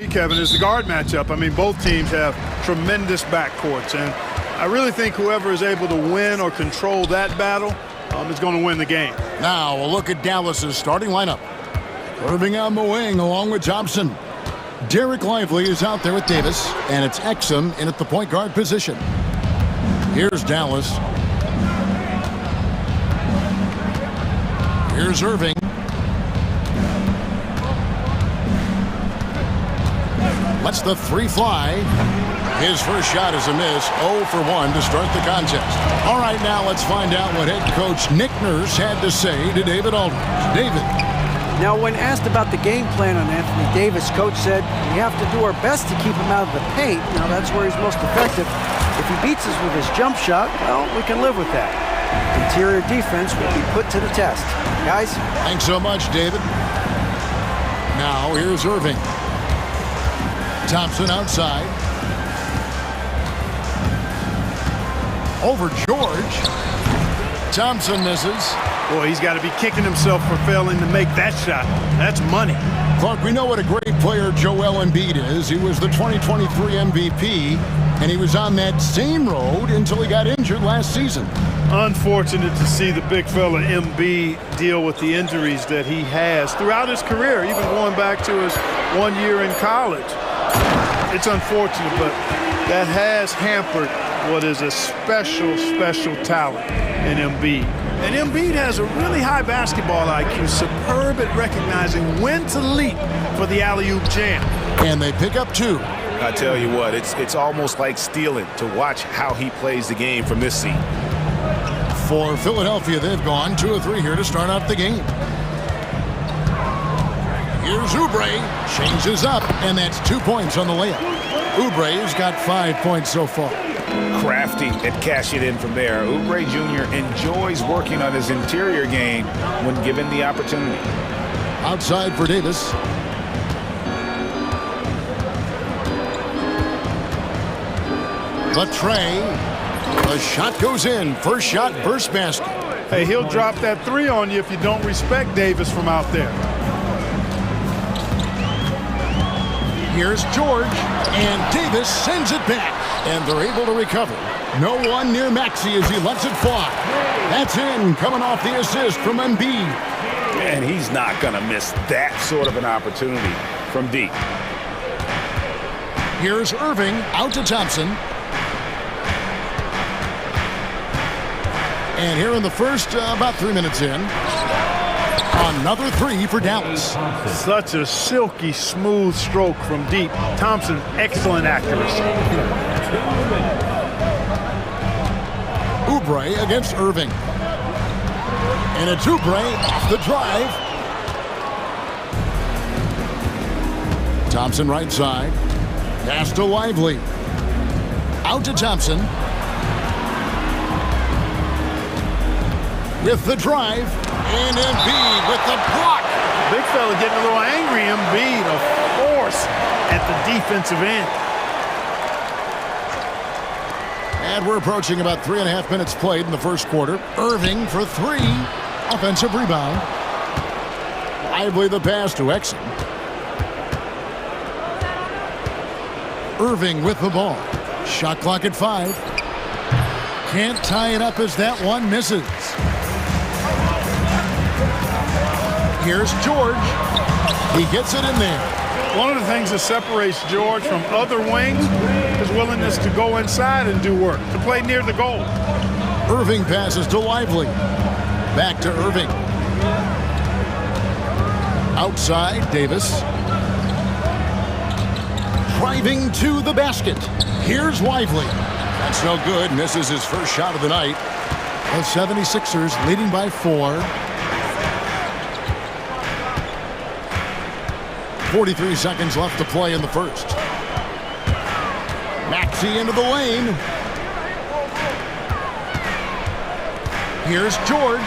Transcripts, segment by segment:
Kevin, is the guard matchup. I mean, both teams have tremendous backcourts, and I really think whoever is able to win or control that battle is going to win the game. Now a look at Dallas's starting lineup. Irving on the wing along with Thompson. Derek Lively is out there with Davis, and it's Exum in at the point guard position. Here's Dallas. Here's Irving. Lets the three fly. His first shot is a miss. 0 for 1 to start the contest. All right, now let's find out what head coach Nick Nurse had to say to David Aldridge. David. Now, when asked about the game plan on Anthony Davis, coach said, we have to do our best to keep him out of the paint. Now, that's where he's most effective. If he beats us with his jump shot, well, we can live with that. Interior defense will be put to the test. Guys? Thanks so much, David. Now, here's Irving. Thompson outside. Over George. Thompson misses. Boy, he's got to be kicking himself for failing to make that shot. That's money. Clark, we know what a great player Joel Embiid is. He was the 2023 MVP, and he was on that same road until he got injured last season. Unfortunate to see the big fella Embiid deal with the injuries that he has throughout his career, even going back to his 1 year in college. It's unfortunate, but that has hampered what is a special, special talent in Embiid. And Embiid has a really high basketball IQ, superb at recognizing when to leap for the alley-oop jam. And they pick up 2. I tell you what, it's almost like stealing to watch how he plays the game from this seat. For Philadelphia, they've gone 2 of 3 here to start out the game. Here's Oubre, changes up, and that's 2 points on the layup. Oubre has got 5 points so far. Crafty at cashing in from there. Oubre Jr. enjoys working on his interior game when given the opportunity. Outside for Davis. Latrey. The shot goes in. First shot, first basket. Hey, he'll drop that 3 on you if you don't respect Davis from out there. Here's George, and Davis sends it back, and they're able to recover. No one near Maxey as he lets it fly. That's in, coming off the assist from Embiid. And he's not going to miss that sort of an opportunity from deep. Here's Irving, out to Thompson. And here in the first, about 3 minutes in, another 3 for Dallas. Such a silky, smooth stroke from deep. Thompson, excellent accuracy. Oubre against Irving. And it's Oubre off the drive. Thompson right side. Pass to Lively. Out to Thompson. With the drive. And Embiid with the block. Big fella getting a little angry. Embiid, a force at the defensive end. And we're approaching about 3.5 minutes played in the first quarter. Irving for 3. Offensive rebound. Lively the pass to Exum. Irving with the ball. Shot clock at 5. Can't tie it up as that one misses. Here's George. He gets it in there. One of the things that separates George from other wings is willingness to go inside and do work, to play near the goal. Irving passes to Lively. Back to Irving. Outside, Davis. Driving to the basket. Here's Lively. That's no good. Misses his first shot of the night. The 76ers leading by 4. 43 seconds left to play in the first. Maxey into the lane. Here's George.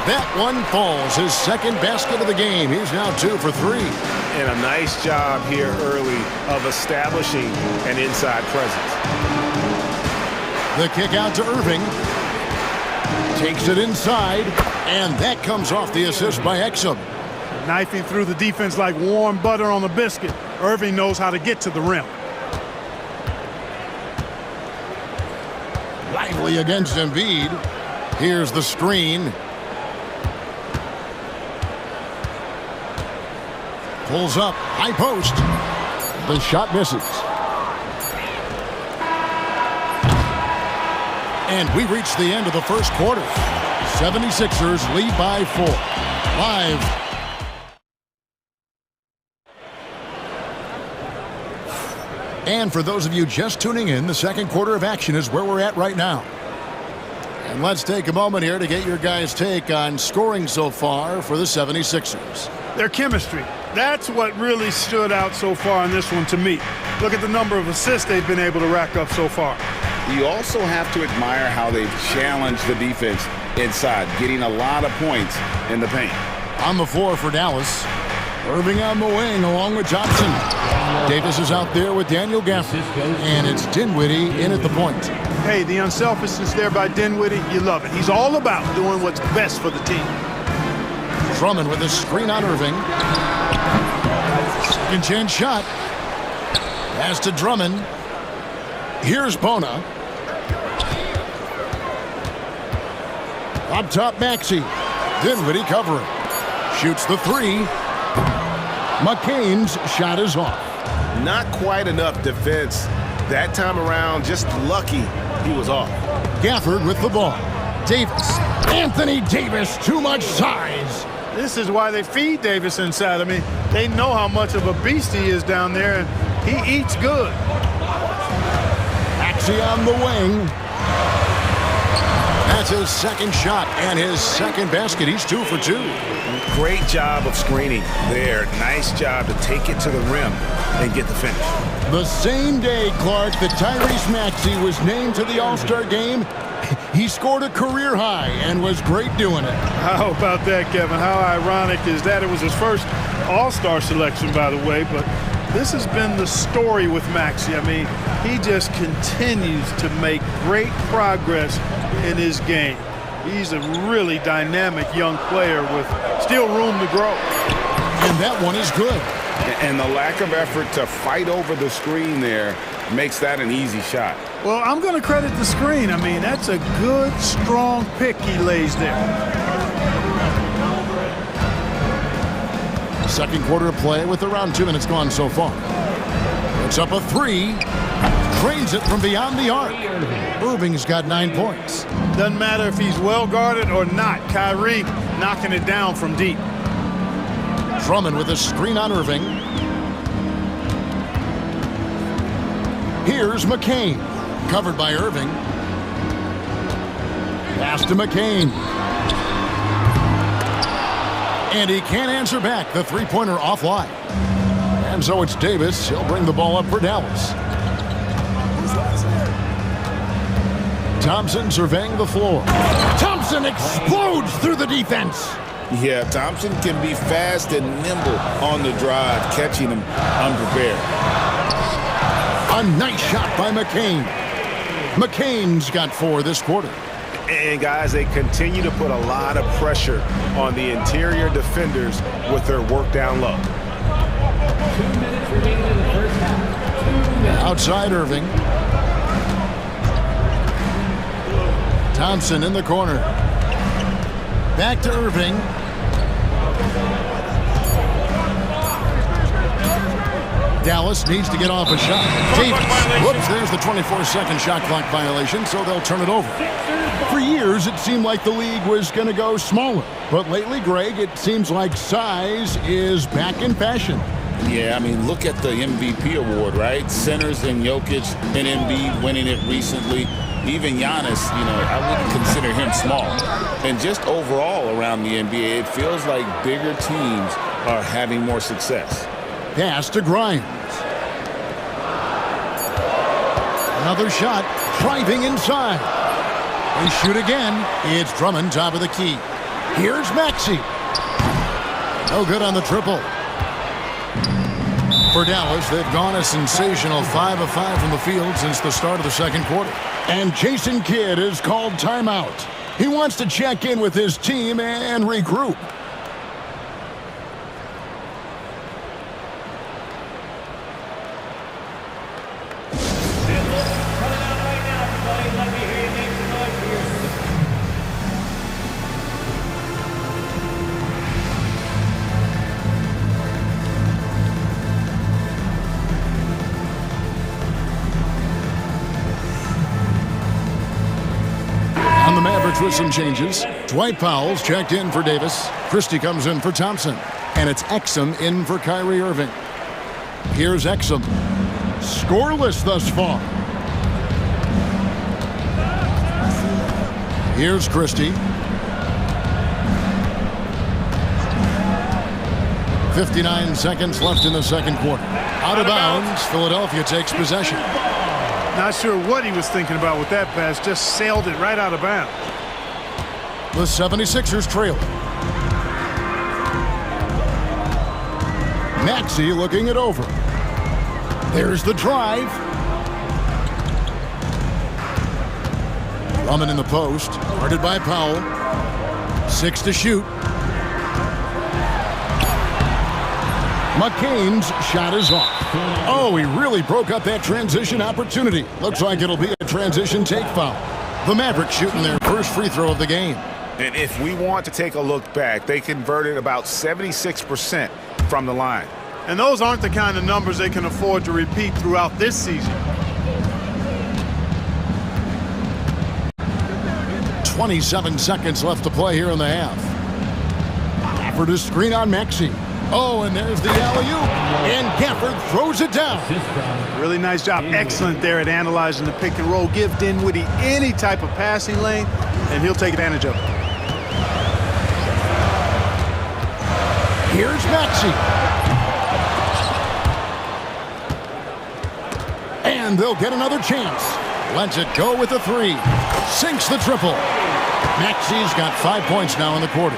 That one falls. His second basket of the game. He's now 2 for 3. And a nice job here early of establishing an inside presence. The kick out to Irving. Takes it inside. And that comes off the assist by Exum. Knifing through the defense like warm butter on a biscuit. Irving knows how to get to the rim. Lively against Embiid. Here's the screen. Pulls up, high post. The shot misses. And we reach the end of the first quarter. 76ers lead by 4. Live. And for those of you just tuning in, the second quarter of action is where we're at right now. And let's take a moment here to get your guys' take on scoring so far for the 76ers. Their chemistry. That's what really stood out so far in this one to me. Look at the number of assists they've been able to rack up so far. You also have to admire how they've challenged the defense inside, getting a lot of points in the paint. On the floor for Dallas. Irving on the wing along with Johnson. Davis is out there with Daniel Gafford. And it's Dinwiddie in at the point. Hey, the unselfishness there by Dinwiddie, you love it. He's all about doing what's best for the team. Drummond with a screen on Irving. Second chance shot. Pass to Drummond. Here's Bona. Up top, Maxey. Dinwiddie covering. Shoots the three. McCain's shot is off. Not quite enough defense that time around. Just lucky he was off. Gafford with the ball. Davis. Anthony Davis, too much size. This is why they feed Davis inside. I mean, they know how much of a beast he is down there, and he eats good. Maxey on the wing. That's his second shot and his second basket. He's 2 for 2. Great job of screening there. Nice job to take it to the rim and get the finish. The same day, Clark, that Tyrese Maxey was named to the All-Star game, he scored a career high and was great doing it. How about that, Kevin? How ironic is that? It was his first All-Star selection, by the way, but this has been the story with Maxey. I mean, he just continues to make great progress in his game. He's a really dynamic young player with still room to grow. And that one is good. And the lack of effort to fight over the screen there makes that an easy shot. Well, I'm going to credit the screen. I mean, that's a good, strong pick he lays there. Second quarter of play with around 2 minutes gone so far. It's up a three. Drains it from beyond the arc. Irving's got 9 points. Doesn't matter if he's well guarded or not. Kyrie knocking it down from deep. Drummond with a screen on Irving. Here's McCain. Covered by Irving. Pass to McCain. And he can't answer back. The three-pointer offline. And so it's Davis. He'll bring the ball up for Dallas. Thompson surveying the floor. Thompson explodes through the defense. Yeah, Thompson can be fast and nimble on the drive, catching him unprepared. A nice shot by McCain. McCain's got 4 this quarter. And guys, they continue to put a lot of pressure on the interior defenders with their work down low. 2 minutes remaining in the first half. Outside Irving. Thompson in the corner. Back to Irving. Dallas needs to get off a shot. Davis. Whoops, there's the 24-second shot clock violation, so they'll turn it over. For years, it seemed like the league was going to go smaller. But lately, Greg, it seems like size is back in fashion. Yeah, I mean, look at the MVP award, right? Centers and Jokic and Embiid winning it recently. Even Giannis, you know, I wouldn't consider him small. And just overall around the NBA, it feels like bigger teams are having more success. Pass to Grimes. Another shot, driving inside. They shoot again. It's Drummond, top of the key. Here's Maxey. No good on the triple. For Dallas, they've gone a sensational 5 of 5 from the field since the start of the second quarter. And Jason Kidd is called timeout. He wants to check in with his team and regroup. Mavericks with some changes. Dwight Powell's checked in for Davis. Christie comes in for Thompson. And it's Exum in for Kyrie Irving. Here's Exum. Scoreless thus far. Here's Christie. 59 seconds left in the second quarter. Out of bounds, Philadelphia takes possession. Not sure what he was thinking about with that pass. Just sailed it right out of bounds. The 76ers trail. Maxey looking it over. There's the drive. Drummond in the post. Guarded by Powell. 6 to shoot. McCain's shot is off. Oh, he really broke up that transition opportunity. Looks like it'll be a transition take foul. The Mavericks shooting their first free throw of the game. And if we want to take a look back, they converted about 76% from the line. And those aren't the kind of numbers they can afford to repeat throughout this season. 27 seconds left to play here in the half. Gafford is screen on Maxey. Oh, and there's the alley-oop. And Gafford throws it down. Really nice job. Excellent there at analyzing the pick and roll. Give Dinwiddie any type of passing lane, and he'll take advantage of it. Here's Maxey. And they'll get another chance. Lets it go with the three. Sinks the triple. Maxey's got 5 points now in the quarter.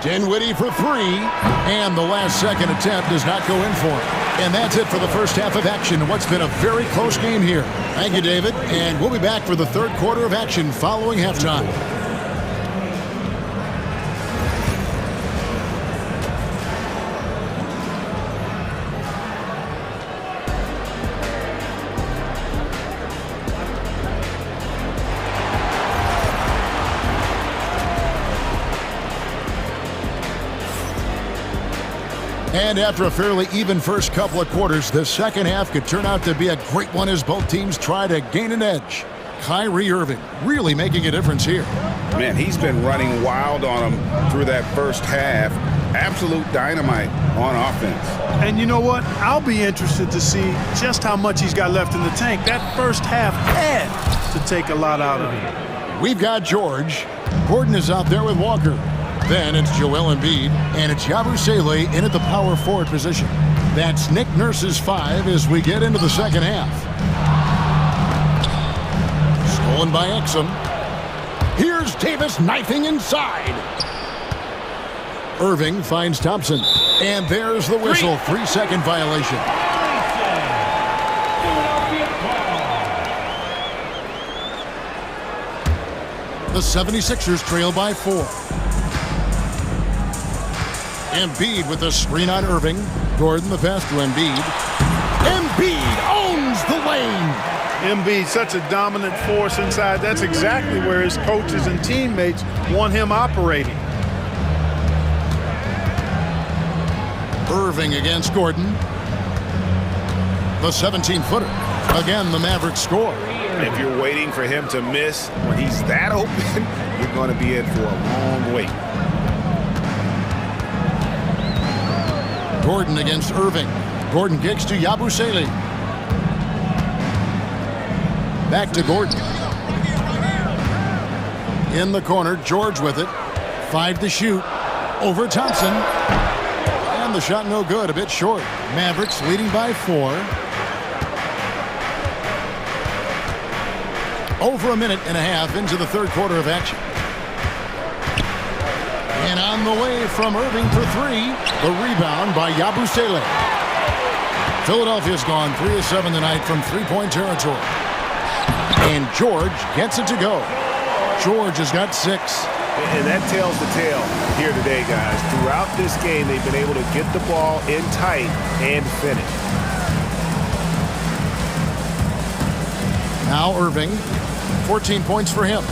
Dinwiddie for three. And the last second attempt does not go in for him. And that's it for the first half of action. What's been a very close game here. Thank you, David. And we'll be back for the third quarter of action following halftime. And after a fairly even first couple of quarters, the second half could turn out to be a great one as both teams try to gain an edge. Kyrie Irving really making a difference here. Man, he's been running wild on him through that first half. Absolute dynamite on offense. And you know what? I'll be interested to see just how much he's got left in the tank. That first half had to take a lot out of him. We've got George. Gordon is out there with Walker. Then it's Joel Embiid, and it's Yabusele in at the power forward position. That's Nick Nurse's 5 as we get into the second half. Stolen by Exum. Here's Davis knifing inside. Irving finds Thompson. And there's the whistle. 3-second violation. The 76ers trail by 4. Embiid with the screen on Irving. Gordon the pass to Embiid. Embiid owns the lane. Embiid, such a dominant force inside. That's exactly where his coaches and teammates want him operating. Irving against Gordon. The 17-footer. Again, the Mavericks score. If you're waiting for him to miss when he's that open, you're going to be in for a long wait. Gordon against Irving. Gordon kicks to Yabusele. Back to Gordon. In the corner, George with it. 5 to shoot. Over Thompson. And the shot no good, a bit short. Mavericks leading by 4. Over a minute and a half into the third quarter of action. And on the way from Irving for 3. The rebound by Yabusele. Philadelphia's gone 3 of 7 tonight from three-point territory. And George gets it to go. George has got 6. And that tells the tale here today, guys. Throughout this game, they've been able to get the ball in tight and finish. Now Irving. 14 points for him.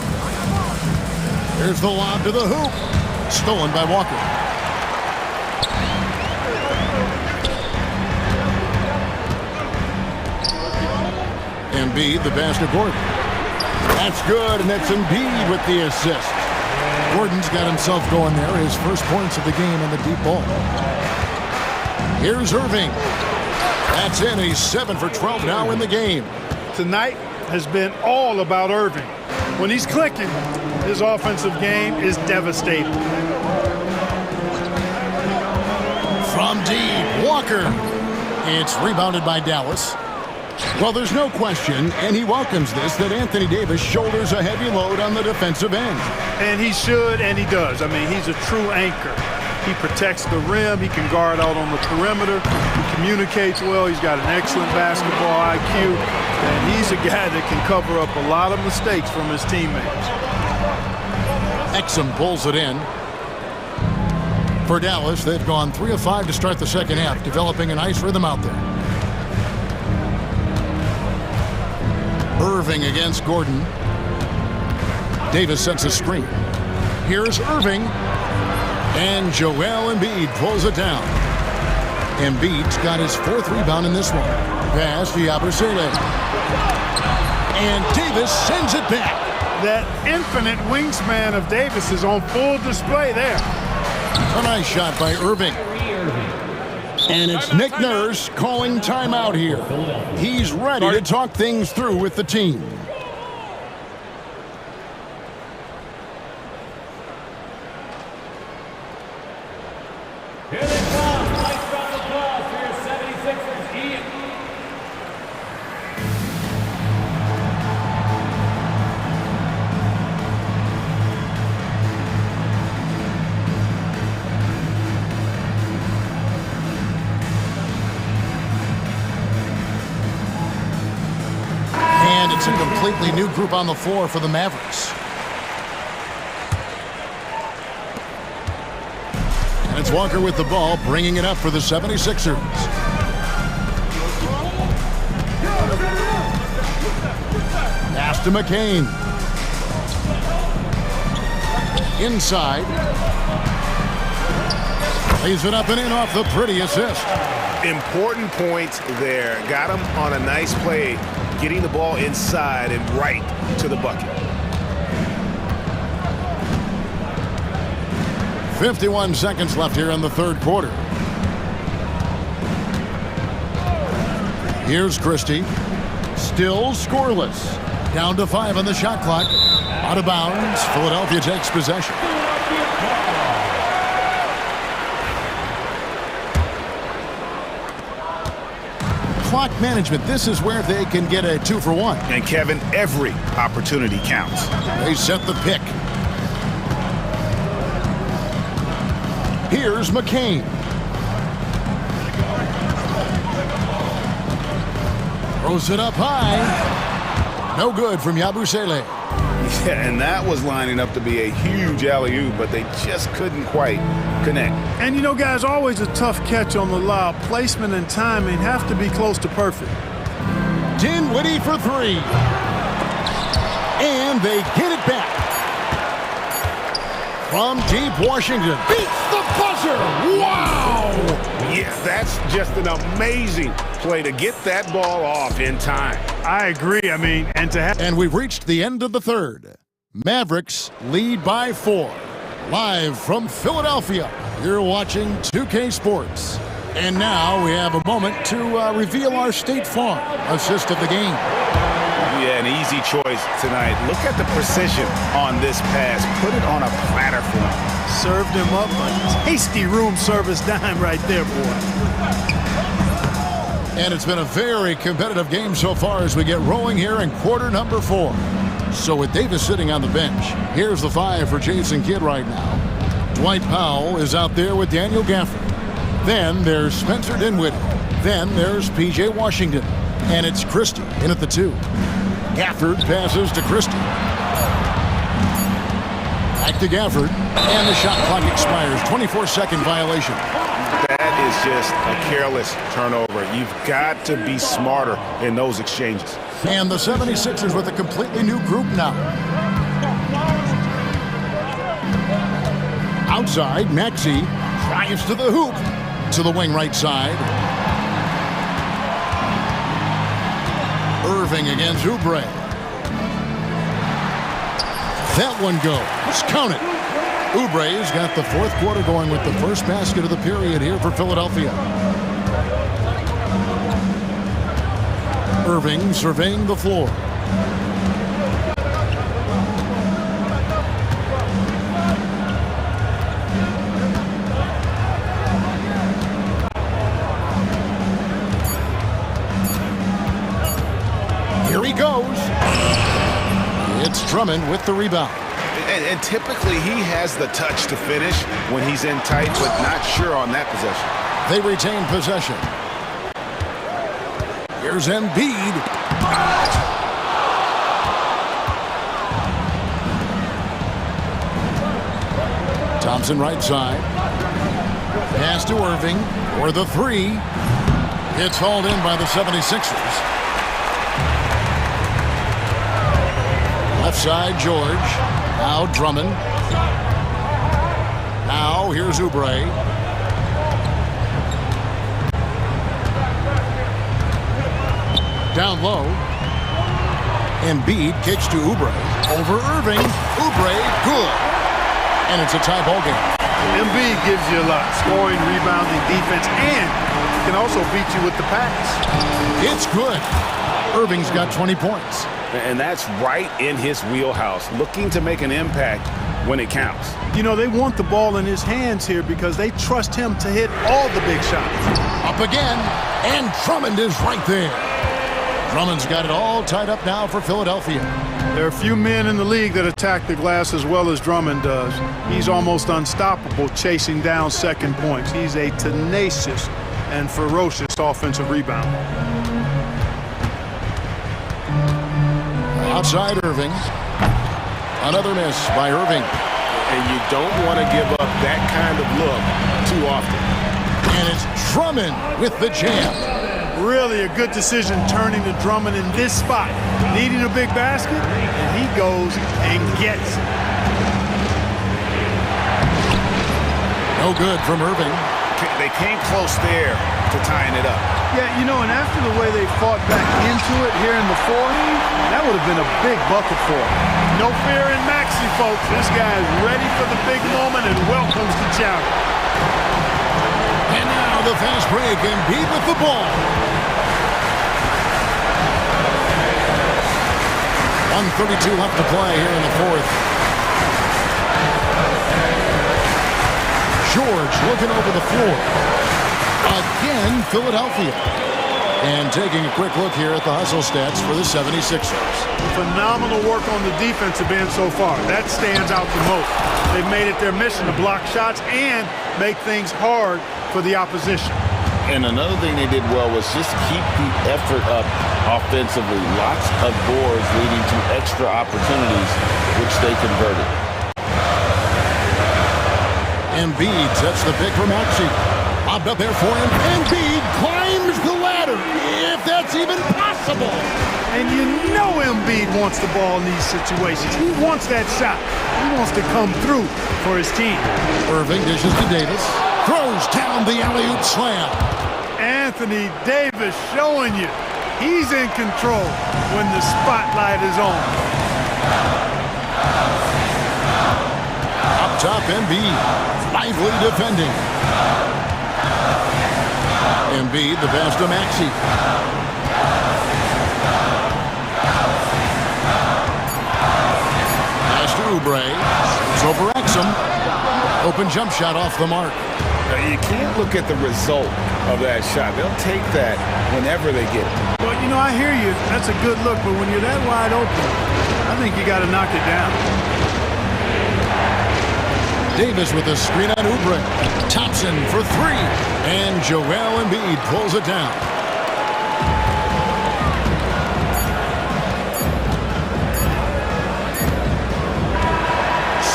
There's the lob to the hoop. Stolen by Walker. Embiid, the pass to Gordon. That's good, and it's Embiid with the assist. Gordon's got himself going there. His first points of the game on the deep ball. Here's Irving. That's in. He's 7 for 12 now in the game. Tonight has been all about Irving. When he's clicking, his offensive game is devastating. From deep, Walker. It's rebounded by Dallas. Well, there's no question, and he welcomes this, that Anthony Davis shoulders a heavy load on the defensive end. And he should, and he does. I mean, he's a true anchor. He protects the rim. He can guard out on the perimeter. He communicates well. He's got an excellent basketball IQ. And he's a guy that can cover up a lot of mistakes from his teammates. Exum pulls it in. For Dallas, they've gone 3 of 5 to start the second half, developing a nice rhythm out there. Irving against Gordon. Davis sets a screen. Here's Irving. And Joel Embiid pulls it down. Embiid's got his 4th rebound in this one. Pass to Yabusele. And Davis sends it back. That infinite wingspan of Davis is on full display there. A nice shot by Irving. And it's Nick Nurse calling timeout here. He's ready to talk things through with the team. Here they come. Nice round of applause for your 76ers, Ian. And it's a completely new group on the floor for the Mavericks. And it's Walker with the ball, bringing it up for the 76ers. Pass to McCain. Inside. Lays it up and in off the pretty assist. Important points there. Got him on a nice play, getting the ball inside and right to the bucket. 51 seconds left here in the third quarter. Here's Christie. Still scoreless. Down to 5 on the shot clock. Out of bounds. Philadelphia takes possession. Clock management. This is where they can get a 2-for-1. And Kevin, every opportunity counts. They set the pick. Here's McCain. Throws it up high. No good from Yabusele. Yeah, and that was lining up to be a huge alley-oop, but they just couldn't quite connect. And you know, guys, always a tough catch on the lob. Placement and timing have to be close to perfect. Dinwiddie for 3. And they get it back. From deep, Washington beats the buzzer. Wow! Yeah, that's just an amazing play to get that ball off in time. I agree. I mean, and to have... And we've reached the end of the third. Mavericks lead by 4. Live from Philadelphia, you're watching 2K Sports. And now we have a moment to reveal our State Farm assist of the game. Yeah, an easy choice tonight. Look at the precision on this pass. Put it on a platter for him. Served him up a tasty room service dime right there, boy. And it's been a very competitive game so far as we get rolling here in quarter number 4. So with Davis sitting on the bench, here's the 5 for Jason Kidd right now. Dwight Powell is out there with Daniel Gafford. Then there's Spencer Dinwiddie. Then there's P.J. Washington. And it's Christie in at the 2. Gafford passes to Christie. Back to Gafford. And the shot clock expires. 24-second violation. That is just a careless turnover. You've got to be smarter in those exchanges. And the 76ers with a completely new group now. Outside, Maxey drives to the hoop. To the wing right side. Irving against Oubre. That one goes. Count it. Oubre's got the fourth quarter going with the first basket of the period here for Philadelphia. Irving surveying the floor. Here he goes. It's Drummond with the rebound. And typically he has the touch to finish when he's in tight, but not sure on that possession. They retain possession. Here's Embiid. Thompson right side. Pass to Irving for the three. It's hauled in by the 76ers. Left side, George. Now Drummond. Now here's Oubre. Down low. Embiid kicks to Oubre. Over Irving. Oubre, good. And it's a tie ball game. Embiid gives you a lot. Scoring, rebounding, defense, and can also beat you with the pass. It's good. Irving's got 20 points. And that's right in his wheelhouse, looking to make an impact when it counts. You know, they want the ball in his hands here because they trust him to hit all the big shots. Up again, and Drummond is right there. Drummond's got it all tied up now for Philadelphia. There are a few men in the league that attack the glass as well as Drummond does. He's almost unstoppable chasing down second points. He's a tenacious and ferocious offensive rebounder. Outside Irving. Another miss by Irving. And you don't want to give up that kind of look too often. And it's Drummond with the jam. Really a good decision turning to Drummond in this spot. Needing a big basket, and he goes and gets it. No good from Irving. They came close there to tying it up. Yeah, you know, and after the way they fought back into it here in the fourth, that would have been a big bucket for him. No fear in Maxey, folks. This guy is ready for the big moment and welcomes the challenge. And now the fast break, Embiid with the ball. 1:32 left to play here in the fourth. George looking over the floor. Again, Philadelphia. And taking a quick look here at the hustle stats for the 76ers. Phenomenal work on the defensive end so far. That stands out the most. They've made it their mission to block shots and make things hard for the opposition. And another thing they did well was just keep the effort up offensively. Lots of boards leading to extra opportunities, which they converted. Embiid sets the pick for Maxey. Bobbed up there for him. Embiid climbs the ladder, if that's even possible. And you know Embiid wants the ball in these situations. He wants that shot. He wants to come through for his team. Irving dishes to Davis. Throws down the alley-oop slam. Anthony Davis showing you he's in control when the spotlight is on. Up top, Embiid. Lively defending. Embiid, the pass to Maxey. Pass to Oubre. It's over Exum. Open jump shot off the mark. You can't look at the result of that shot. They'll take that whenever they get it. Well, you know, I hear you. That's a good look, but when you're that wide open, I think you got to knock it down. Davis with a screen on Oubre. Thompson for three. And Joel Embiid pulls it down.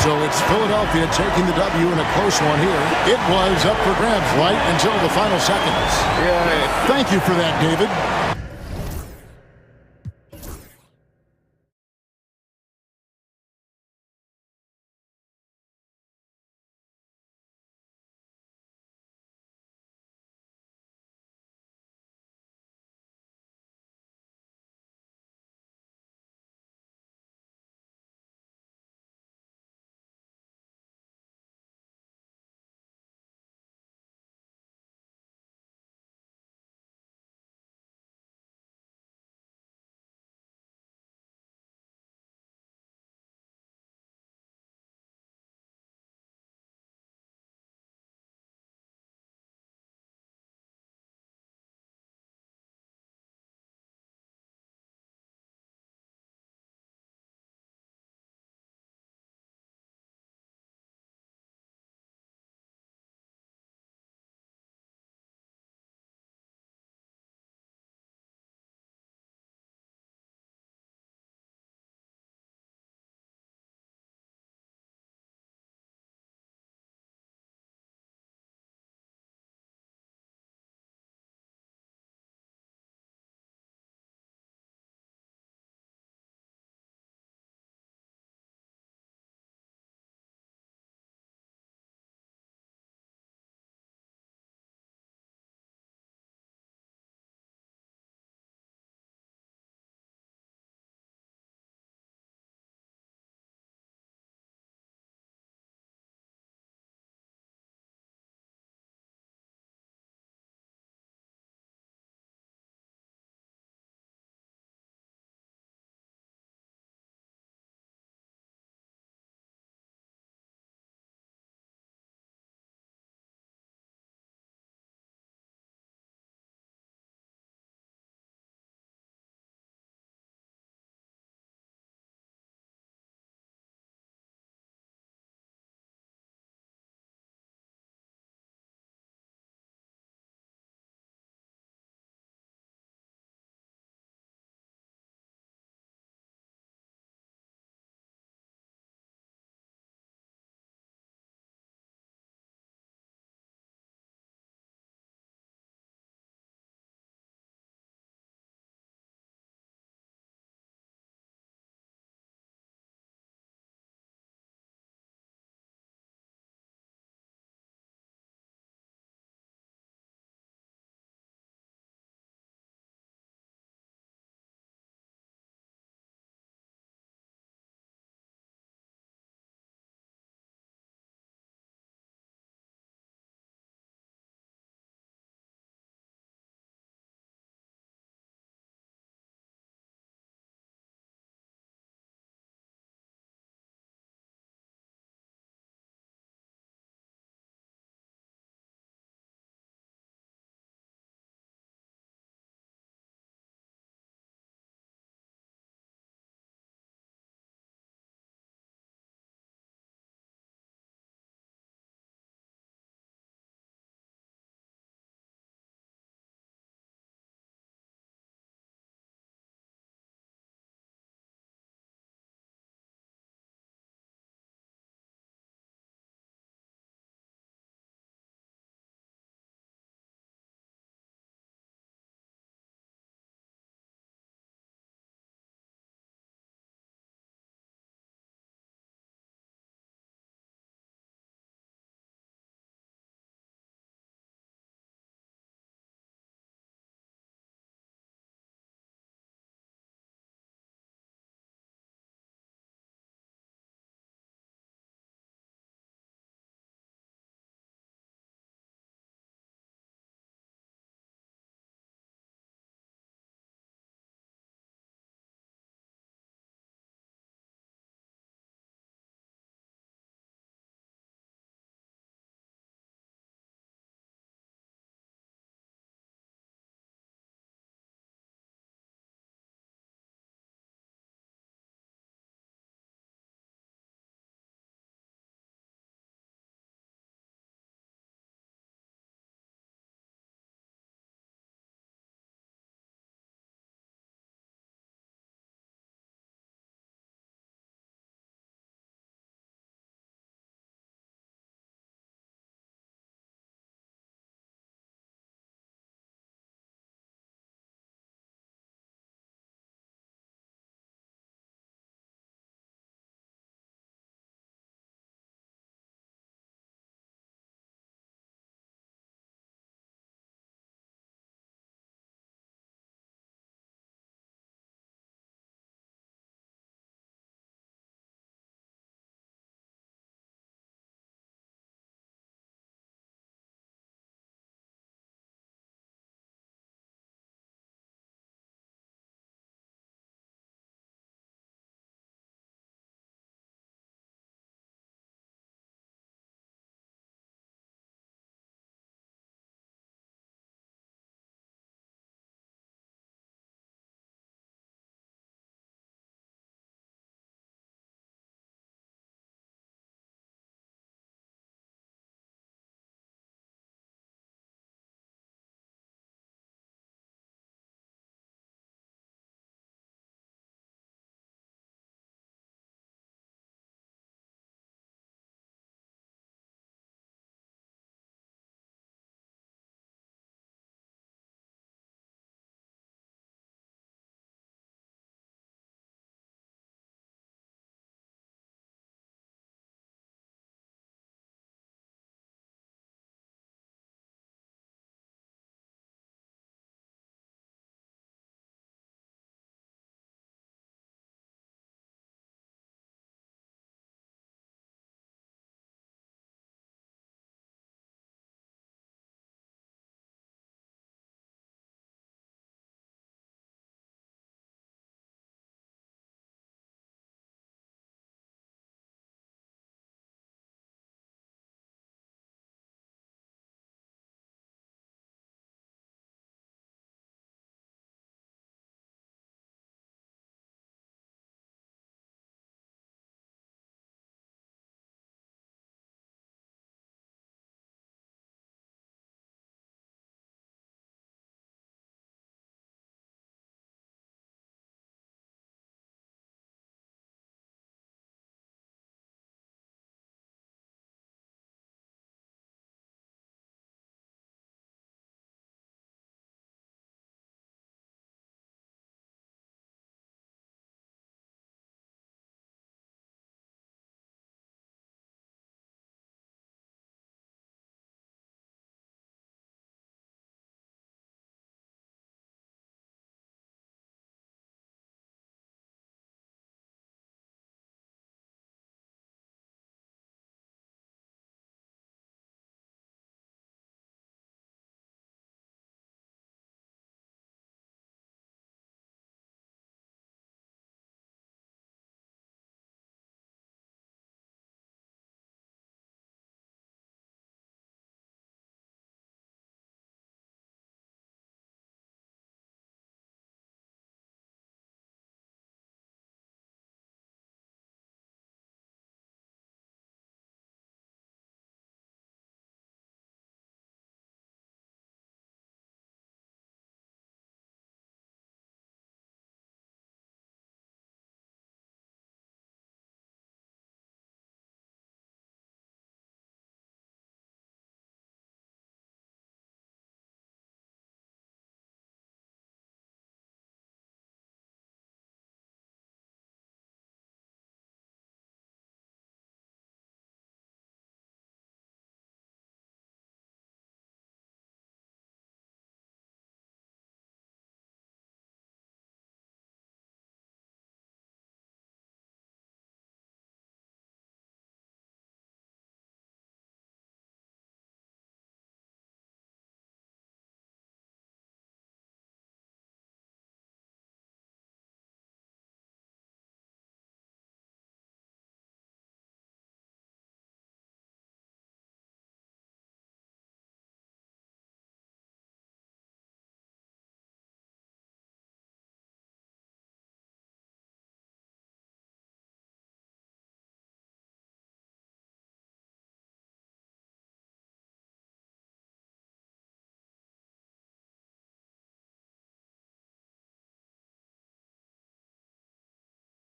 So it's Philadelphia taking the W in a close one here. It was up for grabs right until the final seconds. Yeah. Thank you for that, David.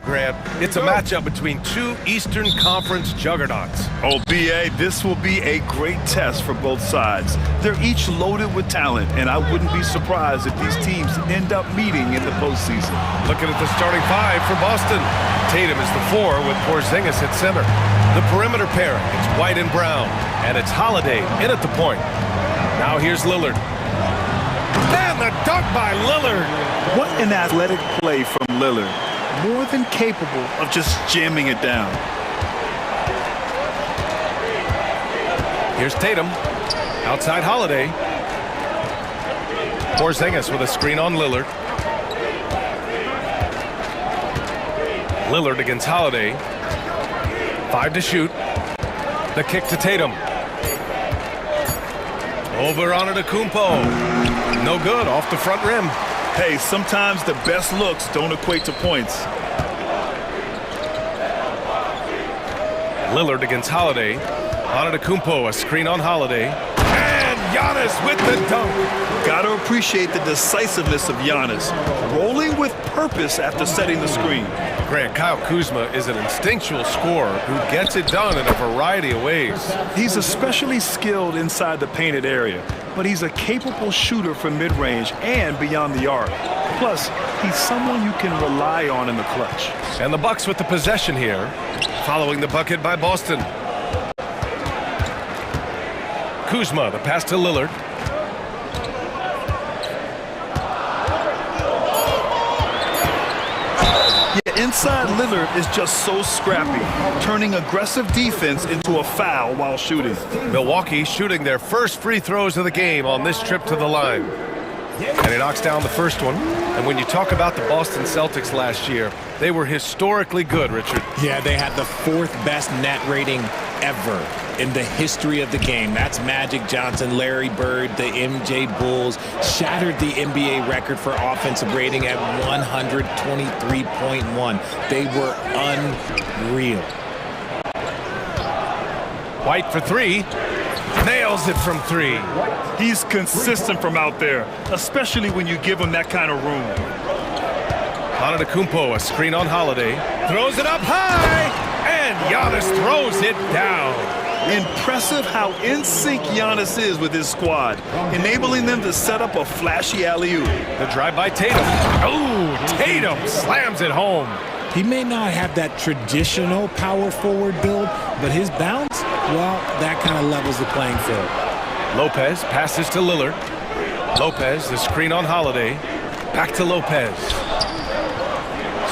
Grant. It's a matchup between two Eastern Conference juggernauts. Oh, B.A., this will be a great test for both sides. They're each loaded with talent, and I wouldn't be surprised if these teams end up meeting in the postseason. Looking at the starting five for Boston. Tatum is the 4 with Porzingis at center. The perimeter pairing, it's White and Brown, and it's Holiday in at the point. Now here's Lillard. And the dunk by Lillard. What an athletic play from Lillard. More than capable of just jamming it down. Here's Tatum. Outside Holiday. Porzingis with a screen on Lillard. Lillard against Holiday. 5 to shoot. The kick to Tatum. Over on Antetokounmpo. No good, off the front rim. Hey, sometimes the best looks don't equate to points. Lillard against Holiday. Antetokounmpo, a screen on Holiday. And Giannis with the dunk. Gotta appreciate the decisiveness of Giannis, rolling with purpose after setting the screen. Grant, Kyle Kuzma is an instinctual scorer who gets it done in a variety of ways. He's especially skilled inside the painted area, but he's a capable shooter from mid-range and beyond the arc. Plus, he's someone you can rely on in the clutch. And the Bucks with the possession here, following the bucket by Boston. Kuzma, the pass to Lillard. Inside Lillard is just so scrappy, turning aggressive defense into a foul while shooting. Milwaukee shooting their first free throws of the game on this trip to the line. And he knocks down the first one. And when you talk about the Boston Celtics last year, they were historically good, Richard. Yeah, they had the 4th best net rating ever in the history of the game. That's Magic Johnson, Larry Bird, the MJ Bulls. Shattered the NBA record for offensive rating at 123.1. They were unreal. White for 3. Nails it from 3. He's consistent from out there, especially when you give him that kind of room. Antetokounmpo, a screen on Holiday. Throws it up high! And Giannis throws it down. Impressive how in sync Giannis is with his squad, enabling them to set up a flashy alley-oop. The drive by Tatum. Oh, Tatum slams it home. He may not have that traditional power forward build, but his bounce, well, that kind of levels the playing field. Lopez passes to Lillard. Lopez, the screen on Holiday. Back to Lopez.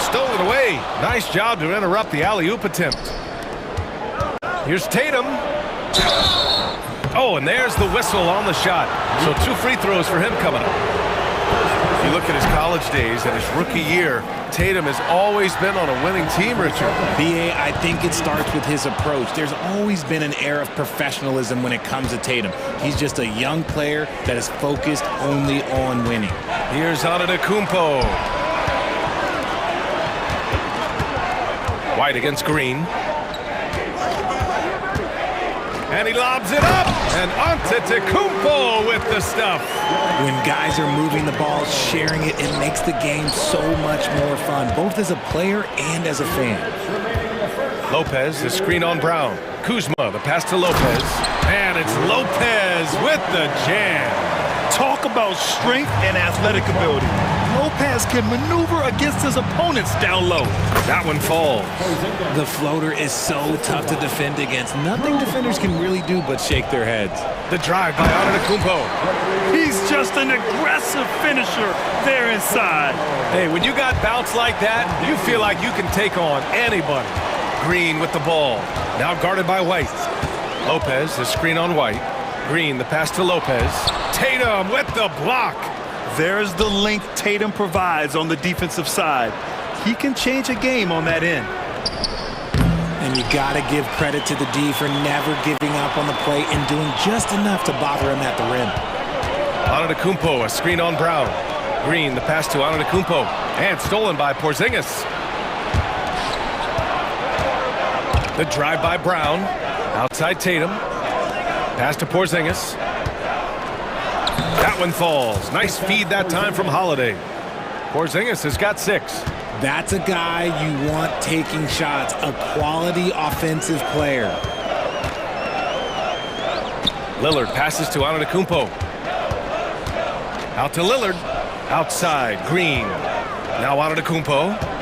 Stole it away. Nice job to interrupt the alley-oop attempt. Here's Tatum. Oh, and there's the whistle on the shot. So 2 free throws for him coming up. If you look at his college days and his rookie year, Tatum has always been on a winning team, Richard. B.A., I think it starts with his approach. There's always been an air of professionalism when it comes to Tatum. He's just a young player that is focused only on winning. Here's Antetokounmpo. White against Green. And he lobs it up. And Antetokounmpo with the stuff. When guys are moving the ball, sharing it, it makes the game so much more fun, both as a player and as a fan. Lopez, the screen on Brown. Kuzma, the pass to Lopez. And it's Lopez with the jam. Talk about strength and athletic ability. Lopez can maneuver against his opponents down low. That one falls. The floater is so tough to defend against. Nothing defenders can really do but shake their heads. The drive by Antetokounmpo. He's just an aggressive finisher there inside. Hey, when you got bounce like that, you feel like you can take on anybody. Green with the ball. Now guarded by White. Lopez, the screen on White. Green, the pass to Lopez. Tatum with the block. There's the length Tatum provides on the defensive side. He can change a game on that end. And you got to give credit to the D for never giving up on the play and doing just enough to bother him at the rim. Antetokounmpo, a screen on Brown. Green, the pass to Antetokounmpo. And stolen by Porzingis. The drive by Brown. Outside Tatum. Pass to Porzingis. That one falls. Nice feed that time from Holiday. Porzingis has got 6. That's a guy you want taking shots, a quality offensive player. Lillard passes to Antetokounmpo. Out to Lillard. Outside, Green. Now Antetokounmpo.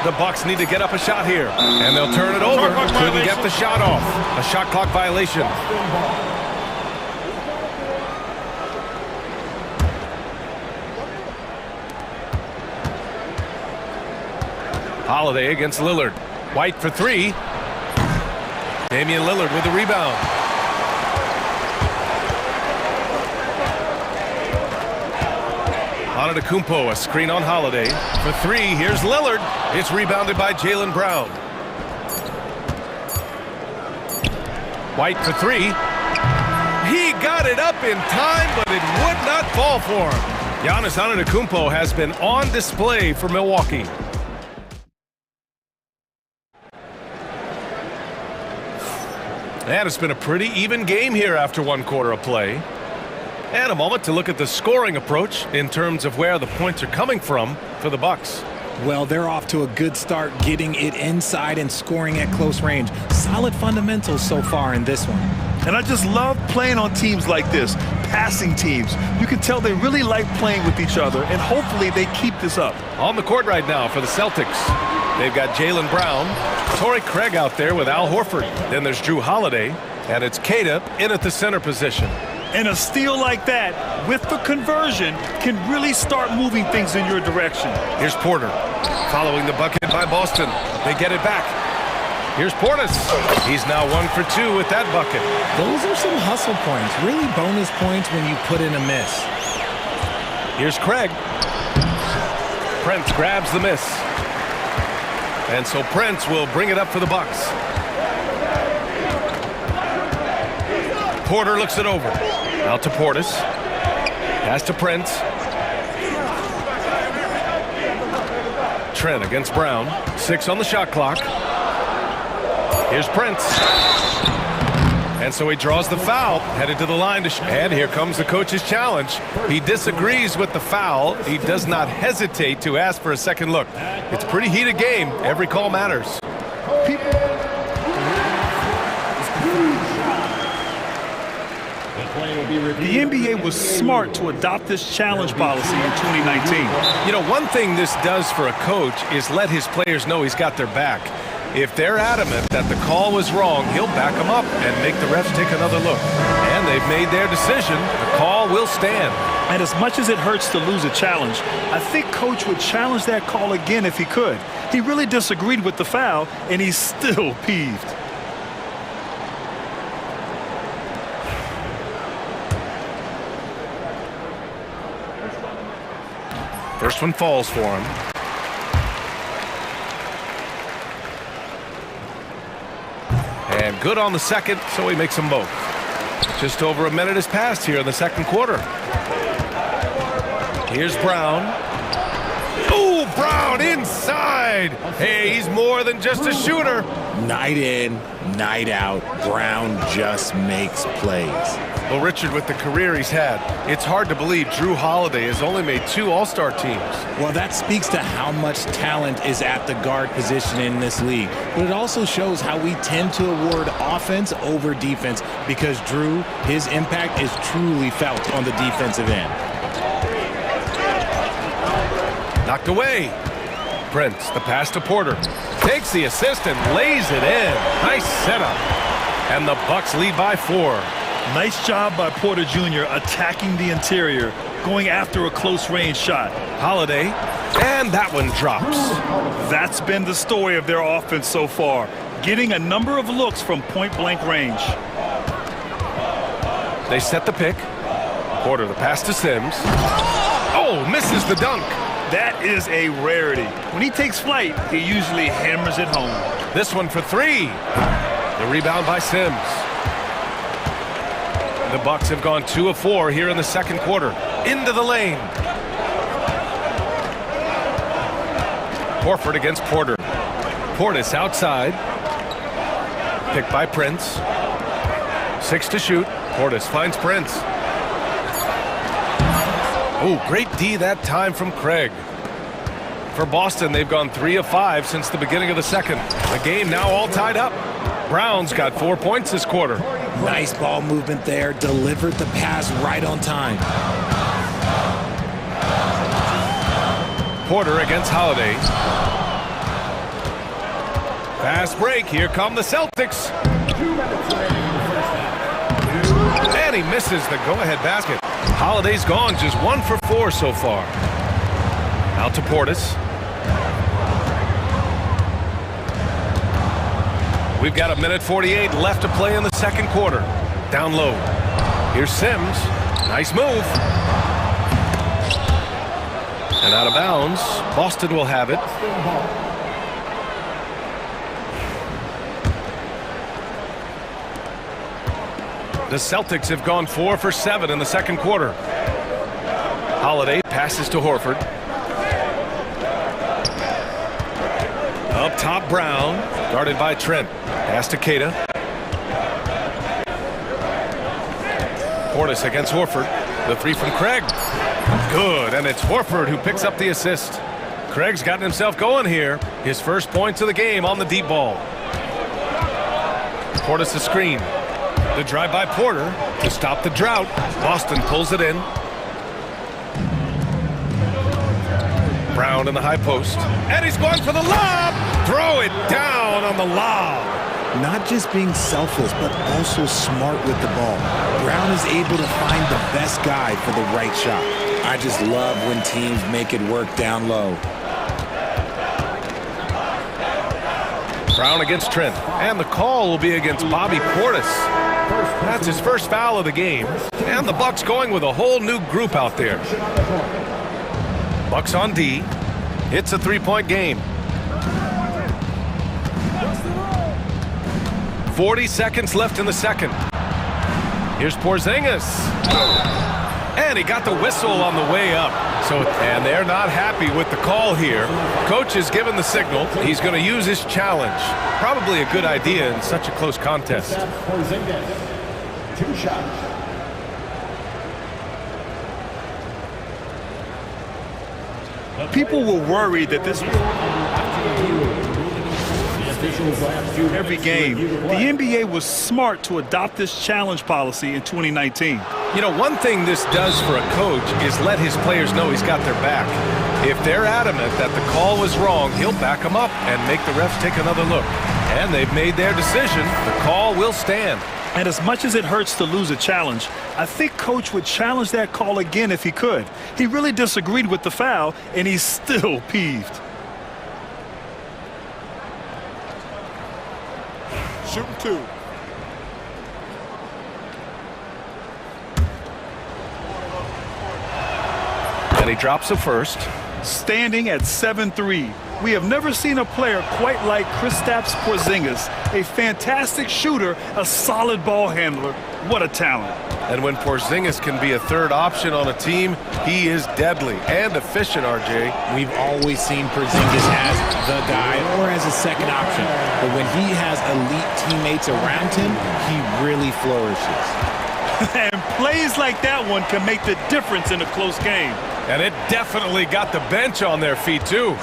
The Bucks need to get up a shot here, and they'll turn it over. Couldn't get the shot off. A shot clock violation. Holiday against Lillard. White for three. Damian Lillard with the rebound. Antetokounmpo, a screen on Holiday. For three, here's Lillard. It's rebounded by Jaylen Brown. White for three. He got it up in time, but it would not fall for him. Giannis Antetokounmpo has been on display for Milwaukee. And it's been a pretty even game here after one quarter of play. And a moment to look at the scoring approach in terms of where the points are coming from for the Bucks. Well, they're off to a good start getting it inside and scoring at close range. Solid fundamentals so far in this one. And I just love playing on teams like this, passing teams. You can tell they really like playing with each other, and hopefully they keep this up. On the court right now for the Celtics, they've got Jaylen Brown, Torrey Craig out there with Al Horford. Then there's Drew Holiday, and it's Queta in at the center position. And a steal like that, with the conversion, can really start moving things in your direction. Here's Porter, following the bucket by Boston. They get it back. Here's Portis. He's now 1 for 2 with that bucket. Those are some hustle points, really bonus points when you put in a miss. Here's Craig. Prince grabs the miss. And so Prince will bring it up for the Bucks. Porter looks it over. Out to Portis. Pass to Prince. Trent against Brown. 6 on the shot clock. Here's Prince. And so he draws the foul, headed to the line to and here comes the coach's challenge. He disagrees with the foul. He does not hesitate to ask for a second look. It's a pretty heated game. Every call matters. The NBA was smart to adopt this challenge policy in 2019. You know, one thing this does for a coach is let his players know he's got their back. If they're adamant that the call was wrong, he'll back them up and make the refs take another look. And they've made their decision. The call will stand. And as much as it hurts to lose a challenge, I think Coach would challenge that call again if he could. He really disagreed with the foul, and he's still peeved. First one falls for him. And good on the second, so he makes them both. Just over a minute has passed here in the second quarter. Here's Brown. Ooh, Brown inside. Hey, he's more than just a shooter. Night in, night out, Brown just makes plays. Well, Richard, with the career he's had, it's hard to believe Drew Holiday has only made 2 All-Star teams. Well, that speaks to how much talent is at the guard position in this league. But it also shows how we tend to award offense over defense because Drew, his impact is truly felt on the defensive end. Knocked away. Prince, the pass to Porter. Takes the assist and lays it in. Nice setup. And the Bucks lead by 4. Nice job by Porter Jr. attacking the interior, going after a close-range shot. Holiday, and that one drops. That's been the story of their offense so far, getting a number of looks from point-blank range. They set the pick. Porter, the pass to Sims. Oh, misses the dunk. That is a rarity. When he takes flight, he usually hammers it home. This one for 3. The rebound by Sims. The Bucks have gone 2 of 4 here in the second quarter. Into the lane. Horford against Porter. Portis outside. Picked by Prince. 6 to shoot. Portis finds Prince. Oh, great D that time from Craig. For Boston, they've gone 3 of 5 since the beginning of the second. The game now all tied up. Brown's got 4 points this quarter. Nice ball movement there. Delivered the pass right on time. Porter against Holiday. Fast break. Here come the Celtics. And he misses the go-ahead basket. Holiday's gone just 1 for 4 so far. Out to Portis. We've got 1:48 left to play in the second quarter. Down low. Here's Sims. Nice move. And out of bounds. Boston will have it. The Celtics have gone 4 for 7 in the second quarter. Holiday passes to Horford. Up top, Brown. Guarded by Trent. Pass to Keita. Portis against Horford. The 3 from Craig. Good, and it's Horford who picks up the assist. Craig's gotten himself going here. His first points of the game on the deep ball. Portis the screen. The drive by Porter to stop the drought. Boston pulls it in. Brown in the high post. And he's going for the lob. Throw it down on the lob. Not just being selfless, but also smart with the ball. Brown is able to find the best guy for the right shot. I just love when teams make it work down low. Brown against Trent. And the call will be against Bobby Portis. That's his first foul of the game. And the Bucks going with a whole new group out there. Bucks on D. It's a 3-point game. 40 seconds left in the second. Here's Porzingis. And he got the whistle on the way up. And they're not happy with the call here. Coach has given the signal. He's going to use his challenge. Probably a good idea in such a close contest. 2 shots. People were worried that this every game. The NBA was smart to adopt this challenge policy in 2019. You know, one thing this does for a coach is let his players know he's got their back. If they're adamant that the call was wrong, he'll back them up and make the refs take another look. And they've made their decision. The call will stand. And as much as it hurts to lose a challenge, I think Coach would challenge that call again if he could. He really disagreed with the foul, and he's still peeved. Shooting 2. And he drops the first. Standing at 7-3. We have never seen a player quite like Kristaps Porzingis, a fantastic shooter, a solid ball handler. What a talent. And when Porzingis can be a third option on a team, he is deadly and efficient, RJ. We've always seen Porzingis as the guy or as a second option. But when he has elite teammates around him, he really flourishes. And plays like that one can make the difference in a close game. And it definitely got the bench on their feet, too.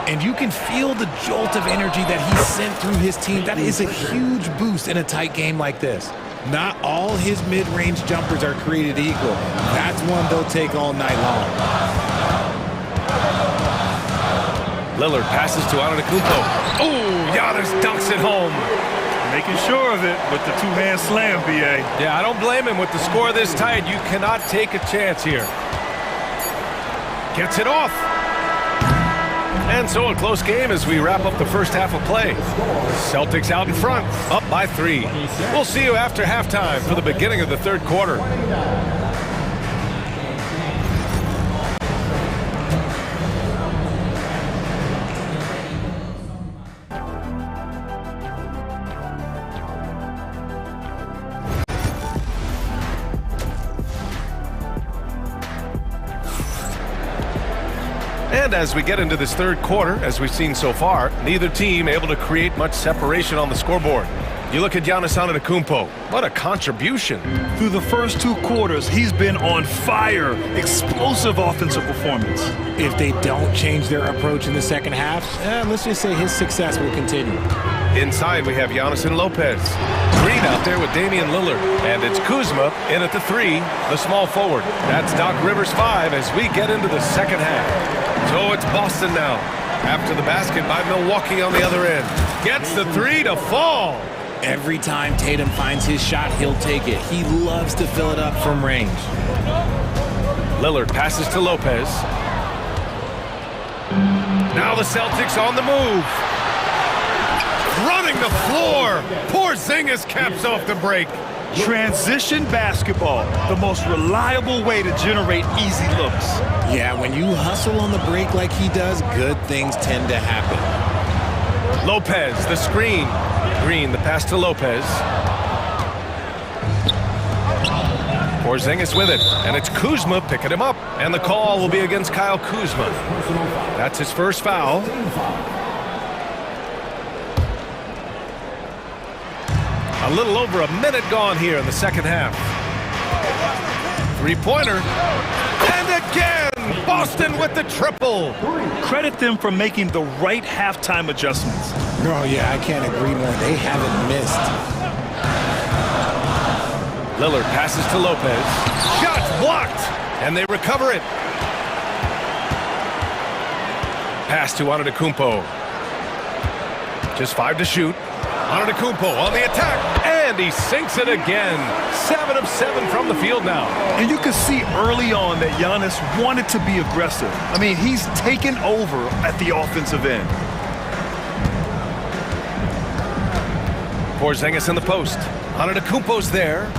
And you can feel the jolt of energy that he sent through his team. That is a huge boost in a tight game like this. Not all his mid-range jumpers are created equal. That's one they'll take all night long. Lillard passes to Antetokounmpo. Oh, Giannis dunks it home. Making sure of it with the two-hand slam, B.A. Yeah, I don't blame him. With the score this tight, you cannot take a chance here. Gets it off. And so a close game as we wrap up the first half of play. Celtics out in front, up by 3. We'll see you after halftime for the beginning of the third quarter. And as we get into this third quarter, as we've seen so far, neither team able to create much separation on the scoreboard. You look at Giannis Antetokounmpo. What a contribution. Through the first 2 quarters, he's been on fire. Explosive offensive performance. If they don't change their approach in the second half, let's just say his success will continue. Inside, we have Giannis and Lopez. Green out there with Damian Lillard. And it's Kuzma in at the 3, the small forward. That's Doc Rivers 5 as we get into the second half. So it's Boston now. After the basket by Milwaukee on the other end. Gets the 3 to fall. Every time Tatum finds his shot, he'll take it. He loves to fill it up from range. Lillard passes to Lopez. Now the Celtics on the move. Running the floor. Porzingis caps off the break. Transition basketball, the most reliable way to generate easy looks. Yeah, when you hustle on the break like he does, good things tend to happen. Lopez, the screen. Green, the pass to Lopez. Porzingis with it, and it's Kuzma picking him up. And the call will be against Kyle Kuzma. That's his first foul. A little over a minute gone here in the second half. Three-pointer. And again, Boston with the triple. Credit them for making the right halftime adjustments. Oh, yeah, I can't agree more. They haven't missed. Lillard passes to Lopez. Shot blocked, and they recover it. Pass to Antetokounmpo. Just 5 to shoot. Antetokounmpo on the attack, and he sinks it again. 7 of 7 from the field now. And you can see early on that Giannis wanted to be aggressive. I mean, he's taken over at the offensive end. Porzingis in the post. Antetokounmpo's there.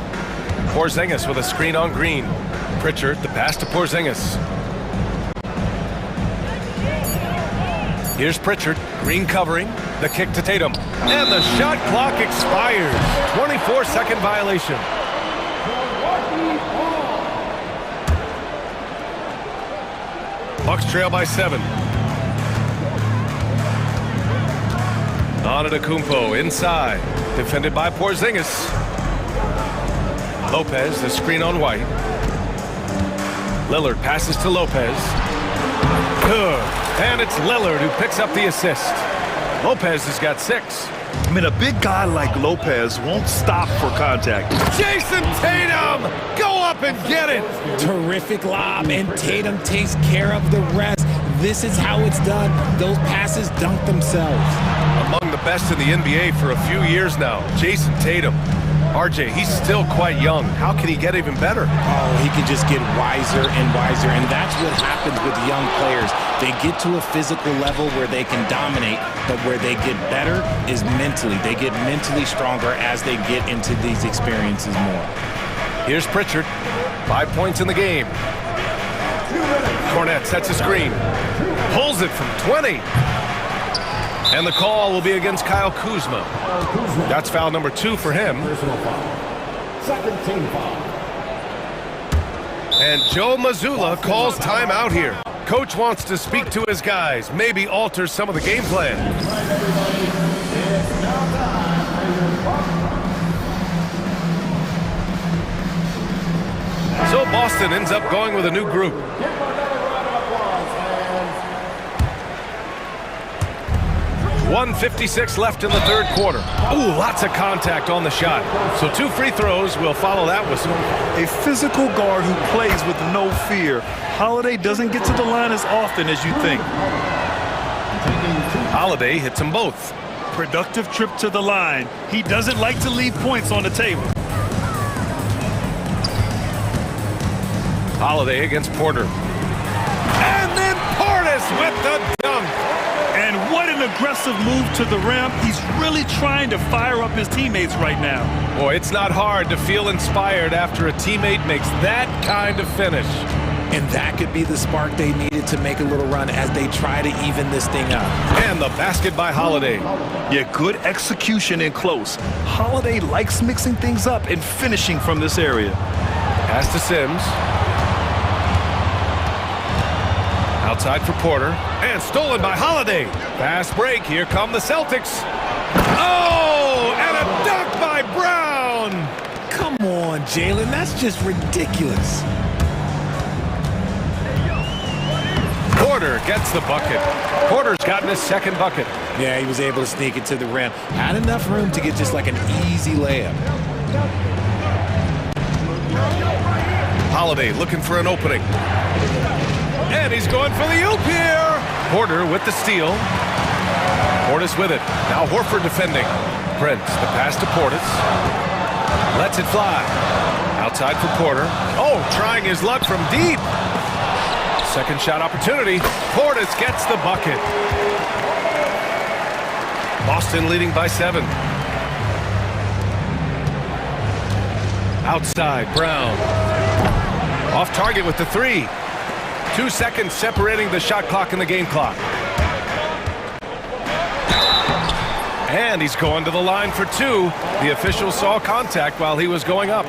Porzingis with a screen on Green. Pritchard, the pass to Porzingis. Here's Pritchard. Green covering. The kick to Tatum. And the shot clock expires. 24-second violation. Bucks trail by 7. Antetokounmpo inside. Defended by Porzingis. Lopez, the screen on White. Lillard passes to Lopez. Good. And it's Lillard who picks up the assist. Lopez has got 6. I mean, a big guy like Lopez won't stop for contact. Jason Tatum! Go up and get it! Terrific lob, and Tatum takes care of the rest. This is how it's done. Those passes dunk themselves. Among the best in the NBA for a few years now, Jason Tatum. RJ, he's still quite young. How can he get even better? Oh, he can just get wiser and wiser, and that's what happens with young players. They get to a physical level where they can dominate, but where they get better is mentally. They get mentally stronger as they get into these experiences more. Here's Pritchard. 5 points in the game. Cornette sets a screen. Pulls it from 20. And the call will be against Kyle Kuzma. That's foul number 2 for him. And Joe Mazzulla calls timeout here. Coach wants to speak to his guys, maybe alter some of the game plan. So Boston ends up going with a new group. .156 left in the third quarter. Ooh, lots of contact on the shot. So 2 free throws will follow that whistle. A physical guard who plays with no fear. Holiday doesn't get to the line as often as you think. Holiday hits them both. Productive trip to the line. He doesn't like to leave points on the table. Holiday against Porter. And then Portis with the dunk. And what an aggressive move to the rim. He's really trying to fire up his teammates right now. Boy, it's not hard to feel inspired after a teammate makes that kind of finish. And that could be the spark they needed to make a little run as they try to even this thing up. And the basket by Holiday. Yeah, good execution in close. Holiday likes mixing things up and finishing from this area. Pass to Sims. Outside for Porter. And stolen by Holiday. Fast break. Here come the Celtics. Oh, and a dunk on, Jalen. That's just ridiculous. Porter gets the bucket. Porter's gotten his second bucket. Yeah, he was able to sneak it to the rim. Had enough room to get just like an easy layup. Holiday looking for an opening. And he's going for the oop here. Porter with the steal. Portis with it. Now Horford defending. Prince, the pass to Portis. Lets it fly. Outside for Porter. Oh, trying his luck from deep. Second shot opportunity. Portis gets the bucket. Boston leading by 7. Outside, Brown. Off target with the 3. 2 seconds separating the shot clock and the game clock. And he's going to the line for 2. The official saw contact while he was going up.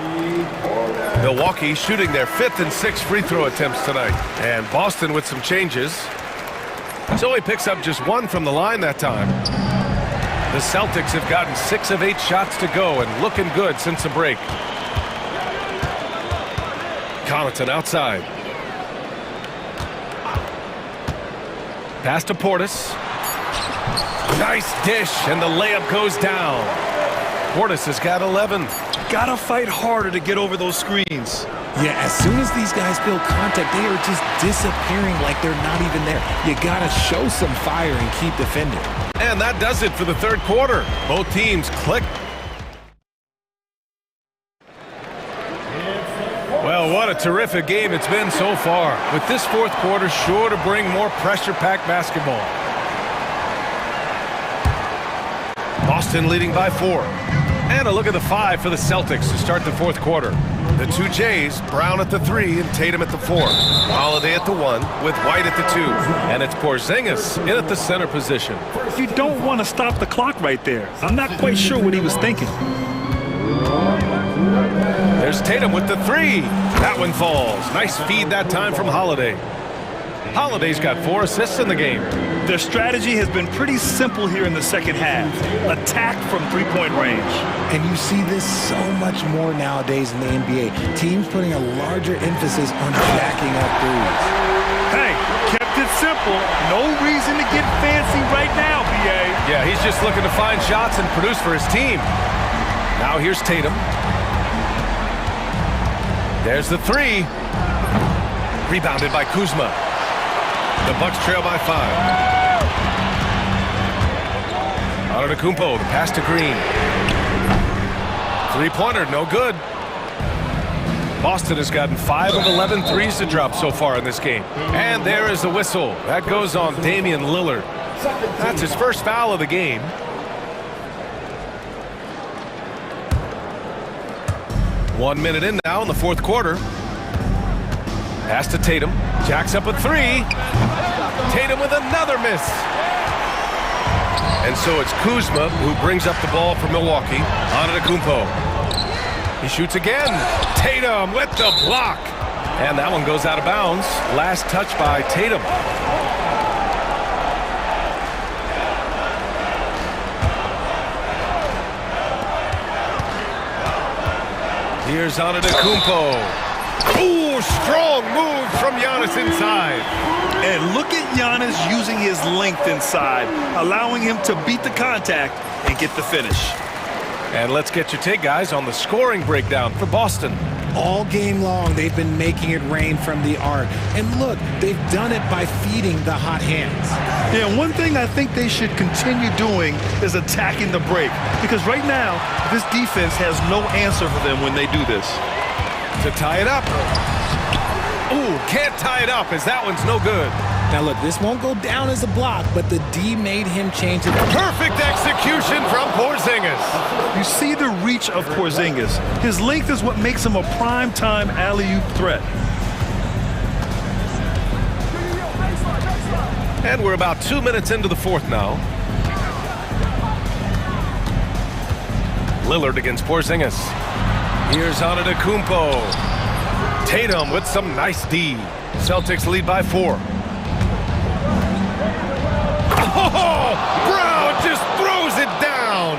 Milwaukee shooting their 5th and 6th free throw attempts tonight. And Boston with some changes. So he picks up just 1 from the line that time. The Celtics have gotten 6 of 8 shots to go and looking good since the break. Connaughton outside. Pass to Portis. Nice dish, and the layup goes down. Portis has got 11. Gotta fight harder to get over those screens. Yeah, as soon as these guys feel contact, they are just disappearing like they're not even there. You gotta show some fire and keep defending. And that does it for the third quarter. Both teams click. Well, what a terrific game it's been so far. With this fourth quarter sure to bring more pressure-packed basketball. Boston leading by 4. And a look at the 5 for the Celtics to start the fourth quarter. The 2 Jays, Brown at the 3 and Tatum at the 4. Holiday at the 1 with White at the 2. And it's Porzingis in at the center position. You don't want to stop the clock right there. I'm not quite sure what he was thinking. There's Tatum with the 3. That one falls. Nice feed that time from Holiday. Holiday's got 4 assists in the game. Their strategy has been pretty simple here in the second half. Attack from three-point range. And you see this so much more nowadays in the NBA. Teams putting a larger emphasis on jacking up threes. Hey, kept it simple. No reason to get fancy right now, BA. Yeah, he's just looking to find shots and produce for his team. Now here's Tatum. There's the 3. Rebounded by Kuzma. The Bucks trail by 5. Antetokounmpo, the pass to Green. 3-pointer, no good. Boston has gotten 5 of 11 threes to drop so far in this game. And there is the whistle. That goes on Damian Lillard. That's his first foul of the game. One minute in now in the fourth quarter. Pass to Tatum. Jacks up a 3. Tatum with another miss. And so it's Kuzma who brings up the ball for Milwaukee. Antetokounmpo. He shoots again. Tatum with the block. And that one goes out of bounds. Last touch by Tatum. Here's Antetokounmpo. Ooh, strong move from Giannis inside. And look at Giannis using his length inside, allowing him to beat the contact and get the finish. And let's get your take, guys, on the scoring breakdown for Boston. All game long, they've been making it rain from the arc. And look, they've done it by feeding the hot hands. Yeah, one thing I think they should continue doing is attacking the break. Because right now, this defense has no answer for them when they do this. To tie it up. Ooh, can't tie it up as that one's no good. Now look, this won't go down as a block, but the D made him change it. Perfect execution from Porzingis. You see the reach of Porzingis. His length is what makes him a prime-time alley-oop threat. And we're about 2 minutes into the fourth now. Lillard against Porzingis. Here's Antetokounmpo. Tatum with some nice D. Celtics lead by 4. Oh, Brown just throws it down.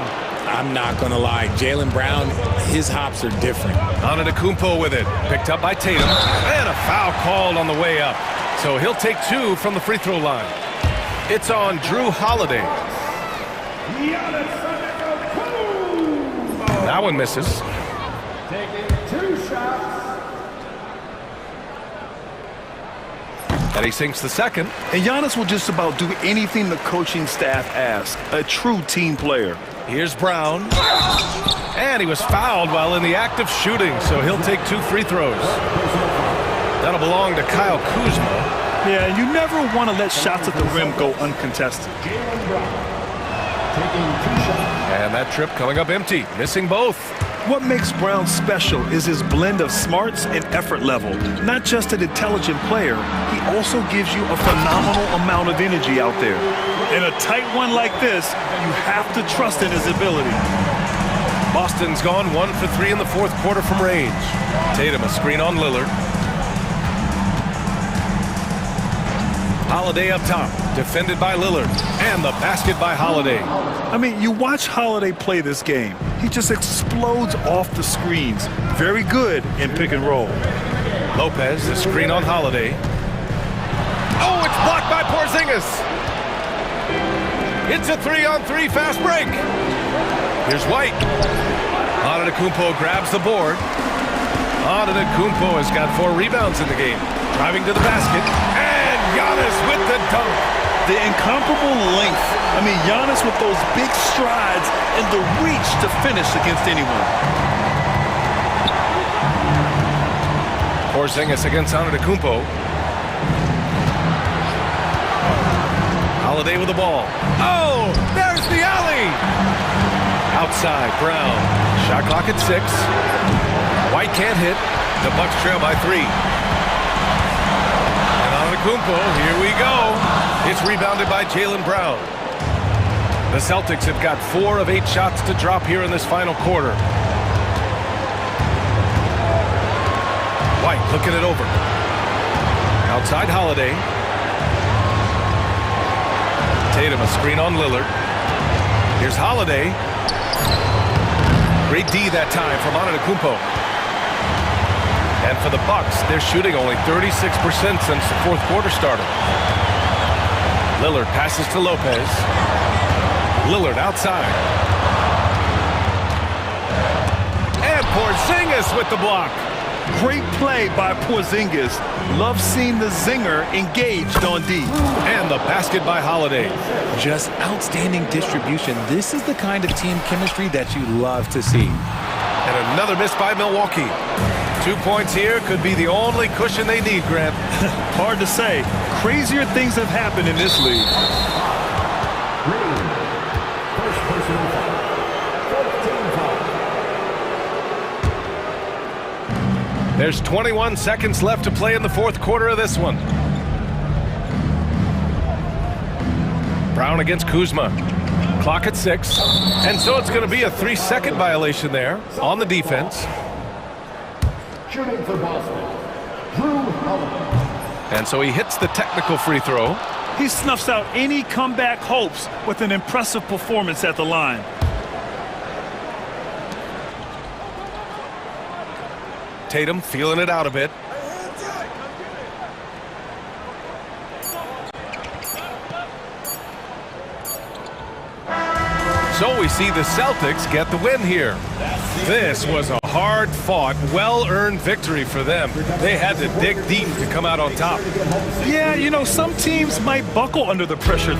I'm not going to lie. Jaylen Brown, his hops are different. Antetokounmpo with it. Picked up by Tatum. And a foul called on the way up. So he'll take 2 from the free throw line. It's on Drew Holiday. That one misses. Taking 2 shots. And he sinks the second. And Giannis will just about do anything the coaching staff asks. A true team player. Here's Brown. And he was fouled while in the act of shooting, so he'll take 2 free throws. That'll belong to Kyle Kuzma. Yeah, and you never want to let shots at the rim go uncontested. And that trip coming up empty, missing both. What makes Brown special is his blend of smarts and effort level. Not just an intelligent player, he also gives you a phenomenal amount of energy out there. In a tight one like this, you have to trust in his ability. Boston's gone 1 for 3 in the fourth quarter from range. Tatum a screen on Lillard. Holiday up top, defended by Lillard, and the basket by Holiday. I mean, you watch Holiday play this game. He just explodes off the screens. Very good in pick and roll. Lopez, the screen on Holiday. Oh, it's blocked by Porzingis. It's a 3-on-3 fast break. Here's White. Antetokounmpo grabs the board. Antetokounmpo has got 4 rebounds in the game. Driving to the basket. And Giannis with the dunk. The incomparable length. I mean, Giannis with those big strides and the reach to finish against anyone. Porzingis against Antetokounmpo. Holiday with the ball. Oh, there's the alley. Outside, Brown. Shot clock at 6. White can't hit. The Bucks trail by 3. And Antetokounmpo, here we go. It's rebounded by Jaylen Brown. The Celtics have got 4 of 8 shots to drop here in this final quarter. White looking it over. Outside Holiday. Tatum a screen on Lillard. Here's Holiday. Great D that time from Antetokounmpo. And for the Bucks, they're shooting only 36% since the fourth quarter started. Lillard passes to Lopez. Lillard outside. And Porzingis with the block. Great play by Porzingis. Love seeing the zinger engaged on D. And the basket by Holiday. Just outstanding distribution. This is the kind of team chemistry that you love to see. And another miss by Milwaukee. 2 points here could be the only cushion they need, Grant. Hard to say. Crazier things have happened in this league. First personal foul. 14 foul. There's 21 seconds left to play in the fourth quarter of this one. Brown against Kuzma. Clock at 6. And so it's going to be a 3-second violation there on the defense. Shooting for Boston, Drew Holiday. And so he hits the technical free throw. He snuffs out any comeback hopes with an impressive performance at the line. Tatum feeling it out a bit. So we see the Celtics get the win here. This was a hard-fought, well-earned victory for them. They had to dig deep to come out on top. Yeah, you know, some teams might buckle under the pressure.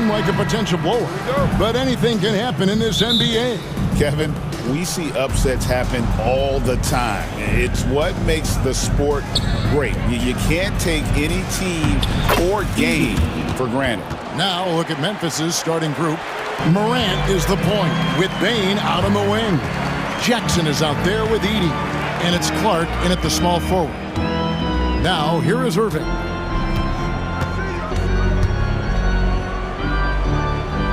seem like a potential blower. But anything can happen in this NBA. Kevin, we see upsets happen all the time. It's what makes the sport great. You can't take any team or game for granted. Now look at Memphis's starting group. Morant is the point with Bane out on the wing. Jackson is out there with Edey. And it's Clark in at the small forward. Now here is Irving.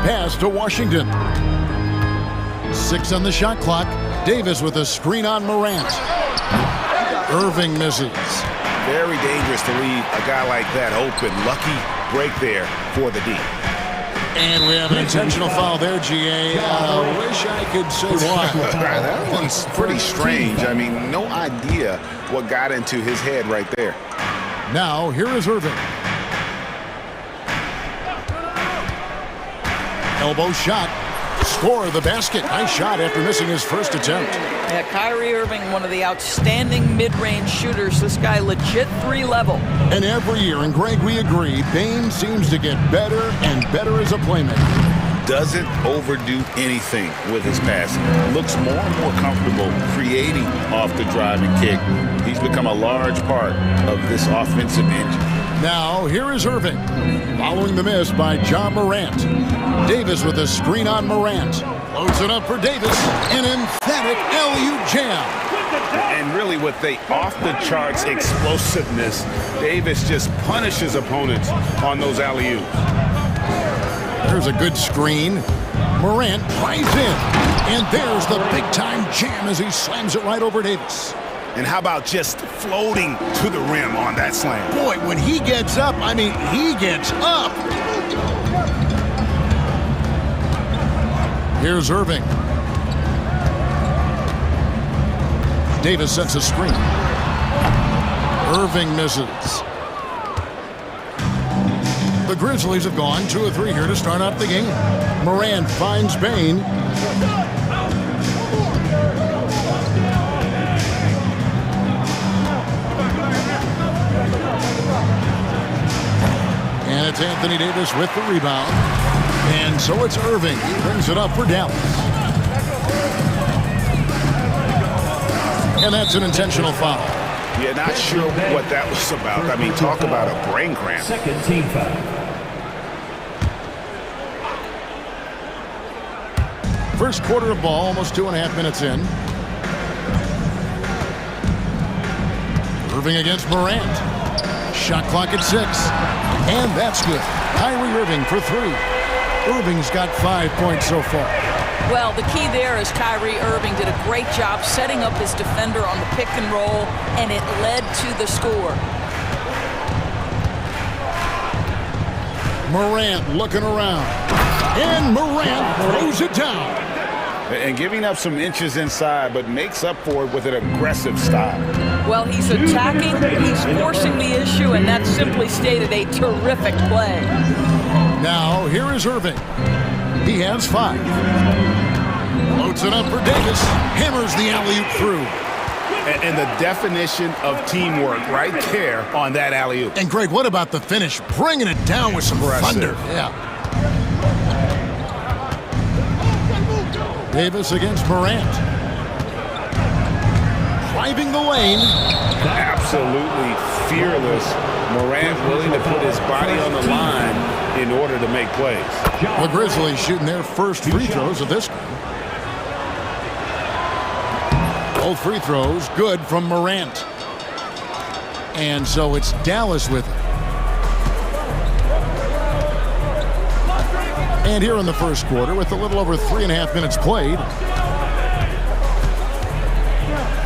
Pass to Washington. 6 on the shot clock. Davis with a screen on Morant. Irving misses. Very dangerous to leave a guy like that open. Lucky break there for the D. And we have an intentional foul there, GA. Wish I could say why. That one's pretty strange. I mean, no idea what got into his head right there. Now, here is Irving. Elbow shot. Score the basket. Nice shot after missing his first attempt. Yeah, Kyrie Irving, one of the outstanding mid-range shooters. This guy legit 3-level. And every year, and Greg, we agree, Bane seems to get better and better as a playmaker. Doesn't overdo anything with his passing. Looks more and more comfortable creating off the drive and kick. He's become a large part of this offensive engine. Now, here is Irving. Following the miss by Ja Morant. Davis with a screen on Morant. Loads it up for Davis. An emphatic LU jam. And really with the off-the-charts explosiveness, Davis just punishes opponents on those alley-oops. There's a good screen. Morant drives in. And there's the big-time jam as he slams it right over Davis. And how about just floating to the rim on that slam? Boy, when he gets up, I mean, he gets up. Here's Irving. Davis sets a screen. Irving misses. The Grizzlies have gone 2 of 3 here to start out the game. Morant finds Bane. And it's Anthony Davis with the rebound. And so it's Irving. He brings it up for Dallas. And that's an intentional foul. Yeah, not sure what that was about. I mean, talk about a brain cramp. Second team foul. First quarter of ball, almost 2.5 minutes in. Irving against Morant. Shot clock at 6. And that's good. Kyrie Irving for 3. Irving's got 5 points so far. Well, the key there is Kyrie Irving did a great job setting up his defender on the pick and roll, and it led to the score. Morant looking around. And Morant throws it down. And giving up some inches inside, but makes up for it with an aggressive style. Well, he's attacking, he's forcing the issue, and that's simply stated a terrific play. Now, here is Irving. He has 5. Loads it up for Davis. Hammers the alley-oop through. And the definition of teamwork right there on that alley-oop. And Greg, what about the finish? Bringing it down with some thunder. Yeah. Davis against Morant. Driving the lane. Absolutely fearless. Morant willing to put his body on the line in order to make plays. The Grizzlies shooting their first free throws of this game. Both free throws good from Morant. And so it's Dallas with it. And here in the first quarter, with a little over 3.5 minutes played.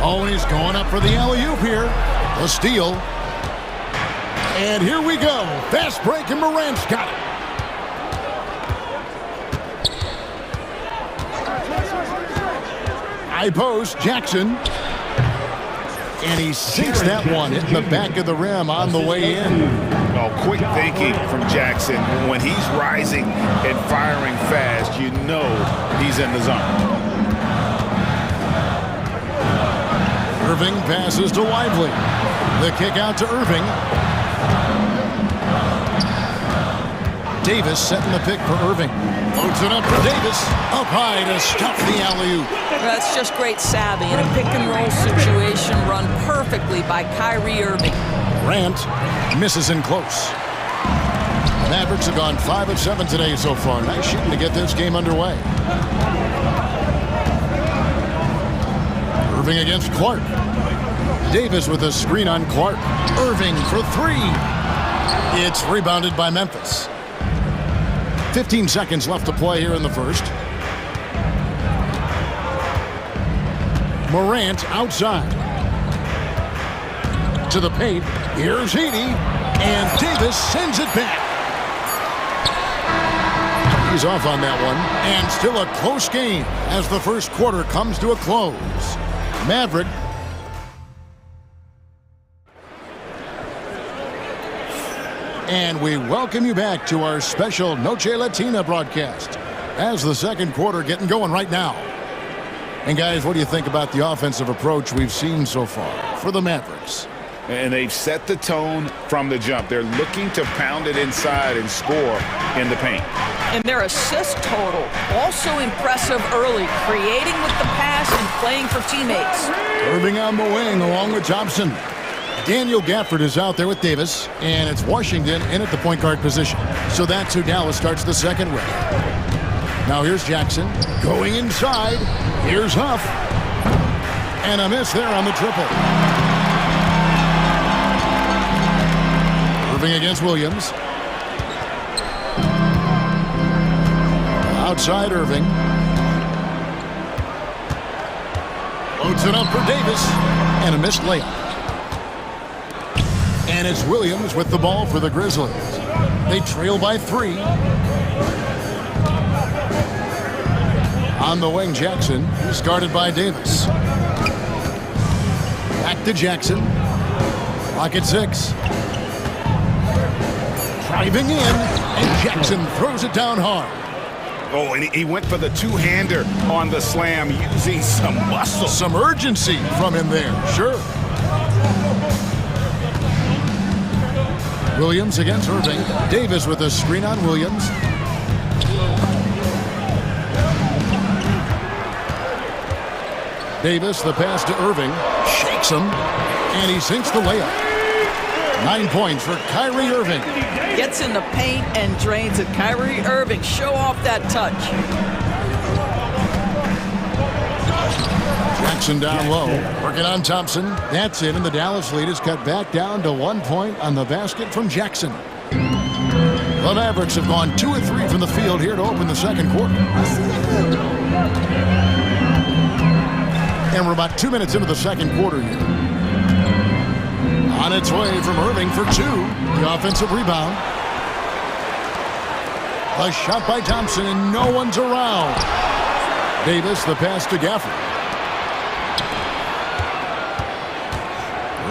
Oh, and he's going up for the alley-oop here. The steal. And here we go. Fast break, and Morant's got it. High post, Jackson. And he sinks that one, hitting the back of the rim on the way in. Oh, quick thinking from Jackson. When he's rising and firing fast, you know he's in the zone. Irving passes to Lively. The kick out to Irving. Davis setting the pick for Irving. Loads it up for Davis. Up high to stop the alley-oop. That's just great savvy in a pick-and-roll situation run perfectly by Kyrie Irving. Grant misses in close. Mavericks have gone 5 of 7 today so far. Nice shooting to get this game underway. Irving against Clark. Davis with a screen on Clark. Irving for 3. It's rebounded by Memphis. 15 seconds left to play here in the first. Morant outside. To the paint. Here's Heaney. And Davis sends it back. He's off on that one. And still a close game as the first quarter comes to a close. Maverick. And we welcome you back to our special Noche Latina broadcast as the second quarter getting going right now. And guys, what do you think about the offensive approach we've seen so far for the Mavericks? And they've set the tone from the jump. They're looking to pound it inside and score in the paint. And their assist total, also impressive early, creating with the pass and playing for teammates. Irving on the wing along with Thompson. Daniel Gafford is out there with Davis, and it's Washington in at the point guard position. So that's who Dallas starts the second with. Now here's Jackson going inside. Here's Huff. And a miss there on the triple. Irving against Williams. Outside Irving. Loads it up for Davis. And a missed layup. And it's Williams with the ball for the Grizzlies. They trail by 3. On the wing, Jackson. He's guarded by Davis. Back to Jackson. Clock at 6. Driving in, and Jackson throws it down hard. Oh, and he went for the two-hander on the slam, using some muscle. Some urgency from him there, sure. Williams against Irving. Davis with a screen on Williams. Davis, the pass to Irving. Shakes him, and he sinks the layup. 9 points for Kyrie Irving. Gets in the paint and drains it. Kyrie Irving, show off that touch. Jackson down low, working on Thompson. That's it, and the Dallas lead is cut back down to 1 point on the basket from Jackson. The Mavericks have gone 2 of 3 from the field here to open the second quarter. And we're about 2 minutes into the second quarter here. On its way from Irving for 2. The offensive rebound. A shot by Thompson, and no one's around. Davis, the pass to Gafford.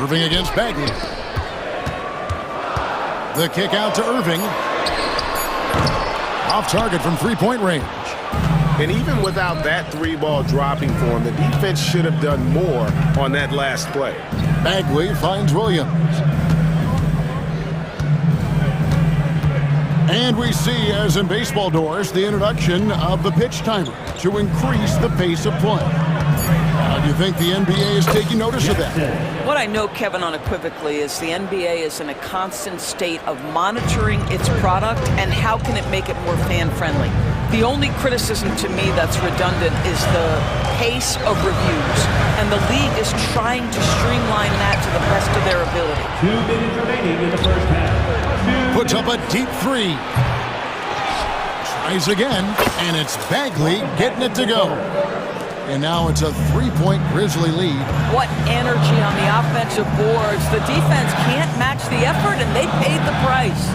Irving against Bagley. The kick out to Irving. Off target from three-point range. And even without that 3-ball dropping for him, the defense should have done more on that last play. Bagley finds Williams. And we see, as in baseball doors, the introduction of the pitch timer to increase the pace of play. How do you think the NBA is taking notice of that? What I know, Kevin, unequivocally is the NBA is in a constant state of monitoring its product and how can it make it more fan-friendly. The only criticism to me that's redundant is the pace of reviews, and the league is trying to streamline that to the best of their ability. 2 minutes remaining in the first half. Puts up a deep 3. Tries again, and it's Bagley getting it to go. And now it's a 3-point Grizzly lead. What energy on the offensive boards. The defense can't match the effort, and they paid the price.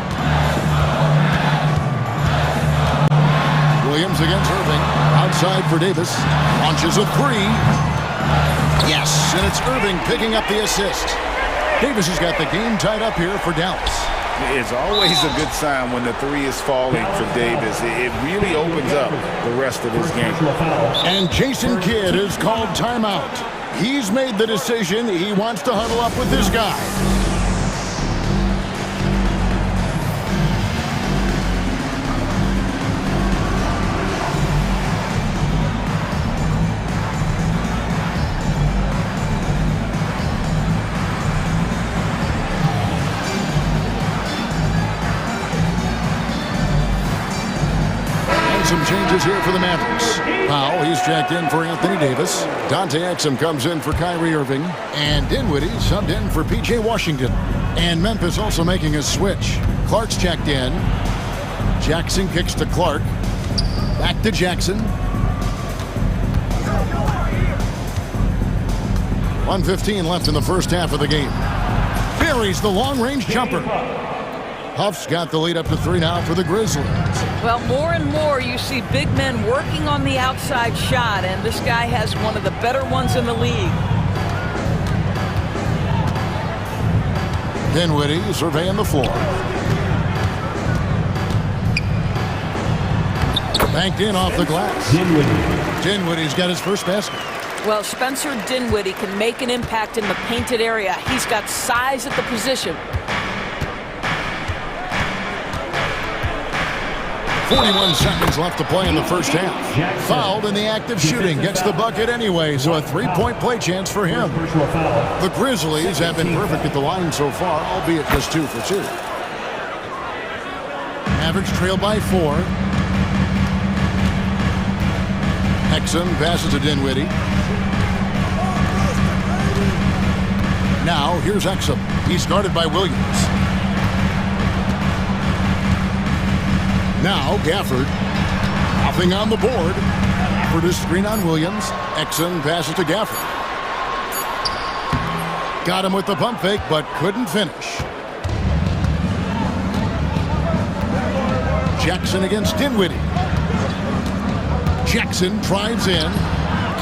Williams against Irving. Outside for Davis. Launches a 3. Yes, and it's Irving picking up the assist. Davis has got the game tied up here for Dallas. It's always a good sign when the 3 is falling for Davis. It really opens up the rest of his game. And Jason Kidd has called timeout. He's made the decision. He wants to huddle up with this guy. changes here for the Mavericks. Powell, he's checked in for Anthony Davis. Dante Exum comes in for Kyrie Irving. And Dinwiddie subbed in for P.J. Washington. And Memphis also making a switch. Clark's checked in. Jackson kicks to Clark. Back to Jackson. 1:15 left in the first half of the game. Buries the long-range jumper. Huff's got the lead up to 3 now for the Grizzlies. Well, more and more you see big men working on the outside shot, and this guy has one of the better ones in the league. Dinwiddie surveying the floor. Banked in off the glass. Dinwiddie's got his first basket. Well, Spencer Dinwiddie can make an impact in the painted area. He's got size at the position. 41 seconds left to play in the first half. Fouled in the act of shooting. Gets the bucket anyway, so a 3-point play chance for him. The Grizzlies have been perfect at the line so far, albeit just 2 for 2. Mavericks trail by 4. Exum passes to Dinwiddie. Now, here's Exum. He's guarded by Williams. Now, Gafford. Nothing on the board. Gafford is screen on Williams. Exum passes to Gafford. Got him with the pump fake, but couldn't finish. Jackson against Dinwiddie. Jackson drives in.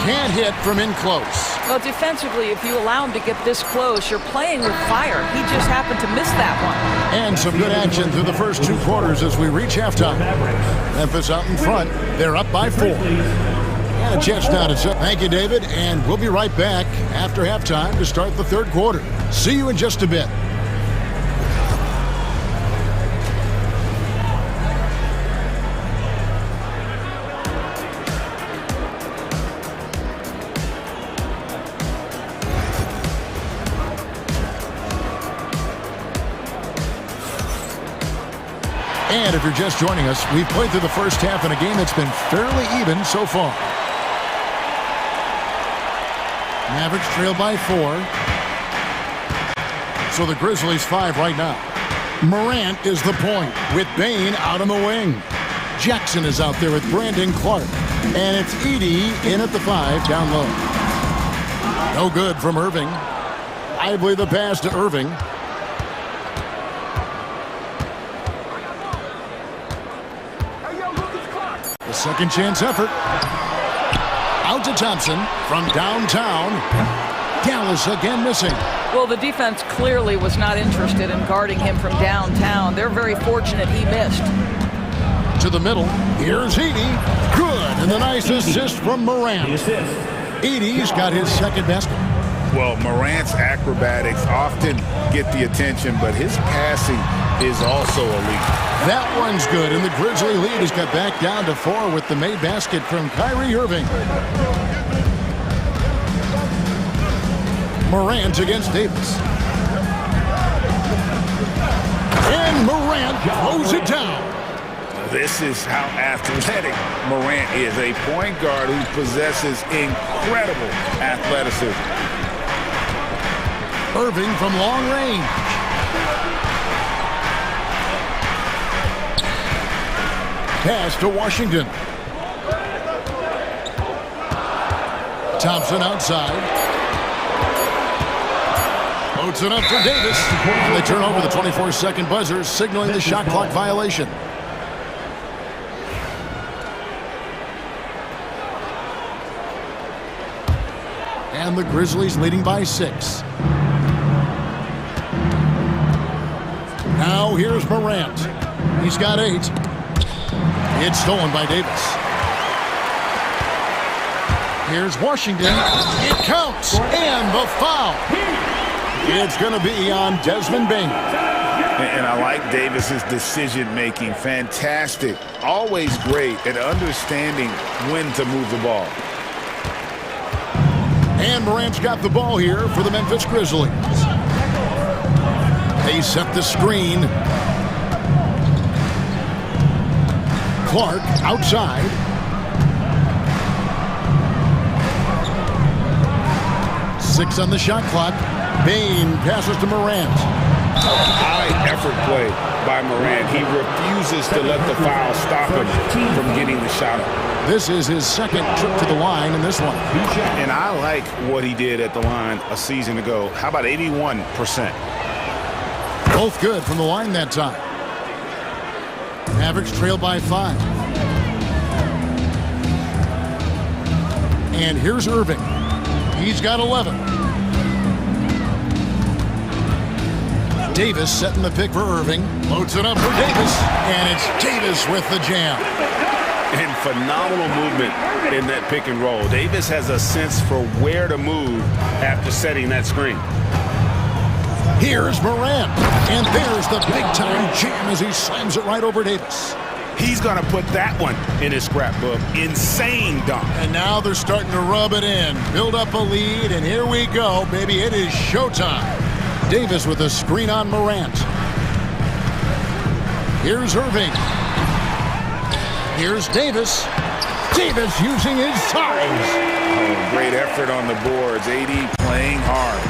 Can't hit from in close. Well, defensively, if you allow him to get this close, you're playing with fire. He just happened to miss that one. And some good action through the first 2 quarters as we reach halftime. Memphis out in front. They're up by 4. And a chance now to set. Thank you, David. And we'll be right back after halftime to start the 3rd quarter. See you in just a bit. And if you're just joining us, we've played through the first half in a game that's been fairly even so far. Mavericks trail by 4. So the Grizzlies 5 right now. Morant is the point with Bane out on the wing. Jackson is out there with Brandon Clark. And it's Edey in at the 5 down low. No good from Irving. Lively the pass to Irving. Second chance effort. Out to Thompson from downtown. Dallas again missing. Well, the defense clearly was not interested in guarding him from downtown. They're very fortunate he missed. To the middle. Here's Edey. Good. And the nice assist from Morant. Edey's got his second basket. Well, Morant's acrobatics often get the attention, but his passing is also elite. That one's good, and the Grizzly lead has got back down to 4 with the made basket from Kyrie Irving. Morant against Davis. And Morant throws it down. This is how athletic Morant is, a point guard who possesses incredible athleticism. Irving from long range. Pass to Washington. Thompson outside. Floats it up for Davis. And they turn over the 24-second buzzer, signaling the shot clock violation. And the Grizzlies leading by 6. Now here's Morant. He's got 8. It's stolen by Davis. Here's Washington. It counts. And the foul. It's going to be on Desmond Bane. And I like Davis's decision-making. Fantastic. Always great at understanding when to move the ball. And Morant's got the ball here for the Memphis Grizzlies. They set the screen. Clark outside. 6 on the shot clock. Bain passes to Morant. High effort play by Morant. He refuses to let the foul stop him from getting the shot up. This is his second trip to the line in this one. And I like what he did at the line a season ago. How about 81%? Both good from the line that time. Mavericks trail by 5. And here's Irving. He's got 11. Davis setting the pick for Irving. Loads it up for Davis. And it's Davis with the jam. And phenomenal movement in that pick and roll. Davis has a sense for where to move after setting that screen. Here's Morant. And there's the big-time jam as he slams it right over Davis. He's going to put that one in his scrapbook. Insane dunk. And now they're starting to rub it in. Build up a lead, and here we go, baby. It is showtime. Davis with a screen on Morant. Here's Irving. Here's Davis. Davis using his size. Oh, great effort on the boards. AD playing hard.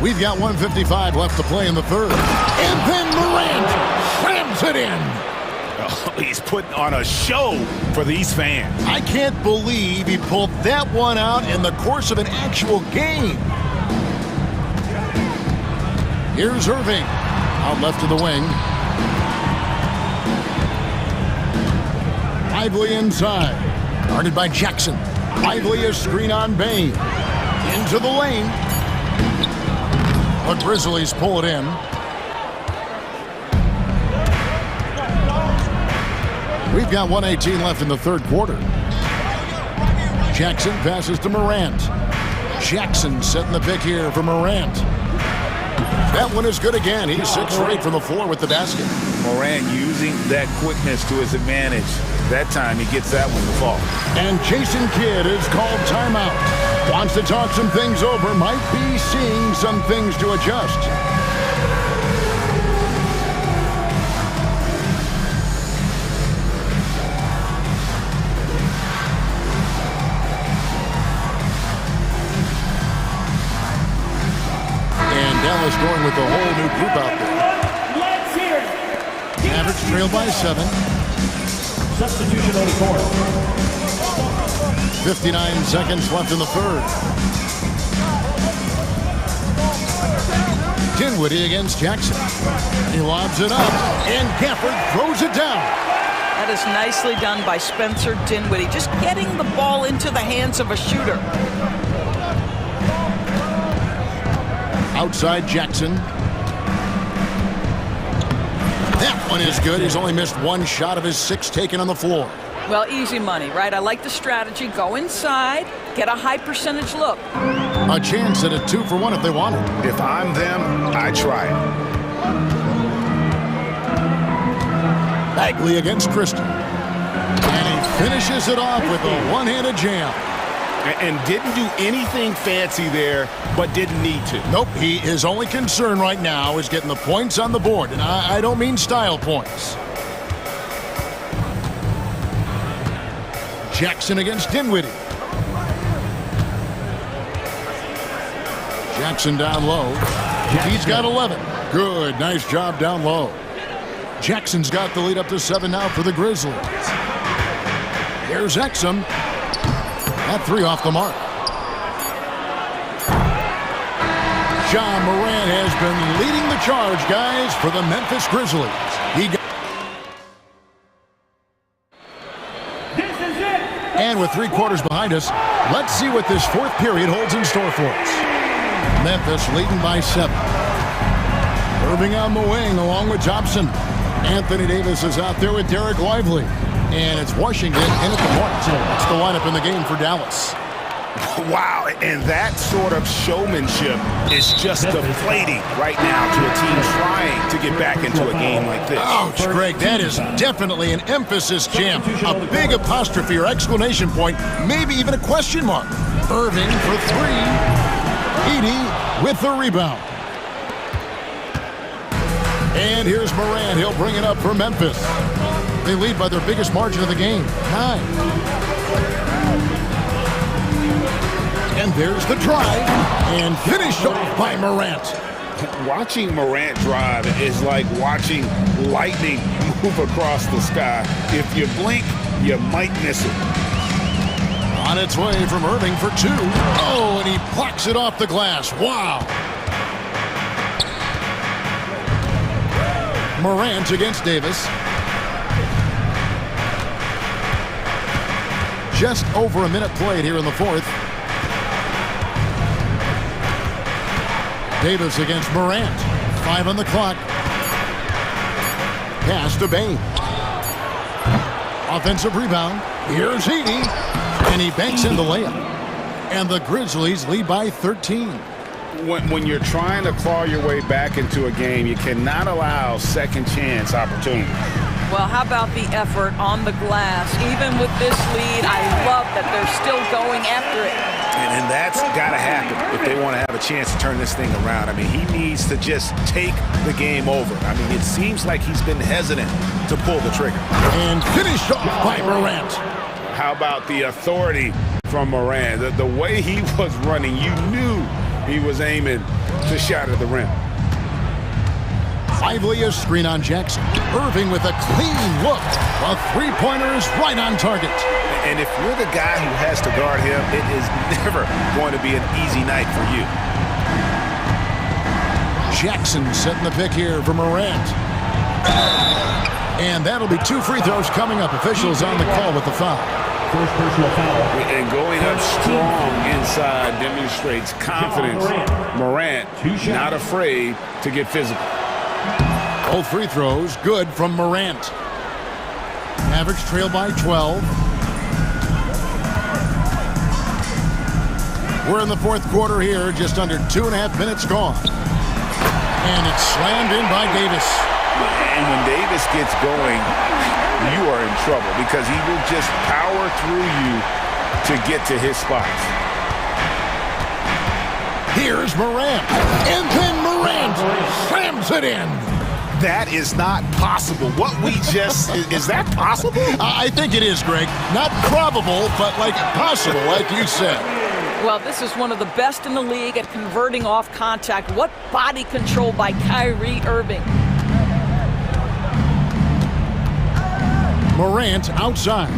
We've got 1:55 left to play in the third. And then Morant slams it in. Oh, he's putting on a show for these fans. I can't believe he pulled that one out in the course of an actual game. Here's Irving. Out left to the wing. Lively inside. Guarded by Jackson. Lively a screen on Bain. Into the lane. The Grizzlies pull it in. We've got 1:18 left in the third quarter. Jackson passes to Morant. Jackson setting the pick here for Morant. That one is good again. He's 6 for 8 from the floor with the basket. Morant using that quickness to his advantage. That time he gets that one to fall. And Jason Kidd is called timeout. Wants to talk some things over. Might be seeing some things to adjust. And Dallas going with a whole new group out there. Let's hear it. Mavericks trail by 7. Substitution on the court. 59 seconds left in the third. Dinwiddie against Jackson. He lobs it up, and Gafford throws it down. That is nicely done by Spencer Dinwiddie, just getting the ball into the hands of a shooter. Outside Jackson. That one is good. He's only missed one shot of his 6 taken on the floor. Well, easy money, right? I like the strategy. Go inside, get a high percentage look. A chance at a 2 for 1 if they want it. If I'm them, I try it. Bagley against Christie. And he finishes it off with a one-handed jam. And didn't do anything fancy there, but didn't need to. Nope, his only concern right now is getting the points on the board. And I don't mean style points. Jackson against Dinwiddie. Jackson down low. He's got 11. Good, nice job down low. Jackson's got the lead up to 7 now for the Grizzlies. Here's Exum. That 3 off the mark. John Morant has been leading the charge, guys, for the Memphis Grizzlies. And with 3 quarters behind us, let's see what this fourth period holds in store for us. Memphis leading by 7. Irving on the wing along with Thompson. Anthony Davis is out there with Derek Lively. And it's Washington in at the point. So that's the lineup in the game for Dallas. Wow, and that sort of showmanship is just deflating right now to a team trying to get back into a game like this. Ouch, Greg, that is definitely an emphasis jam. A big apostrophe or exclamation point, maybe even a question mark. Irving for 3. Edey with the rebound. And here's Morant. He'll bring it up for Memphis. They lead by their biggest margin of the game, 9. There's the drive, and finished off by Morant. Watching Morant drive is like watching lightning move across the sky. If you blink, you might miss it. On its way from Irving for two. Oh, and he blocks it off the glass. Wow. Morant against Davis. Just over a minute played here in the fourth. Davis against Morant. 5 on the clock. Pass to Bain. Offensive rebound. Here's Heaney. And he banks in the layup. And the Grizzlies lead by 13. When you're trying to claw your way back into a game, you cannot allow second chance opportunity. Well, how about the effort on the glass? Even with this lead, I love that they're still going after it. And that's got to happen if they want to have a chance to turn this thing around. I mean, he needs to just take the game over. I mean, it seems like he's been hesitant to pull the trigger. And finished off by Morant. How about the authority from Morant? The way he was running, you knew he was aiming to shatter the rim. Lively a screen on Jackson. Irving with a clean look. A three-pointer is right on target. And if you're the guy who has to guard him, it is never going to be an easy night for you. Jackson setting the pick here for Morant. And that'll be 2 free throws coming up. Officials on the call with the foul. First personal foul. And going up strong inside demonstrates confidence. Morant not afraid to get physical. Both free throws good from Morant. Mavericks trail by 12. We're in the fourth quarter here, just under 2.5 minutes gone. And it's slammed in by Davis. And when Davis gets going, you are in trouble because he will just power through you to get to his spots. Here's Morant. And then Morant slams it in. That is not possible. What we just, is that possible? I think it is, Greg. Not probable, but like possible, like you said. Well, this is one of the best in the league at converting off contact. What body control by Kyrie Irving. Morant outside.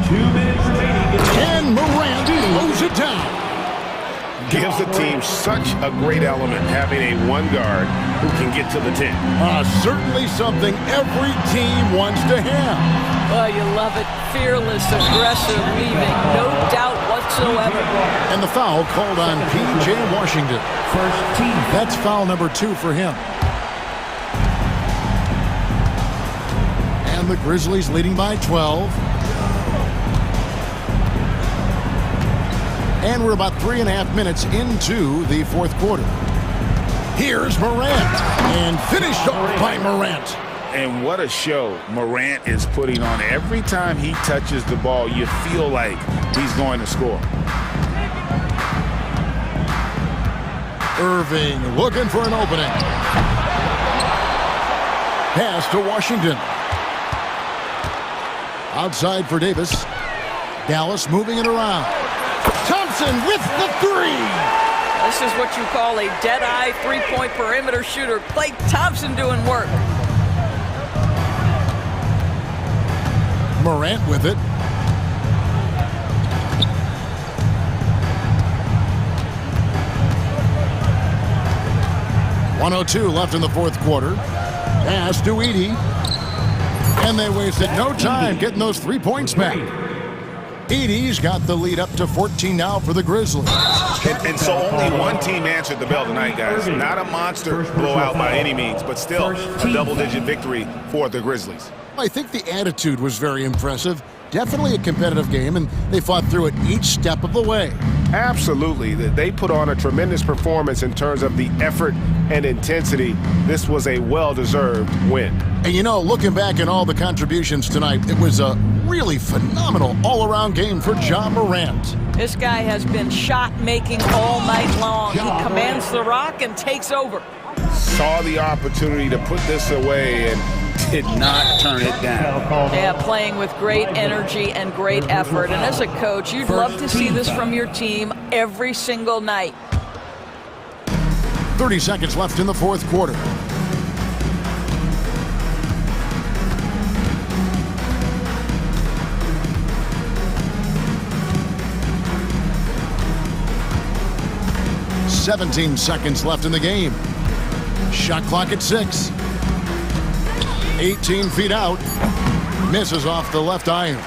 2 minutes remaining. And Morant mows it down. Gives the team such a great element having a one guard who can get to the 10. Certainly something every team wants to have. Oh, you love it. Fearless, aggressive, leaving. No doubt whatsoever. And the foul called on P.J. Washington. First team. That's foul number 2 for him. And the Grizzlies leading by 12. And we're about 3.5 minutes into the fourth quarter. Here's Morant. And finished off by Morant. And what a show Morant is putting on. Every time he touches the ball, you feel like he's going to score. Irving looking for an opening. Pass to Washington. Outside for Davis. Dallas moving it around. Thompson with the three. This is what you call a dead-eye three-point perimeter shooter. Klay Thompson doing work. Morant with it. .102 left in the fourth quarter. Pass to Edey. And they wasted no time getting those 3 points back. Edey's got the lead up to 14 now for the Grizzlies. And so only one team answered the bell tonight, guys. Not a monster blowout by any means, but still a double-digit victory for the Grizzlies. I think the attitude was very impressive. Definitely a competitive game, and they fought through it each step of the way. Absolutely. They put on a tremendous performance in terms of the effort and intensity. This was a well-deserved win. And you know, looking back at all the contributions tonight, it was a really phenomenal all-around game for Ja Morant. This guy has been shot-making all night long. He commands the rock and takes over. Saw the opportunity to put this away and did not turn it down. Yeah, playing with great energy and great effort. And as a coach, you'd love to see this from your team every single night. 30 seconds left in the fourth quarter. "17 seconds left in the game. Shot clock at 6. 18 feet out. Misses off the left iron.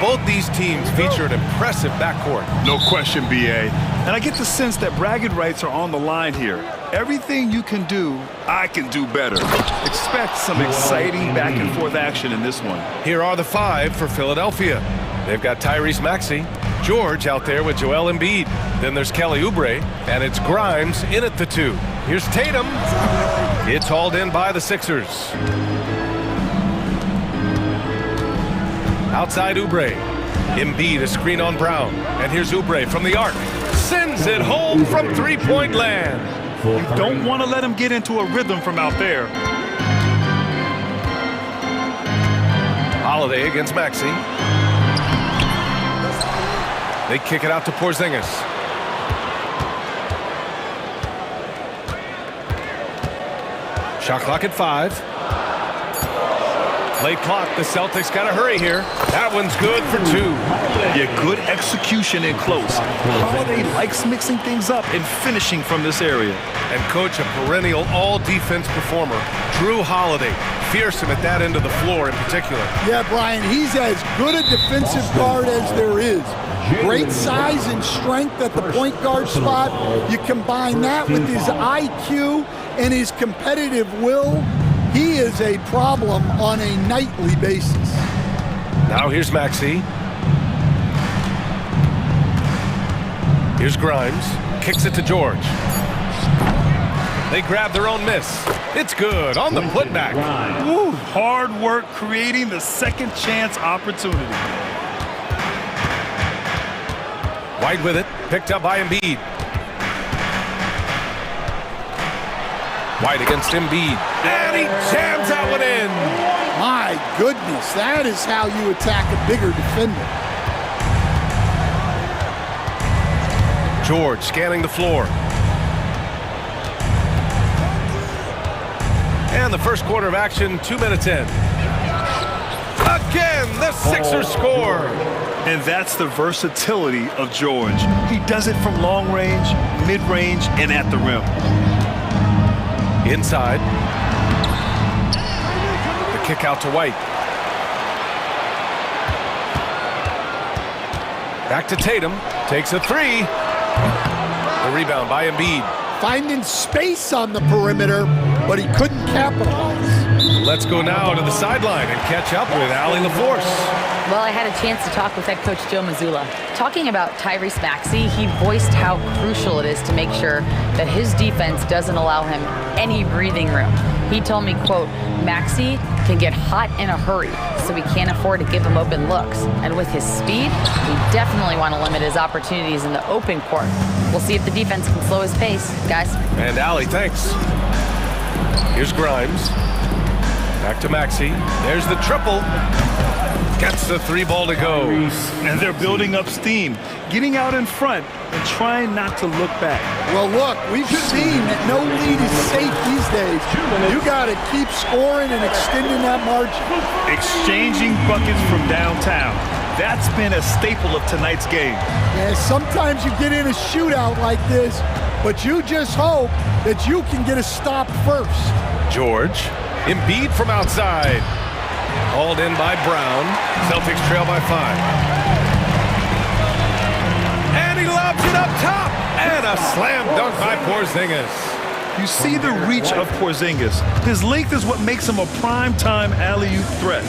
Both these teams feature an impressive backcourt. No question, BA. And I get the sense that bragging rights are on the line here. Everything you can do, I can do better. Expect some exciting back-and-forth action in this one. Here are the 5 for Philadelphia. They've got Tyrese Maxey, George out there with Joel Embiid. Then there's Kelly Oubre, and it's Grimes in at the 2. Here's Tatum. It's hauled in by the Sixers. Outside Oubre. Embiid, a screen on Brown. And here's Oubre from the arc. Sends it home from three-point land. You don't want to let him get into a rhythm from out there. Holiday against Maxey. They kick it out to Porzingis. Shot clock at 5. Late clock, the Celtics got to hurry here. That one's good for 2. Yeah, good execution in close. Holiday likes mixing things up and finishing from this area. And coach, a perennial all-defense performer, Drew Holiday. Fearsome at that end of the floor in particular. Yeah, Brian, he's as good a defensive guard as there is. Great size and strength at the point guard spot. You combine that with his IQ and his competitive will, he is a problem on a nightly basis. Now here's Maxey. Here's Grimes. Kicks it to George. They grab their own miss. It's good on the putback. Woo, hard work creating the second chance opportunity. White with it. Picked up by Embiid. White against Embiid. And he jams that one in. My goodness, that is how you attack a bigger defender. George scanning the floor. And the first quarter of action, 2 minutes in. Again, the Sixers score. And that's the versatility of George. He does it from long range, mid-range, and at the rim. Inside. The kick out to White. Back to Tatum. Takes a 3. The rebound by Embiid. Finding space on the perimeter, but he couldn't capitalize. Let's go now to the sideline and catch up with Allie LaForce. Well, I had a chance to talk with head coach Joe Mazzulla. Talking about Tyrese Maxey, he voiced how crucial it is to make sure that his defense doesn't allow him any breathing room. He told me, quote, Maxey can get hot in a hurry, so we can't afford to give him open looks. And with his speed, we definitely want to limit his opportunities in the open court. We'll see if the defense can slow his pace, guys. And Allie, thanks. Here's Grimes. Back to Maxey. There's the triple. Gets the 3 ball to go. And they're building up steam, getting out in front and trying not to look back. Well, look, we've seen that no lead is safe these days. You got to keep scoring and extending that margin. Exchanging buckets from downtown. That's been a staple of tonight's game. Yeah, sometimes you get in a shootout like this, but you just hope that you can get a stop first. George. Embiid from outside. Hauled in by Brown. Celtics trail by 5. And he lobs it up top. And a slam dunk by Porzingis. You see the reach of Porzingis. His length is what makes him a prime-time alley-oop threat.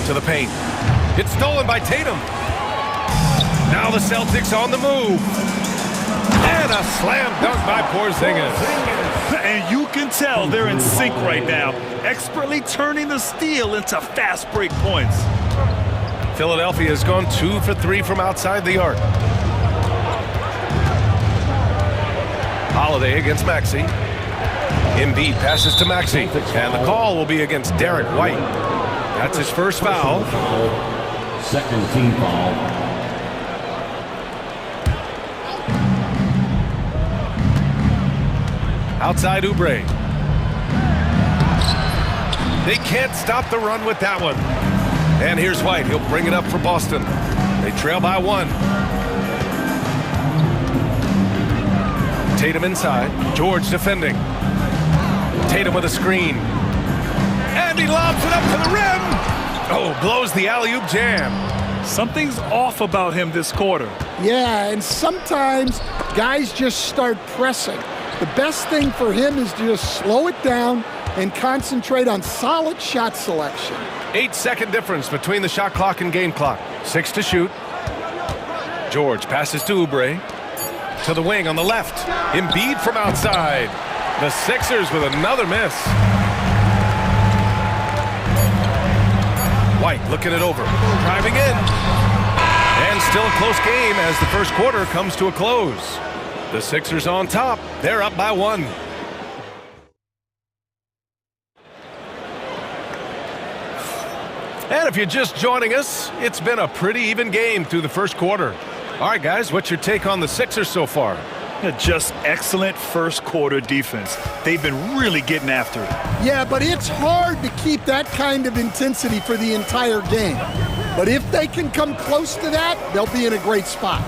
To the paint. It's stolen by Tatum. Now the Celtics on the move. And a slam dunk by Porzingis. And you can tell they're in sync right now, expertly turning the steal into fast break points. Philadelphia has gone 2 for 3 from outside the arc. Holiday against Maxey. Embiid passes to Maxey. And the call will be against Derek White. That's his first foul. Second team foul. Outside Oubre. They can't stop the run with that one. And here's White. He'll bring it up for Boston. They trail by 1. Tatum inside. George defending. Tatum with a screen. And he lobs it up to the rim. Oh, blows the alley-oop jam. Something's off about him this quarter. Yeah, and sometimes guys just start pressing. The best thing for him is to just slow it down and concentrate on solid shot selection. 8-second difference between the shot clock and game clock. 6 to shoot. George passes to Oubre. To the wing on the left. Embiid from outside. The Sixers with another miss. White looking it over. Driving in. And still a close game as the first quarter comes to a close. The Sixers on top. They're up by 1. And if you're just joining us, it's been a pretty even game through the first quarter. All right, guys, what's your take on the Sixers so far? Just excellent first quarter defense. They've been really getting after it. Yeah, but it's hard to keep that kind of intensity for the entire game. But if they can come close to that, they'll be in a great spot.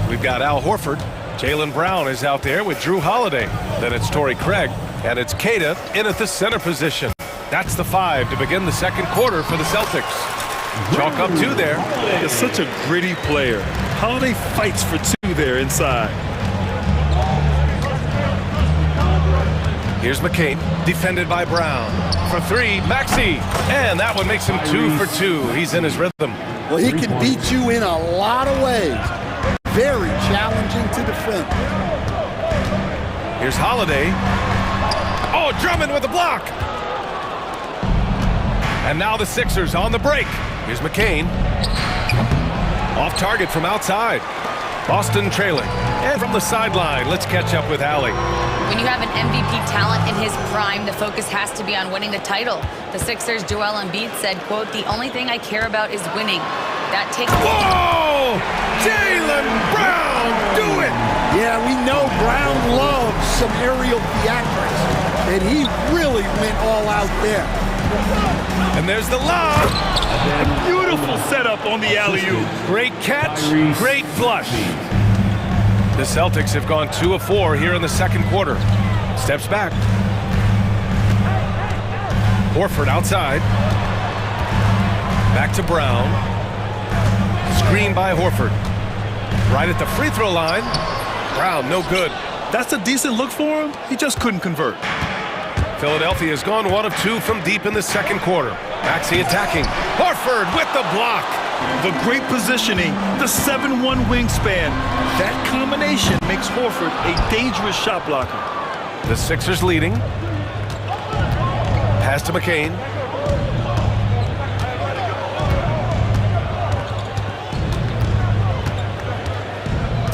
We've got Al Horford. Jaylen Brown is out there with Drew Holiday. Then it's Torrey Craig. And it's Keita in at the center position. That's the 5 to begin the second quarter for the Celtics. Chalk up 2 there. He's such a gritty player. Holiday fights for 2 there inside. Here's McCain, defended by Brown. For 3, Maxey. And that one makes him 2 for 2. He's in his rhythm. Well, he can beat you in a lot of ways. Very challenging to defend. Here's Holiday. Oh, Drummond with the block. And now the Sixers on the break. Here's McCain. Off target from outside. Boston trailing. And from the sideline, let's catch up with Allie. When you have an MVP talent in his prime, the focus has to be on winning the title. The Sixers' Joel Embiid said, quote, "The only thing I care about is winning." That takes... Whoa! Jaylen Brown, do it! Yeah, we know Brown loves some aerial theatrics, and he really went all out there. And there's the lob. A beautiful setup on the alley-oop. Great catch, great flush. The Celtics have gone 2 of 4 here in the second quarter. Steps back. Horford outside. Back to Brown. Screen by Horford. Right at the free throw line. Brown, no good. That's a decent look for him. He just couldn't convert. Philadelphia has gone 1 of 2 from deep in the second quarter. Maxey attacking. Horford with the block. The great positioning, the 7'1" wingspan. That combination makes Horford a dangerous shot blocker. The Sixers leading. Pass to McCain.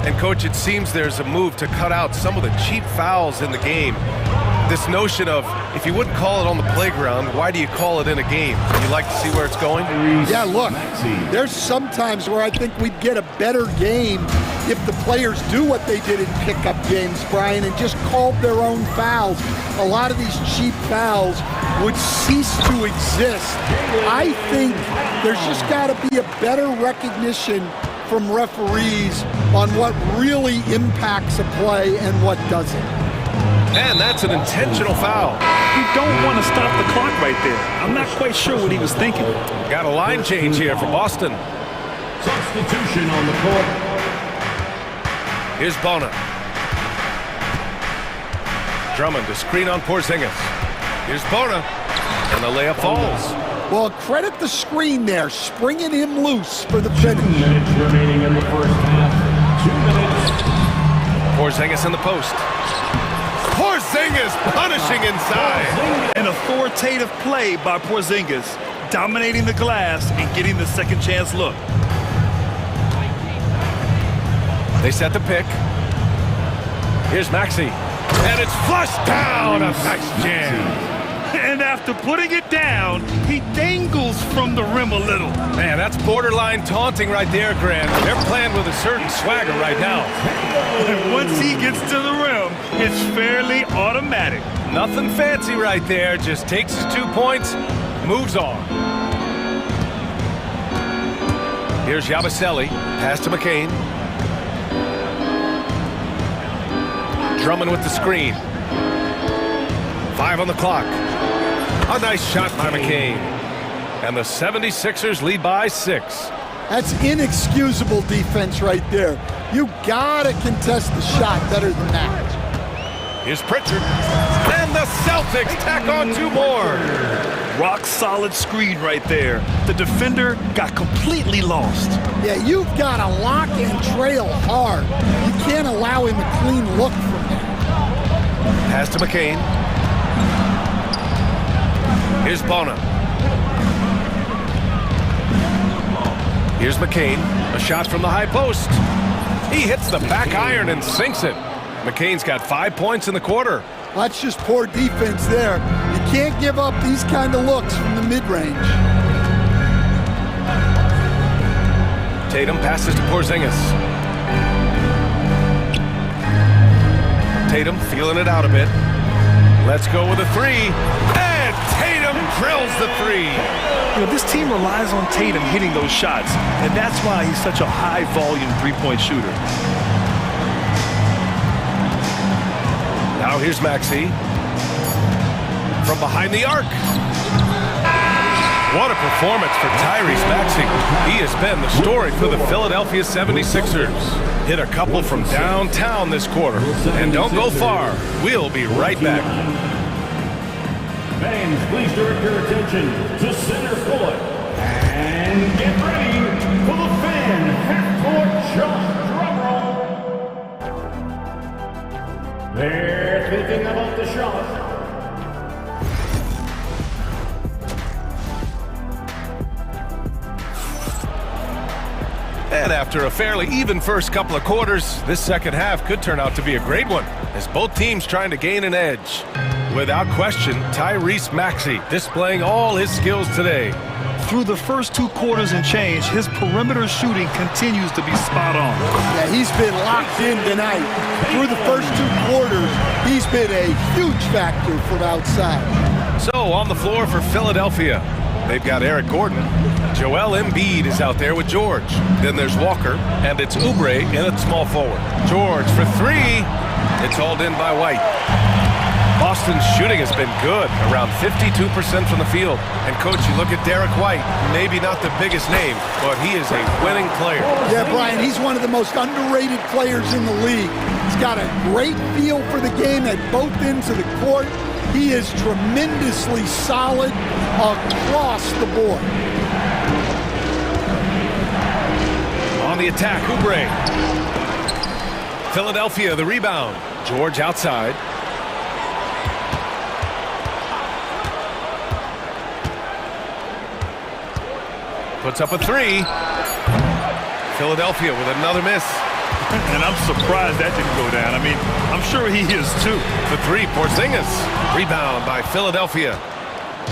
And, Coach, it seems there's a move to cut out some of the cheap fouls in the game. This notion of, if you wouldn't call it on the playground, why do you call it in a game? You like to see where it's going? Yeah, look, there's some times where I think we'd get a better game if the players do what they did in pickup games, Brian, and just called their own fouls. A lot of these cheap fouls would cease to exist. I think there's just got to be a better recognition from referees on what really impacts a play and what doesn't. And that's an intentional foul. You don't want to stop the clock right there. I'm not quite sure what he was thinking. Got a line change here for Boston. Substitution on the court. Here's Bona. Drummond to screen on Porzingis. Here's Bona. And the layup falls. Well, credit the screen there, springing him loose for the finish. 2 minutes remaining in the first half. 2 minutes. Porzingis in the post. Porzingis punishing inside. An authoritative play by Porzingis, dominating the glass and getting the second chance look. They set the pick. Here's Maxey. And it's flushed down. A nice jam. And after putting it down, he dangles from the rim a little. Man, that's borderline taunting right there, Grant. They're playing with a certain swagger right now. And once he gets to the rim, it's fairly automatic. Nothing fancy right there. Just takes his 2 points, moves on. Here's Yabusele. Pass to McCain. Drummond with the screen. 5 on the clock. A nice shot by McCain. And the 76ers lead by 6. That's inexcusable defense right there. You gotta contest the shot better than that. Here's Pritchard. And the Celtics tack on 2 more. Rock solid screen right there. The defender got completely lost. Yeah, you've got to lock and trail hard. You can't allow him a clean look from there. Pass to McCain. Here's Bona. Here's McCain. A shot from the high post. He hits the back iron and sinks it. McCain's got 5 points in the quarter. That's just poor defense there. You can't give up these kind of looks from the mid-range. Tatum passes to Porzingis. Tatum feeling it out a bit. Let's go with a 3. And Tatum drills the 3. You know, this team relies on Tatum hitting those shots, and that's why he's such a high-volume three-point shooter. Now here's Maxey. From behind the arc. What a performance for Tyrese Maxey. He has been the story for the Philadelphia 76ers. Hit a couple from downtown this quarter. And don't go far. We'll be right back. Fans, please direct your attention to center court. And get ready for the fan half-court shot drum roll. They're thinking about the shot. And after a fairly even first couple of quarters, this second half could turn out to be a great one, as both teams trying to gain an edge. Without question, Tyrese Maxey displaying all his skills today. Through the first 2 quarters and change, his perimeter shooting continues to be spot on. Yeah, he's been locked in tonight. Through the first 2 quarters, he's been a huge factor from outside. So on the floor for Philadelphia, they've got Eric Gordon. Joel Embiid is out there with George. Then there's Walker, and it's Oubre in at small forward. George for 3. It's hauled in by White. Boston's shooting has been good, around 52% from the field. And, Coach, you look at Derek White, maybe not the biggest name, but he is a winning player. Yeah, Brian, he's one of the most underrated players in the league. He's got a great feel for the game at both ends of the court. He is tremendously solid across the board. On the attack, Oubre. Philadelphia, the rebound. George outside. Puts up a 3. Philadelphia with another miss. And I'm surprised that didn't go down. I mean, I'm sure he is too. The 3, Porzingis. Rebound by Philadelphia.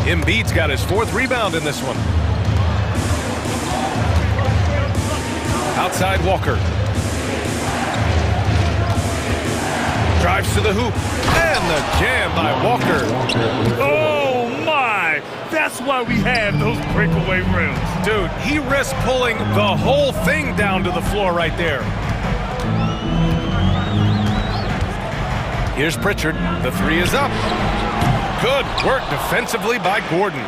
Embiid's got his 4th rebound in this one. Outside Walker. Drives to the hoop. And the jam by Walker. Oh my! That's why we have those breakaway rims. Dude, he risked pulling the whole thing down to the floor right there. Here's Pritchard. The 3 is up. Good work defensively by Gordon.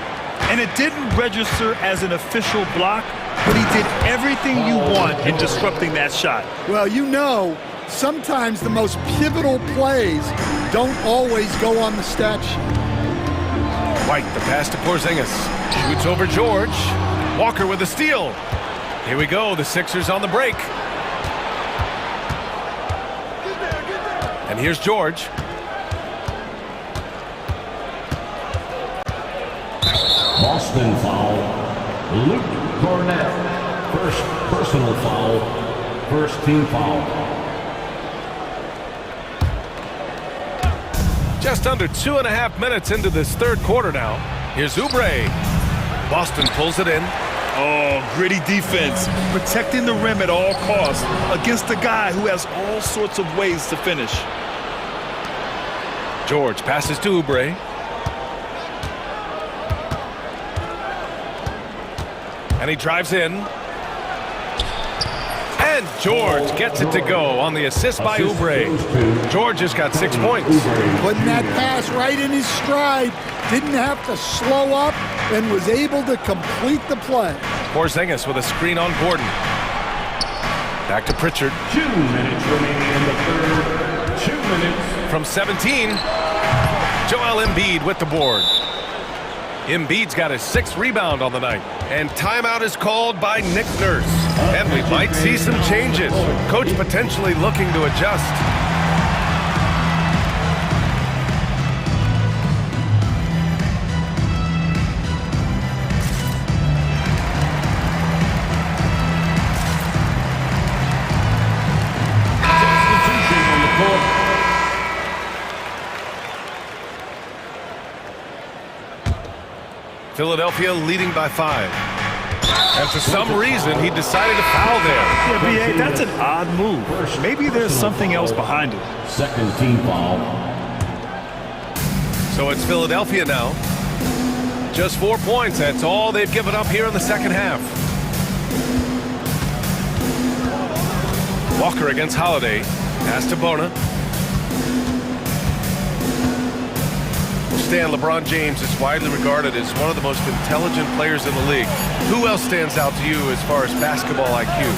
And it didn't register as an official block, but he did everything you want in disrupting that shot. Well, you know, sometimes the most pivotal plays don't always go on the stat sheet. White, the pass to Porzingis. Shoots over George. Walker with a steal. Here we go, the Sixers on the break. And here's George. Boston foul. Luke Cornett. First personal foul. First team foul. Just under 2.5 minutes into this third quarter now. Here's Oubre. Boston pulls it in. Oh, gritty defense. Protecting the rim at all costs against a guy who has all sorts of ways to finish. George passes to Oubre. And he drives in. And George gets it to go on the assist by Oubre. George just got 6 points. Putting that pass right in his stride. Didn't have to slow up and was able to complete the play. Porzingis with a screen on Gordon. Back to Pritchard. 2 minutes remaining in the third. 2 minutes. From 17, Joel Embiid with the board. Embiid's got his 6th rebound on the night. And timeout is called by Nick Nurse. And we might see some changes. Coach potentially looking to adjust. Philadelphia leading by 5. And for some reason, he decided to foul there. Yeah, B.A., that's an odd move. Maybe there's something else behind it. Second team foul. So it's Philadelphia now. Just 4 points. That's all they've given up here in the second half. Walker against Holiday. Pass to Bona. Stan, LeBron James is widely regarded as one of the most intelligent players in the league. Who else stands out to you as far as basketball IQ?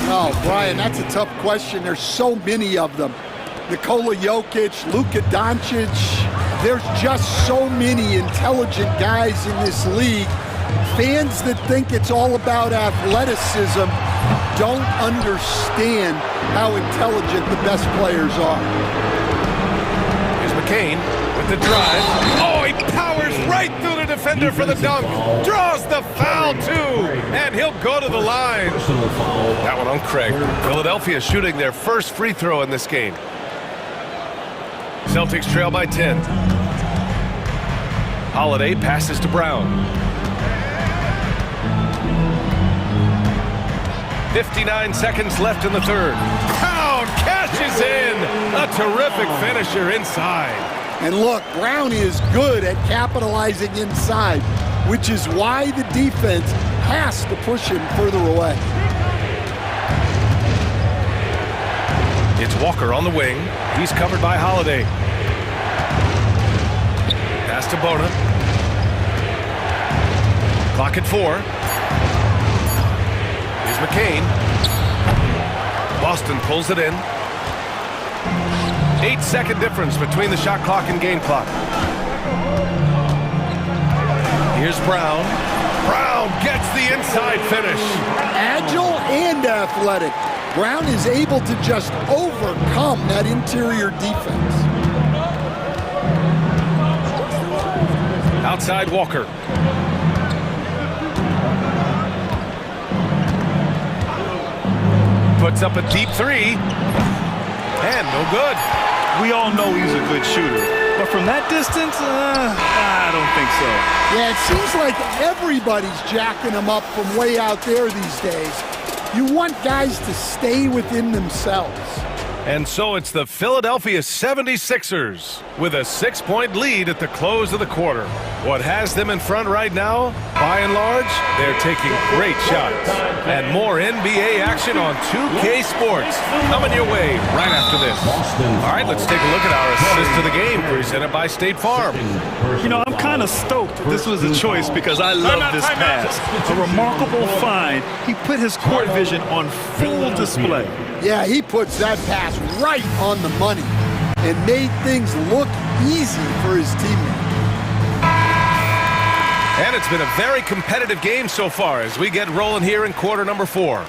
Oh, Brian, that's a tough question. There's so many of them. Nikola Jokic, Luka Doncic. There's just so many intelligent guys in this league. Fans that think it's all about athleticism don't understand how intelligent the best players are. Here's McCain with the drive. Oh, he powers right through the defender for the dunk. Draws the foul, too. And he'll go to the line. That one on Craig. Philadelphia shooting their first free throw in this game. Celtics trail by 10. Holiday passes to Brown. 59 seconds left in the third. Brown cashes in. A terrific finisher inside. And look, Brown is good at capitalizing inside, which is why the defense has to push him further away. It's Walker on the wing. He's covered by Holiday. Pass to Bona. Clock at 4. Here's McCain. Boston pulls it in. 8-second difference between the shot clock and game clock. Here's Brown. Brown gets the inside finish. Agile and athletic. Brown is able to just overcome that interior defense. Outside Walker. Puts up a deep 3. And no good. We all know he's a good shooter. But from that distance, I don't think so. Yeah, it seems like everybody's jacking him up from way out there these days. You want guys to stay within themselves. And so it's the Philadelphia 76ers with a 6-point lead at the close of the quarter. What has them in front right now? By and large, they're taking great shots. And more NBA action on 2K Sports coming your way right after this. All right, let's take a look at our assist of the game presented by State Farm. You know, I'm kind of stoked this was a choice because I love this pass. A remarkable find. He put his court vision on full display. Yeah, he puts that pass right on the money and made things look easy for his teammates. And it's been a very competitive game so far as we get rolling here in quarter number 4.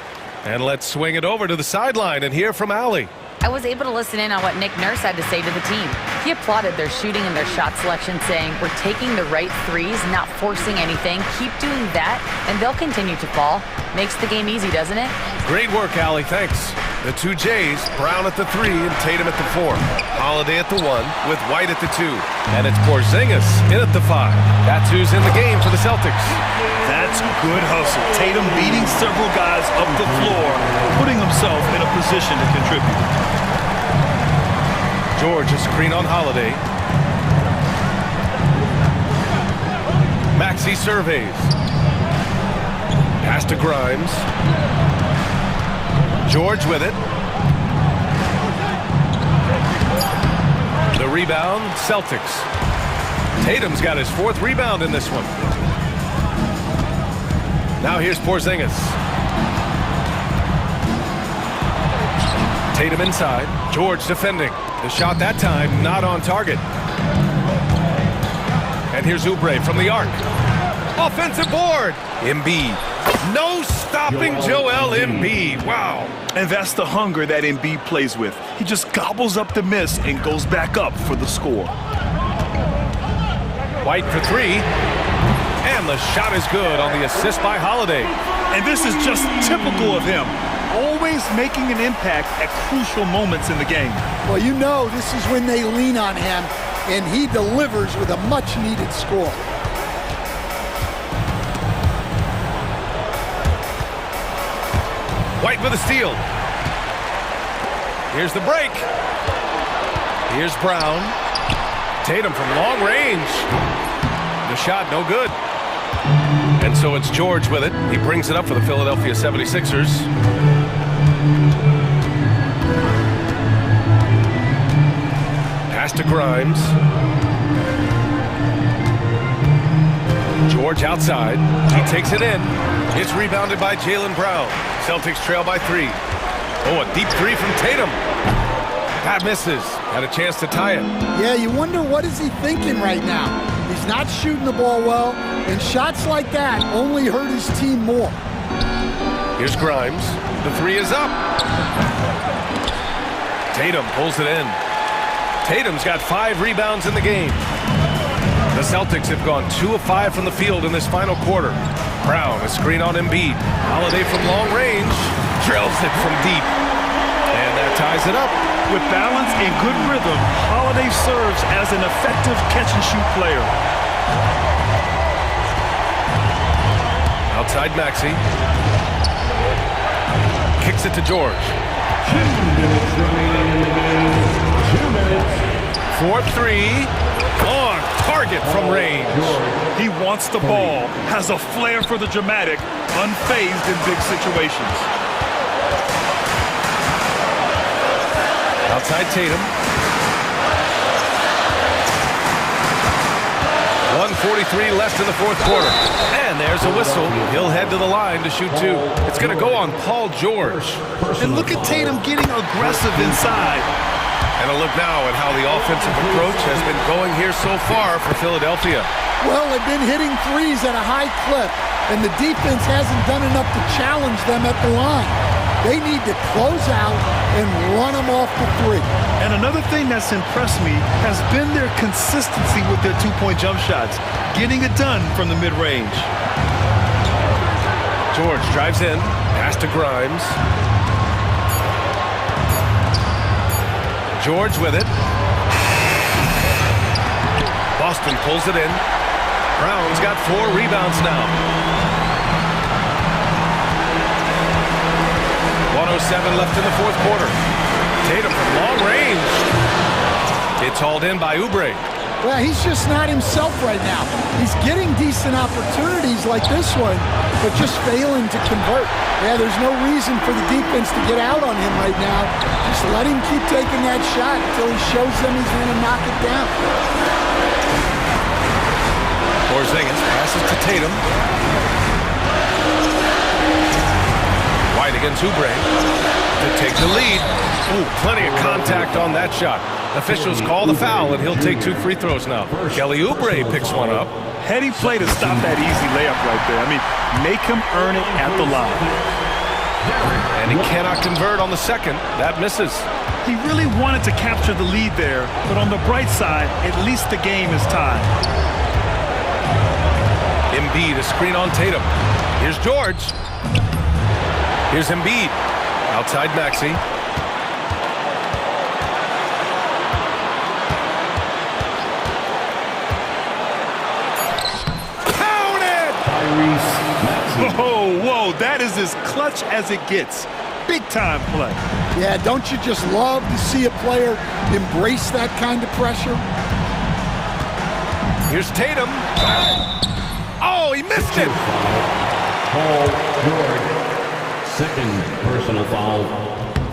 And let's swing it over to the sideline and hear from Allie. I was able to listen in on what Nick Nurse had to say to the team. He applauded their shooting and their shot selection, saying, "We're taking the right threes, not forcing anything. Keep doing that, and they'll continue to fall." Makes the game easy, doesn't it? Great work, Allie. Thanks. The two J's, Brown at the 3 and Tatum at the 4. Holiday at the 1 with White at the 2. And it's Porzingis in at the 5. That's who's in the game for the Celtics. That's good hustle. Tatum beating several guys up the floor, putting himself in a position to contribute. George, a screen on Holiday. Maxey surveys. Pass to Grimes. George with it. The rebound, Celtics. Tatum's got his 4th rebound in this one. Now here's Porzingis. Tatum inside. George defending. The shot that time not on target. And here's Oubre from the arc. Offensive board. Embiid. No stopping Joel Embiid. Wow. And that's the hunger that Embiid plays with. He just gobbles up the miss and goes back up for the score. White for 3. And the shot is good on the assist by Holiday. And this is just typical of him. Always making an impact at crucial moments in the game. Well, you know this is when they lean on him, and he delivers with a much-needed score. White with a steal. Here's the break. Here's Brown. Tatum from long range. The shot no good. And so it's George with it. He brings it up for the Philadelphia 76ers. Pass to Grimes. George outside. He takes it in. It's rebounded by Jaylen Brown. Celtics trail by 3. Oh, a deep 3 from Tatum. That misses. Had a chance to tie it. Yeah, you wonder what is he thinking right now. He's not shooting the ball well, and shots like that only hurt his team more. Here's Grimes. The 3 is up. Tatum pulls it in. Tatum's got 5 rebounds in the game. The Celtics have gone 2 of 5 from the field in this final quarter. Brown, a screen on Embiid. Holiday from long range. Drills it from deep. And that ties it up. With balance and good rhythm, Holiday serves as an effective catch-and-shoot player. Outside Maxey. Kicks it to George. 4-3. On target from range. He wants the ball, has a flair for the dramatic, unfazed in big situations. Outside Tatum. 1:43 left in the 4th quarter. And there's a whistle. He'll head to the line to shoot 2. It's going to go on Paul George. And look at Tatum getting aggressive inside. And a look now at how the offensive approach has been going here so far for Philadelphia. Well, they've been hitting threes at a high clip, and the defense hasn't done enough to challenge them at the line. They need to close out and run them off the 3. And another thing that's impressed me has been their consistency with their 2-point jump shots, getting it done from the mid-range. George drives in, pass to Grimes. George with it. Boston pulls it in. Brown's got 4 rebounds now. 1:07 left in the 4th quarter. Tatum from long range. It's hauled in by Oubre. Well, he's just not himself right now. He's getting decent opportunities like this one, but just failing to convert. Yeah, there's no reason for the defense to get out on him right now. Just let him keep taking that shot until he shows them he's going to knock it down. Porzingis passes to Tatum. White against Oubre to take the lead. Ooh, plenty of contact on that shot. Officials call the foul, and he'll take 2 free throws now. Kelly Oubre picks one up. Heady play to stop that easy layup right there. I mean, make him earn it at the line. And he cannot convert on the second. That misses. He really wanted to capture the lead there, but on the bright side, at least the game is tied. Embiid, a screen on Tatum. Here's George. Here's Embiid. Outside Maxey. Whoa, that is as clutch as it gets. Big time play. Yeah, don't you just love to see a player embrace that kind of pressure? Here's Tatum. Oh, he missed it. Paul George, Second personal foul.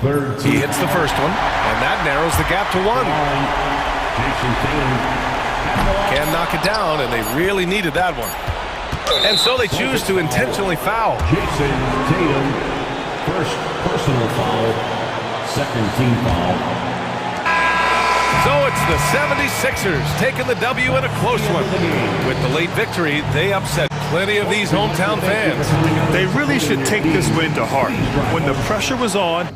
Third team. He hits the first one, and that narrows the gap to 1. Jason Tatum. Can knock it down, and they really needed that one. And so they choose to intentionally foul. Jason Tatum. First personal foul. Second team foul. So it's the 76ers taking the W in a close one. With the late victory, they upset plenty of these hometown fans. They really should take this win to heart. When the pressure was on,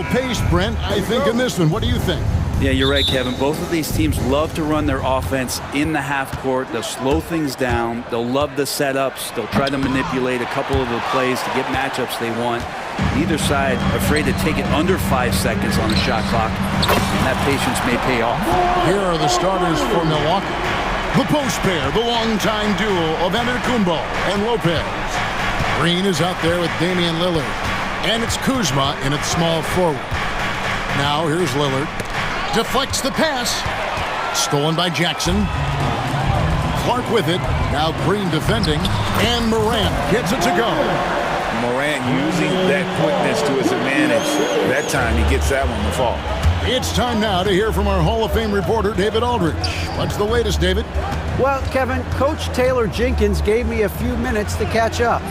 Pace, Brent, I think, in this one. What do you think? Yeah, you're right, Kevin. Both of these teams love to run their offense in the half court. They'll slow things down. They'll love the setups. They'll try to manipulate a couple of the plays to get matchups they want. Neither side afraid to take it under 5 seconds on the shot clock, and that patience may pay off. Here are the starters for Milwaukee. The post pair, the longtime duo of Antetokounmpo and Lopez. Green is out there with Damian Lillard, and it's Kuzma in its small forward. Now here's Lillard. Deflects the pass. Stolen by Jackson. Clark with it. Now Green defending. And Morant gets it to go. Morant using that quickness to his advantage. That time he gets that one to fall. It's time now to hear from our Hall of Fame reporter, David Aldridge. What's the latest, David? Well, Kevin, Coach Taylor Jenkins gave me a few minutes to catch up.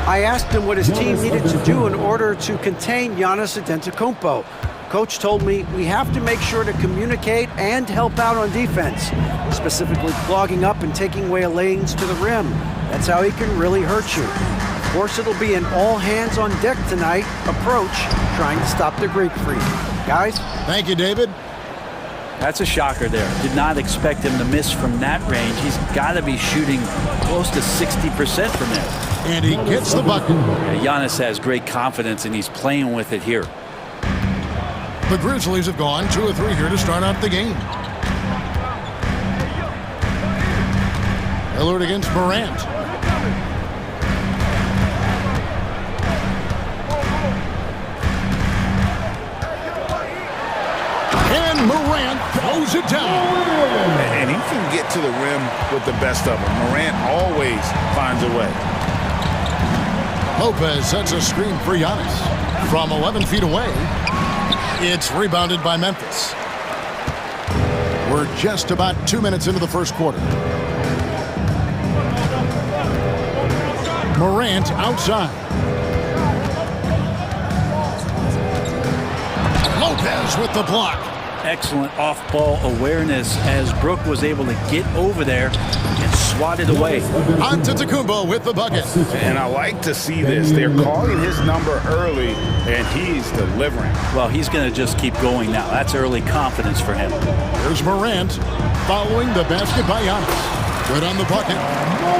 I asked him what his team needed to do in order to contain Giannis Antetokounmpo. Coach told me we have to make sure to communicate and help out on defense, specifically clogging up and taking away lanes to the rim. That's how he can really hurt you. Of course, it'll be an all-hands-on-deck tonight approach, trying to stop the Greek Freak. Guys? Thank you, David. That's a shocker there. Did not expect him to miss from that range. He's got to be shooting close to 60% from there. And he gets the bucket. Giannis has great confidence, and he's playing with it here. The Grizzlies have gone 2 of 3 here to start out the game. Lillard against Morant. And Morant throws it down. And he can get to the rim with the best of them. Morant always finds a way. Lopez sets a screen for Giannis. From 11 feet away, it's rebounded by Memphis. We're just about 2 minutes into the first quarter. Morant outside. Lopez with the block. Excellent off-ball awareness as Brook was able to get over there and swat it away. Antetokounmpo with the bucket. And I like to see this. They're calling his number early, and he's delivering. Well, he's going to just keep going now. That's early confidence for him. Here's Morant following the basket by Giannis. Good on the bucket.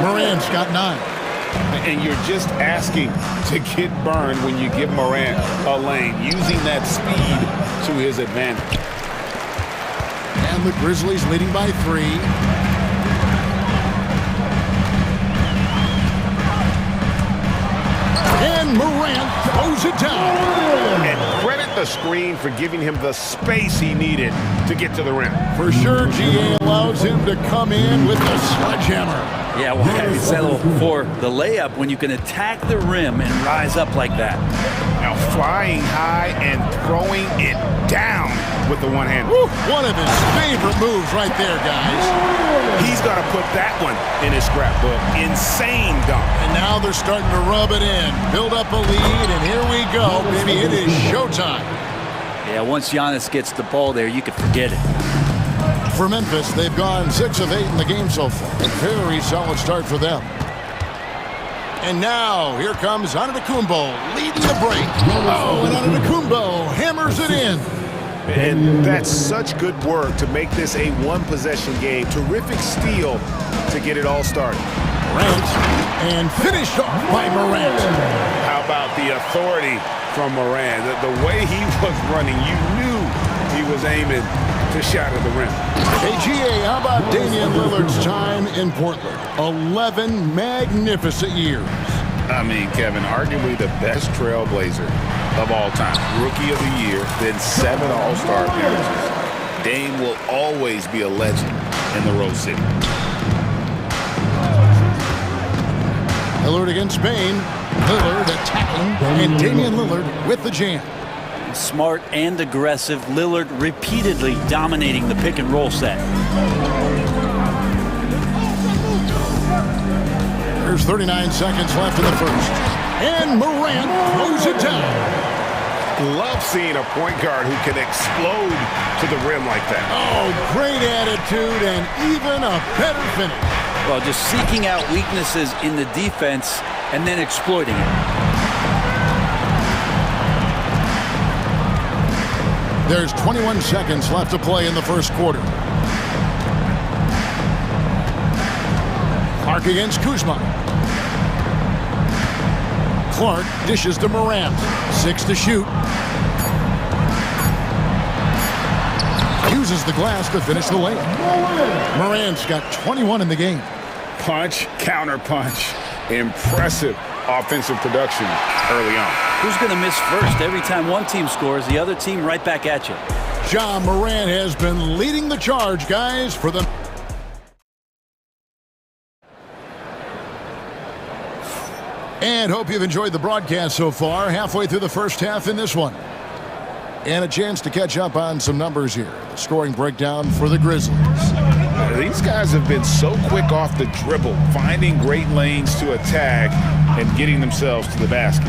Morant's got 9. And you're just asking to get burned when you give Morant a lane, using that speed to his advantage. And the Grizzlies leading by 3. And Morant throws it down. And credit the screen for giving him the space he needed to get to the rim. For sure, GA allows him to come in with the sledgehammer. Yeah, why you settle for the layup when you can attack the rim and rise up like that? Now flying high and throwing it down with the one hand. One of his favorite moves right there, guys. He's got to put that one in his scrapbook. Insane dunk. And now they're starting to rub it in. Build up a lead, and here we go, baby. It is showtime. Yeah, once Giannis gets the ball there, you can forget it. For Memphis, they've gone 6 of 8 in the game so far. A very solid start for them. And now, here comes Antetokounmpo leading the break. Oh, and Antetokounmpo hammers it in. And that's such good work to make this a one-possession game. Terrific steal to get it all started. Morant, and finished off by Morant. How about the authority from Morant? The way he was running, you knew he was aiming to shatter the rim. Hey, GA, how about Damian Lillard's time in Portland? 11 magnificent years. I mean, Kevin, arguably the best trailblazer of all time. Rookie of the year, then 7 All-Star appearances. Dame will always be a legend in the Rose City. Lillard against Spain. Lillard attacking, and Damian Lillard with the jam. Smart and aggressive. Lillard repeatedly dominating the pick and roll set. There's 39 seconds left in the first. And Morant throws it down. Love seeing a point guard who can explode to the rim like that. Oh, great attitude and even a better finish. Well, just seeking out weaknesses in the defense and then exploiting it. There's 21 seconds left to play in the first quarter. Clark against Kuzma. Clark dishes to Morant. 6 to shoot. Uses the glass to finish the layup. Morant's got 21 in the game. Punch, counter punch. Impressive offensive production early on. Who's going to miss first? Every time one team scores, the other team right back at you. Ja Morant has been leading the charge, guys, for the... And hope you've enjoyed the broadcast so far. Halfway through the first half in this one. And a chance to catch up on some numbers here. The scoring breakdown for the Grizzlies. These guys have been so quick off the dribble, finding great lanes to attack and getting themselves to the basket.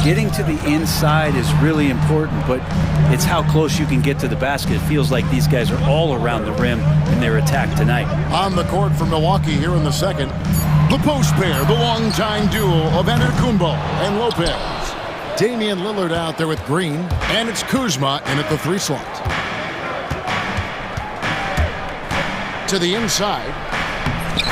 Getting to the inside is really important, but it's how close you can get to the basket. It feels like these guys are all around the rim in their attack tonight. On the court for Milwaukee here in the second, the post pair, the longtime duo of Antetokounmpo and Lopez. Damian Lillard out there with Green, and it's Kuzma in at the 3 slot. To the inside.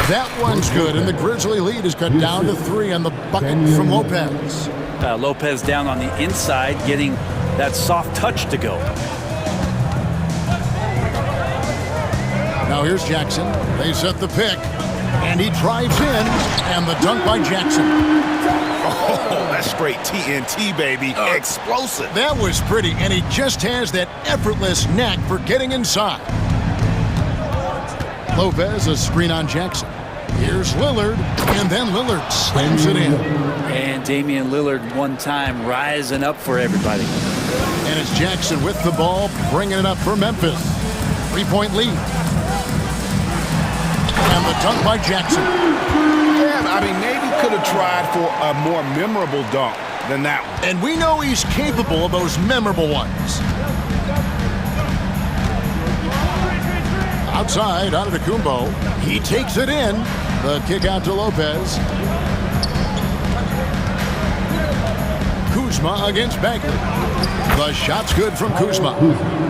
That one's good, and the Grizzly lead is cut down to 3 on the bucket from Lopez. Lopez down on the inside, getting that soft touch to go. Now here's Jackson. They set the pick, and he drives in, and the dunk by Jackson. Oh, that's straight TNT, baby. Explosive. That was pretty, and he just has that effortless knack for getting inside. Lopez, a screen on Jackson. Here's Lillard, and then Lillard slams it in. And Damian Lillard one time rising up for everybody. And it's Jackson with the ball, bringing it up for Memphis. 3-point lead. And the dunk by Jackson. Yeah, I mean, maybe could have tried for a more memorable dunk than that one. And we know he's capable of those memorable ones. Outside, Antetokounmpo. He takes it in. The kick out to Lopez. Kuzma against Bagley. The shot's good from Kuzma.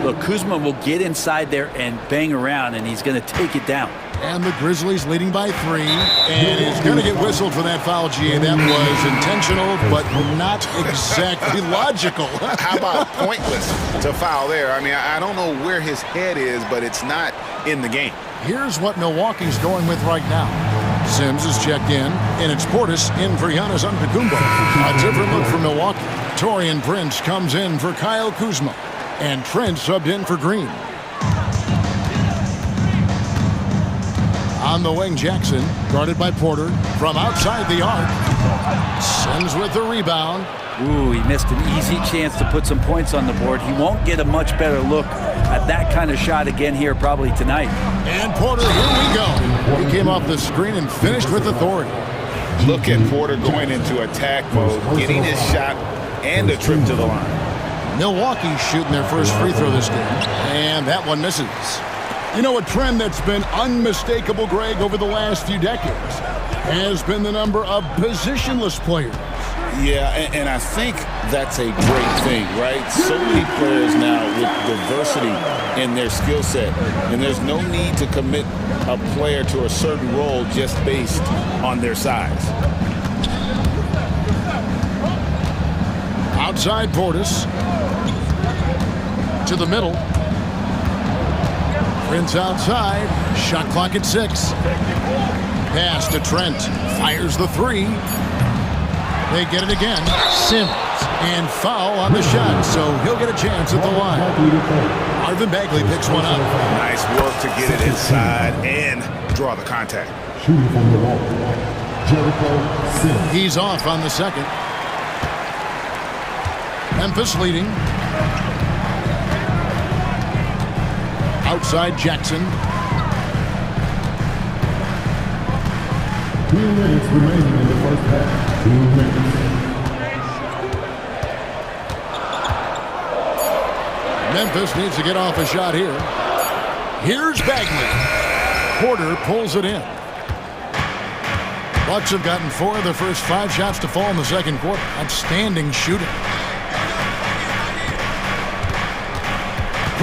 Look, Kuzma will get inside there and bang around, and he's going to take it down. And the Grizzlies leading by 3. And he's going to get whistled for that foul, GA. That was intentional, but not exactly logical. How about pointless to foul there? I mean, I don't know where his head is, but it's not in the game. Here's what Milwaukee's going with right now. Sims is checked in, and it's Portis in for Giannis Antetokounmpo. A different look for Milwaukee. Taurean Prince comes in for Kyle Kuzma, and Trent subbed in for Green. On the wing, Jackson, guarded by Porter, from outside the arc. Sims with the rebound. Ooh, he missed an easy chance to put some points on the board. He won't get a much better look at that kind of shot again here probably tonight. And Porter, here we go. He came off the screen and finished with authority. Look at Porter going into attack mode, getting his shot and a trip to the line. Milwaukee's shooting their first free throw this game, and that one misses. You know, a trend that's been unmistakable, Greg, over the last few decades has been the number of positionless players. Yeah, and I think that's a great thing, right? So many players now with diversity in their skill set, and there's no need to commit a player to a certain role just based on their size. Outside Portis. To the middle. Prince outside. Shot clock at 6. Pass to Trent. Fires the 3. They get it again. Sims. And foul on the shot, so he'll get a chance at the line. Marvin Bagley picks one up. Nice work to get it inside and draw the contact. Shooting from the wall, Jericho Sims. He's off on the second. Memphis leading. Outside Jackson. 2 minutes remaining in the first half. 2 minutes. Memphis needs to get off a shot here. Here's Bagley. Porter pulls it in. Bucks have gotten 4 of their first 5 shots to fall in the second quarter. Outstanding shooting.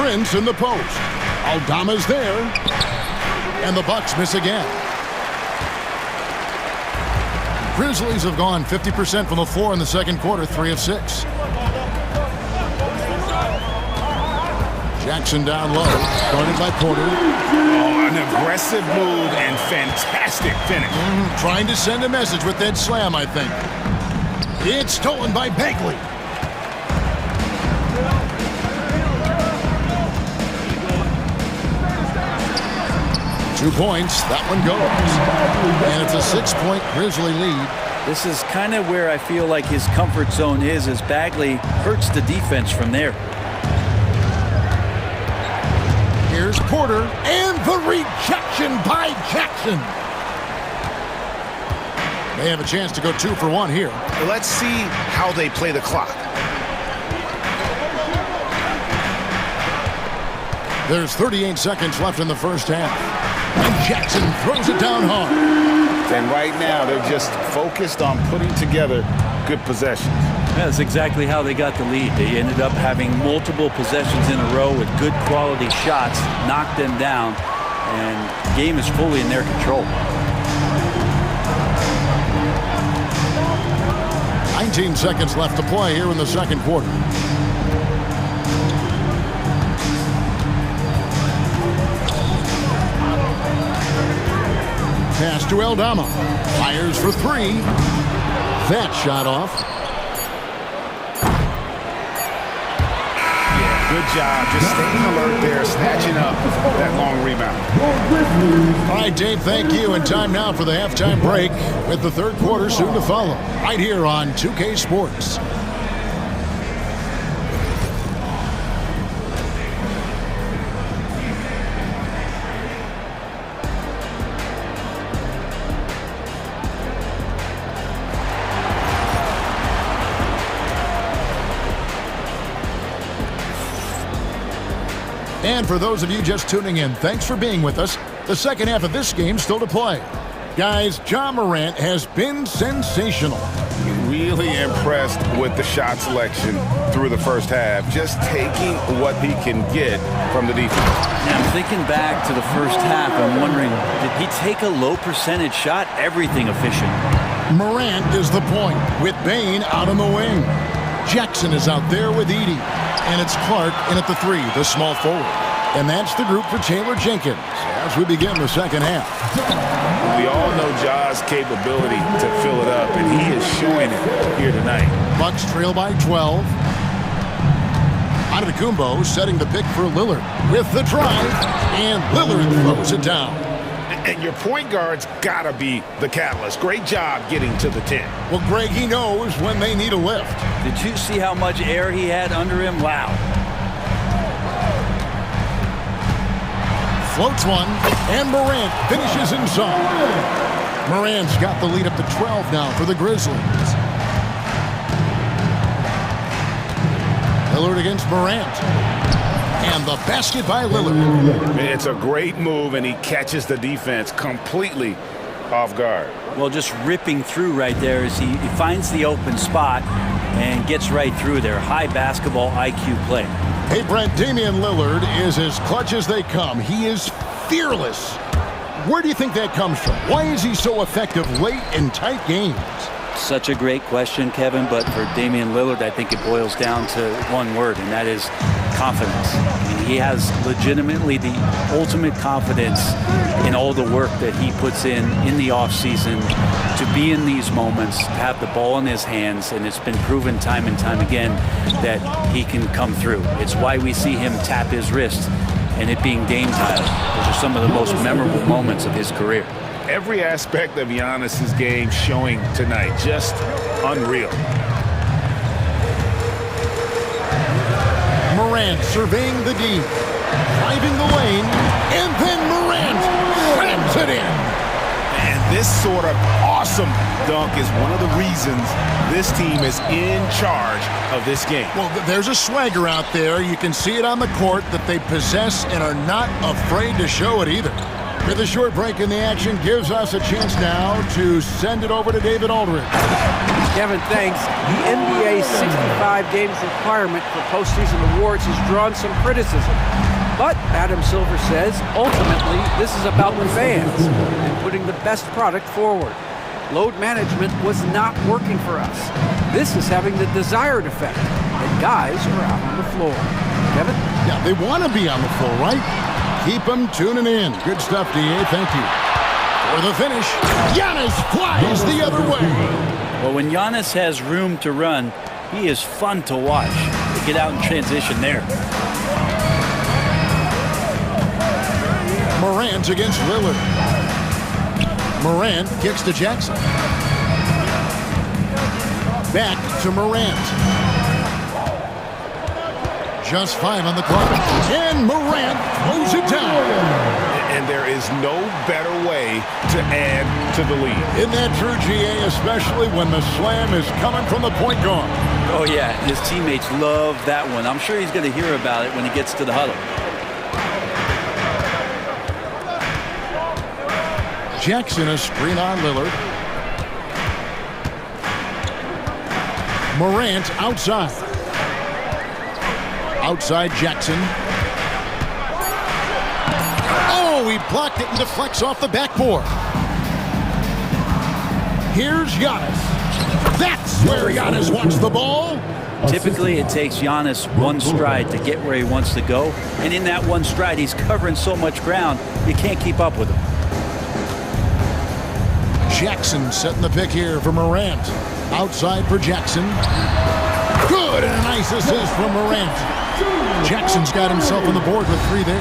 Prince in the post. Aldama's there. And the Bucks miss again. Grizzlies have gone 50% from the floor in the second quarter, 3 of 6. Jackson down low, guarded by Porter. Oh, an aggressive move and fantastic finish. Trying to send a message with that slam, I think. It's stolen by Bagley. Two points, that one goes. And it's a 6-point Grizzly lead. This is kind of where I feel like his comfort zone is, as Bagley hurts the defense from there. Here's Porter, and the rejection by Jackson. They have a chance to go 2 for 1 here. Let's see how they play the clock. There's 38 seconds left in the first half. And Jackson throws it down hard. And right now, they're just focused on putting together good possessions. That's exactly how they got the lead. They ended up having multiple possessions in a row with good quality shots, knocked them down, and the game is fully in their control. 19 seconds left to play here in the second quarter. Pass to Aldama. Fires for 3. That shot off. Good job. Just staying alert there, snatching up that long rebound. All right, Dave, thank you. And time now for the halftime break with the third quarter soon to follow. Right here on 2K Sports. And for those of you just tuning in, thanks for being with us. The second half of this game still to play. Guys, Ja Morant has been sensational. Really impressed with the shot selection through the first half, just taking what he can get from the defense. Now, I'm thinking back to the first half. I'm wondering, did he take a low percentage shot? Everything efficient. Morant is the point with Bane out on the wing. Jackson is out there with Edey. And it's Clark in at the 3, the small forward. And that's the group for Taylor Jenkins as we begin the second half. We all know Ja's capability to fill it up, and he is showing it here tonight. Bucks trail by 12. Antetokounmpo setting the pick for Lillard with the drive, and Lillard throws it down. And your point guard's got to be the catalyst. Great job getting to the 10. Well, Greg, he knows when they need a lift. Did you see how much air he had under him? Wow. Floats one, and Morant finishes inside. Morant's got the lead up to 12 now for the Grizzlies. Lillard against Morant. And the basket by Lillard. It's a great move, and he catches the defense completely off guard. Well, just ripping through right there as he finds the open spot and gets right through there. High basketball IQ play. Hey, Brent, Damian Lillard is as clutch as they come. He is fearless. Where do you think that comes from? Why is he so effective late in tight games? Such a great question, Kevin, but for Damian Lillard, I think it boils down to one word, and that is confidence. I mean, he has legitimately the ultimate confidence in all the work that he puts in the offseason to be in these moments, to have the ball in his hands, and it's been proven time and time again that he can come through. It's why we see him tap his wrist and it being Dame time. Those are some of the most memorable moments of his career. Every aspect of Giannis's game showing tonight, just unreal. Morant surveying the D, driving the lane, and then Morant slams it in. And this sort of awesome dunk is one of the reasons this team is in charge of this game. Well, there's a swagger out there. You can see it on the court that they possess and are not afraid to show it either. With a short break in the action gives us a chance now to send it over to David Aldridge. Kevin, thanks. The NBA's 65 games requirement for postseason awards has drawn some criticism. But Adam Silver says, ultimately, this is about the fans and putting the best product forward. Load management was not working for us. This is having the desired effect, and guys are out on the floor. Kevin? Yeah, they want to be on the floor, right? Keep them tuning in. Good stuff, DA. Thank you. For the finish, Giannis flies the other way. Well, when Giannis has room to run, he is fun to watch. To get out in transition there. Morant against Lillard. Morant kicks to Jackson. Back to Morant. Just 5 on the clock. And Morant throws it down. And there is no better way to add to the lead. Isn't that true, GA, especially when the slam is coming from the point guard? Oh, yeah. His teammates love that one. I'm sure he's going to hear about it when he gets to the huddle. Jackson a screen on Lillard. Morant outside. Outside Jackson. Oh, he blocked it and deflects off the backboard. Here's Giannis. That's where Giannis wants the ball. Typically, it takes Giannis one stride to get where he wants to go. And in that one stride, he's covering so much ground, you can't keep up with him. Jackson setting the pick here for Morant. Outside for Jackson. Good, and a nice assist from Morant. Jackson's got himself on the board with 3 there.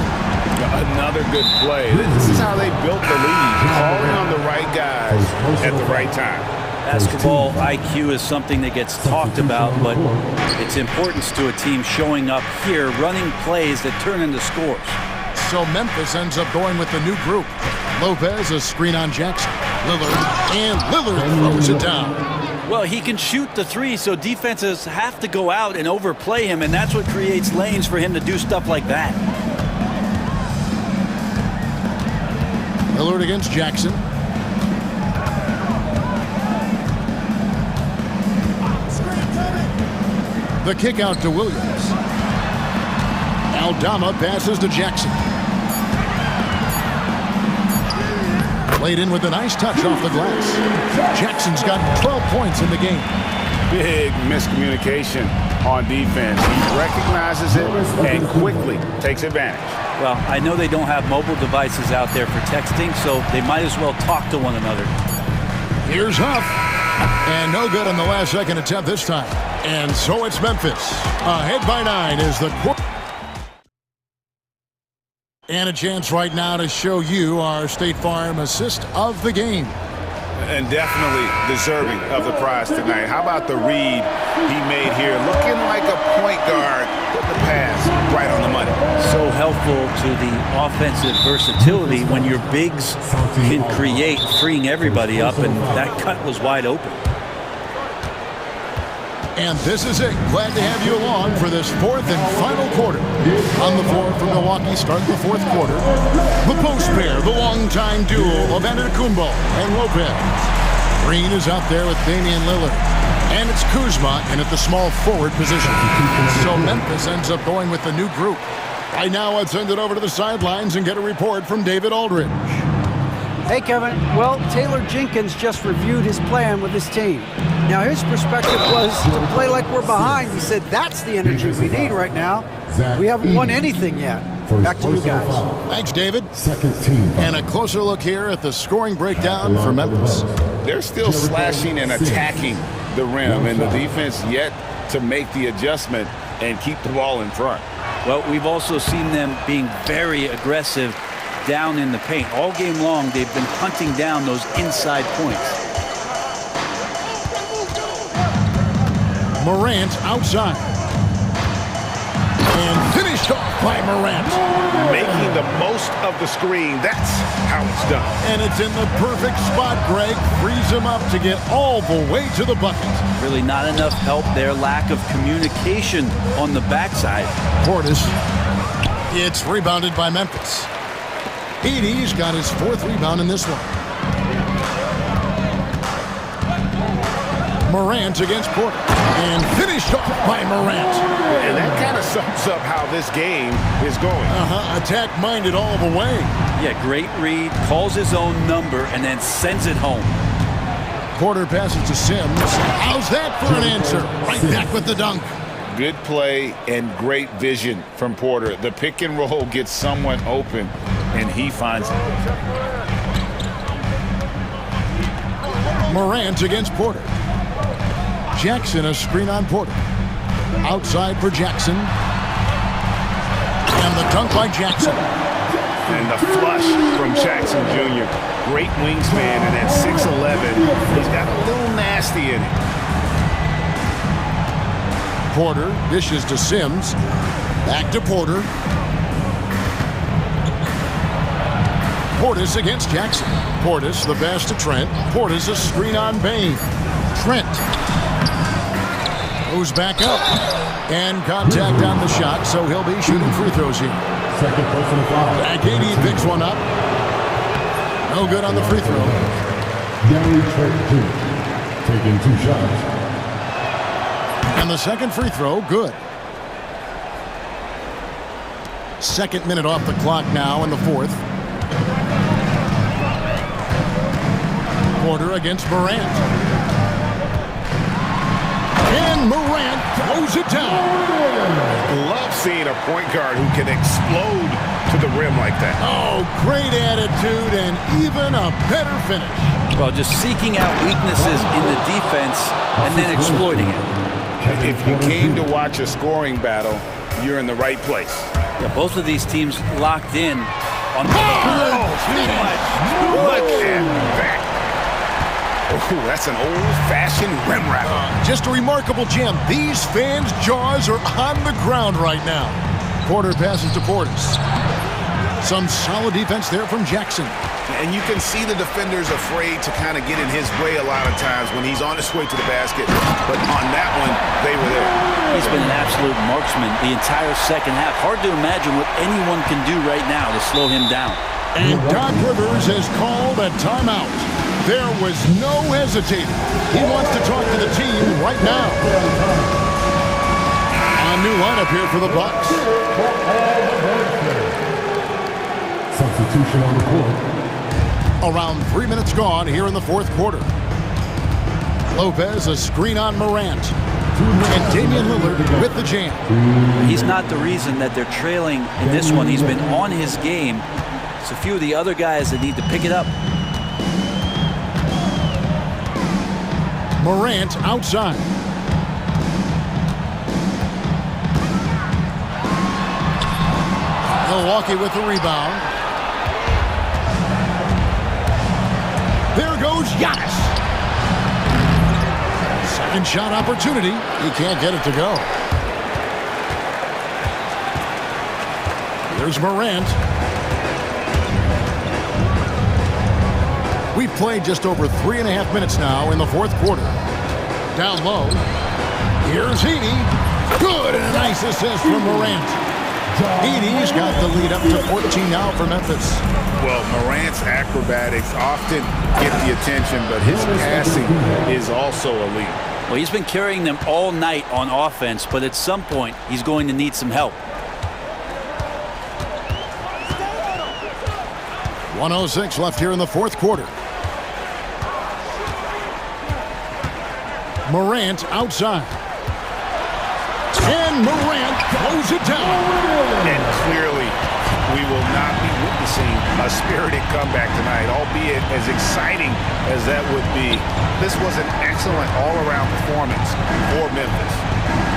Another good play. This is how they built the lead. Calling on the right guys at the right time. Basketball IQ is something that gets talked about, but its importance to a team showing up here, running plays that turn into scores. So Memphis ends up going with the new group. Lopez, a screen on Jackson. Lillard, and Lillard throws it down. Well, he can shoot the 3, so defenses have to go out and overplay him, and that's what creates lanes for him to do stuff like that. Lillard against Jackson. The kick out to Williams. Aldama passes to Jackson. Played in with a nice touch off the glass. Jackson's got 12 points in the game. Big miscommunication on defense. He recognizes it and quickly takes advantage. Well, I know they don't have mobile devices out there for texting, so they might as well talk to one another. Here's Huff. And no good on the last second attempt this time. And so it's Memphis. Ahead by 9 is the quarter. And a chance right now to show you our State Farm assist of the game. And definitely deserving of the prize tonight. How about the read he made here? Looking like a point guard, put the pass right on the money. So helpful to the offensive versatility when your bigs can create, freeing everybody up, and that cut was wide open. And this is it. Glad to have you along for this 4th and final quarter. On the floor for Milwaukee, starting the 4th quarter. The post pair, the longtime duo of Antetokounmpo and Lopez. Green is out there with Damian Lillard. And it's Kuzma in at the small forward position. So Memphis ends up going with the new group. Right now, let's send it over to the sidelines and get a report from David Aldridge. Hey, Kevin. Well, Taylor Jenkins just reviewed his plan with his team. Now, his perspective was to play like we're behind. He said that's the energy we need right now. We haven't won anything yet. Back to you guys. Thanks, David. And a closer look here at the scoring breakdown for Memphis. They're still slashing and attacking the rim, and the defense yet to make the adjustment and keep the ball in front. Well, we've also seen them being very aggressive down in the paint. All game long, they've been hunting down those inside points. Morant outside. And finished off by Morant. Making the most of the screen. That's how it's done. And it's in the perfect spot, Greg. Frees him up to get all the way to the bucket. Really not enough help there. Lack of communication on the backside. Portis. It's rebounded by Memphis. Edie's got his 4th rebound in this one. Morant against Porter. And finished off by Morant. And that kind of sums up how this game is going. Attack-minded all the way. Yeah, great read, calls his own number, and then sends it home. Porter passes to Sims. How's that for an answer? Right back with the dunk. Good play and great vision from Porter. The pick and roll gets someone open, and he finds it. Morant against Porter. Jackson, a screen on Porter. Outside for Jackson. And the dunk by Jackson. And the flush from Jackson Jr. Great wingspan, and at 6'11", he's got a little nasty in it. Porter dishes to Sims. Back to Porter. Portis against Jackson. Portis the pass to Trent. Portis a screen on Bain. Trent goes back up. And contact on the shot, so he'll be shooting free throws here. Second personal foul. Agady picks one up. No good on the free throw. Gary Trent Jr. taking 2 shots. And the second free throw, good. 2nd minute off the clock now in the 4th. Porter against Morant. And Morant throws it down. Love seeing a point guard who can explode to the rim like that. Oh, great attitude and even a better finish. Well, just seeking out weaknesses in the defense and then exploiting it. If you came to watch a scoring battle, you're in the right place. Yeah, both of these teams locked in on Look at that. Oh, that's an old-fashioned rim wrapper. Just a remarkable gem. These fans' jaws are on the ground right now. Porter passes to Portis. Some solid defense there from Jackson. And you can see the defenders afraid to kind of get in his way a lot of times when he's on his way to the basket. But on that one, they were there. He's been an absolute marksman the entire second half. Hard to imagine what anyone can do right now to slow him down. And Doc Rivers has called a timeout. There was no hesitating. He wants to talk to the team right now. A new lineup here for the Bucks. Substitution on the court. Around 3 minutes gone here in the 4th quarter. Lopez a screen on Morant. And Damian Lillard with the jam. He's not the reason that they're trailing in this one. He's been on his game. It's a few of the other guys that need to pick it up. Morant outside. Milwaukee with the rebound. There goes Giannis. Second shot opportunity. He can't get it to go. Here's Morant. We've played just over 3.5 minutes now in the 4th quarter. Down low. Here's Heaney. Good, and a nice assist from Morant. Heaney's got the lead up to 14 now for Memphis. Well, Morant's acrobatics often get the attention, but his passing is also elite. Well, he's been carrying them all night on offense, but at some point, he's going to need some help. 1:06 left here in the 4th quarter. Morant outside. And Morant throws it down. And clearly, we will not be witnessing a spirited comeback tonight, albeit as exciting as that would be. This was an excellent all-around performance for Memphis.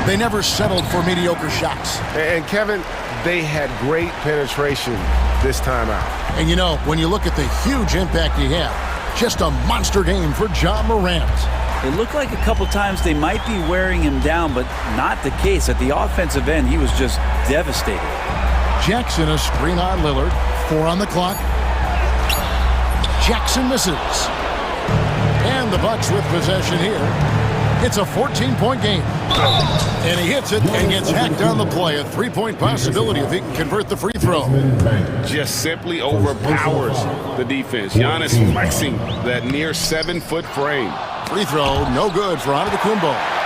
They never settled for mediocre shots. And Kevin, they had great penetration this time out. And you know, when you look at the huge impact he had, just a monster game for Ja Morant. It looked like a couple times they might be wearing him down, but not the case. At the offensive end, he was just devastating. Jackson a screen on Lillard. 4 on the clock. Jackson misses. And the Bucks with possession here. It's a 14-point game. And he hits it and gets hacked on the play. A three-point possibility if he can convert the free throw. Just simply overpowers the defense. Giannis flexing that near 7-foot frame. Free throw, no good for Antetokounmpo.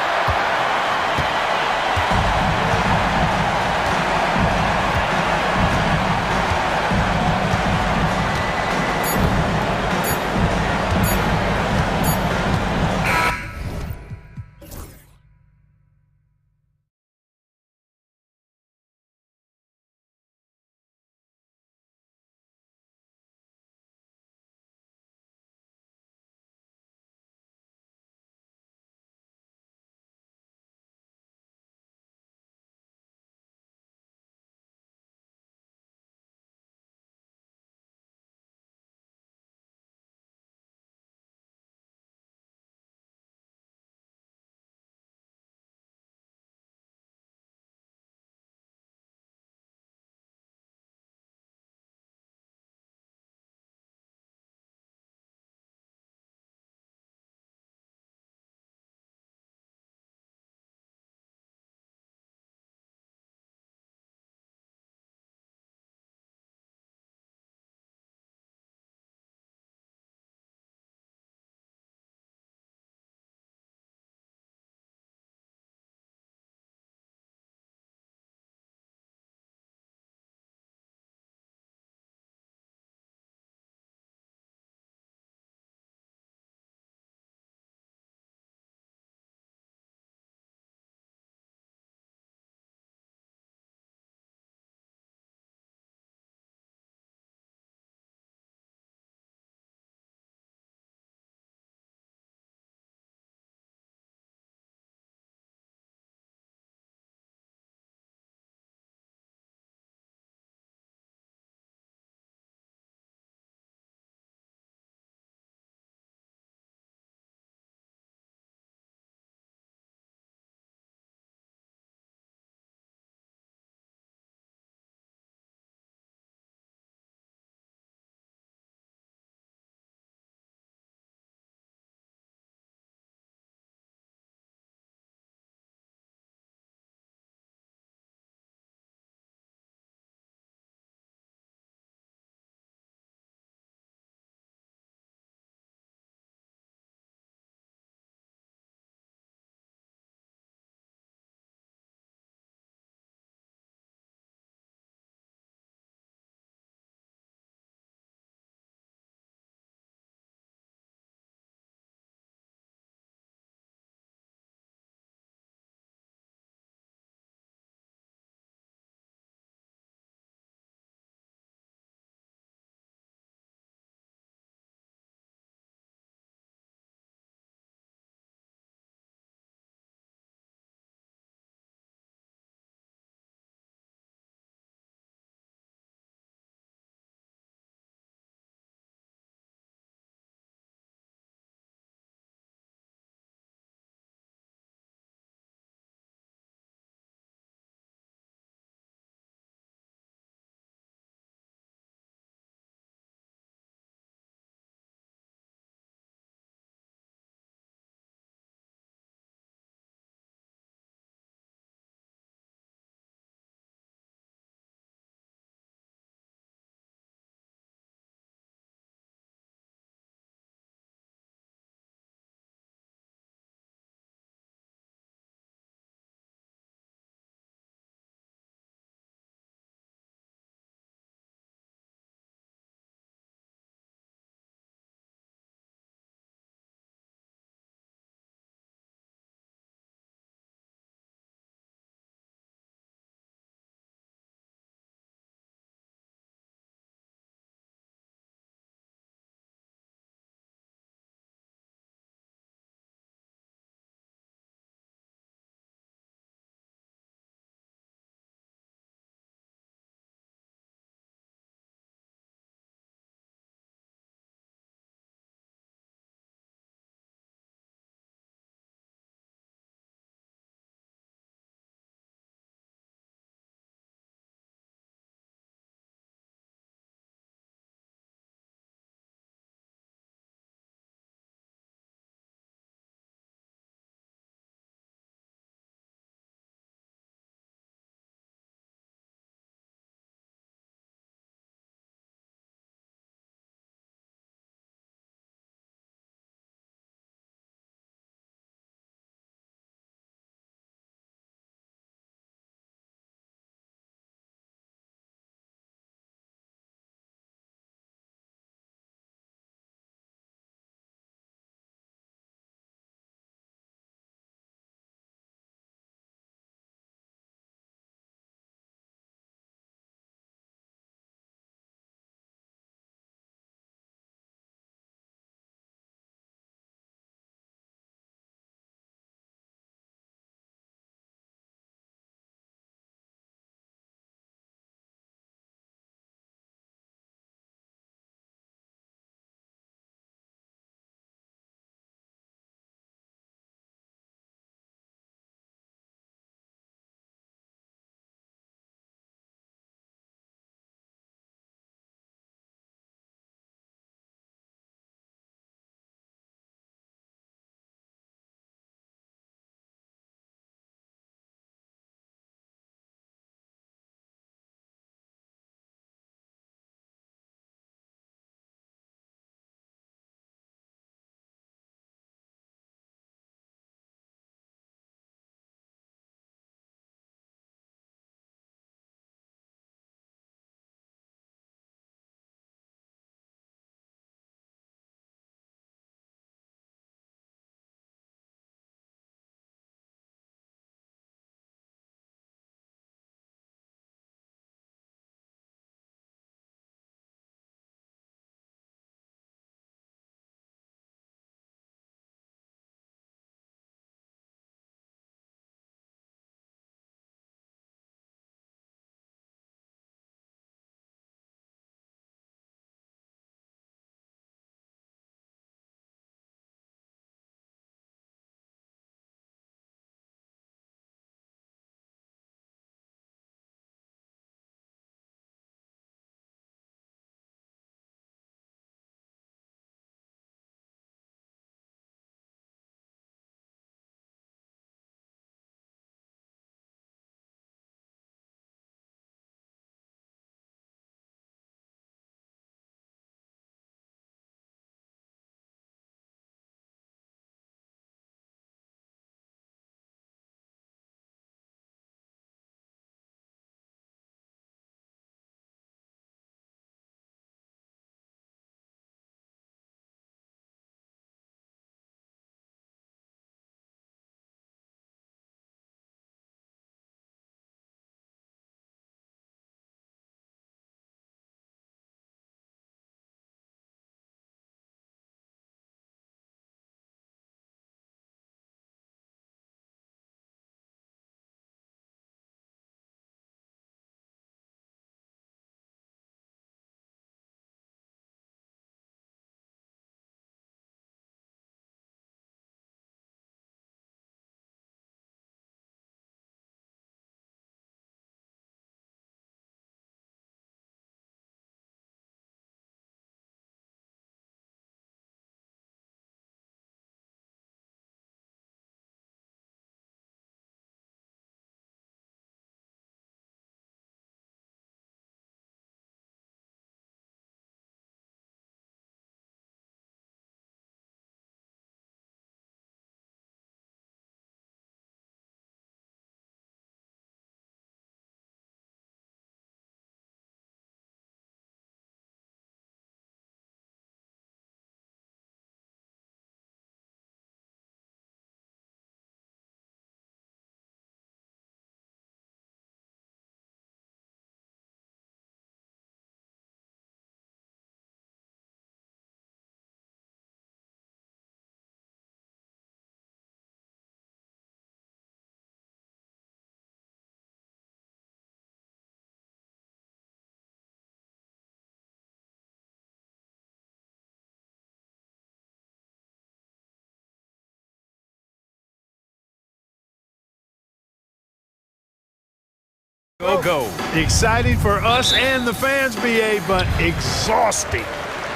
Go. Exciting for us and the fans, BA, but exhausting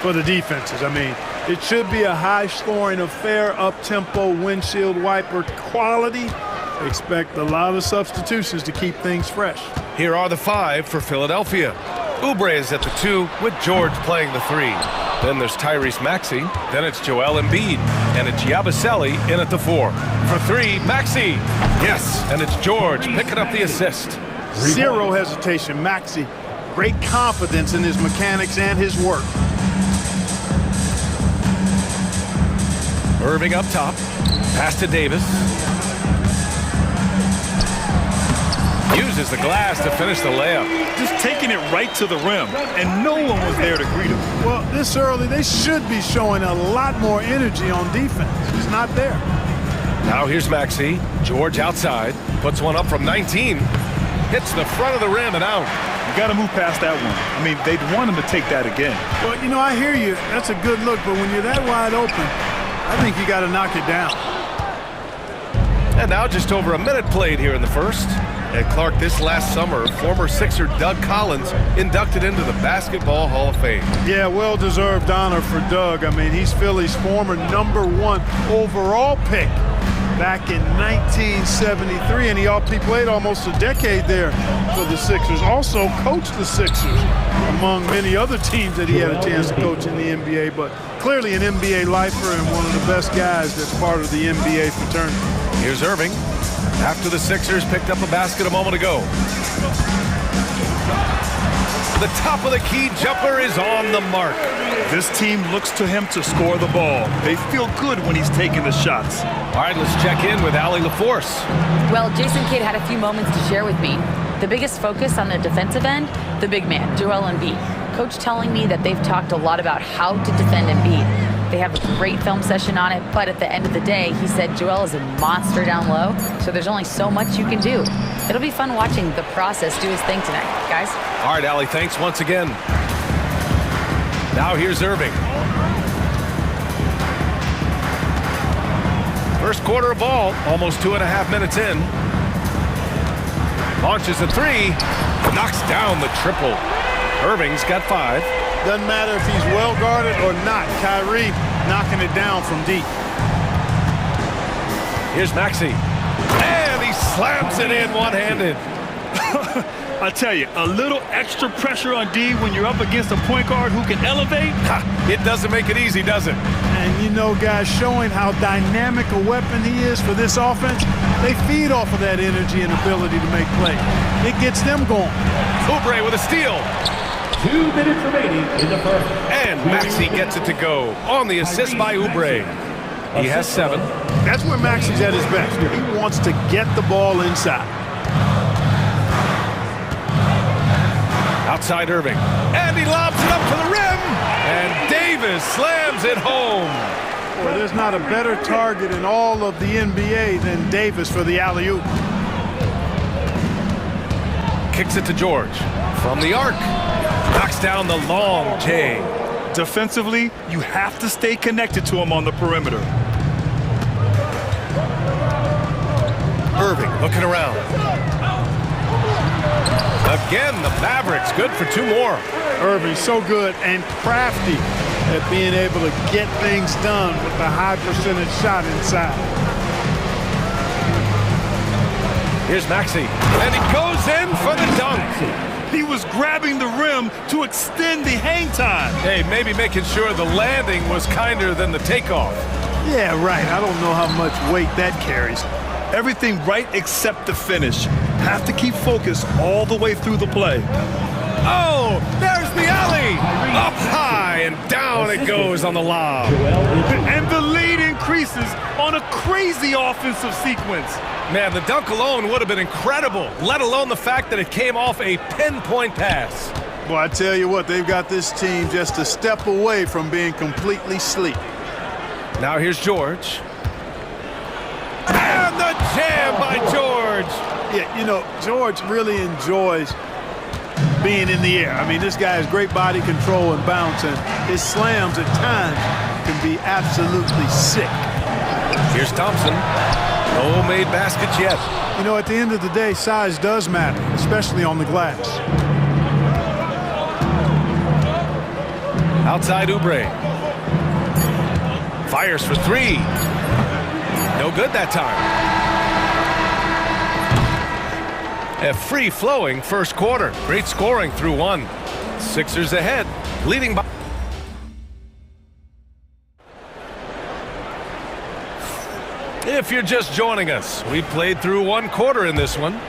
for the defenses. I mean, it should be a high-scoring affair, up-tempo, windshield wiper quality. Expect a lot of substitutions to keep things fresh. Here are the 5 for Philadelphia. Oubre is at the 2 with George playing the 3. Then there's Tyrese Maxey. Then it's Joel Embiid. And it's Yabusele in at the 4. For 3, Maxey. Yes, and it's George picking up the assist. Zero hesitation. Maxey, great confidence in his mechanics and his work. Irving up top. Pass to Davis. Uses the glass to finish the layup. Just taking it right to the rim, and no one was there to greet him. Well, this early, they should be showing a lot more energy on defense. It's not there. Now here's Maxey. George outside. Puts one up from 19. Hits the front of the rim and out. You got to move past that one. I mean, they'd want him to take that again. Well, you know, I hear you. That's a good look, but when you're that wide open, I think you got to knock it down. And now just over a minute played here in the first. And Clark, this last summer, former Sixer Doug Collins inducted into the Basketball Hall of Fame. Yeah, well-deserved honor for Doug. I mean, he's Philly's former #1 overall pick back in 1973, and he played almost a decade there for the Sixers. Also coached the Sixers, among many other teams that he had a chance to coach in the NBA, but clearly an NBA lifer and one of the best guys that's part of the NBA fraternity. Here's Irving. After the Sixers picked up a basket a moment ago. The top of the key jumper is on the mark. This team looks to him to score the ball. They feel good when he's taking the shots. All right, let's check in with Allie LaForce. Well, Jason Kidd had a few moments to share with me. The biggest focus on the defensive end, the big man, Joel Embiid. Coach telling me that they've talked a lot about how to defend Embiid. They have a great film session on it, but at the end of the day, he said Joel is a monster down low, so there's only so much you can do. It'll be fun watching the process do his thing tonight, guys. All right, Allie, thanks once again. Now here's Irving. First quarter of ball, almost 2.5 minutes in. Launches a 3, knocks down the triple. Irving's got 5. Doesn't matter if he's well guarded or not. Kyrie knocking it down from deep. Here's Maxey. And he slams it in one-handed. I tell you, a little extra pressure on D when you're up against a point guard who can elevate. It doesn't make it easy, does it? And you know, guys, showing how dynamic a weapon he is for this offense, they feed off of that energy and ability to make plays. It gets them going. Oubre with a steal. 2 minutes remaining in the first. And Maxey gets it to go on the assist by Oubre. He has 7. That's where Maxey's at his best. He wants to get the ball inside. Outside Irving. And he lobs it up to the rim. And Davis slams it home. Well, there's not a better target in all of the NBA than Davis for the alley-oop. Kicks it to George. From the arc. Knocks down the long J. Defensively, you have to stay connected to him on the perimeter. Irving looking around. Again, the Mavericks good for 2 more. Irving so good and crafty at being able to get things done with the high percentage shot inside. Here's Maxey. And he goes in for the dunk. He was grabbing the rim to extend the hang time. Hey, maybe making sure the landing was kinder than the takeoff. Yeah, right. I don't know how much weight that carries. Everything right except the finish. Have to keep focus all the way through the play. Oh, there's the alley. Up high and down it goes on the lob. And the lead increases on a crazy offensive sequence. Man, the dunk alone would have been incredible, let alone the fact that it came off a pinpoint pass. Well, I tell you what, they've got this team just a step away from being completely asleep. Now here's George. And the jam by George. Yeah, you know, George really enjoys being in the air. I mean, this guy has great body control and bounce, and his slams at times can be absolutely sick. Here's Thompson. No made baskets yet. You know, at the end of the day, size does matter, especially on the glass. Outside Oubre. Fires for three. No good that time. A free-flowing first quarter. Great scoring through one. Sixers ahead, leading by... If you're just joining us, we played through one quarter in this one.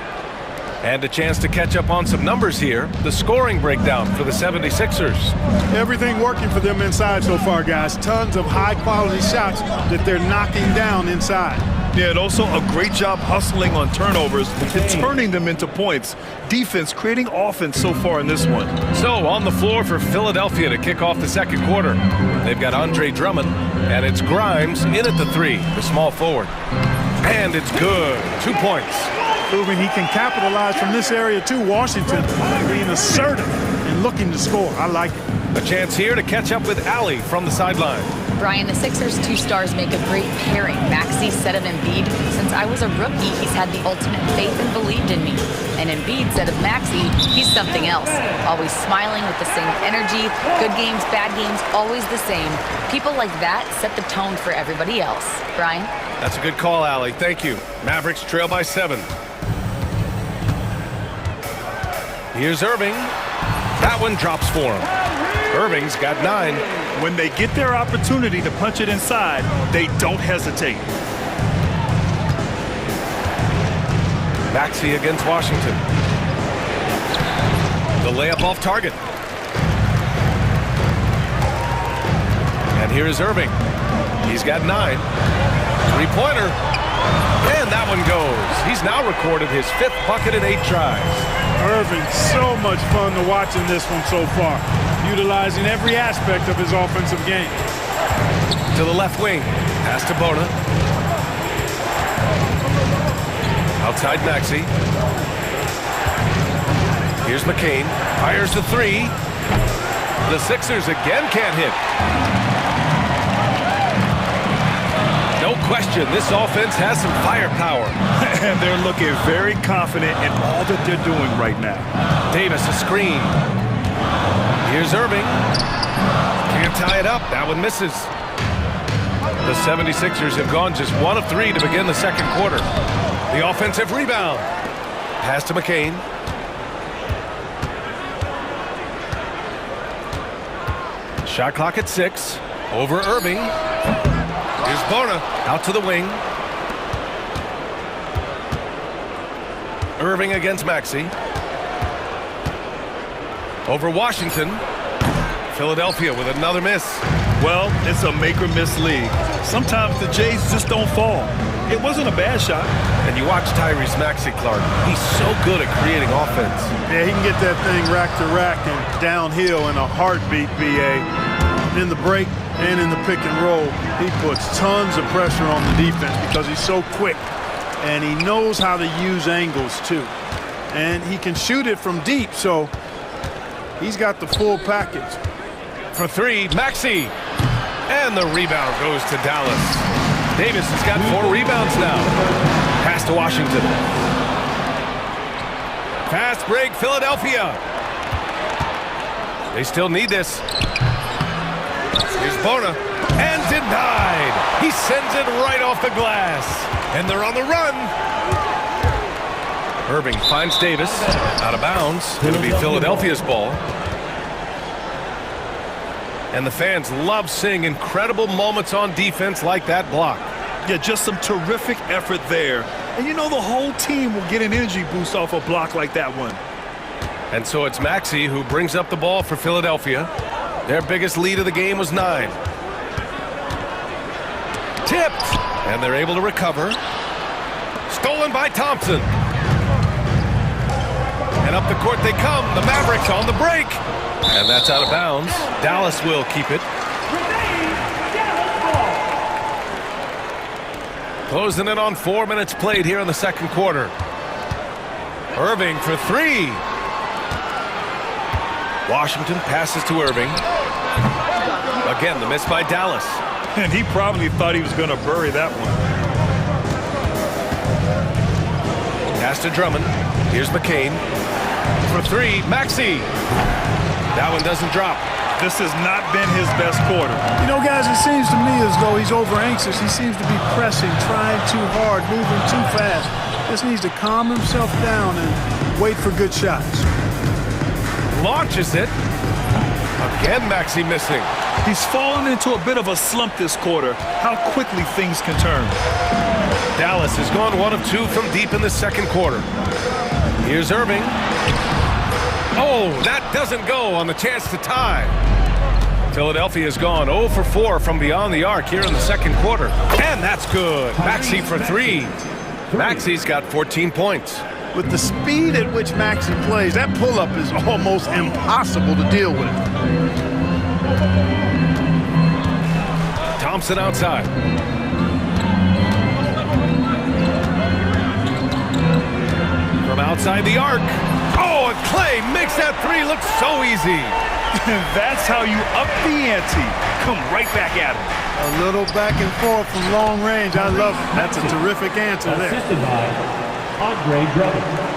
And a chance to catch up on some numbers here. The scoring breakdown for the 76ers. Everything working for them inside so far, guys. Tons of high-quality shots that they're knocking down inside. Yeah, and also a great job hustling on turnovers and turning them into points. Defense creating offense so far in this one. So on the floor for Philadelphia to kick off the second quarter. They've got Andre Drummond, and it's Grimes in at the three, the small forward. And it's good. 2 points. Proving he can capitalize from this area too. Washington being assertive and looking to score. I like it. A chance here to catch up with Allie from the sideline. Brian, the Sixers' two stars make a great pairing. Maxey said of Embiid, since I was a rookie, he's had the ultimate faith and believed in me. And Embiid said of Maxey, he's something else. Always smiling with the same energy. Good games, bad games, always the same. People like that set the tone for everybody else. Brian? That's a good call, Allie. Thank you. Mavericks trail by 7. Here's Irving. That one drops for him. Irving's got 9. When they get their opportunity to punch it inside, they don't hesitate. Maxey against Washington. The layup off target. And here's Irving. He's got 9. Three-pointer. And that one goes. He's now recorded his 5th bucket in 8 tries. Irving, so much fun to watch in this one so far, utilizing every aspect of his offensive game. To the left wing, pass to Bona. Outside Maxey. Here's McCain, fires the three. The Sixers again can't hit. No question, this offense has some firepower. And they're looking very confident in all that they're doing right now. Davis a screen. Here's Irving. Can't tie it up. That one misses. The 76ers have gone just 1 of 3 to begin the second quarter. The offensive rebound. Pass to McCain. Shot clock at 6. Over Irving. Here's Bona out to the wing. Irving against Maxey. Over Washington. Philadelphia with another miss. Well, it's a make-or-miss league. Sometimes the Jays just don't fall. It wasn't a bad shot. And you watch Tyrese Maxey, Clark. He's so good at creating offense. Yeah, he can get that thing rack to rack and downhill in a heartbeat, BA. In the break and in the pick and roll, he puts tons of pressure on the defense because he's so quick. And he knows how to use angles, too. And he can shoot it from deep, so he's got the full package. For 3, Maxey. And the rebound goes to Dallas. Davis has got 4 rebounds now. Pass to Washington. Fast break, Philadelphia. They still need this. Here's Bona. And denied. He sends it right off the glass. And they're on the run. Irving finds Davis. Out of bounds. It'll be Philadelphia's ball. And the fans love seeing incredible moments on defense like that block. Yeah, just some terrific effort there. And you know the whole team will get an energy boost off a block like that one. And so it's Maxey who brings up the ball for Philadelphia. Their biggest lead of the game was 9. Tipped. And they're able to recover. Stolen by Thompson. And up the court they come. The Mavericks on the break. And that's out of bounds. Dallas will keep it. Closing in on 4 minutes played here in the second quarter. Irving for 3. Washington passes to Irving. Again, the miss by Dallas. And he probably thought he was going to bury that one. Pass to Drummond. Here's McCain. For three, Maxey. That one doesn't drop. This has not been his best quarter. You know, guys, it seems to me as though he's over-anxious. He seems to be pressing, trying too hard, moving too fast. Just needs to calm himself down and wait for good shots. Launches it. Again, Maxey missing. He's fallen into a bit of a slump this quarter. How quickly things can turn. Dallas has gone 1 of 2 from deep in the second quarter. Here's Irving. Oh, that doesn't go on the chance to tie. Philadelphia's gone 0 for 4 from beyond the arc here in the second quarter. And that's good. Maxey for 3. Maxey's got 14 points. With the speed at which Maxey plays, that pull-up is almost impossible to deal with. Thompson outside. From outside the arc. Oh, and Clay makes that three look so easy. That's how you up the ante. Come right back at him. A little back and forth from long range. I love it. That's a terrific answer there. Assisted by Andre Drummond.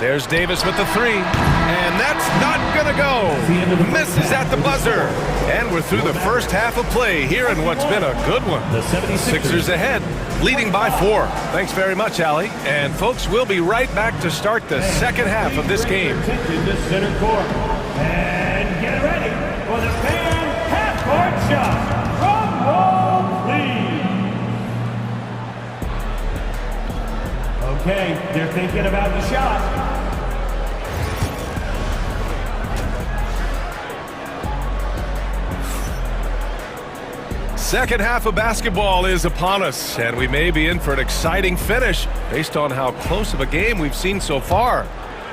There's Davis with the three, and that's not gonna go. Misses at the buzzer. And we're through the first half of play here in what's been a good one. The 76ers. Sixers ahead, leading by 4. Thanks very much, Allie. And folks, we'll be right back to start the second half of this game. Attention to center court. And get ready for the fan half-court shot. Drum roll, please. Okay, they're thinking about the shot. Second half of basketball is upon us, and we may be in for an exciting finish based on how close of a game we've seen so far.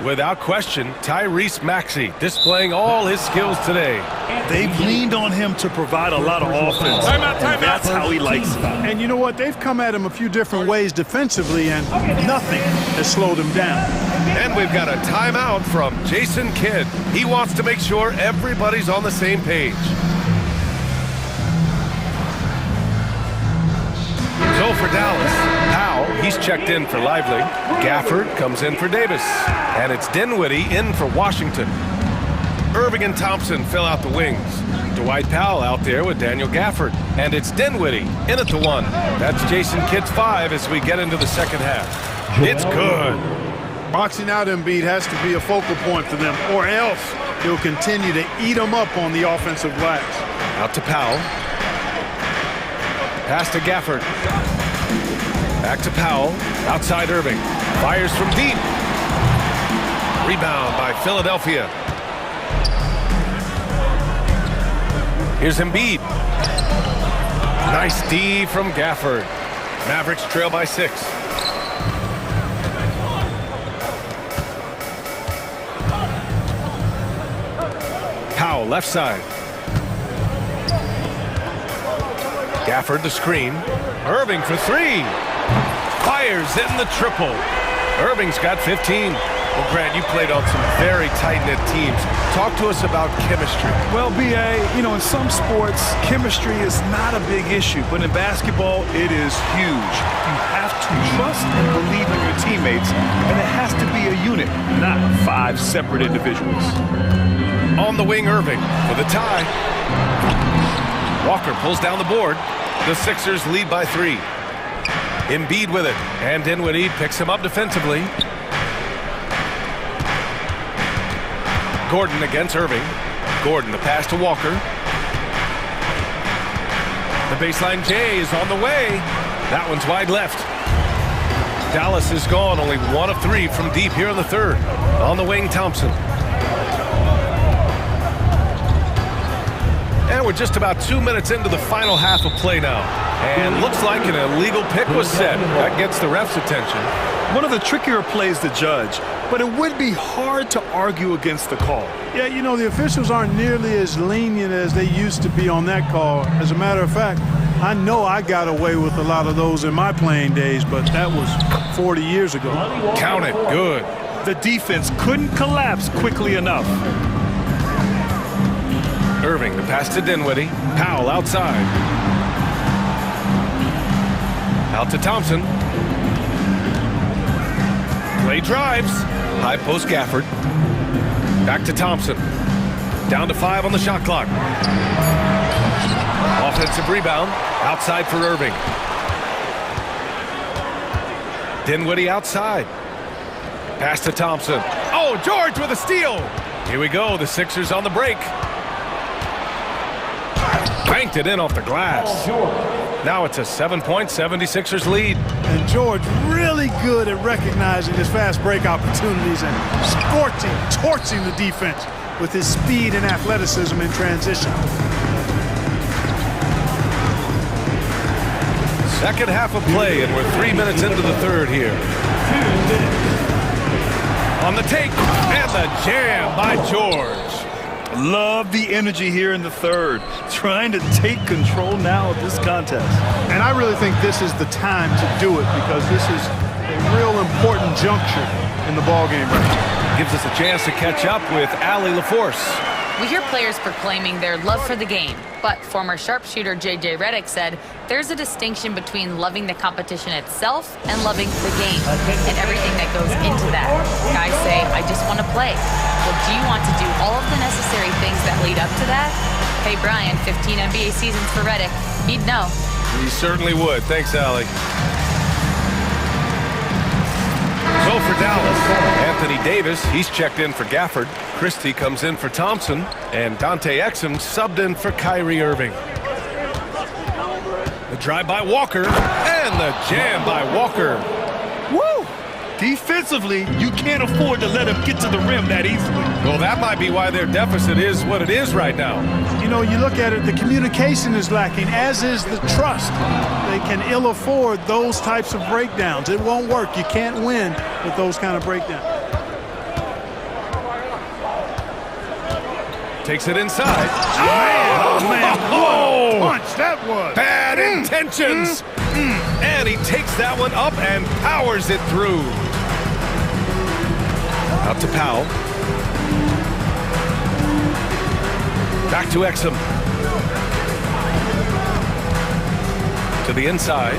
Without question, Tyrese Maxey displaying all his skills today. They've leaned on him to provide a lot of offense. And that's how he likes it. And you know what? They've come at him a few different ways defensively, and nothing has slowed him down. And we've got a timeout from Jason Kidd. He wants to make sure everybody's on the same page. So for Dallas, Powell, he's checked in for Lively. Gafford comes in for Davis. And it's Dinwiddie in for Washington. Irving and Thompson fill out the wings. Dwight Powell out there with Daniel Gafford. And it's Dinwiddie in at the 1. That's Jason Kidd's 5 as we get into the second half. It's good. Boxing out Embiid has to be a focal point for them, or else he'll continue to eat them up on the offensive glass. Out to Powell. Pass to Gafford. Back to Powell. Outside Irving. Fires from deep. Rebound by Philadelphia. Here's Embiid. Nice D from Gafford. Mavericks trail by 6. Powell left side. Gafford the screen. Irving for 3. Fires in the triple. Irving's got 15. Well, Grant, you played on some very tight-knit teams. Talk to us about chemistry. Well, B.A., you know, in some sports, chemistry is not a big issue, but in basketball, it is huge. You have to trust and believe in your teammates, and it has to be a unit, not 5 separate individuals. On the wing, Irving for the tie. Walker pulls down the board. The Sixers lead by 3. Embiid with it, and Dinwiddie picks him up defensively. Gordon against Irving. Gordon, the pass to Walker. The baseline J is on the way. That one's wide left. Dallas is gone, only 1 of 3 from deep here in the third. On the wing, Thompson. And we're just about 2 minutes into the final half of play now. And looks like an illegal pick was set. That gets the ref's attention. One of the trickier plays to judge, but it would be hard to argue against the call. Yeah, you know, the officials aren't nearly as lenient as they used to be on that call. As a matter of fact, I know I got away with a lot of those in my playing days, but that was 40 years ago. Count it. Good. The defense couldn't collapse quickly enough. Irving, the pass to Dinwiddie. Powell outside. Out to Thompson. Play drives. High post Gafford. Back to Thompson. Down to 5 on the shot clock. Offensive rebound. Outside for Irving. Dinwiddie outside. Pass to Thompson. Oh, George with a steal. Here we go. The Sixers on the break. Banked it in off the glass. Now it's a 7-point 76ers lead. And George really good at recognizing his fast break opportunities and torching the defense with his speed and athleticism in transition. Second half of play, and we're 3 minutes into the third here. On the take, and the jam by George. Love the energy here in the third. Trying to take control now of this contest. And I really think this is the time to do it because this is a real important juncture in the ballgame right now. Gives us a chance to catch up with Allie LaForce. We hear players proclaiming their love for the game, but former sharpshooter J.J. Redick said there's a distinction between loving the competition itself and loving the game and everything that goes into that. Guys say, I just want to play. Well, do you want to do all of the necessary things that lead up to that? Hey, Brian, 15 NBA seasons for Redick. He'd know. He certainly would. Thanks, Allie. So for Dallas, Anthony Davis, he's checked in for Gafford. Christie comes in for Thompson, and Dante Exum subbed in for Kyrie Irving. The drive by Walker, and the jam by Walker. Woo! Defensively, you can't afford to let him get to the rim that easily. Well, that might be why their deficit is what it is right now. You know, you look at it, the communication is lacking, as is the trust. They can ill afford those types of breakdowns. It won't work. You can't win with those kind of breakdowns. Takes it inside. Oh, man. Oh, Punch, that was. Bad intentions. And he takes that one up and powers it through. Out to Powell. Back to Exum. To the inside.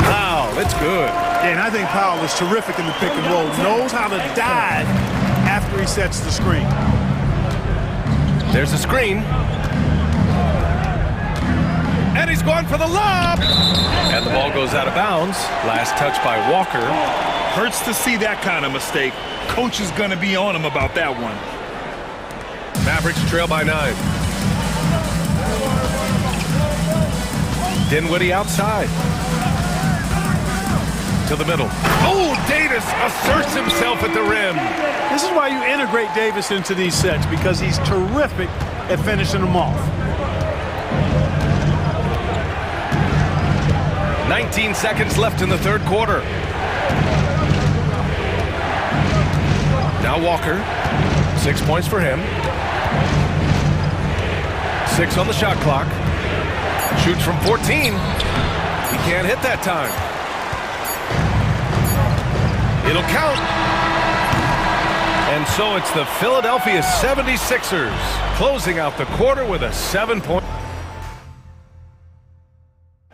Powell, it's good. And I think Powell is terrific in the pick and roll. Knows how to dive after he sets the screen. There's a screen. And he's going for the lob. And the ball goes out of bounds. Last touch by Walker. Hurts to see that kind of mistake. Coach is going to be on him about that one. Mavericks trail by 9. Dinwiddie outside. To the middle. Oh, Davis asserts himself at the rim. This is why you integrate Davis into these sets, because he's terrific at finishing them off. 19 seconds left in the third quarter. Now Walker. 6 points for him. 6 on the shot clock. Shoots from 14. He can't hit that time. It'll count. And so it's the Philadelphia 76ers closing out the quarter with a 7-point.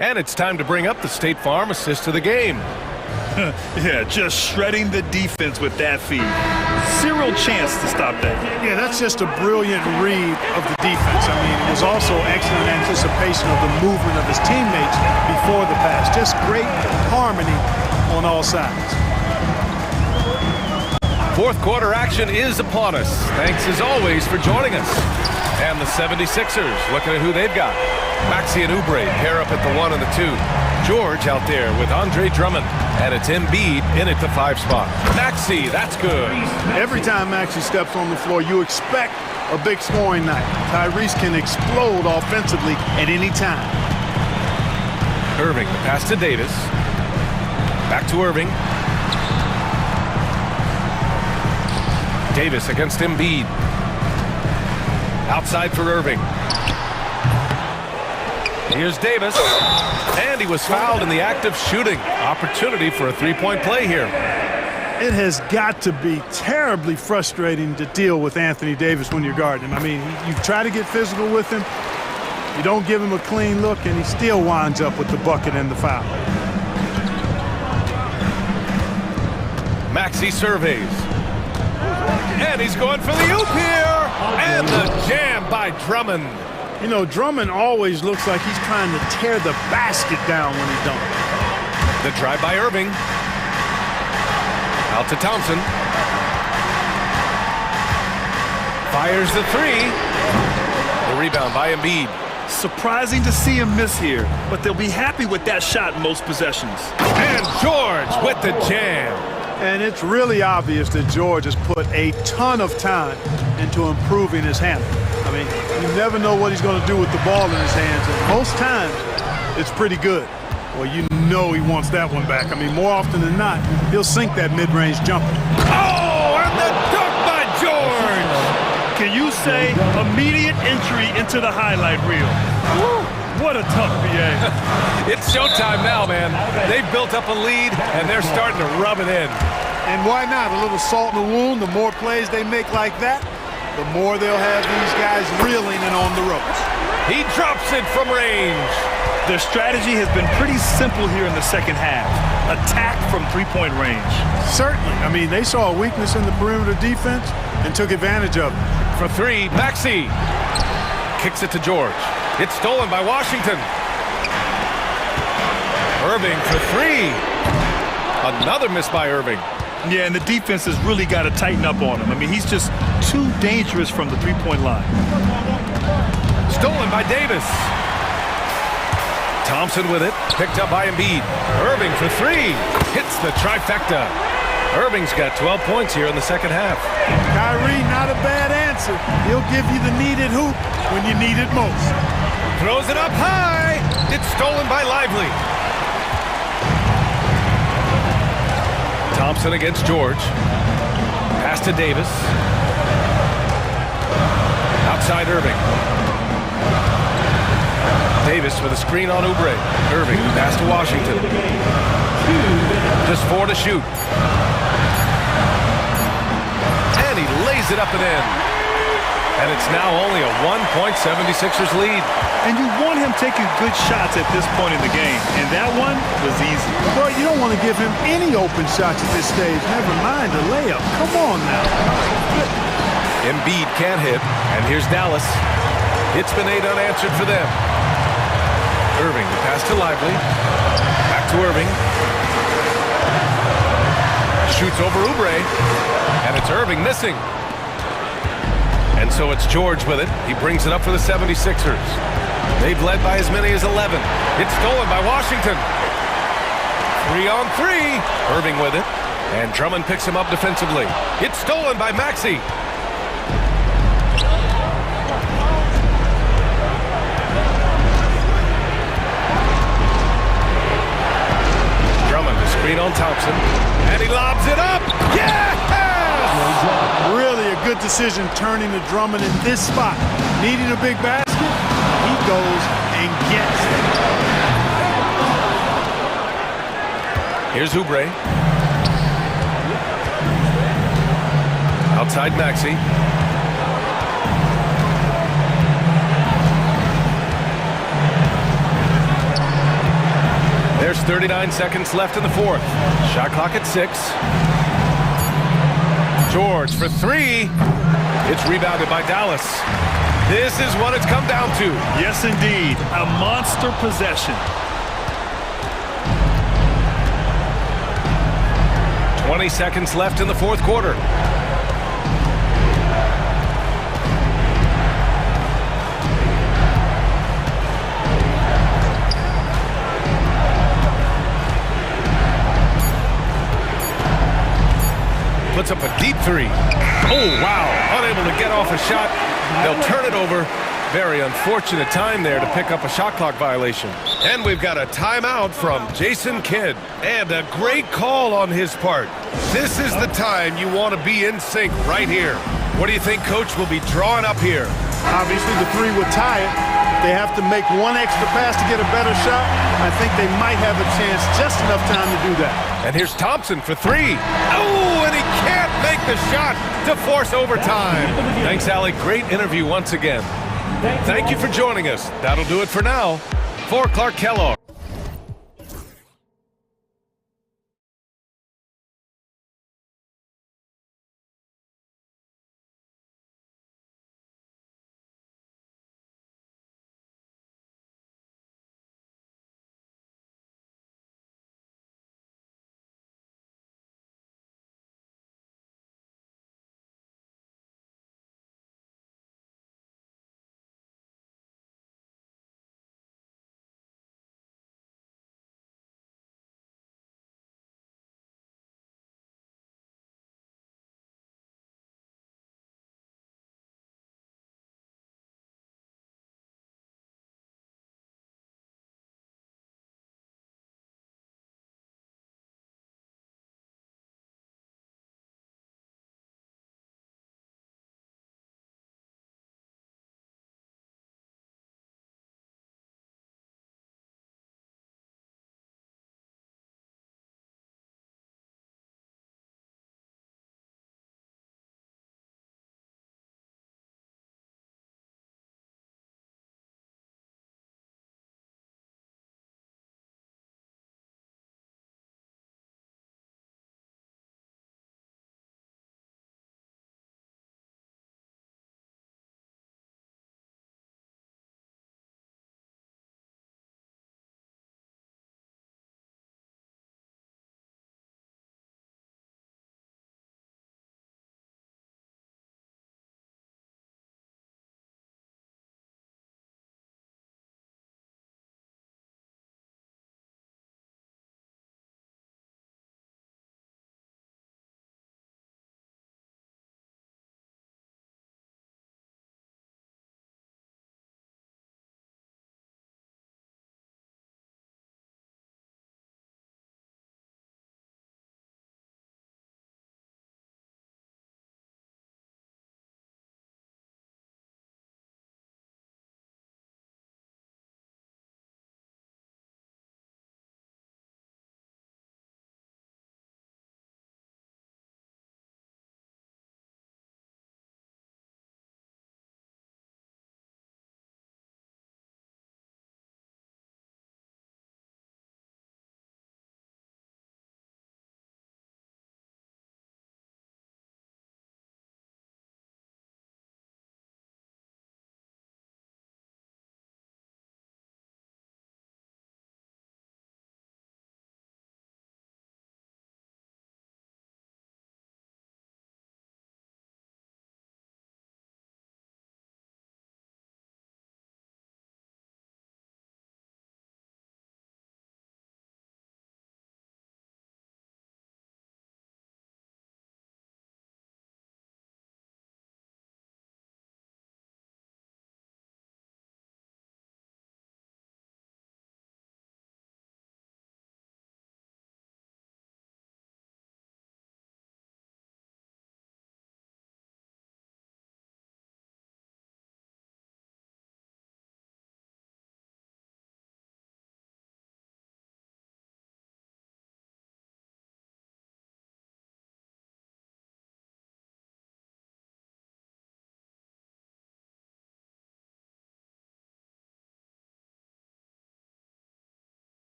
And it's time to bring up the State Farm assist to the game. Yeah, just shredding the defense with that feed. Zero chance to stop that. Yeah, that's just a brilliant read of the defense. I mean, it was also excellent anticipation of the movement of his teammates before the pass. Just great harmony on all sides. Fourth quarter action is upon us. Thanks as always for joining us. And the 76ers looking at who they've got. Maxey and Oubre pair up at the 1 and the 2. George out there with Andre Drummond. And it's Embiid in at the 5 spot. Maxey, that's good. Every time Maxey steps on the floor, you expect a big scoring night. Tyrese can explode offensively at any time. Irving, the pass to Davis. Back to Irving. Davis against Embiid. Outside for Irving. Here's Davis. And he was fouled in the act of shooting. Opportunity for a 3-point play here. It has got to be terribly frustrating to deal with Anthony Davis when you're guarding him. I mean, you try to get physical with him. You don't give him a clean look, and he still winds up with the bucket and the foul. Maxey surveys. And he's going for the oop here. And the jam by Drummond. You know, Drummond always looks like he's trying to tear the basket down when he dunks. The drive by Irving. Out to Thompson. Fires the three. The rebound by Embiid. Surprising to see him miss here, but they'll be happy with that shot in most possessions. And George with the jam. And it's really obvious that George has put a ton of time into improving his handle. I mean, you never know what he's going to do with the ball in his hands, and most times it's pretty good. Well, you know he wants that one back. I mean, more often than not, he'll sink that mid-range jumper. Oh, and the dunk by George! Can you say immediate entry into the highlight reel? Woo, what a tough BA. It's showtime now, man. They've built up a lead, and they're starting to rub it in. And why not? A little salt in the wound. The more plays they make like that, the more they'll have these guys reeling and on the ropes. He drops it from range. Their strategy has been pretty simple here in the second half. Attack from three-point range. Certainly. I mean, they saw a weakness in the perimeter defense and took advantage of it. For three, Maxey kicks it to George. It's stolen by Washington. Irving for three. Another miss by Irving. Yeah, and the defense has really got to tighten up on him. I mean, he's just too dangerous from the three-point line. Stolen by Davis. Thompson with it, picked up by Embiid. Irving for three, hits the trifecta. Irving's got 12 points here in the second half. Kyrie, not a bad answer. He'll give you the needed hoop when you need it most. Throws it up high. It's stolen by Lively. Thompson against George. Pass to Davis. Outside Irving. Davis with a screen on Oubre. Irving, pass to Washington. Just 4 to shoot. And he lays it up and in. And it's now only a 1-76ers lead. And you want him taking good shots at this point in the game. And that one was easy. Well, you don't want to give him any open shots at this stage. Never mind a layup. Come on now. Embiid can't hit. And here's Dallas. It's been 8 unanswered for them. Irving, pass to Lively. Back to Irving. Shoots over Oubre. And it's Irving missing. And so it's George with it. He brings it up for the 76ers. They've led by as many as 11. It's stolen by Washington. 3-on-3. Irving with it. And Drummond picks him up defensively. It's stolen by Maxey. Screen on Thompson, and he lobs it up. Yes! Really a good decision turning to Drummond in this spot. Needing a big basket, he goes and gets it. Here's Oubre. Outside Maxey. There's 39 seconds left in the fourth. Shot clock at 6. George for three. It's rebounded by Dallas. This is what it's come down to. Yes, indeed. A monster possession. 20 seconds left in the fourth quarter. Puts up a deep three. Oh, wow. Unable to get off a shot. They'll turn it over. Very unfortunate time there to pick up a shot clock violation. And we've got a timeout from Jason Kidd. And a great call on his part. This is the time you want to be in sync right here. What do you think Coach will be drawing up here? Obviously, the three would tie it. They have to make one extra pass to get a better shot. I think they might have a chance, just enough time to do that. And here's Thompson for three. Oh, and he can't make the shot to force overtime. Thanks, Allie. Great interview once again. Thank you for joining us. That'll do it for now. For Clark Kellogg.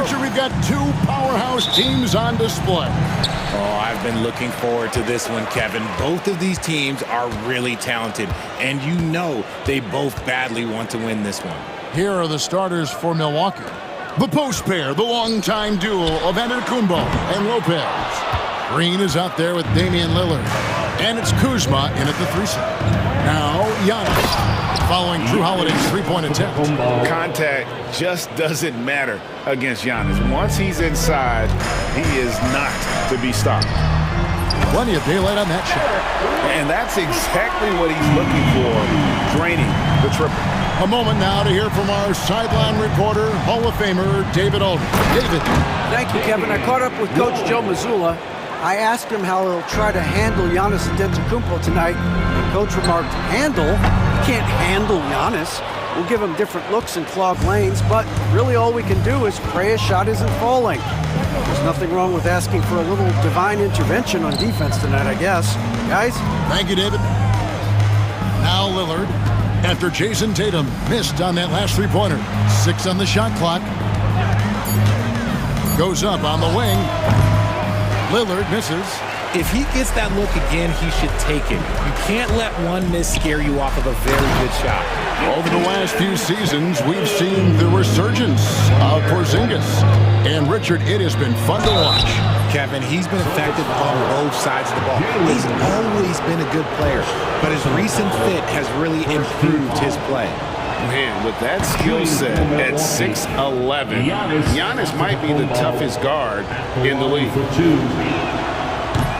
Archer, we've got two powerhouse teams on display. Oh, I've been looking forward to this one, Kevin. Both of these teams are really talented, and you know they both badly want to win this one. Here are the starters for Milwaukee. The post pair, the longtime duo of Antetokounmpo and Lopez. Green is out there with Damian Lillard. And it's Kuzma in at the 3-side. Now, Giannis, following Drew Holiday's three-point attempt. Contact just doesn't matter against Giannis. Once he's inside, he is not to be stopped. Plenty of daylight on that shot. And that's exactly what he's looking for, draining the triple. A moment now to hear from our sideline reporter, Hall of Famer David Aldridge. David. Thank you, Kevin. I caught up with Coach Joe Mazzulla. I asked him how he'll try to handle Giannis Antetokounmpo tonight. And Coach remarked, handle? You can't handle Giannis. We'll give him different looks and clog lanes, but really all we can do is pray his shot isn't falling. There's nothing wrong with asking for a little divine intervention on defense tonight, I guess. Guys? Thank you, David. Now Lillard, after Jason Tatum missed on that last three-pointer. 6 on the shot clock. Goes up on the wing. Lillard misses. If he gets that look again, he should take it. You can't let one miss scare you off of a very good shot. Over the last few seasons, we've seen the resurgence of Porzingis. And Richard, it has been fun to watch. Kevin, he's been effective on both sides of the ball. He's always been a good player, but his recent fit has really improved his play. Man, with that skill set at 6'11", Giannis might be the toughest guard in the league.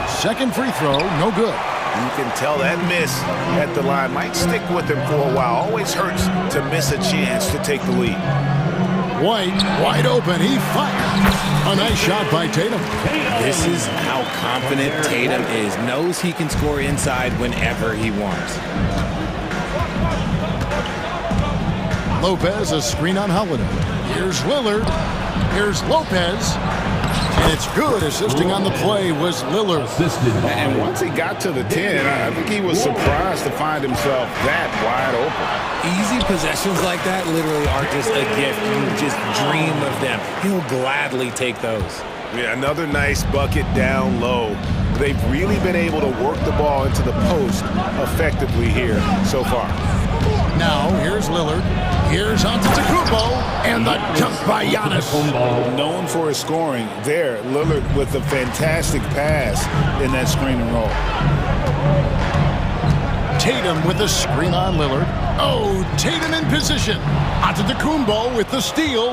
Second free throw, no good. You can tell that miss at the line might stick with him for a while. Always hurts to miss a chance to take the lead. White, wide open, he fires. A nice shot by Tatum. This is how confident Tatum is. Knows he can score inside whenever he wants. Lopez, a screen on Holiday. Here's Lillard. Here's Lopez. And it's good. Assisting on the play was Lillard. And once he got to the 10, I think he was surprised to find himself that wide open. Easy possessions like that literally are just a gift. You just dream of them. He'll gladly take those. Yeah, another nice bucket down low. They've really been able to work the ball into the post effectively here so far. Now, here's Lillard. Here's Antetokounmpo. And the dunk by Giannis. Known for his scoring there, Lillard with a fantastic pass in that screen and roll. Tatum with the screen on Lillard. Oh, Tatum in position. Antetokounmpo with the steal.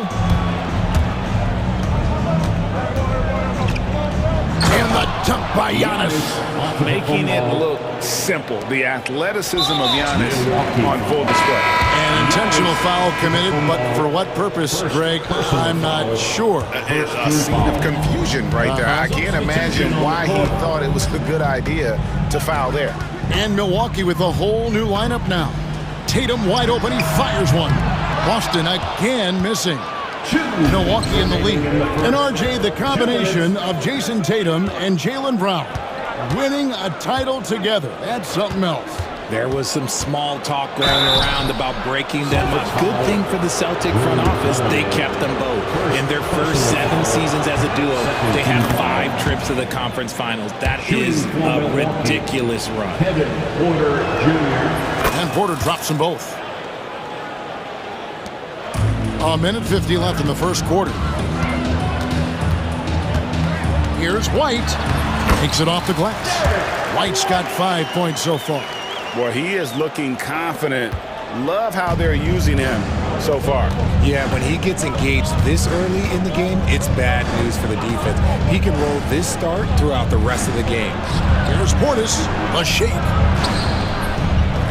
And the dunk by Giannis. Making it look simple. The athleticism of Giannis on full display. An intentional foul committed, but for what purpose, Greg, I'm not sure. A scene of confusion right there. I can't imagine why he thought it was a good idea to foul there. And Milwaukee with a whole new lineup now. Tatum wide open, he fires one. Boston again missing. Milwaukee in the lead. And RJ, the combination of Jason Tatum and Jaylen Brown winning a title together. That's something else. There was some small talk going around about breaking them. A good thing for the Celtic front office, they kept them both. In their first 7 seasons as a duo, they had 5 trips to the conference finals. That is a ridiculous run. And Porter drops them both. A minute 50 left in the first quarter. Here's White. Takes it off the glass. White's got 5 points so far. Boy, he is looking confident. Love how they're using him so far. Yeah, when he gets engaged this early in the game, it's bad news for the defense. He can roll this start throughout the rest of the game. Here's Portis, a shake.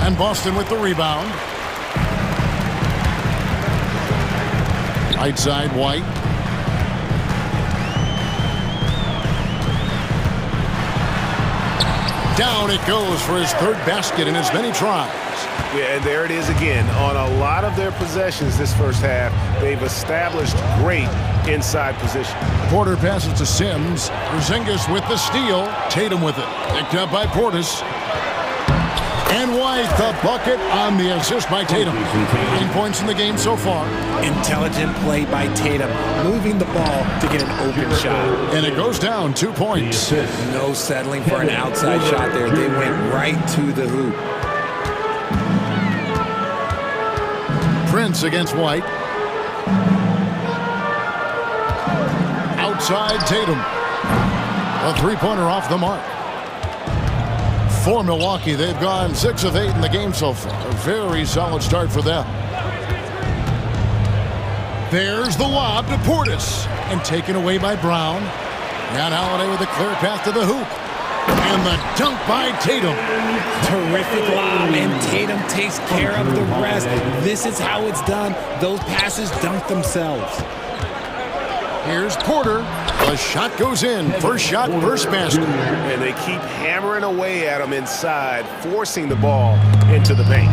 And Boston with the rebound. Right side, White. Down it goes for his 3rd basket in as many tries. Yeah, and there it is again. On a lot of their possessions this first half, they've established great inside position. Porter passes to Sims. Porzingis with the steal. Tatum with it. Picked up by Portis. And White, the bucket on the assist by Tatum. 9 points in the game so far. Intelligent play by Tatum, moving the ball to get an open shot. And it goes down 2 points. No settling for an outside shot there. They went right to the hoop. Prince against White. Outside Tatum. A three-pointer off the mark. For Milwaukee, they've gone 6 of 8 in the game so far. A very solid start for them. There's the lob to Portis. And taken away by Brown. And Holiday with a clear path to the hoop. And the dunk by Tatum. Terrific lob, and Tatum takes care of the rest. This is how it's done. Those passes dunk themselves. Here's Porter. The shot goes in. First shot, first basket. And they keep hammering away at him inside, forcing the ball into the paint.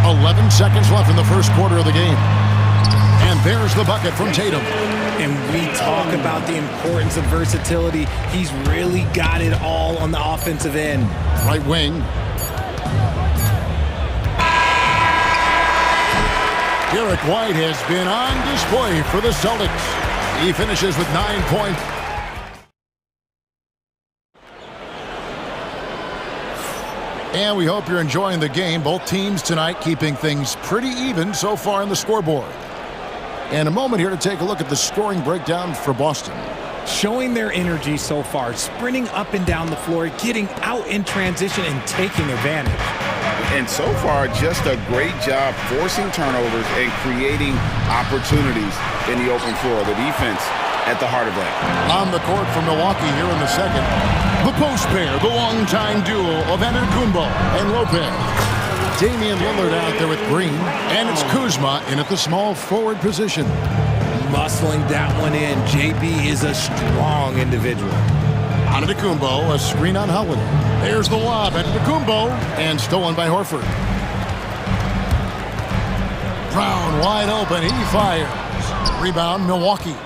11 seconds left in the first quarter of the game. And there's the bucket from Tatum. And we talk about the importance of versatility. He's really got it all on the offensive end. Right wing. Derek White has been on display for the Celtics. He finishes with 9 points. And we hope you're enjoying the game. Both teams tonight keeping things pretty even so far in the scoreboard. And a moment here to take a look at the scoring breakdown for Boston. Showing their energy so far, sprinting up and down the floor, getting out in transition and taking advantage. And so far, just a great job forcing turnovers and creating opportunities in the open floor. The defense at the heart of that. On the court for Milwaukee here in the second. The post pair, the longtime duo of Antetokounmpo and Lopez. Damian Lillard out there with Green, and it's Kuzma in at the small forward position. Muscling that one in. JB is a strong individual. Antetokounmpo, a screen on Holiday. There's the lob. Antetokounmpo, and stolen by Horford. Brown wide open. He fires. Rebound, Milwaukee.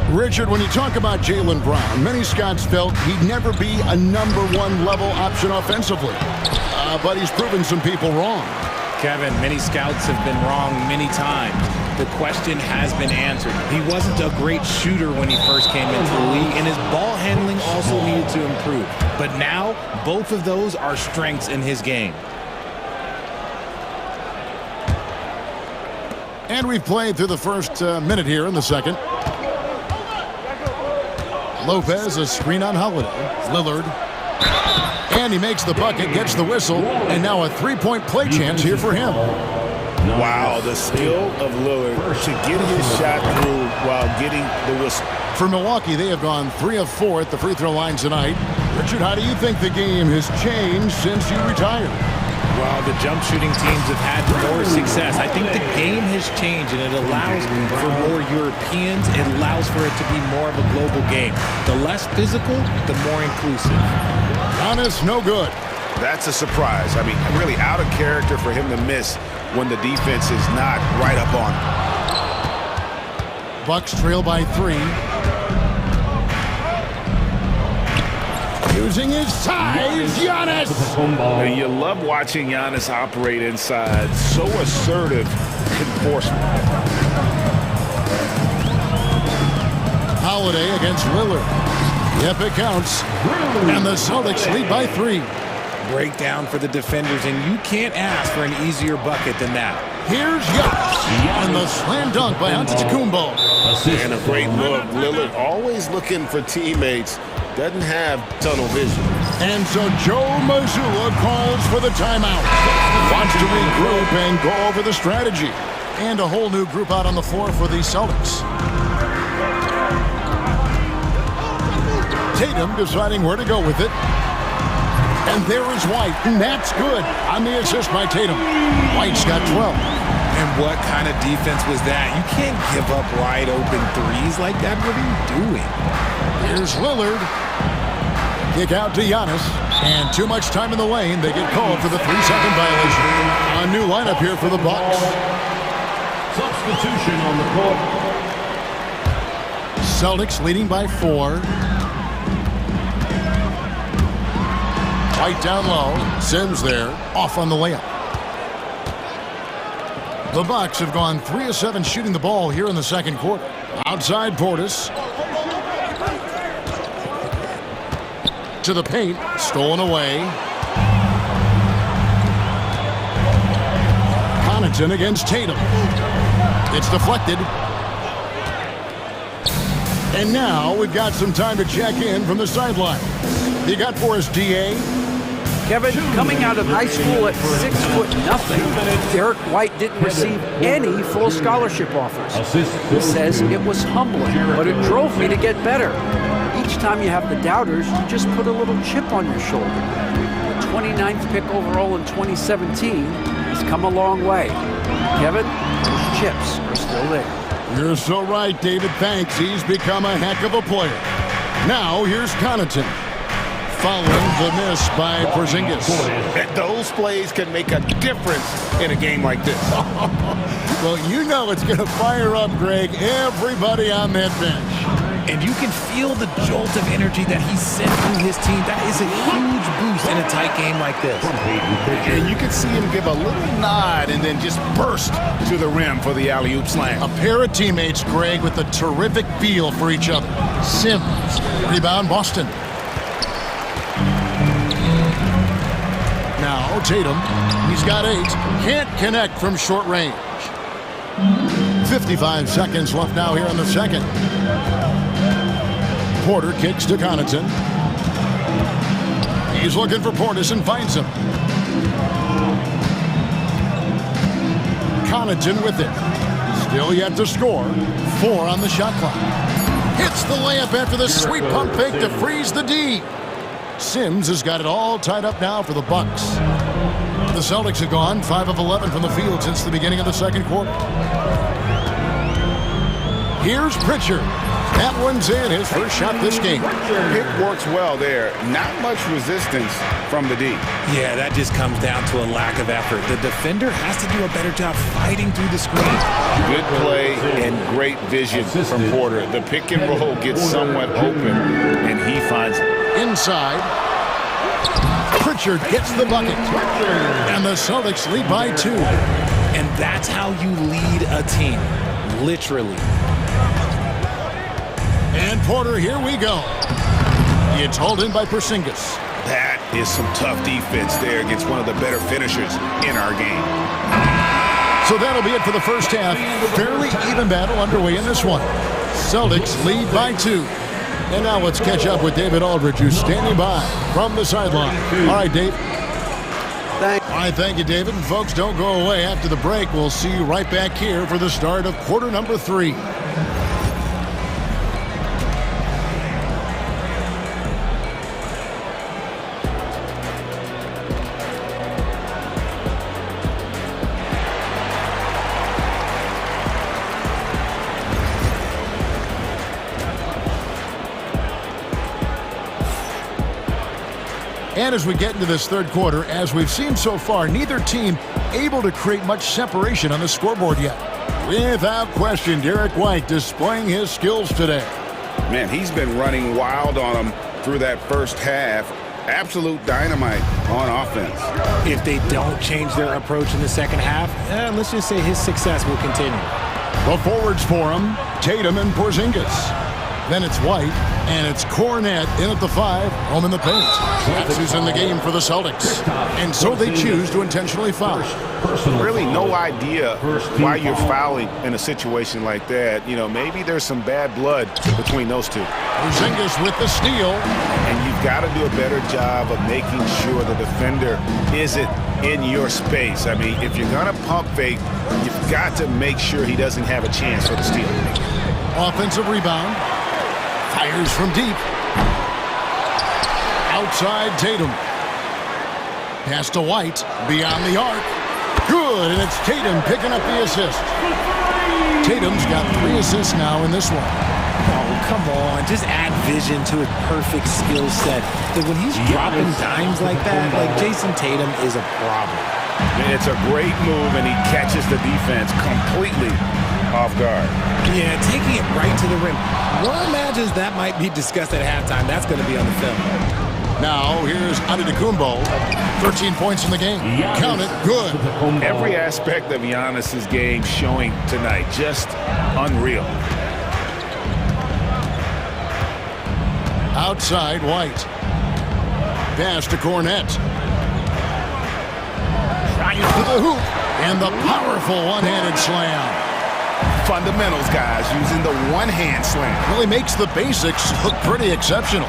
Richard, when you talk about Jaylen Brown, many scouts felt he'd never be a #1 level option offensively. But he's proven some people wrong. Kevin, many scouts have been wrong many times. The question has been answered. He wasn't a great shooter when he first came into the league, and his ball handling also needed to improve. But now, both of those are strengths in his game. And we've played through the first minute here in the second. Lopez, a screen on Holiday. Lillard. And he makes the bucket, gets the whistle, and now a three-point play chance here for him. Wow, the skill of Lillard to get his shot through while getting the whistle. For Milwaukee, they have gone 3 of 4 at the free throw line tonight. Richard, how do you think the game has changed since you retired? Well, the jump shooting teams have had more success. I think the game has changed, and it allows for more Europeans. It allows for it to be more of a global game. The less physical, the more inclusive. Giannis, no good. That's a surprise. I mean, really out of character for him to miss when the defense is not right up on him. Bucks trail by 3. Using his size, Giannis! And you love watching Giannis operate inside. So assertive enforcement. Holiday against Lillard. Yep, it counts. And the Celtics lead by 3. Breakdown for the defenders, and you can't ask for an easier bucket than that. Here's Giannis. And the slam dunk by Antetokounmpo. And a great look. Lillard always looking for teammates. Doesn't have tunnel vision. And so Joe Mazzulla calls for the timeout. Wants to regroup and go over the strategy. And a whole new group out on the floor for the Celtics. Tatum deciding where to go with it. And there is White, and that's good on the assist by Tatum. White's got 12. And what kind of defense was that? You can't give up wide open threes like that. What are you doing? Here's Lillard. Kick out to Giannis. And too much time in the lane. They get called for the 3-second violation. A new lineup here for the Bucks. Substitution on the court. Celtics leading by 4. White down low. Sims there, off on the layup. The Bucks have gone 3 of 7 shooting the ball here in the second quarter. Outside Portis. To the paint, stolen away. Connaughton against Tatum. It's deflected. And now we've got some time to check in from the sideline. You got for us, DA? Kevin, coming out of high school at 6'0", Derek White didn't receive any full scholarship offers. He says it was humbling, but it drove me to get better. Each time you have the doubters, you just put a little chip on your shoulder. The 29th pick overall in 2017 has come a long way. Kevin, those chips are still there. You're so right, David. Thanks. He's become a heck of a player. Now, here's Connaughton. Following the miss by Porzingis. Those plays can make a difference in a game like this. Well, you know it's going to fire up, Greg, everybody on that bench. And you can feel the jolt of energy that he sent through his team. That is a huge boost in a tight game like this. And you can see him give a little nod and then just burst to the rim for the alley-oop slam. A pair of teammates, Greg, with a terrific feel for each other. Sims, rebound Boston. Now Tatum, he's got 8, can't connect from short range. 55 seconds left now here in the second. Porter kicks to Connaughton. He's looking for Portis and finds him. Connaughton with it. Still yet to score. 4 on the shot clock. Hits the layup after the sweet pump fake to freeze the D. Sims has got it all tied up now for the Bucks. The Celtics have gone 5 of 11 from the field since the beginning of the second quarter. Here's Pritchard. That one's in, his first shot this game. Pick works well there. Not much resistance from the D. Yeah, that just comes down to a lack of effort. The defender has to do a better job fighting through the screen. Good play and great vision from Porter. The pick and roll gets somewhat open, and he finds it. Inside. Pritchard gets the bucket. And the Celtics lead by 2. And that's how you lead a team. Literally. And Porter, here we go. It's hauled in by Porzingis. That is some tough defense there against one of the better finishers in our game. So that'll be it for the first half. Fairly even battle underway in this one. Celtics lead by 2. And now let's catch up with David Aldridge, who's standing by from the sideline. All right, Dave. All right, thank you, David. And folks, don't go away. After the break, we'll see you right back here for the start of quarter number 3. And as we get into this third quarter, as we've seen so far, neither team able to create much separation on the scoreboard yet. Without question, Derek White displaying his skills today. Man, he's been running wild on them through that first half. Absolute dynamite on offense. If they don't change their approach in the second half, let's just say his success will continue. The forwards for him, Tatum and Porzingis. Then it's White, and it's Cornette in at the 5, home in the paint. That's who's in the game for the Celtics. And so they choose to intentionally foul. Really no idea why you're fouling in a situation like that. You know, maybe there's some bad blood between those two. Porzingis with the steal. And you've got to do a better job of making sure the defender isn't in your space. I mean, if you're going to pump fake, you've got to make sure he doesn't have a chance for the steal. Offensive rebound. Fires from deep. Outside Tatum. Pass to White. Beyond the arc. Good, and it's Tatum picking up the assist. Tatum's got 3 assists now in this one. Oh, come on. Just add vision to his perfect skill set. That when he's dropping dimes like that, like Jason Tatum is a problem. Man, it's a great move, and he catches the defense completely off guard. Yeah, taking it right to the rim. One imagines that might be discussed at halftime. That's going to be on the film. Now here's Antetokounmpo. 13 points in the game. Count it. Good. Every aspect of Giannis's game showing tonight. Just unreal. Outside, White. Pass to Cornette. Trying to the hoop. And the powerful one-handed slam. Fundamentals, guys, using the one-hand slam. Really makes the basics look pretty exceptional.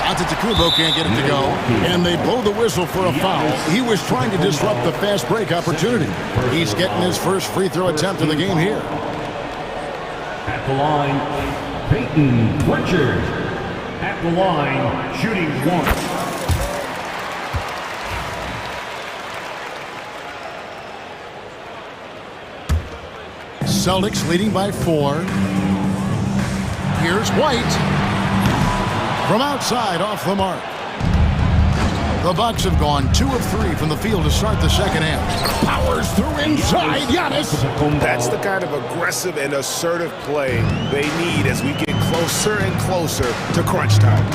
Antetokounmpo can't get it to go, and they blow the whistle for a foul. He was trying to disrupt the fast break opportunity. He's getting his first free throw attempt of the game here. At the line, Peyton Pritchard. At the line, shooting 1. Celtics leading by 4. Here's White. From outside, off the mark. The Bucks have gone 2 of 3 from the field to start the second half. Powers through inside, Giannis. That's the kind of aggressive and assertive play they need as we get closer and closer to crunch time.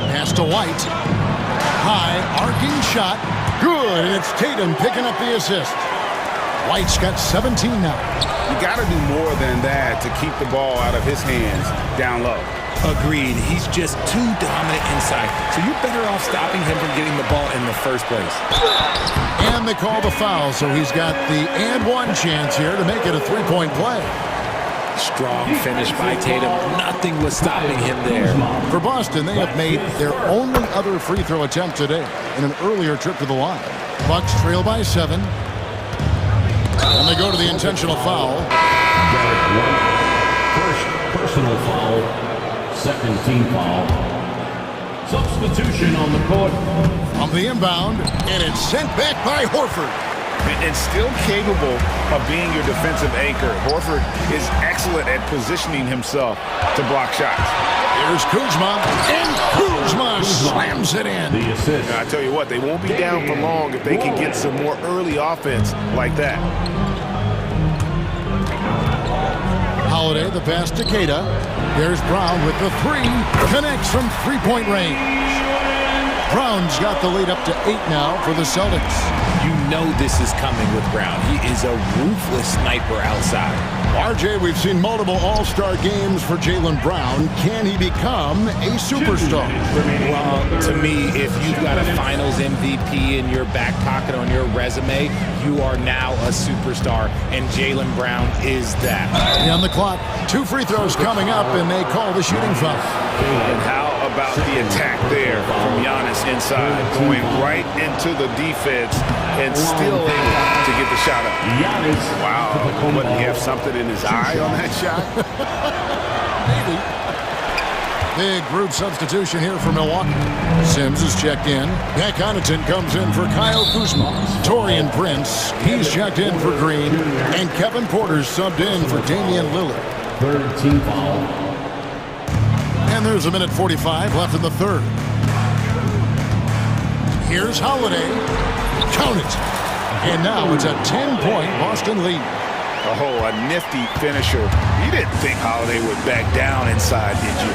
Pass to White. High, arcing shot. Good, and it's Tatum picking up the assist. White's got 17 now. You got to do more than that to keep the ball out of his hands down low. Agreed. He's just too dominant inside. So you're better off stopping him from getting the ball in the first place. And they call the foul, so he's got the and one chance here to make it a three-point play. Strong finish by Tatum. Nothing was stopping him there. For Boston, they have made their only other free throw attempt today in an earlier trip to the line. Bucks trail by 7. And they go to the intentional foul. First personal foul, second team foul. Substitution on the court. On the inbound, and it's sent back by Horford. And still capable of being your defensive anchor. Horford is excellent at positioning himself to block shots. Here's Kuzma, and Kuzma slams it in. The assist. Now, I tell you what, they won't be down for long if they can get some more early offense like that. Holiday, the pass to Keita. There's Brown with the 3. Connects from three-point range. Brown's got the lead up to 8 now for the Celtics. You know this is coming with Brown. He is a ruthless sniper outside. RJ, we've seen multiple all-star games for Jaylen Brown. Can he become a superstar? Well, to me, if you've got a finals MVP in your back pocket on your resume, you are now a superstar, and Jaylen Brown is that. On the clock, 2 free throws coming up, and they call the shooting foul. And how about the attack there from Giannis inside, going right into the defense and still able to get the shot up. Wow, wouldn't he have something in his eye on that shot? Maybe. Big group substitution here for Milwaukee. Sims is checked in. Pat Connaughton comes in for Kyle Kuzma. Taurean Prince, he's checked in for Green. And Kevin Porter's subbed in for Damian Lillard. Third team foul. And there's a minute 45 left in the third. Here's Holiday. Count it. And now it's a 10-point Boston lead. Oh, a nifty finisher. You didn't think Holiday would back down inside, did you?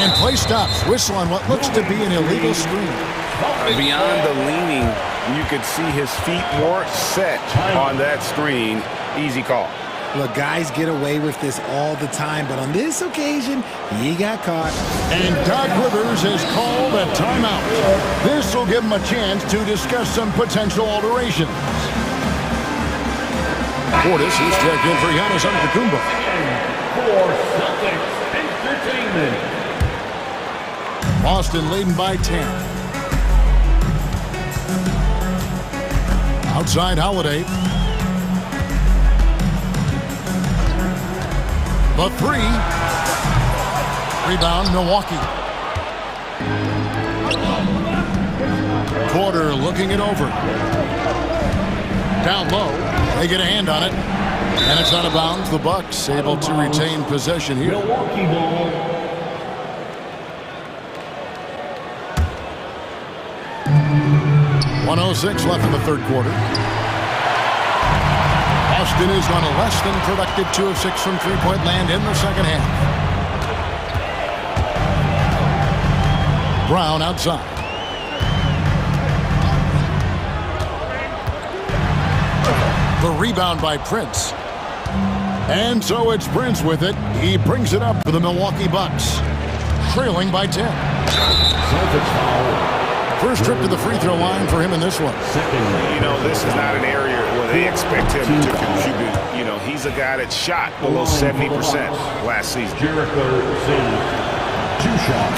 And play stops. Whistle on what looks to be an illegal screen. Beyond the leaning, you could see his feet weren't set on that screen. Easy call. Look, guys get away with this all the time, but on this occasion, he got caught. And Doc Rivers has called a timeout. This will give him a chance to discuss some potential alterations. Portis is checked in for Giannis Antetokounmpo. For Celtics Entertainment. Boston leading by 10. Outside Holiday. The 3. Rebound, Milwaukee. Porter looking it over. Down low. They get a hand on it. And it's out of bounds. The Bucks able to retain possession here. Milwaukee ball. .106 left in the third quarter. Boston is on a less than productive 2 of 6 from three-point land in the second half. Brown outside. The rebound by Prince. And so it's Prince with it. He brings it up for the Milwaukee Bucks. Trailing by 10. First trip to the free throw line for him in this one. You know, this is not an area where they expect him to contribute. You know, he's a guy that shot below 70% last season.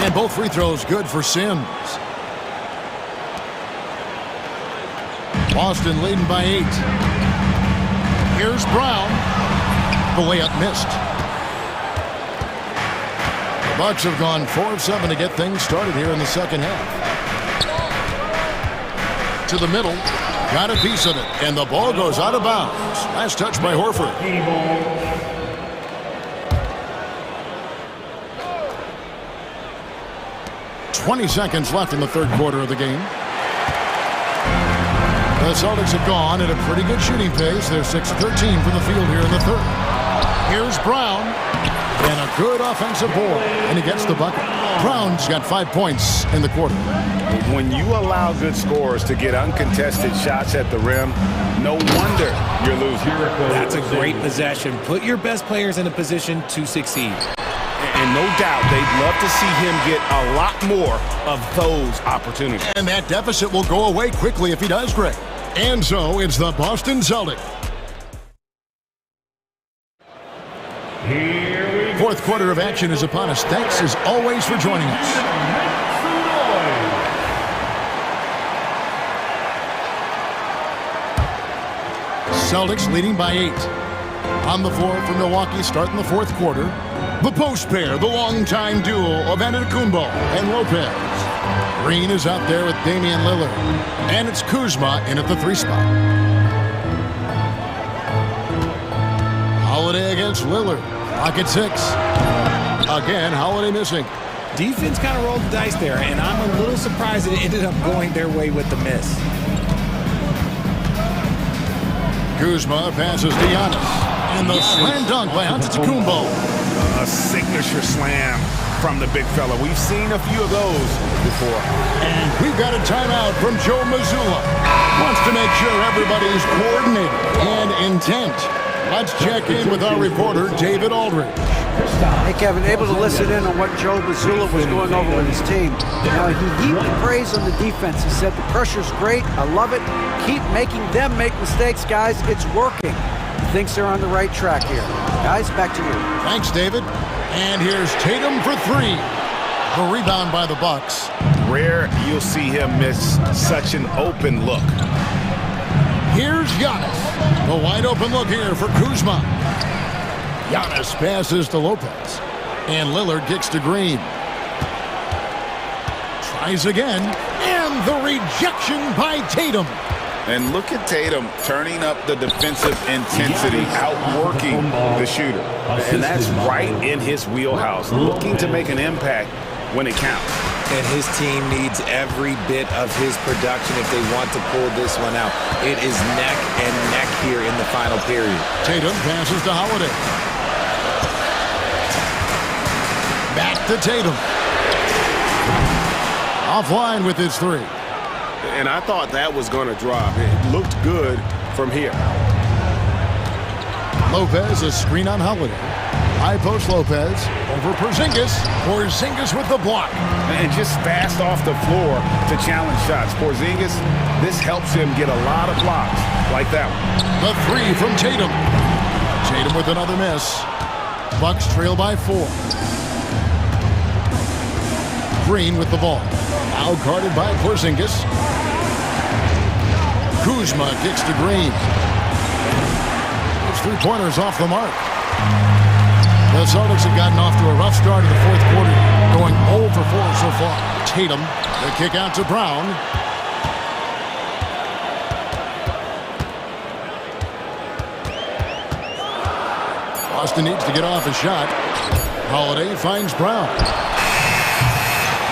And both free throws good for Sims. Boston leading by 8. Here's Brown. The layup missed. The Bucks have gone 4 of 7 to get things started here in the second half. To the middle, got a piece of it, and the ball goes out of bounds. Last touch by Horford. 20 seconds left in the third quarter of the game. The Celtics have gone at a pretty good shooting pace. They're 6 of 13 from the field here in the third. Here's Brown, and a good offensive board, and he gets the bucket. Brown's got 5 points in the quarter. When you allow good scorers to get uncontested shots at the rim, no wonder you're losing. That's a great possession. Put your best players in a position to succeed. And no doubt they'd love to see him get a lot more of those opportunities. And that deficit will go away quickly if he does, Greg. And so it's the Boston Celtics. Fourth quarter of action is upon us. Thanks as always for joining us. Celtics leading by 8. On the floor for Milwaukee starting the fourth quarter. The post pair, the longtime duo of Antetokounmpo and Lopez. Green is out there with Damian Lillard. And it's Kuzma in at the 3 spot. Holiday against Lillard. Pocket 6. Again, Holiday missing. Defense kind of rolled the dice there, and I'm a little surprised it ended up going their way with the miss. Kuzma passes to Giannis. And the slam dunk by Antetokounmpo. A signature slam from the big fella. We've seen a few of those before. And we've got a timeout from Joe Mazzulla. Wants to make sure everybody's coordinated and intent. Let's check in with our reporter, David Aldridge. Hey, Kevin, able to listen in on what Joe Mazzulla was going over with his team. Now, he heaped praise on the defense. He said, the pressure's great. I love it. Keep making them make mistakes, guys. It's working. He thinks they're on the right track here. Guys, back to you. Thanks, David. And here's Tatum for 3. The rebound by the Bucks. Rare you'll see him miss such an open look. Here's Giannis. The wide open look here for Kuzma. Giannis passes to Lopez. And Lillard kicks to Green. Tries again. And the rejection by Tatum. And look at Tatum turning up the defensive intensity, outworking the shooter. And that's right in his wheelhouse, looking to make an impact when it counts. And his team needs every bit of his production if they want to pull this one out. It is neck and neck here in the final period. Tatum passes to Holiday. Back to Tatum. Offline with his 3. And I thought that was going to drop. It looked good from here. Lopez, a screen on Holiday. High post Lopez. Over Porzingis. Porzingis with the block. And just fast off the floor to challenge shots. Porzingis, this helps him get a lot of blocks like that one. The 3 from Tatum. Tatum with another miss. Bucks trail by 4. Green with the ball. Now guarded by Porzingis. Kuzma kicks to Green. His 3-pointers off the mark. The Celtics have gotten off to a rough start in the fourth quarter, going 0 for 4 so far. Tatum, the kick out to Brown. Boston needs to get off a shot. Holiday finds Brown.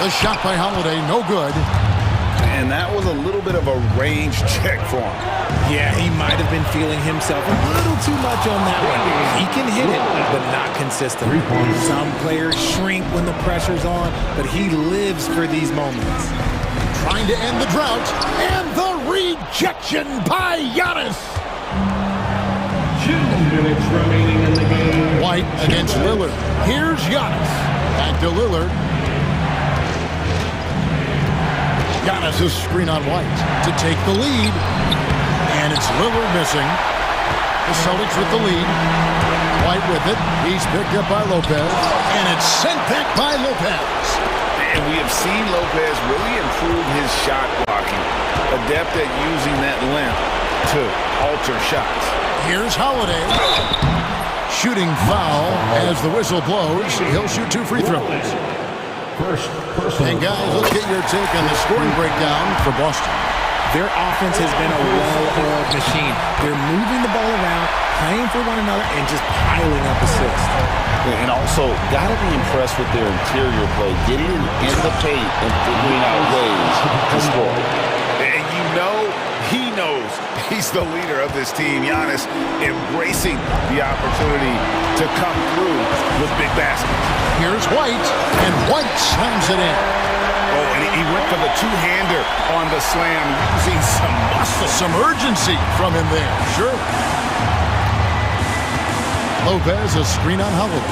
The shot by Holiday, no good. And that was a little bit of a range check for him. Yeah, he might have been feeling himself a little too much on that one. He can hit it, but not consistent. Some players shrink when the pressure's on, but he lives for these moments. Trying to end the drought, and the rejection by Giannis. 2 minutes remaining in the game. White against Lillard. Here's Giannis. Back to Lillard. Giannis is screen on White to take the lead. And it's Lillard missing. The Celtics with the lead. White with it. He's picked up by Lopez. And it's sent back by Lopez. And we have seen Lopez really improve his shot blocking. Adept at using that length to alter shots. Here's Holiday. Shooting foul as the whistle blows. He'll shoot 2 free throws. And guys, let's get your take on the scoring breakdown for Boston. Their offense has been a well-oiled machine. They're moving the ball around, playing for one another, and just piling up assists. And also, got to be impressed with their interior play, getting in the paint and figuring out ways to score. And you know, he knows he's the leader of this team. Giannis embracing the opportunity to come through with big baskets. Here's White, and White slams it in. Oh, and he went for the two-hander on the slam, using some muscle. Some urgency from him there, sure. Lopez, a screen on Holiday.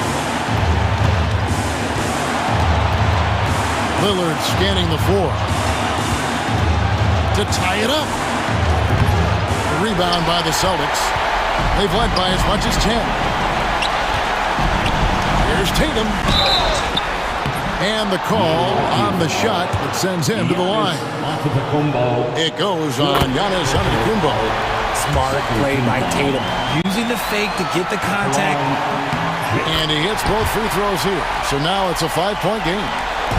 Lillard scanning the floor to tie it up. Rebound by the Celtics. They've led by as much as 10. Here's Tatum. And the call on the shot that sends him to the line. It goes on Giannis Antetokounmpo. Smart play by Tatum. Using the fake to get the contact. And he hits both free throws here. So now it's a 5-point game.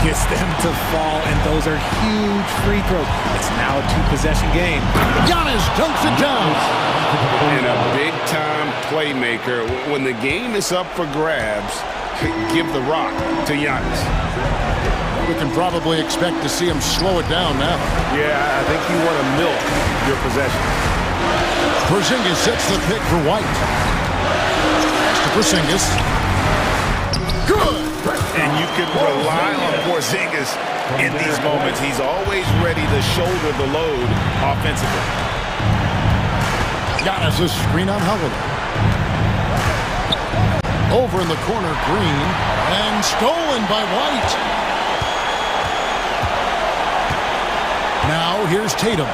Gets them to fall, and those are huge free throws. It's now a 2-possession game. Giannis dunks it down. And a big-time playmaker. When the game is up for grabs, give the rock to Giannis. We can probably expect to see him slow it down now. Yeah, I think you want to milk your possession. Porzingis sets the pick for White. Pass to Porzingis. Good! And you can rely on Porzingis in these moments. He's always ready to shoulder the load offensively. Giannis a screen on Holiday. Over in the corner, Green. And stolen by White. Now here's Tatum.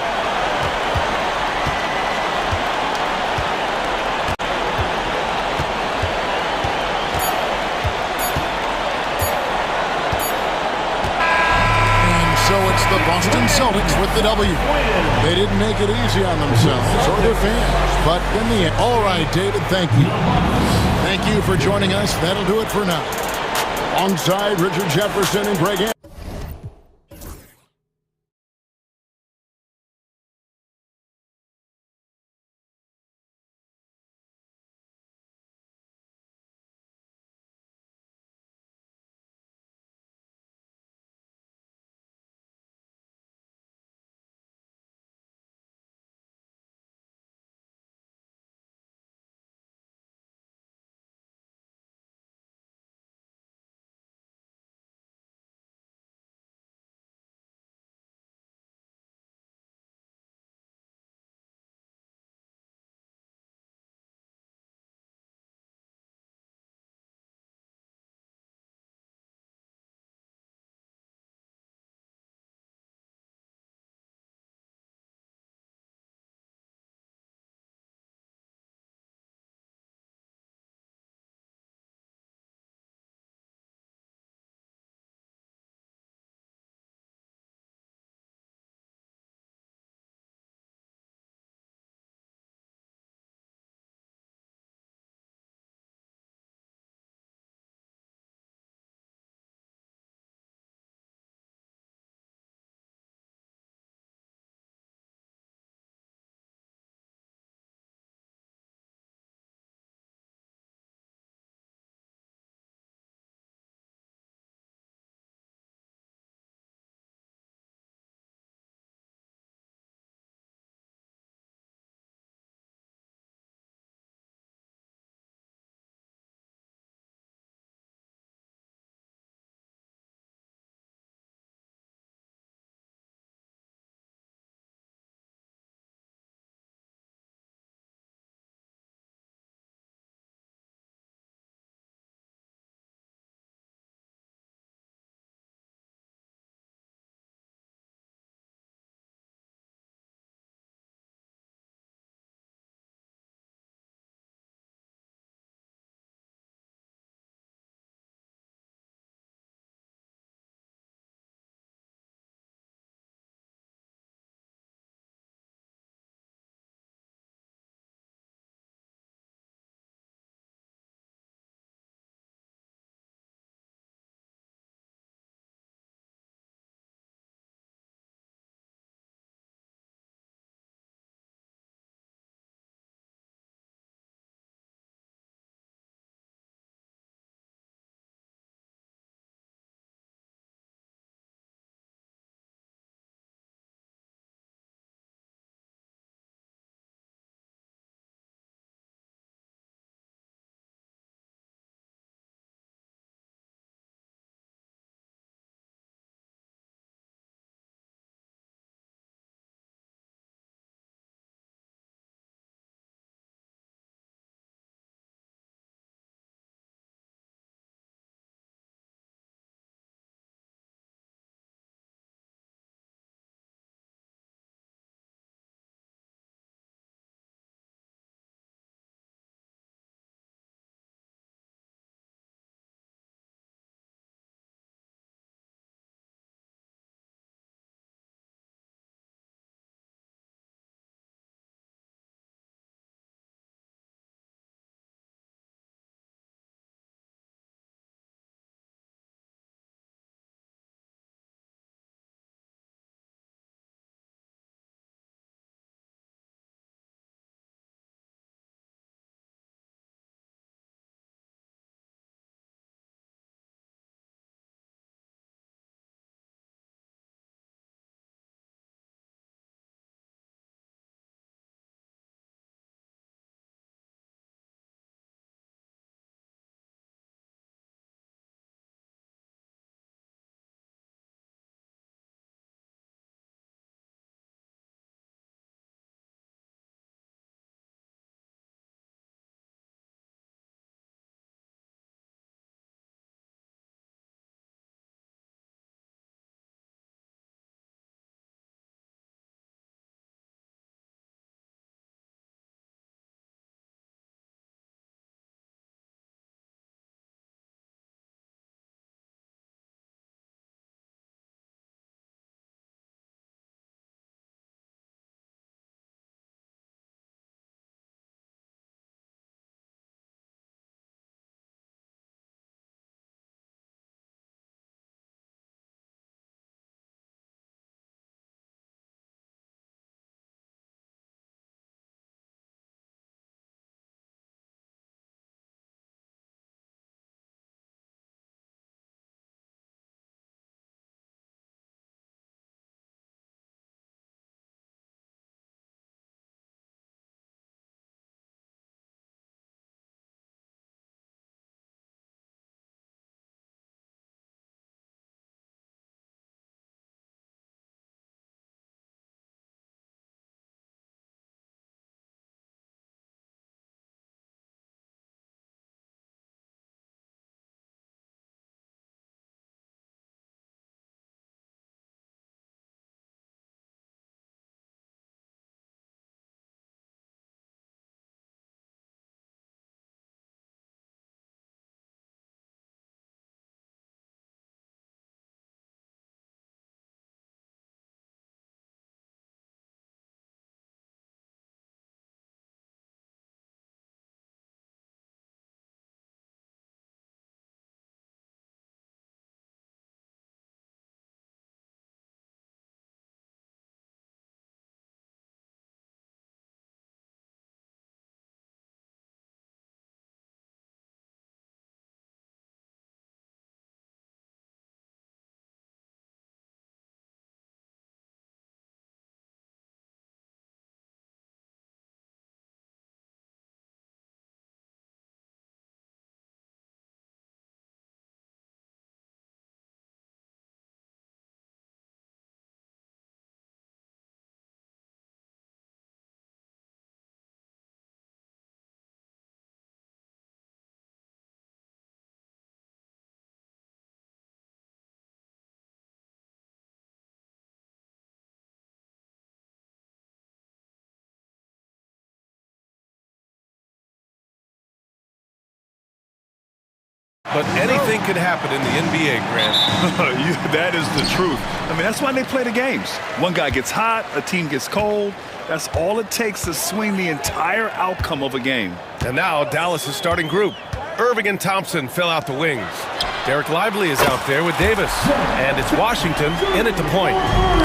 So it's the Boston Celtics with the W. They didn't make it easy on themselves or their fans, but in the end. All right, David, thank you. Thank you for joining us. That'll do it for now. Alongside Richard Jefferson and Greg But anything could happen in the NBA, Grant. That is the truth. I mean, that's why they play the games. One guy gets hot, a team gets cold. That's all it takes to swing the entire outcome of a game. And now Dallas' starting group. Irving and Thompson fill out the wings. Derek Lively is out there with Davis. And it's Washington in at the point.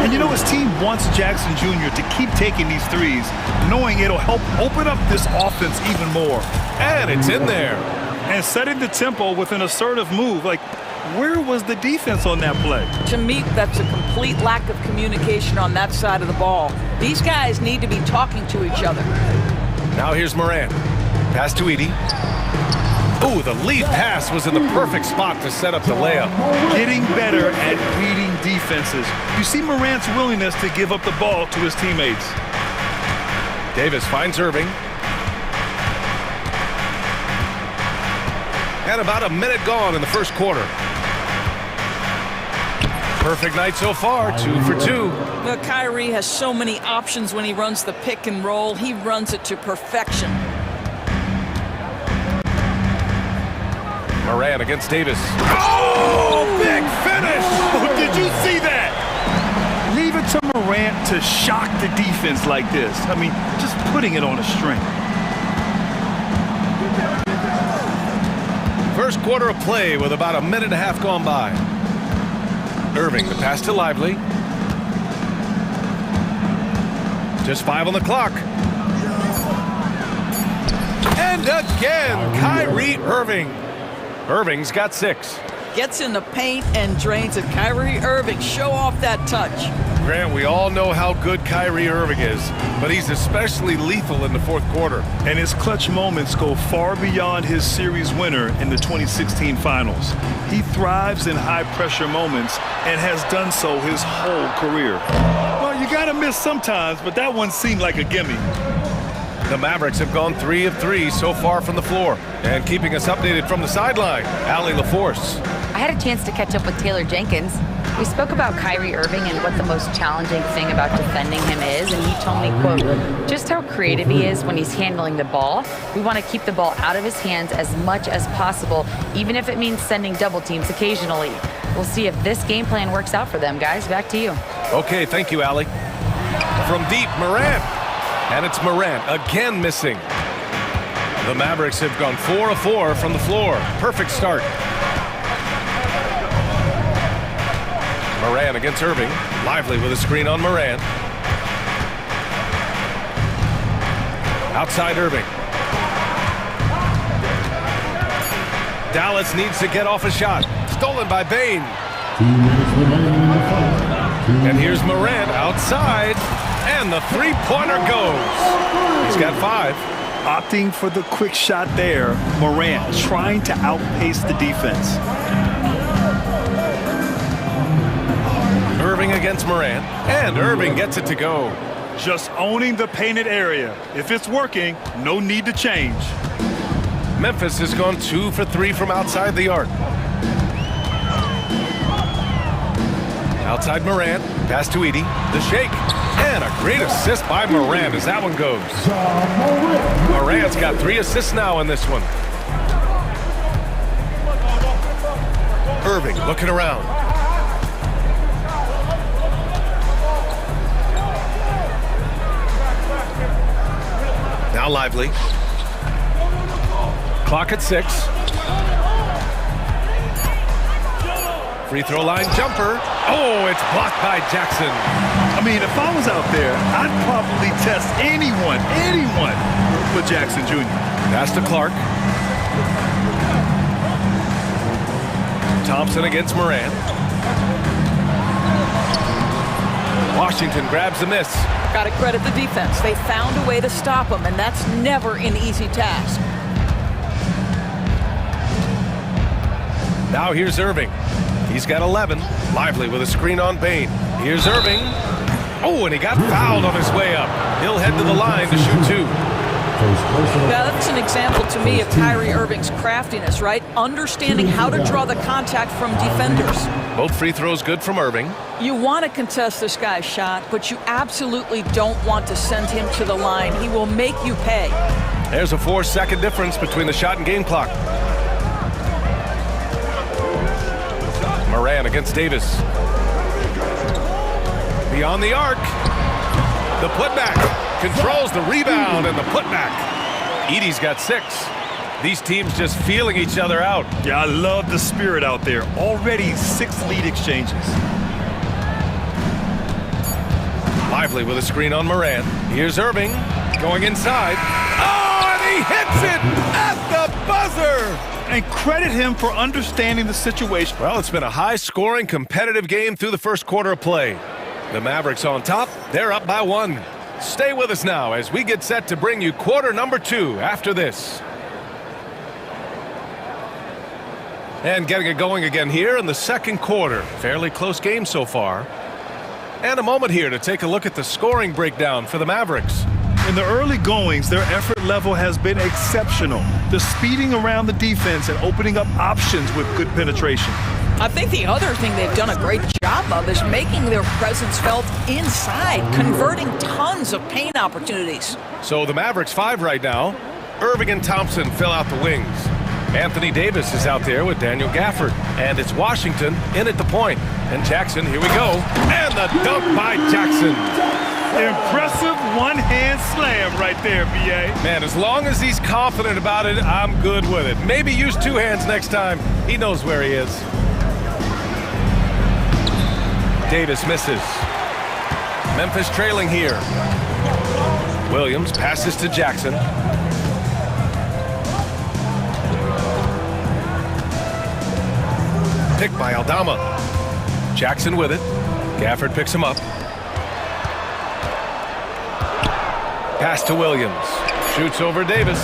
And you know, his team wants Jackson Jr. to keep taking these threes, knowing it'll help open up this offense even more. And it's in there. And setting the tempo with an assertive move. Like, where was the defense on that play? To me, that's a complete lack of communication on that side of the ball. These guys need to be talking to each other. Now here's Morant. Pass to Edie. Ooh, the lead pass was in the perfect spot to set up the layup. Getting better at reading defenses. You see Morant's willingness to give up the ball to his teammates. Davis finds Irving. And about a minute gone in the first quarter. Perfect night so far, 2 for 2. Well, Kyrie has so many options when he runs the pick and roll. He runs it to perfection. Morant against Davis. Oh, big finish! Oh, did you see that? Leave it to Morant to shock the defense like this. I mean, just putting it on a string. First quarter of play with about a minute and a half gone by. Irving, the pass to Lively. Just 5 on the clock. And again, Kyrie Irving. Irving's got 6. Gets in the paint and drains it. Kyrie Irving, show off that touch. Grant, we all know how good Kyrie Irving is, but he's especially lethal in the fourth quarter. And his clutch moments go far beyond his series winner in the 2016 finals. He thrives in high-pressure moments and has done so his whole career. Well, you gotta miss sometimes, but that one seemed like a gimme. The Mavericks have gone 3 of 3 so far from the floor. And keeping us updated from the sideline, Allie LaForce. I had a chance to catch up with Taylor Jenkins. We spoke about Kyrie Irving and what the most challenging thing about defending him is, and he told me, quote, just how creative he is when he's handling the ball. We want to keep the ball out of his hands as much as possible, even if it means sending double teams occasionally. We'll see if this game plan works out for them, guys. Back to you. Okay, thank you, Allie. From deep, Morant. And it's Morant again missing. The Mavericks have gone 4 of 4 from the floor. Perfect start. Morant against Irving. Lively with a screen on Morant. Outside Irving. Dallas needs to get off a shot. Stolen by Bane. And here's Morant outside. And the three-pointer goes. He's got 5. Opting for the quick shot there. Morant trying to outpace the defense. Irving against Morant. And Irving gets it to go. Just owning the painted area. If it's working, no need to change. Memphis has gone 2 for 3 from outside the arc. Outside Morant. Pass to Edie. The shake. And a great assist by Morant as that one goes. Morant's got 3 assists now in this one. Irving looking around. Now Lively. Clock at 6. Free throw line jumper. Oh, it's blocked by Jackson. I mean, if I was out there, I'd probably test anyone with Jackson Jr. Pass to Clark. Thompson against Morant. Washington grabs the miss. Got to credit the defense. They found a way to stop him, and that's never an easy task. Now here's Irving. He's got 11. Lively with a screen on Bane. Here's Irving. Oh, and he got fouled on his way up. He'll head to the line to shoot 2. Now, that's an example to me of Kyrie Irving's craftiness, right? Understanding how to draw the contact from defenders. Both free throws good from Irving. You want to contest this guy's shot, but you absolutely don't want to send him to the line. He will make you pay. There's a 4-second difference between the shot and game clock. Moran against Davis. Beyond the arc. The putback. Controls the rebound and the putback. Edey's got 6. These teams just feeling each other out. Yeah, I love the spirit out there. Already 6 lead exchanges. Lively with a screen on Moran. Here's Irving going inside. Oh, and he hits it at the buzzer! And credit him for understanding the situation. Well, it's been a high-scoring, competitive game through the first quarter of play. The Mavericks on top. They're up by 1. Stay with us now as we get set to bring you quarter number 2 after this. And getting it going again here in the second quarter. Fairly close game so far. And a moment here to take a look at the scoring breakdown for the Mavericks. In the early goings, their effort level has been exceptional. The speeding around the defense and opening up options with good penetration. I think the other thing they've done a great job of is making their presence felt inside, converting tons of paint opportunities. So the Mavericks 5 right now. Irving and Thompson fill out the wings. Anthony Davis is out there with Daniel Gafford. And it's Washington in at the point. And Jackson, here we go. And the dunk by Jackson. Impressive one-hand slam right there, B.A. Man, as long as he's confident about it, I'm good with it. Maybe use 2 hands next time. He knows where he is. Davis misses. Memphis trailing here. Williams passes to Jackson. Picked by Aldama. Jackson with it. Gafford picks him up. Pass to Williams. Shoots over Davis.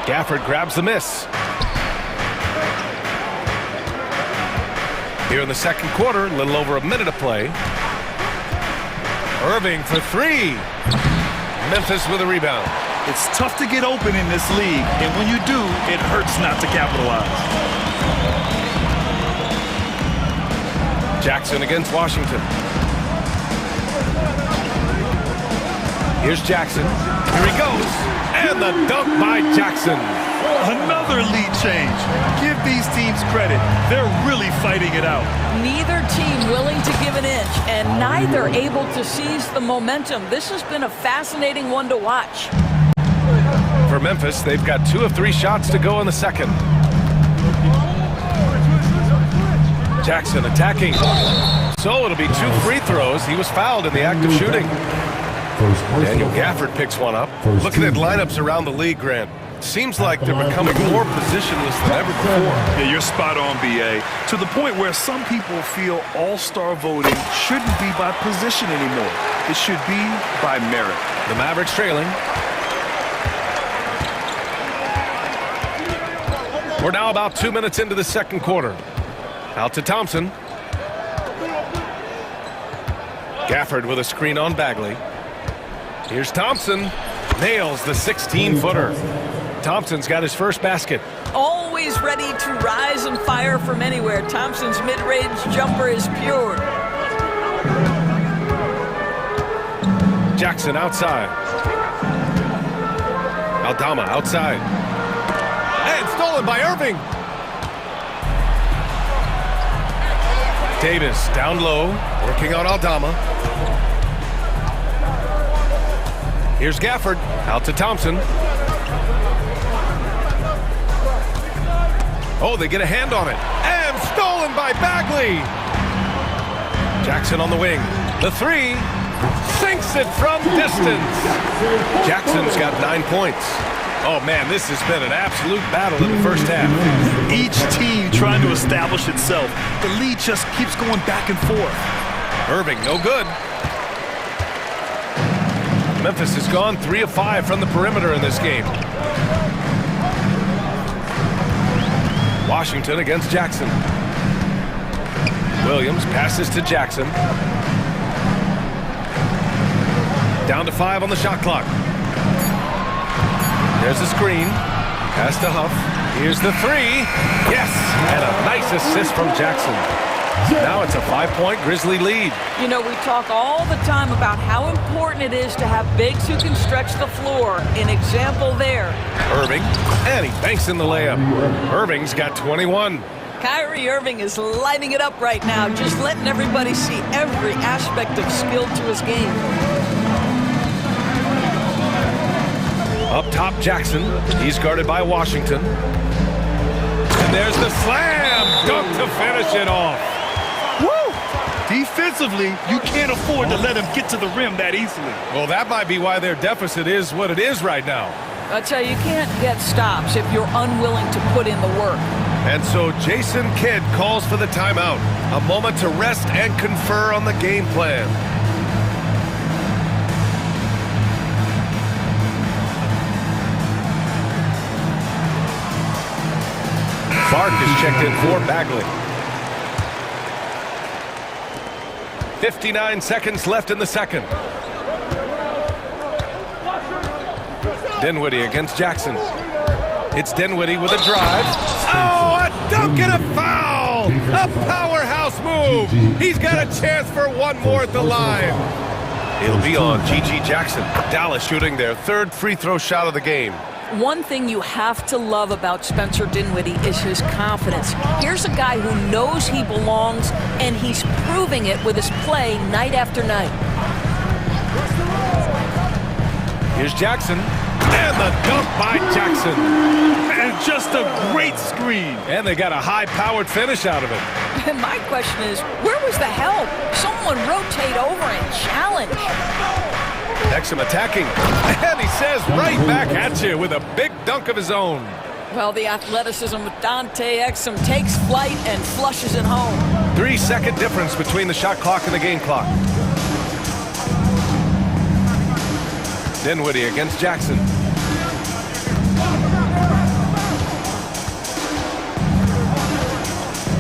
Gafford grabs the miss. Here in the second quarter, a little over a minute of play. Irving for 3. Memphis with a rebound. It's tough to get open in this league, and when you do, it hurts not to capitalize. Jackson against Washington. Here's Jackson. Here he goes. And the dunk by Jackson. Another lead change. Give these teams credit. They're really fighting it out. Neither team willing to give an inch, and neither able to seize the momentum. This has been a fascinating one to watch. For Memphis, they've got 2 of 3 shots to go in the second. Jackson attacking. So it'll be 2 free throws. He was fouled in the act of shooting. Daniel Gafford picks one up. Looking at lineups around the league, Grant. Seems like they're becoming more positionless than ever before. Yeah, you're spot on, B.A. To the point where some people feel all-star voting shouldn't be by position anymore. It should be by merit. The Mavericks trailing. We're now about 2 minutes into the second quarter. Out to Thompson. Gafford with a screen on Bagley. Here's Thompson. Nails the 16-footer. Thompson's got his first basket. Always ready to rise and fire from anywhere. Thompson's mid-range jumper is pure. Jackson outside. Aldama outside. And stolen by Irving. Davis down low, working on Aldama. Here's Gafford, out to Thompson. Oh, they get a hand on it. And stolen by Bagley. Jackson on the wing. The 3. Sinks it from distance. Jackson's got 9 points. Oh, man, this has been an absolute battle in the first half. Each team trying to establish itself. The lead just keeps going back and forth. Irving, no good. Memphis has gone 3 of 5 from the perimeter in this game. Washington against Jackson. Williams passes to Jackson. Down to 5 on the shot clock. There's a screen. Pass to Huff. Here's the 3. Yes! And a nice assist from Jackson. Now it's a 5-point Grizzly lead. You know, we talk all the time about how important it is to have bigs who can stretch the floor. An example there. Irving, and he banks in the layup. Irving's got 21. Kyrie Irving is lighting it up right now, just letting everybody see every aspect of skill to his game. Up top, Jackson. He's guarded by Washington. And there's the slam dunk to finish it off. Woo! Defensively, you can't afford to let him get to the rim that easily. Well, that might be why their deficit is what it is right now. I tell you, you can't get stops if you're unwilling to put in the work. And so Jason Kidd calls for the timeout. A moment to rest and confer on the game plan. Clark is checked in for Bagley. 59 seconds left in the second. Dinwiddie against Jackson. It's Dinwiddie with a drive. Oh, a dunk and a foul! A powerhouse move! He's got a chance for one more at the line. It'll be on G.G. Jackson. Dallas shooting their third free throw shot of the game. One thing you have to love about Spencer Dinwiddie is his confidence. Here's a guy who knows he belongs, and he's proving it with his play night after night. Here's Jackson. And the dunk by Jackson. And just a great screen. And they got a high-powered finish out of it. And my question is, where was the help? Someone rotate over and challenge. Exum attacking. And he says right back at you with a big dunk of his own. Well, the athleticism with Dante Exum takes flight and flushes it home. 3-second difference between the shot clock and the game clock. Dinwiddie against Jackson.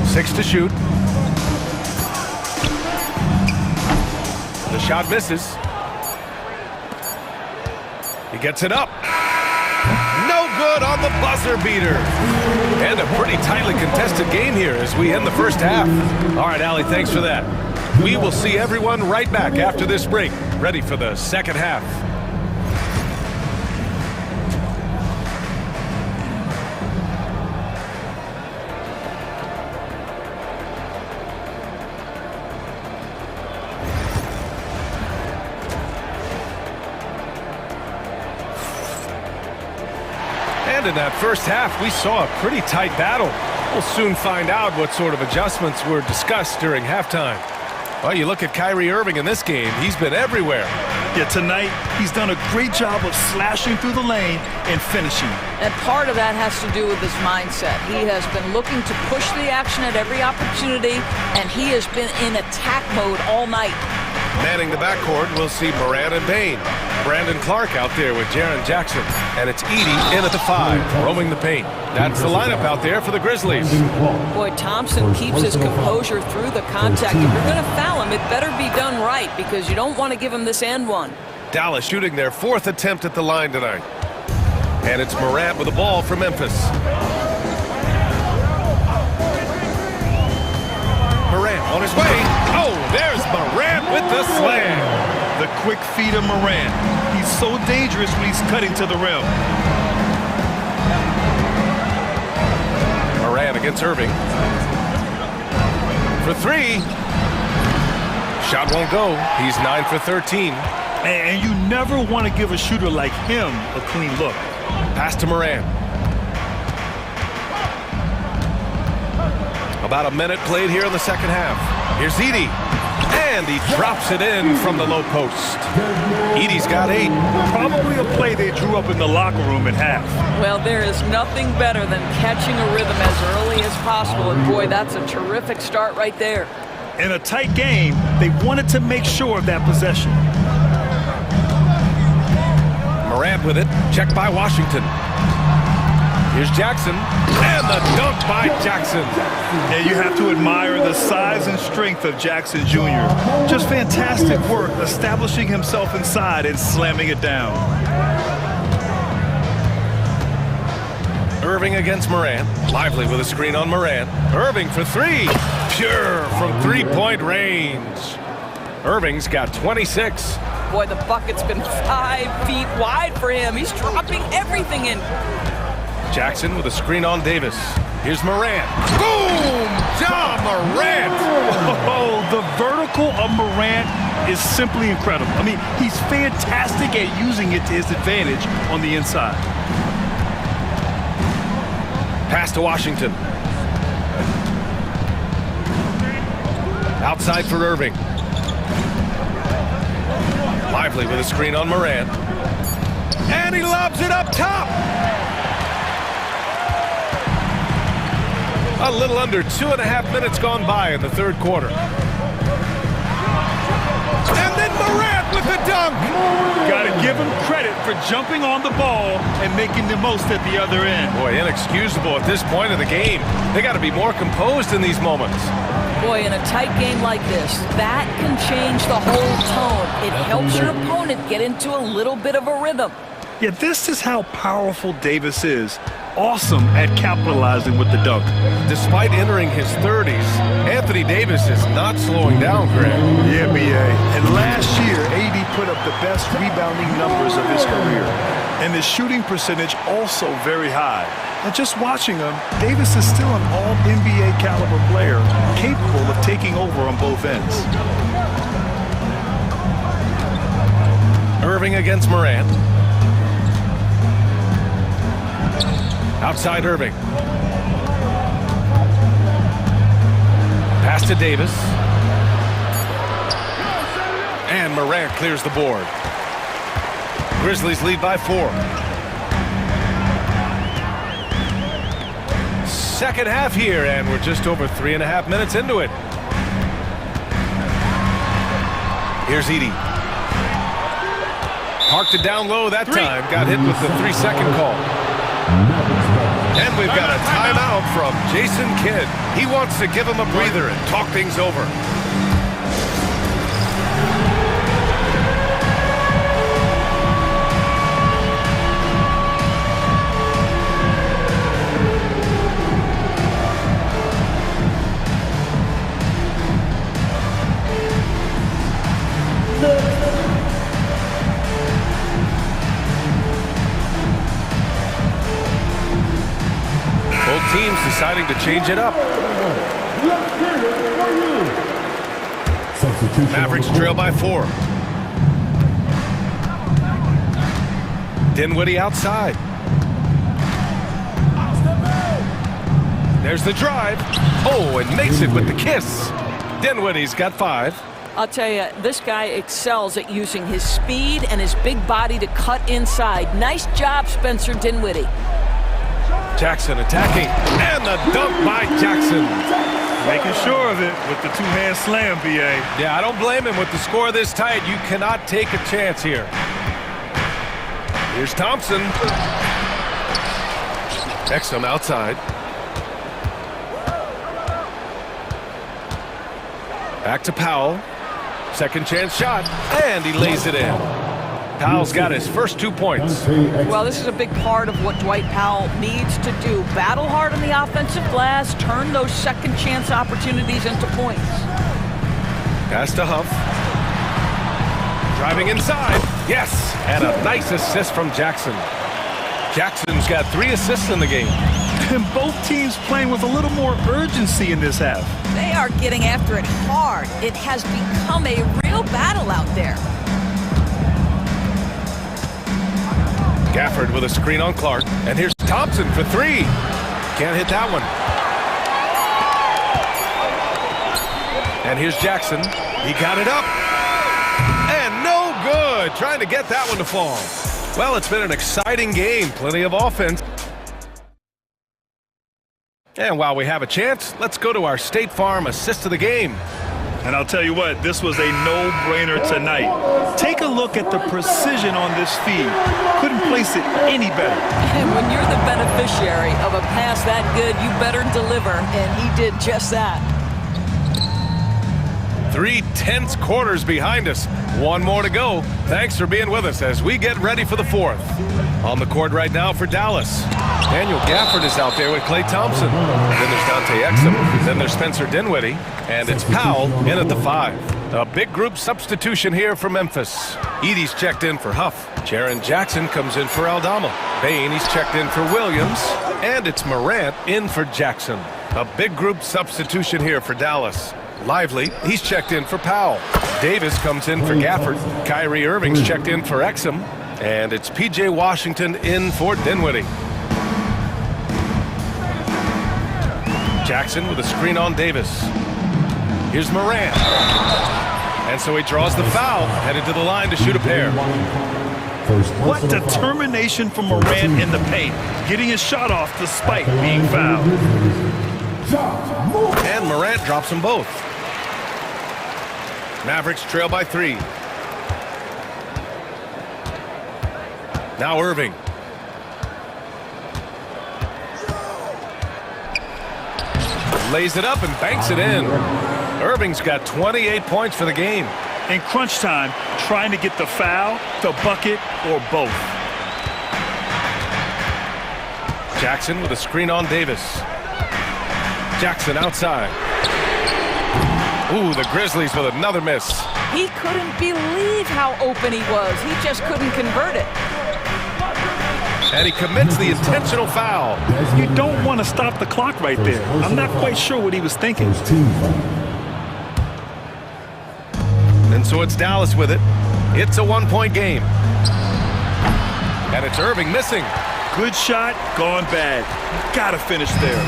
Six to shoot. The shot misses. He gets it up. No good on the buzzer beater. And a pretty tightly contested game here as we end the first half. All right, Allie, thanks for that. We will see everyone right back after this break, ready for the second half. In that first half, we saw a pretty tight battle. We'll soon find out what sort of adjustments were discussed during halftime. Well, you look at Kyrie Irving in this game, he's been everywhere. Yeah, tonight, he's done a great job of slashing through the lane and finishing. And part of that has to do with his mindset. He has been looking to push the action at every opportunity, and he has been in attack mode all night. Manning the backcourt, we'll see Morant and Bane. Brandon Clark out there with Jaren Jackson. And it's Edey in at the 5, roaming the paint. That's the lineup out there for the Grizzlies. Boy, Thompson keeps his composure through the contact. If you're going to foul him, it better be done right because you don't want to give him this and one. Dallas shooting their 4th attempt at the line tonight. And it's Morant with the ball for Memphis. Morant on his way. Oh, there's Morant with the slam. The quick feet of Morant. He's so dangerous when he's cutting to the rim. Morant against Irving. For 3. Shot won't go. He's 9 for 13. And you never want to give a shooter like him a clean look. Pass to Morant. About a minute played here in the second half. Here's Edey. And he drops it in from the low post. Edey's got 8. Probably a play they drew up in the locker room at half. Well, there is nothing better than catching a rhythm as early as possible. And boy, that's a terrific start right there. In a tight game, they wanted to make sure of that possession. Morant with it. Checked by Washington. Here's Jackson. And the dunk by Jackson. Yeah, you have to admire the size and strength of Jackson Jr. Just fantastic work establishing himself inside and slamming it down. Irving against Morant. Lively with a screen on Morant. Irving for 3. Pure from 3-point range. Irving's got 26. Boy, the bucket's been 5 feet wide for him. He's dropping everything in. Jackson with a screen on Davis. Here's Morant. Boom! John Morant! Oh, the vertical of Morant is simply incredible. I mean, he's fantastic at using it to his advantage on the inside. Pass to Washington. Outside for Irving. Lively with a screen on Morant. And he lobs it up top! A little under 2.5 minutes gone by in the third quarter. And then Morant with the dunk! Got to give him credit for jumping on the ball and making the most at the other end. Boy, inexcusable at this point of the game. They got to be more composed in these moments. Boy, in a tight game like this, that can change the whole tone. It helps your opponent get into a little bit of a rhythm. Yeah, this is how powerful Davis is. Awesome at capitalizing with the dunk. Despite entering his 30s, Anthony Davis is not slowing down, Grant. Yeah, B.A. And last year, AD put up the best rebounding numbers of his career. And his shooting percentage also very high. And just watching him, Davis is still an all-NBA caliber player, capable of taking over on both ends. Irving against Morant. Outside Irving. Pass to Davis. And Morant clears the board. Grizzlies lead by 4. Second half here, and we're just over 3.5 minutes into it. Here's Edey. Parked it down low that time. Got hit with the 3-second call. And we've got a timeout from Jason Kidd. He wants to give him a breather and talk things over. Both teams deciding to change it up. Mavericks trail by 4. Dinwiddie outside. There's the drive. Oh, and makes it with the kiss. Dinwiddie's got 5. I'll tell you, this guy excels at using his speed and his big body to cut inside. Nice job, Spencer Dinwiddie. Jackson attacking, and the dunk by Jackson. Making sure of it with the two-hand slam, B.A. Yeah, I don't blame him with the score this tight. You cannot take a chance here. Here's Thompson. Exum outside. Back to Powell. Second chance shot, and he lays it in. Powell's got his first 2 points. Well, this is a big part of what Dwight Powell needs to do. Battle hard on the offensive glass, turn those second chance opportunities into points. Pass to Huff. Driving inside. Yes, and a nice assist from Jackson. Jackson's got 3 assists in the game. And both teams playing with a little more urgency in this half. They are getting after it hard. It has become a real battle out there. Gafford with a screen on Clark. And here's Thompson for 3. Can't hit that one. And here's Jackson. He got it up. And no good. Trying to get that one to fall. Well, it's been an exciting game. Plenty of offense. And while we have a chance, let's go to our State Farm assist of the game. And I'll tell you what, this was a no-brainer tonight. Take a look at the precision on this feed. Couldn't place it any better. And when you're the beneficiary of a pass that good, you better deliver, and he did just that. 3 tense quarters behind us. 1 more to go. Thanks for being with us as we get ready for the 4th. On the court right now for Dallas. Daniel Gafford is out there with Klay Thompson. Then there's Dante Exum. Then there's Spencer Dinwiddie. And it's Powell in at the 5. A big group substitution here for Memphis. Edey's checked in for Huff. Jaren Jackson comes in for Aldama. Bain, he's checked in for Williams. And it's Morant in for Jackson. A big group substitution here for Dallas. Lively, he's checked in for Powell. Davis comes in for Gafford. Kyrie Irving's checked in for Exum. And it's P.J. Washington in for Dinwiddie. Jackson with a screen on Davis. Here's Morant. And so he draws the foul, headed to the line to shoot a pair. What determination from Morant in the paint, getting his shot off despite being fouled. And Morant drops them both. Mavericks trail by 3. Now Irving. Lays it up and banks it in. Irving's got 28 points for the game. In crunch time, trying to get the foul, the bucket, or both. Jackson with a screen on Davis. Jackson outside. Ooh, the Grizzlies with another miss. He couldn't believe how open he was. He just couldn't convert it. And he commits the intentional foul. You don't want to stop the clock right there. I'm not quite sure what he was thinking. And so it's Dallas with it. It's a one-point game. And it's Irving missing. Good shot, gone bad. Gotta finish there.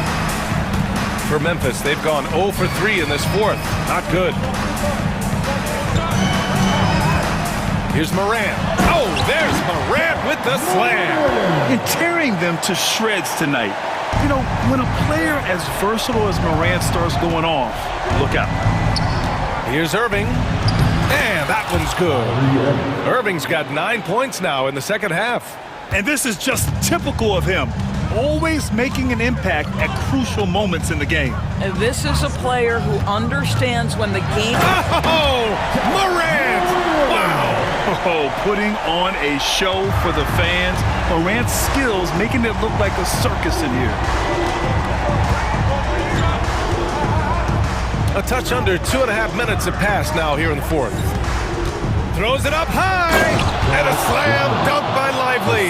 For Memphis, they've gone 0 for 3 in this fourth. Not good. Here's Morant. Oh, there's Morant with the slam. And tearing them to shreds tonight. You know, when a player as versatile as Morant starts going off, look out. Here's Irving. And that one's good. Irving's got 9 points now in the second half. And this is just typical of him. Always making an impact at crucial moments in the game. And this is a player who understands when the game... Oh, Morant! Wow! Oh, putting on a show for the fans. Morant's skills making it look like a circus in here. A touch under 2.5 minutes have passed now here in the fourth. Throws it up high! And a slam dunk by Lively.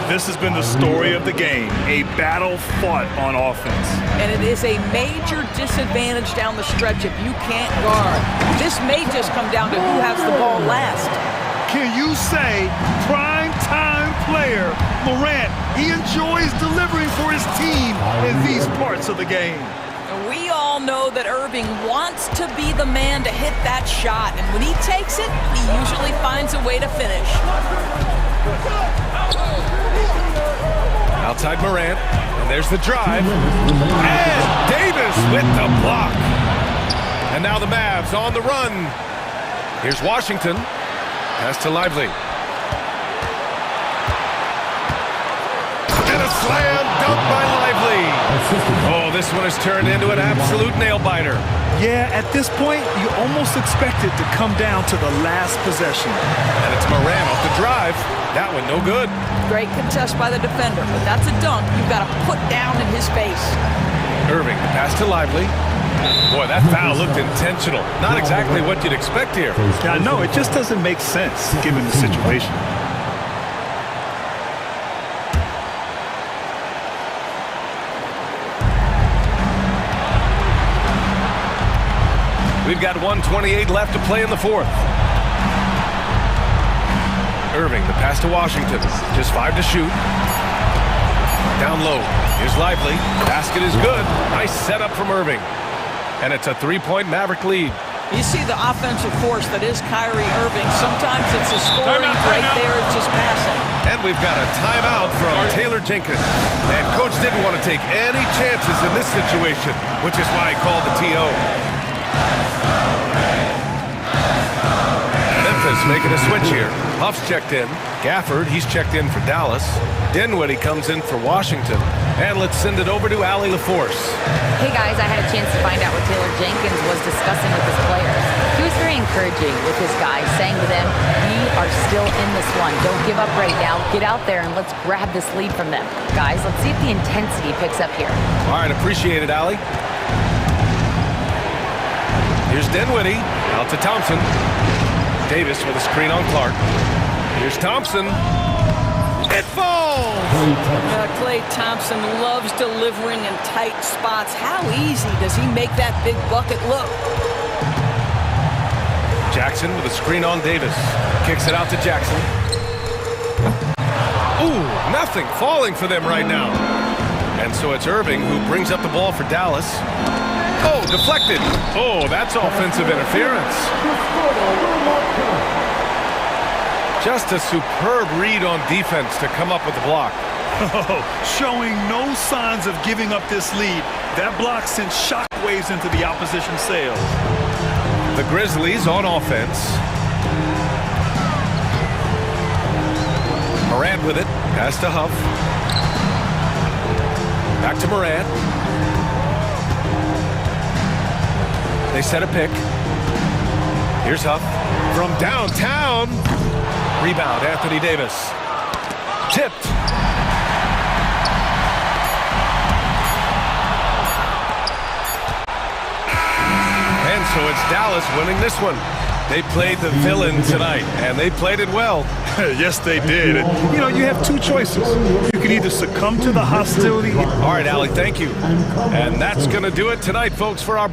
This has been the story of the game, a battle fought on offense. And it is a major disadvantage down the stretch if you can't guard. This may just come down to who has the ball last. Can you say prime time player Morant, he enjoys delivering for his team in these parts of the game? We all know that Irving wants to be the man to hit that shot, and when he takes it, he usually finds a way to finish. Outside Morant, and there's the drive. And Davis with the block. And now the Mavs on the run. Here's Washington. Pass to Lively. And a slam dunk by Lively. Oh, this one has turned into an absolute nail-biter. Yeah, at this point, you almost expect it to come down to the last possession. And it's Morant off the drive. That one no good. Great contest by the defender, but that's a dunk you've got to put down in his face. Irving, pass to Lively. Boy, that foul looked intentional. Not exactly what you'd expect here. Yeah, no, it just doesn't make sense given the situation. We've got 1:28 left to play in the fourth. Irving, the pass to Washington. Just 5 to shoot. Down low. Here's Lively. Basket is good. Nice setup from Irving. And it's a 3-point Maverick lead. You see the offensive force that is Kyrie Irving. Sometimes it's a scoring right there. It's just passing. And we've got a timeout from Taylor Jenkins. And coach didn't want to take any chances in this situation, which is why he called the TO. Memphis making a switch here. Huff's checked in. Gafford, he's checked in for Dallas. Dinwiddie comes in for Washington. And let's send it over to Allie LaForce. Hey guys, I had a chance to find out what Taylor Jenkins was discussing with his players. He was very encouraging with his guys, saying to them, we are still in this one. Don't give up right now. Get out there and let's grab this lead from them. Guys, let's see if the intensity picks up here. All right, appreciate it, Allie. Here's Dinwiddie. Out to Thompson. Davis with a screen on Clark. Here's Thompson. It falls! Klay Thompson loves delivering in tight spots. How easy does he make that big bucket look? Jackson with a screen on Davis. Kicks it out to Jackson. Ooh, nothing falling for them right now. And so it's Irving who brings up the ball for Dallas. Oh, deflected. Oh, that's offensive interference. Just a superb read on defense to come up with the block. Showing no signs of giving up this lead. That block sent shockwaves into the opposition sails. The Grizzlies on offense. Morant with it. Pass to Huff. Back to Morant. They set a pick. Here's Huff. From downtown. Rebound, Anthony Davis. Tipped. And so it's Dallas winning this one. They played the villain tonight, and they played it well. Yes, they did. And, you have two choices. You can either succumb to the hostility. All right, Allie, thank you. And that's going to do it tonight, folks, for our...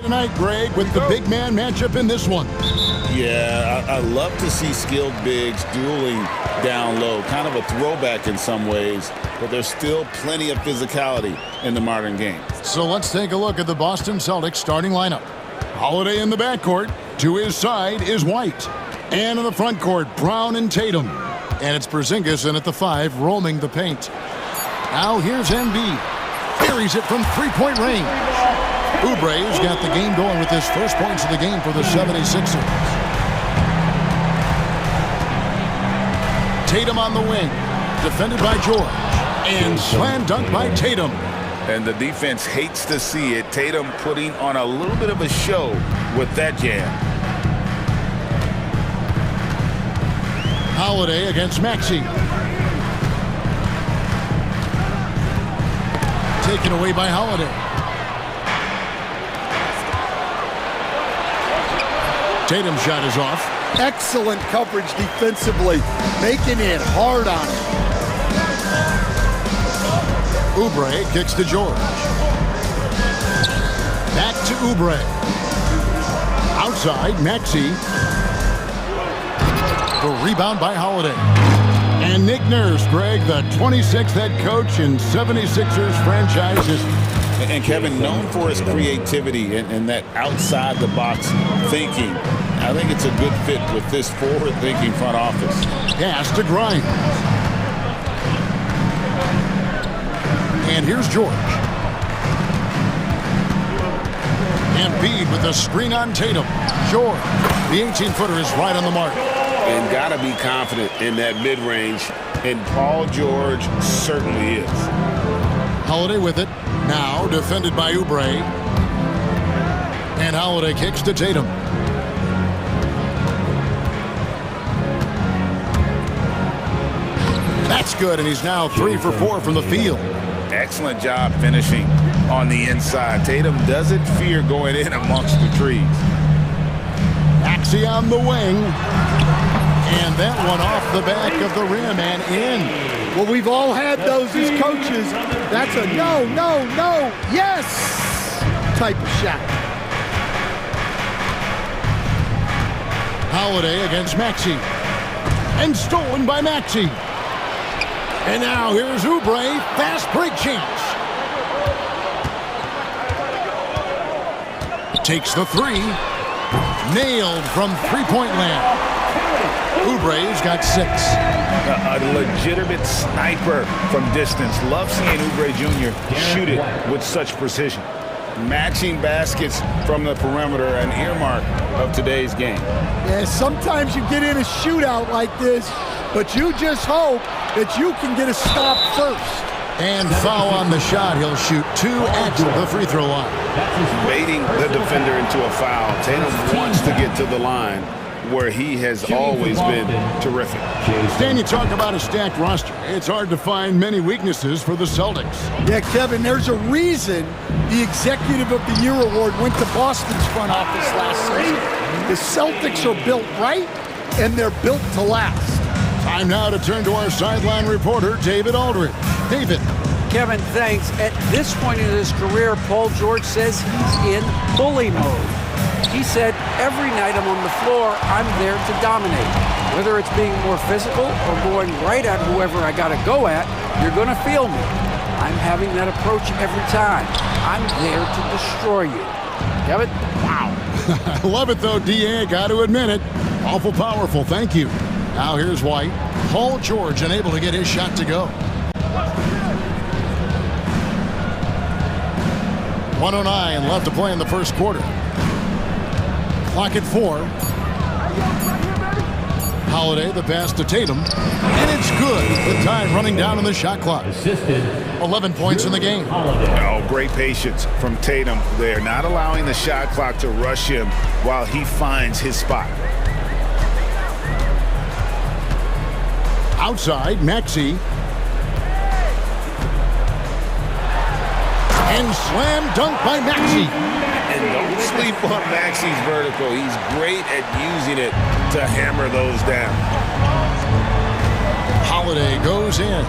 Tonight, Greg, with the big man matchup in this one. Yeah, I love to see skilled bigs dueling down low. Kind of a throwback in some ways, but there's still plenty of physicality in the modern game. So let's take a look at the Boston Celtics starting lineup. Holiday in the backcourt. To his side is White. And in the front court, Brown and Tatum. And it's Porzingis in at the 5, roaming the paint. Now here's Embiid. Carries it from three-point range. Oubre's got the game going with his first points of the game for the 76ers. Tatum on the wing. Defended by George. And slam dunk by Tatum. And the defense hates to see it. Tatum putting on a little bit of a show with that jam. Holiday against Maxey. Taken away by Holiday. Tatum's shot is off. Excellent coverage defensively, making it hard on him. Oubre kicks to George. Back to Oubre. Outside, Maxey. The rebound by Holiday. And Nick Nurse, Greg, the 26th head coach in 76ers franchise history. And Kevin, known for his creativity and that outside-the-box thinking. I think it's a good fit with this forward-thinking front office. Pass to Grimes. And here's George. Embiid with a screen on Tatum. George, the 18-footer is right on the mark. And got to be confident in that mid-range, and Paul George certainly is. Holiday with it. Now defended by Oubre. And Holiday kicks to Tatum. That's good, and he's now 3 for 4 from the field. Excellent job finishing on the inside. Tatum doesn't fear going in amongst the trees. Maxey on the wing. And that one off the back of the rim and in. Well, we've all had those as coaches. That's a no, no, no, yes type of shot. Holiday against Maxey. And stolen by Maxey. And now here's Oubre. Fast break chance. Takes the 3. Nailed from three-point land. Oubre's got 6. A legitimate sniper from distance. Love seeing Oubre Jr. shoot it with such precision. Matching baskets from the perimeter, an earmark of today's game. Yeah, sometimes you get in a shootout like this, but you just hope that you can get a stop first. And foul on the shot. He'll shoot 2 at the free throw line. Baiting the defender into a foul. Tatum wants to get to the line where he has always been terrific. Dan, you talk about a stacked roster. It's hard to find many weaknesses for the Celtics. Yeah, Kevin, there's a reason the Executive of the Year award went to Boston's front office last season. The Celtics are built right, and they're built to last. Time now to turn to our sideline reporter, David Aldridge. David. Kevin, thanks. At this point in his career, Paul George says he's in bully mode. He said, every night I'm on the floor, I'm there to dominate. Whether it's being more physical or going right at whoever I got to go at, you're going to feel me. I'm having that approach every time. I'm there to destroy you. Kevin? Wow. I love it, though, D.A. Got to admit it. Awful powerful. Thank you. Now here's White. Paul George unable to get his shot to go. 1:09 left to play in the first quarter. Clock at 4. Holiday, the pass to Tatum. And it's good with time running down on the shot clock. 11 points in the game. Oh, great patience from Tatum there. Not allowing the shot clock to rush him while he finds his spot. Outside, Maxey. And slam dunk by Maxey. And don't sleep on Maxey's vertical. He's great at using it to hammer those down. Holiday goes in.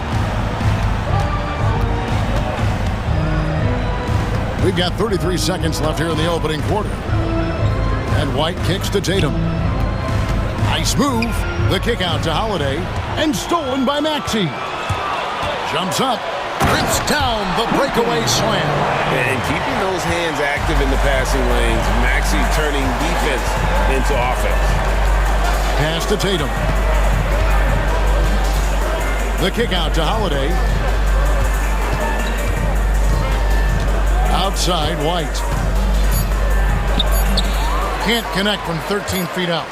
We've got 33 seconds left here in the opening quarter. And White kicks to Tatum. Nice move. The kick out to Holiday. And stolen by Maxey. Jumps up. Rips down the breakaway slam. And keeping those hands active in the passing lanes, Maxey turning defense into offense. Pass to Tatum. The kick out to Holiday. Outside, White. Can't connect from 13 feet out.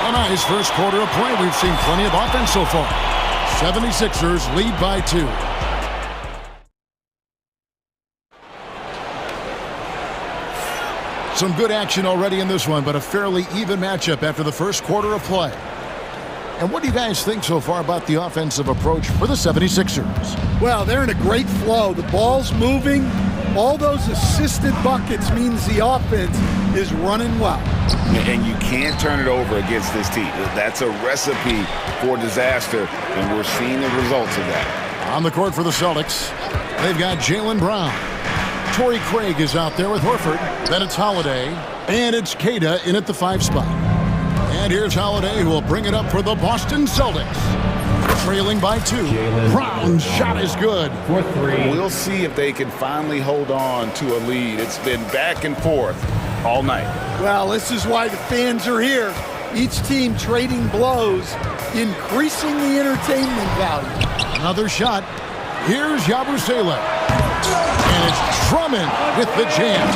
A nice first quarter of play. We've seen plenty of offense so far. 76ers lead by 2. Some good action already in this one, but a fairly even matchup after the first quarter of play. And what do you guys think so far about the offensive approach for the 76ers? Well, they're in a great flow. The ball's moving. All those assisted buckets means the offense is running well. And you can't turn it over against this team. That's a recipe for disaster, and we're seeing the results of that. On the court for the Celtics, they've got Jaylen Brown. Torrey Craig is out there with Horford. Then it's Holiday. And it's Queta in at the 5 spot. And here's Holiday, who will bring it up for the Boston Celtics. Trailing by 2. Brown's shot is good. We'll see if they can finally hold on to a lead. It's been back and forth all night. Well, this is why the fans are here. Each team trading blows, increasing the entertainment value. Another shot. Here's Yabusele. And it's Drummond with the jam.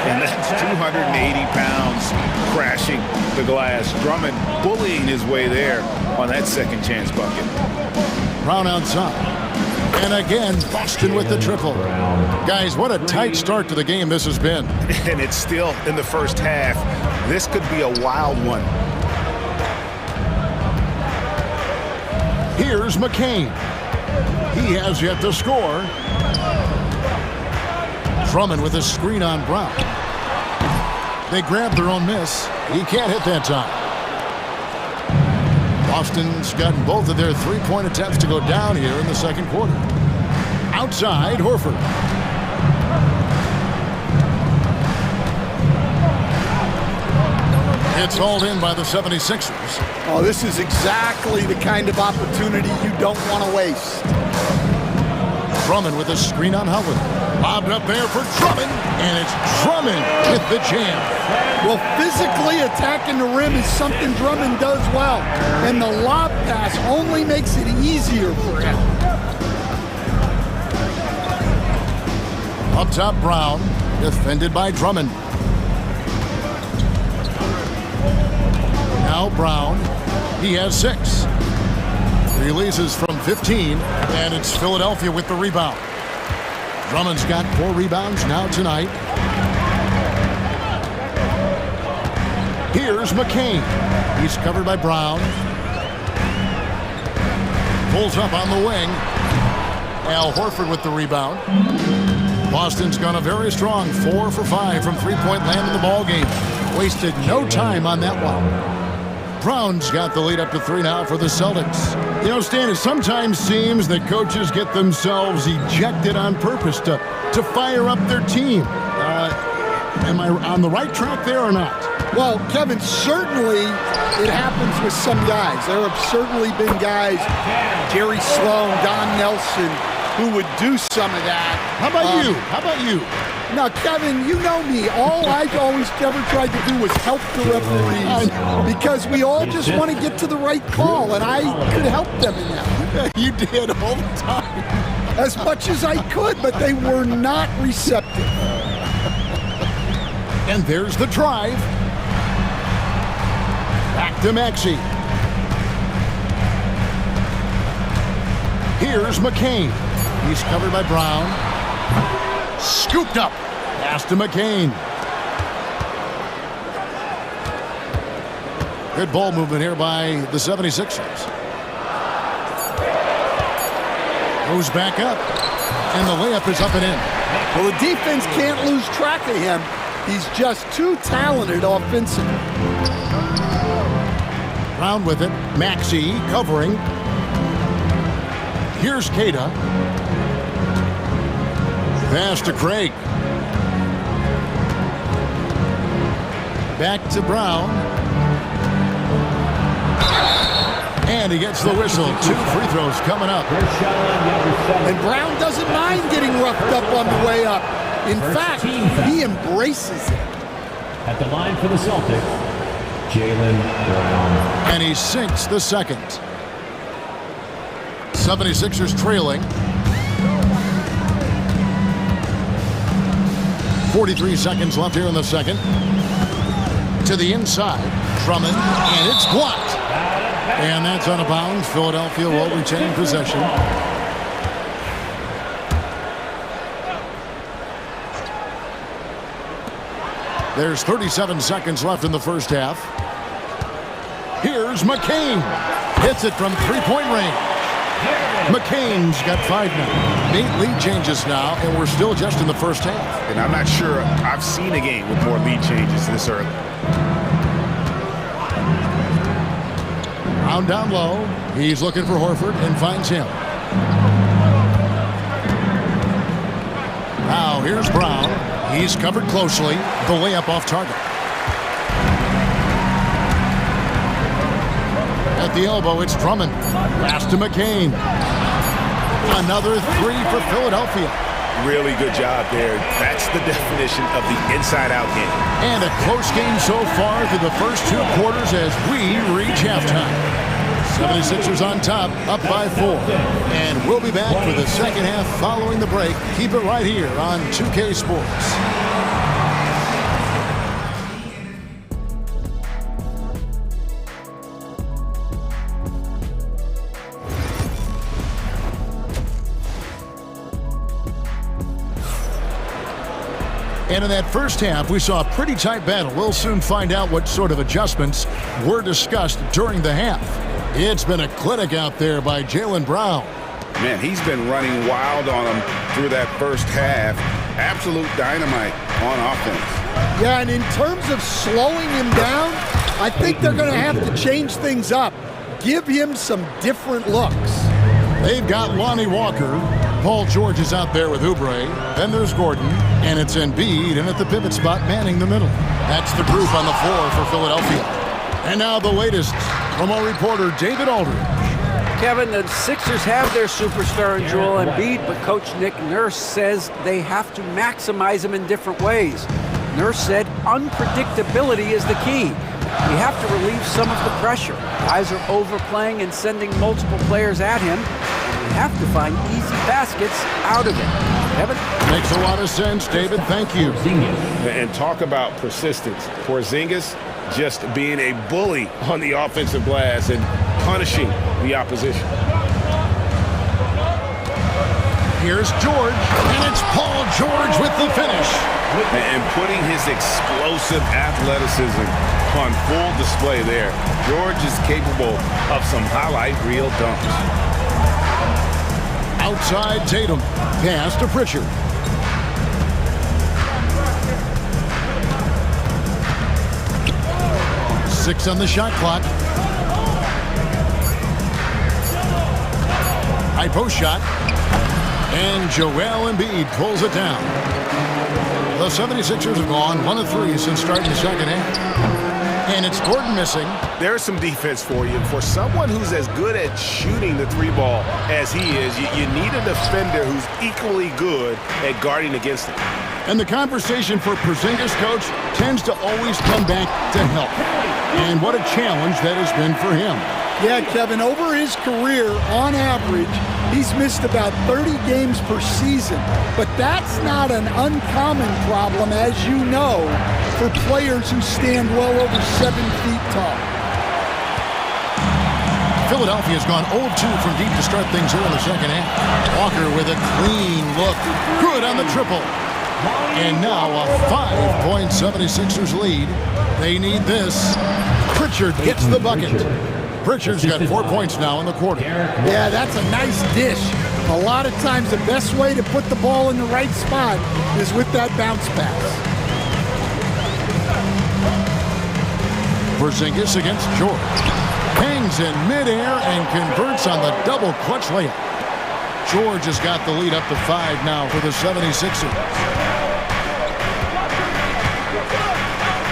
And that's 280 pounds crashing the glass. Drummond bullying his way there on that second chance bucket. Brown outside. And again, Boston with the triple. Guys, what a tight start to the game this has been. And it's still in the first half. This could be a wild one. Here's McCain. He has yet to score. Drummond with a screen on Brown. They grab their own miss. He can't hit that time. Boston's gotten both of their three-point attempts to go down here in the second quarter. Outside, Horford. It's hauled in by the 76ers. Oh, this is exactly the kind of opportunity you don't want to waste. Drummond with a screen on Howard. Lobbed up there for Drummond, and it's Drummond with the jam. Well, physically attacking the rim is something Drummond does well, and the lob pass only makes it easier for him. Up top, Brown, defended by Drummond. Now Brown, he has 6. Releases from 15, and it's Philadelphia with the rebound. Drummond's got 4 rebounds now tonight. Here's McCain. He's covered by Brown. Pulls up on the wing. Al Horford with the rebound. Boston's gone a very strong 4 for 5 from three-point land in the ballgame. Wasted no time on that one. Brown's got the lead up to 3 now for the Celtics. You know, Stan, it sometimes seems that coaches get themselves ejected on purpose to fire up their team. Am I on the right track there or not? Well, Kevin, certainly it happens with some guys. There have certainly been guys, Jerry Sloan, Don Nelson, who would do some of that. How about you? How about you? Now, Kevin, you know me. All I've always ever tried to do was help the referees because we all just want to get to the right call, and I could help them in that. You did all the time. As much as I could, but they were not receptive. And there's the drive. Back to Maxey. Here's McCain. He's covered by Brown. Scooped up. Pass to McCain. Good ball movement here by the 76ers. Goes back up. And the layup is up and in. Well, the defense can't lose track of him. He's just too talented offensively. Brown with it. Maxey covering. Here's Queta. Pass to Craig. Back to Brown. And he gets the whistle. 2 free throws coming up. And Brown doesn't mind getting roughed up on the way up. In fact, he embraces it. At the line for the Celtics, Jaylen Brown. And he sinks the second. 76ers trailing. 43 seconds left here in the second. To the inside. Drummond, and it's blocked. And that's out of bounds. Philadelphia will retain possession. There's 37 seconds left in the first half. Here's McCain. Hits it from three-point range. McCain's got 5 now. 8 lead changes now, and we're still just in the first half. And I'm not sure I've seen a game with more lead changes this early. Brown down low. He's looking for Horford and finds him. Now here's Brown. He's covered closely. The layup off target. At the elbow, it's Drummond. Pass to McCain. Another 3 for Philadelphia. Really good job there. That's the definition of the inside-out game. And a close game so far through the first 2 quarters as we reach halftime. 76ers on top, up by 4. And we'll be back for the second half following the break. Keep it right here on 2K Sports. And in that first half, we saw a pretty tight battle. We'll soon find out what sort of adjustments were discussed during the half. It's been a clinic out there by Jaylen Brown. Man, he's been running wild on him through that first half. Absolute dynamite on offense. Yeah, and in terms of slowing him down, I think they're going to have to change things up. Give him some different looks. They've got Lonnie Walker. Paul George is out there with Oubre. Then there's Gordon. And it's Embiid in at the pivot spot, manning the middle. That's the group on the floor for Philadelphia. And now the latest from our reporter, David Aldridge. Kevin, the Sixers have their superstar in Joel Embiid, but Coach Nick Nurse says they have to maximize him in different ways. Nurse said unpredictability is the key. We have to relieve some of the pressure. Guys are overplaying and sending multiple players at him. We have to find easy baskets out of it. Kevin? Makes a lot of sense, David. Thank you. And talk about persistence. Porzingis just being a bully on the offensive glass and punishing the opposition. Here's George, and it's Paul George with the finish. And putting his explosive athleticism on full display there. George is capable of some highlight reel dunks. Outside Tatum. Pass to Pritchard. Six on the shot clock. High post shot. And Joel Embiid pulls it down. The 76ers have gone 1 of 3 since starting the second half. And it's Gordon missing. There's some defense for you. For someone who's as good at shooting the 3-ball as he is, you need a defender who's equally good at guarding against him. And the conversation for Porzingis, coach, tends to always come back to help. And what a challenge that has been for him. Yeah, Kevin, over his career, on average, he's missed about 30 games per season. But that's not an uncommon problem, as you know, for players who stand well over 7 feet tall. Philadelphia's gone 0-2 from deep to start things here in the second half. Walker with a clean look. Good on the triple. And now a 5-point 76ers lead. They need this. Pritchard gets the bucket. Pritchard's got 4 points now in the quarter. Yeah, that's a nice dish. A lot of times the best way to put the ball in the right spot is with that bounce pass. Porzingis against George. Hangs in midair and converts on the double clutch layup. George has got the lead up to 5 now for the 76ers.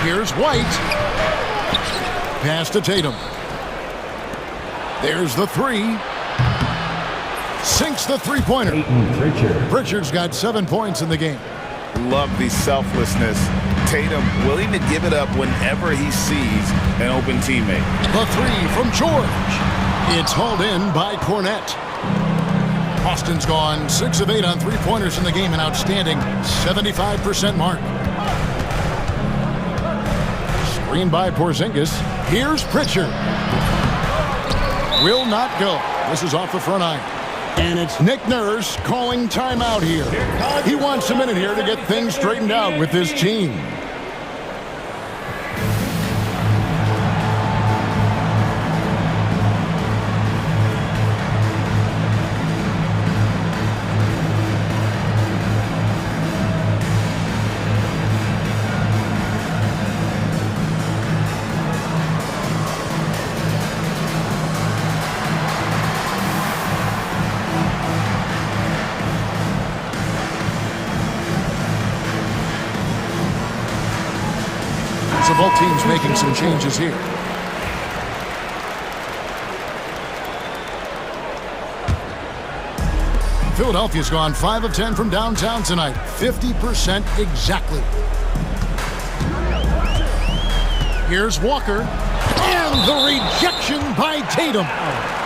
Here's White. Pass to Tatum. There's the 3. Sinks the three-pointer. Pritchard's got 7 points in the game. Love the selflessness. Tatum willing to give it up whenever he sees an open teammate. The 3 from George. It's hauled in by Cornette. Austin's gone 6 of 8 on three-pointers in the game, an outstanding 75% mark. Screen by Porzingis. Here's Pritchard. Will not go. This is off the front iron. And it's Nick Nurse calling timeout here. He wants a minute here to get things straightened out with his team. So both teams making some changes here. Philadelphia's gone 5 of 10 from downtown tonight. 50% exactly. Here's Walker. And the rejection by Tatum.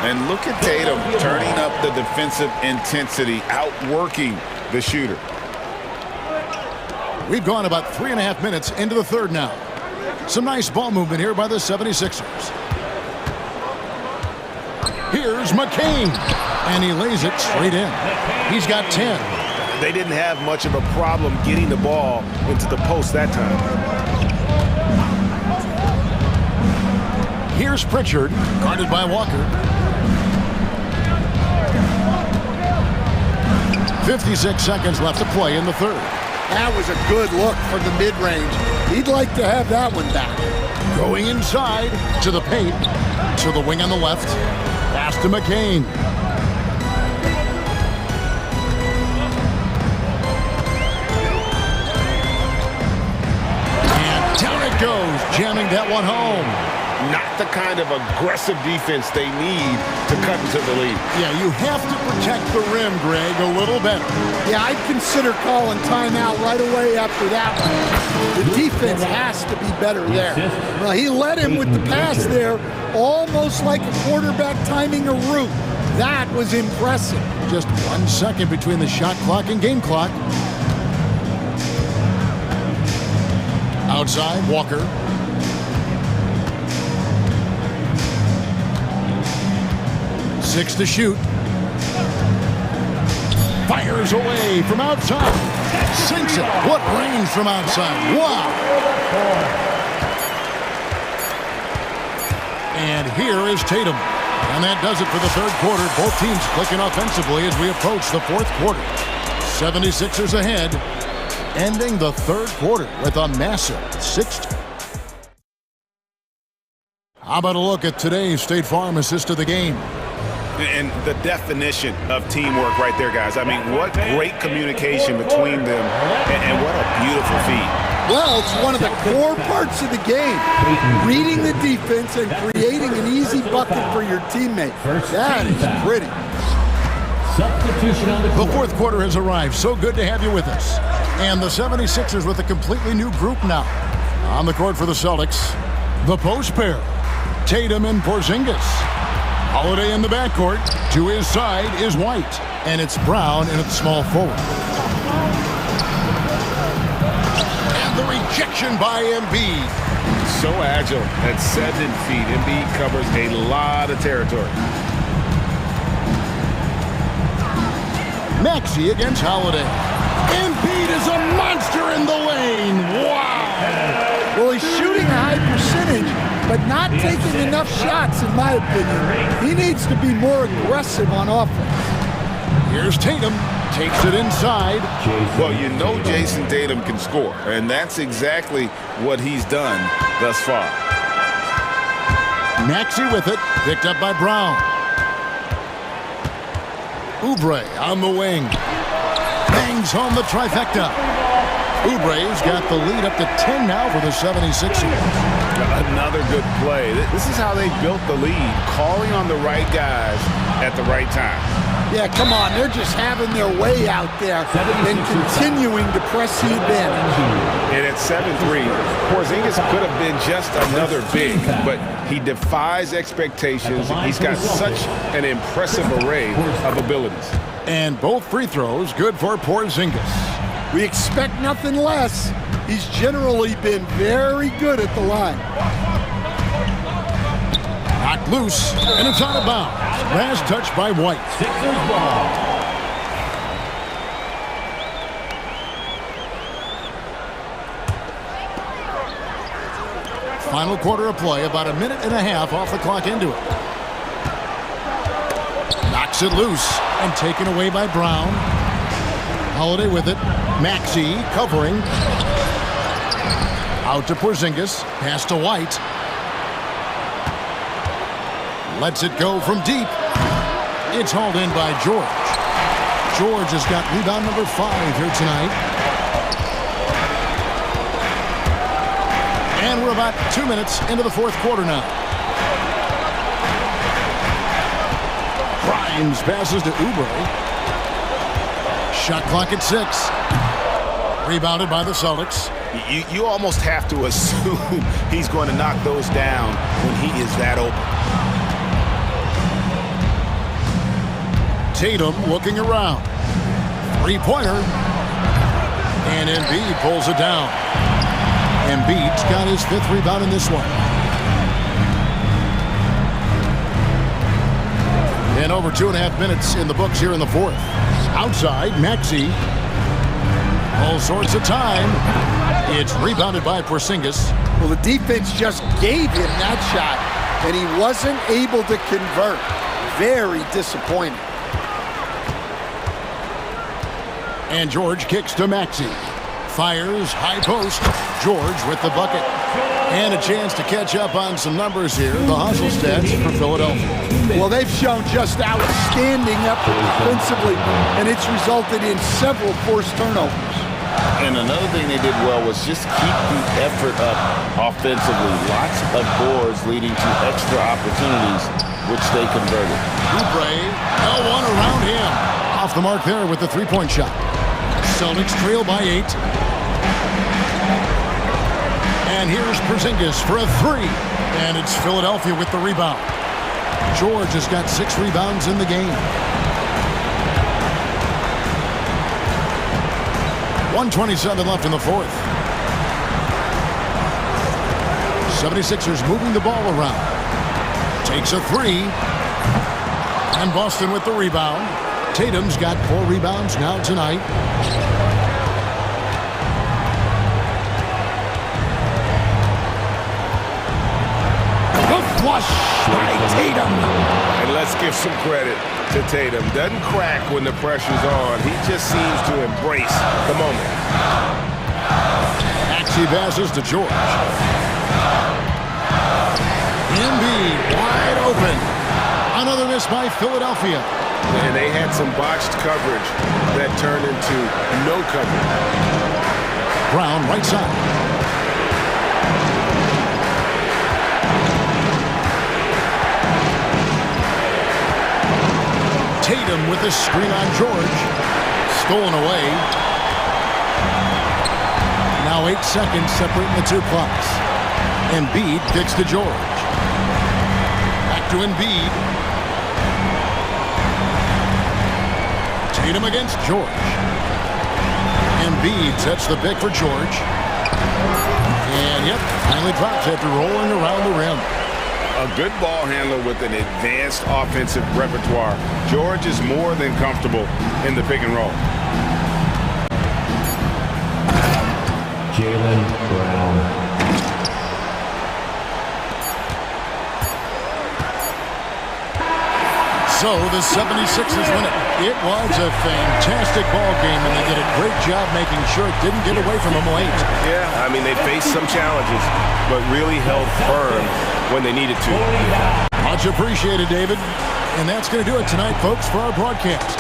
And look at Tatum turning up the defensive intensity, outworking the shooter. We've gone about 3.5 minutes into the third now. Some nice ball movement here by the 76ers. Here's McCain. And he lays it straight in. He's got 10. They didn't have much of a problem getting the ball into the post that time. Here's Pritchard, guarded by Walker. 56 seconds left to play in the third. That was a good look from the mid-range. He'd like to have that one back. Going inside to the paint, to the wing on the left. Pass to McCain. And down it goes, jamming that one home. Not the kind of aggressive defense they need to cut into the lead. Yeah, you have to protect the rim, Greg, a little better. Yeah, I'd consider calling timeout right away after that one. The defense has to be better there. Well, he led him with the pass there, almost like a quarterback timing a route. That was impressive. Just 1 second between the shot clock and game clock. Outside, Walker. Six to shoot. Fires away from outside. Sinks it. What range from outside. Wow. And here is Tatum. And that does it for the third quarter. Both teams clicking offensively as we approach the fourth quarter. 76ers ahead, ending the third quarter with a massive 6. How about a look at today's State Farm assist of the game? And the definition of teamwork right there, guys. I mean, what great communication between them, and what a beautiful feat. Well, it's one of the core parts of the game. Reading the defense and creating an easy bucket for your teammate. That is pretty. The fourth quarter has arrived. So good to have you with us. And the 76ers with a completely new group now. On the court for the Celtics, the post pair, Tatum and Porzingis. Holiday in the backcourt. To his side is White. And it's Brown in at small forward. And the rejection by Embiid. So agile at 7 feet. Embiid covers a lot of territory. Maxey against Holiday. Embiid is a monster in the lane. Wow. Well, he's shooting a high percentage, but not taking enough shots, in my opinion. He needs to be more aggressive on offense. Here's Tatum. Takes it inside. Well, you know Jason Tatum can score, and that's exactly what he's done thus far. Maxey with it. Picked up by Brown. Oubre on the wing. Bangs home the trifecta. Oubre's got the lead up to 10 now for the 76ers. Another good play. This is how they built the lead, calling on the right guys at the right time. Yeah, come on. They're just having their way out there and continuing to press the advantage. And at 7-3, Porzingis could have been just another big, but he defies expectations. He's got such an impressive array of abilities. And both free throws good for Porzingis. We expect nothing less. He's generally been very good at the line. Knocked loose, and it's out of bounds. Last touch by White. Sixers ball. Final quarter of play, about a minute and a half off the clock into it. Knocks it loose, and taken away by Brown. Holiday with it. Maxey covering. Out to Porzingis. Pass to White. Lets it go from deep. It's hauled in by George. George has got rebound number 5 here tonight. And we're about 2 minutes into the fourth quarter now. Grimes passes to Oubre. Shot clock at 6. Rebounded by the Celtics. You almost have to assume he's going to knock those down when he is that open. Tatum looking around. Three-pointer. And Embiid pulls it down. Embiid's got his 5th rebound in this one. And over 2.5 minutes in the books here in the fourth. Outside, Maxey. All sorts of time. It's rebounded by Porzingis. Well, the defense just gave him that shot, and he wasn't able to convert. Very disappointing. And George kicks to Maxey. Fires, high post. George with the bucket. And a chance to catch up on some numbers here. The hustle stats for Philadelphia. Well, they've shown just outstanding effort defensively, and it's resulted in several forced turnovers. And another thing they did well was just keep the effort up offensively. Lots of boards leading to extra opportunities, which they converted. Oubre, no one around him. Off the mark there with the three-point shot. Celtics trail by 8. And here's Porzingis for a 3. And it's Philadelphia with the rebound. George has got 6 rebounds in the game. 1:27 left in the fourth. 76ers moving the ball around. Takes a 3. And Boston with the rebound. Tatum's got 4 rebounds now tonight. The flush by Tatum. And let's give some credit to Tatum. Doesn't crack when the pressure's on. He just seems to embrace the moment. Maxey passes to George. Embiid wide open. Another miss by Philadelphia. And they had some botched coverage that turned into no coverage. Brown right side. Tatum with the screen on George. Stolen away. Now 8 seconds separating the two clocks. Embiid kicks to George. Back to Embiid. Tatum against George. Embiid sets the pick for George. And yep, finally drops after rolling around the rim. A good ball handler with an advanced offensive repertoire. George is more than comfortable in the pick and roll. Jaylen Brown. So the 76ers win it. It was a fantastic ball game, and they did a great job making sure it didn't get away from them late. Yeah, I mean, they faced some challenges, but really held firm when they needed to. Much appreciated, David. And that's going to do it tonight, folks, for our broadcast.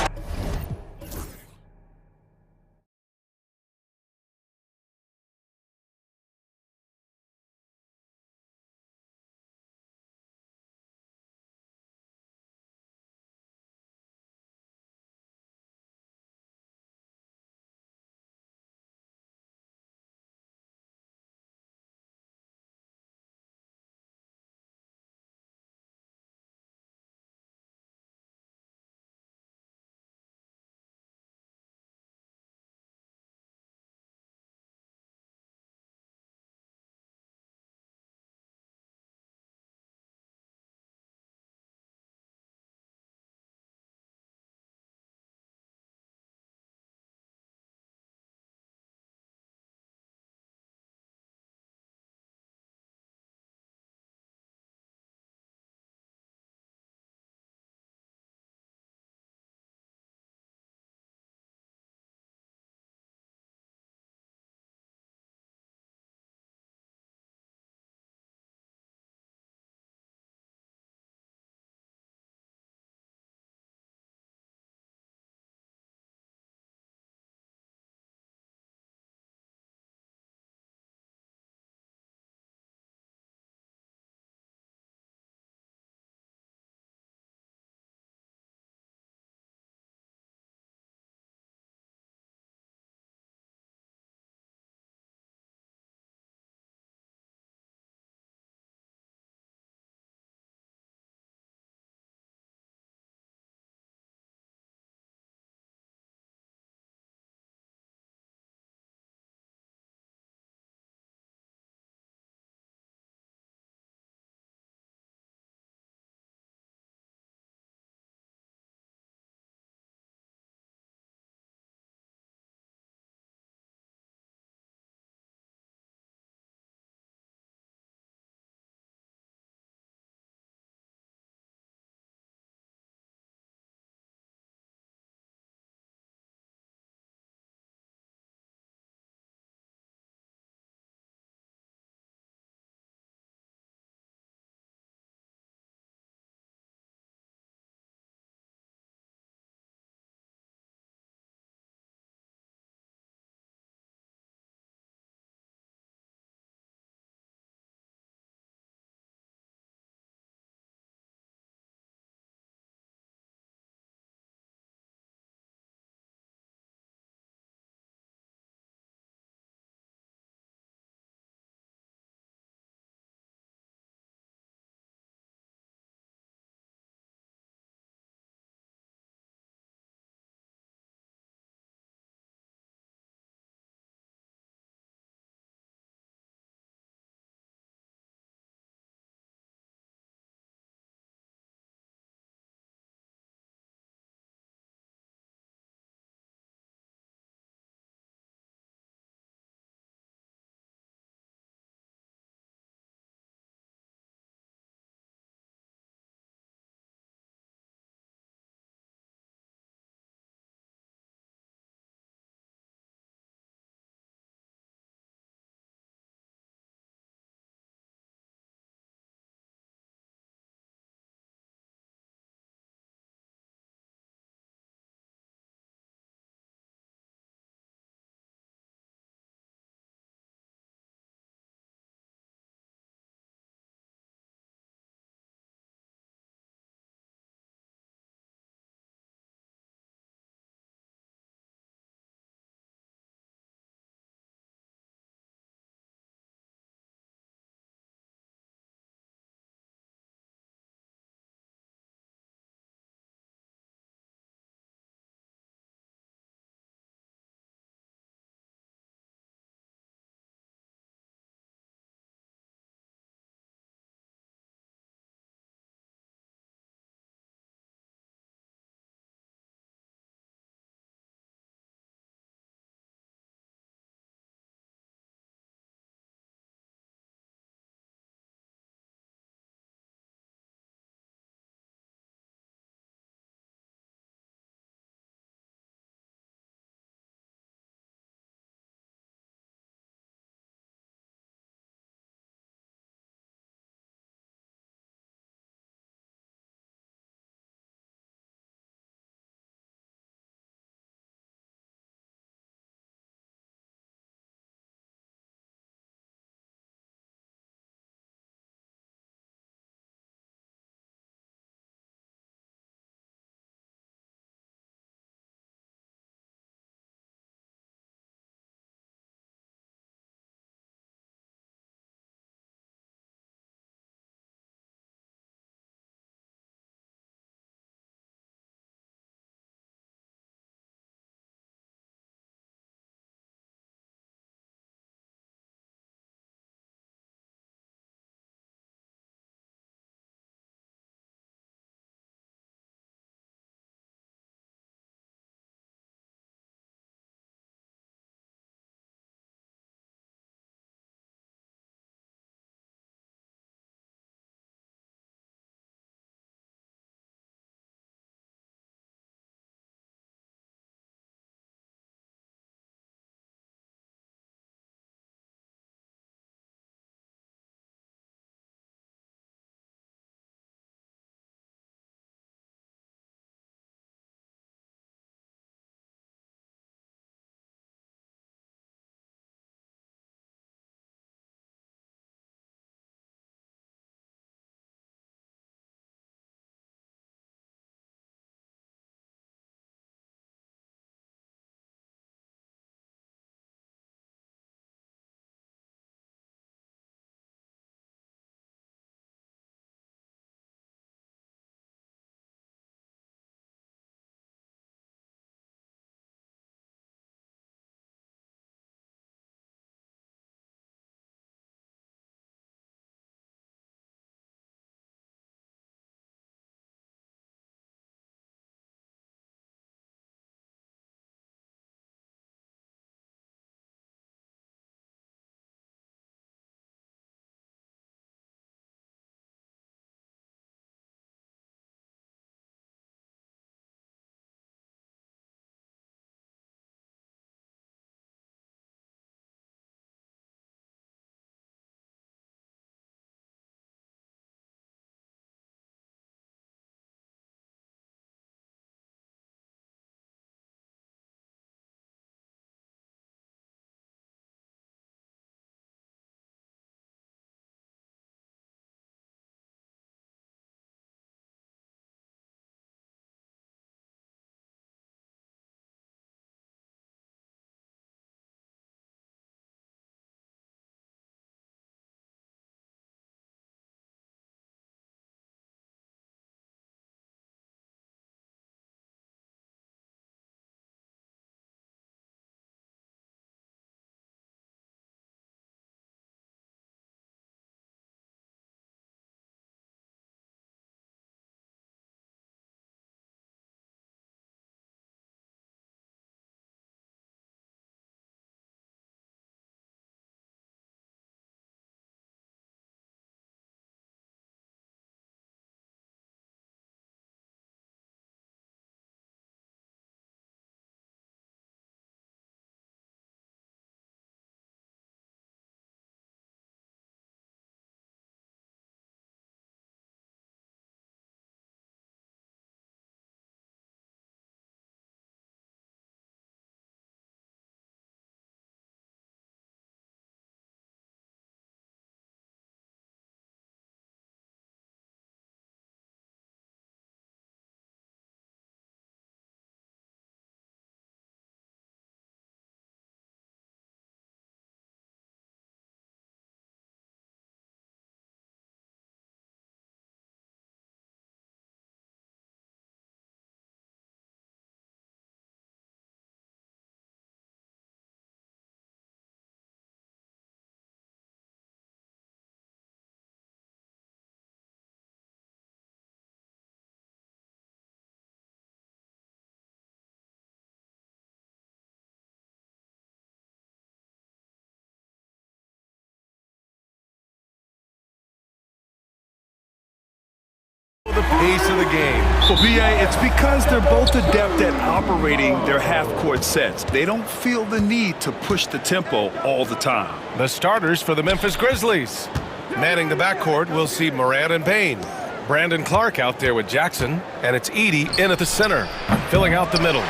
pace of the game. Well, B.A., it's because they're both adept at operating their half-court sets. They don't feel the need to push the tempo all the time. The starters for the Memphis Grizzlies. Manning the backcourt, we'll see Morant and Payne. Brandon Clark out there with Jackson, and it's Edey in at the center, filling out the middle.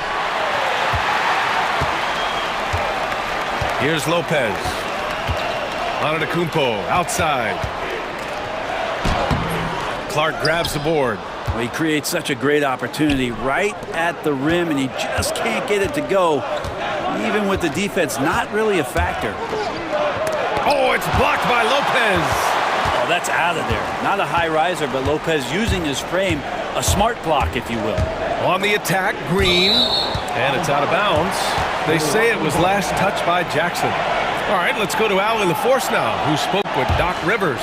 Here's Lopez. Antetokounmpo outside. Clark grabs the board. Well, he creates such a great opportunity right at the rim, and he just can't get it to go. Even with the defense not really a factor. Oh, it's blocked by Lopez. Oh, that's out of there. Not a high riser, but Lopez using his frame, a smart block, if you will. On the attack, Green, and it's out of bounds. They say it was last touched by Jackson. All right, let's go to Allie LaForce now, who spoke with Doc Rivers.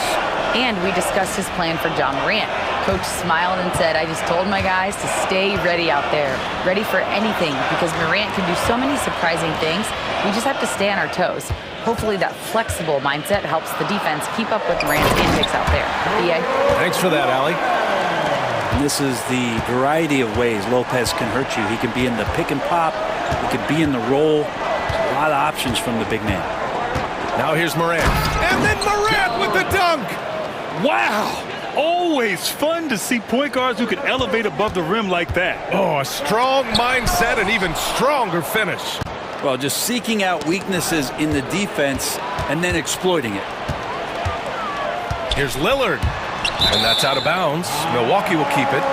And we discussed his plan for John Morant. Coach smiled and said, I just told my guys to stay ready out there, ready for anything, because Morant can do so many surprising things. We just have to stay on our toes. Hopefully that flexible mindset helps the defense keep up with Morant's antics out there. B.A. Thanks for that, Allie. And this is the variety of ways Lopez can hurt you. He can be in the pick and pop. He could be in the roll. A lot of options from the big man. Now here's Morant. And then Morant with the dunk. Wow! Always fun to see point guards who can elevate above the rim like that. Oh, a strong mindset and even stronger finish. Well, just seeking out weaknesses in the defense and then exploiting it. Here's Lillard. And that's out of bounds. Milwaukee will keep it.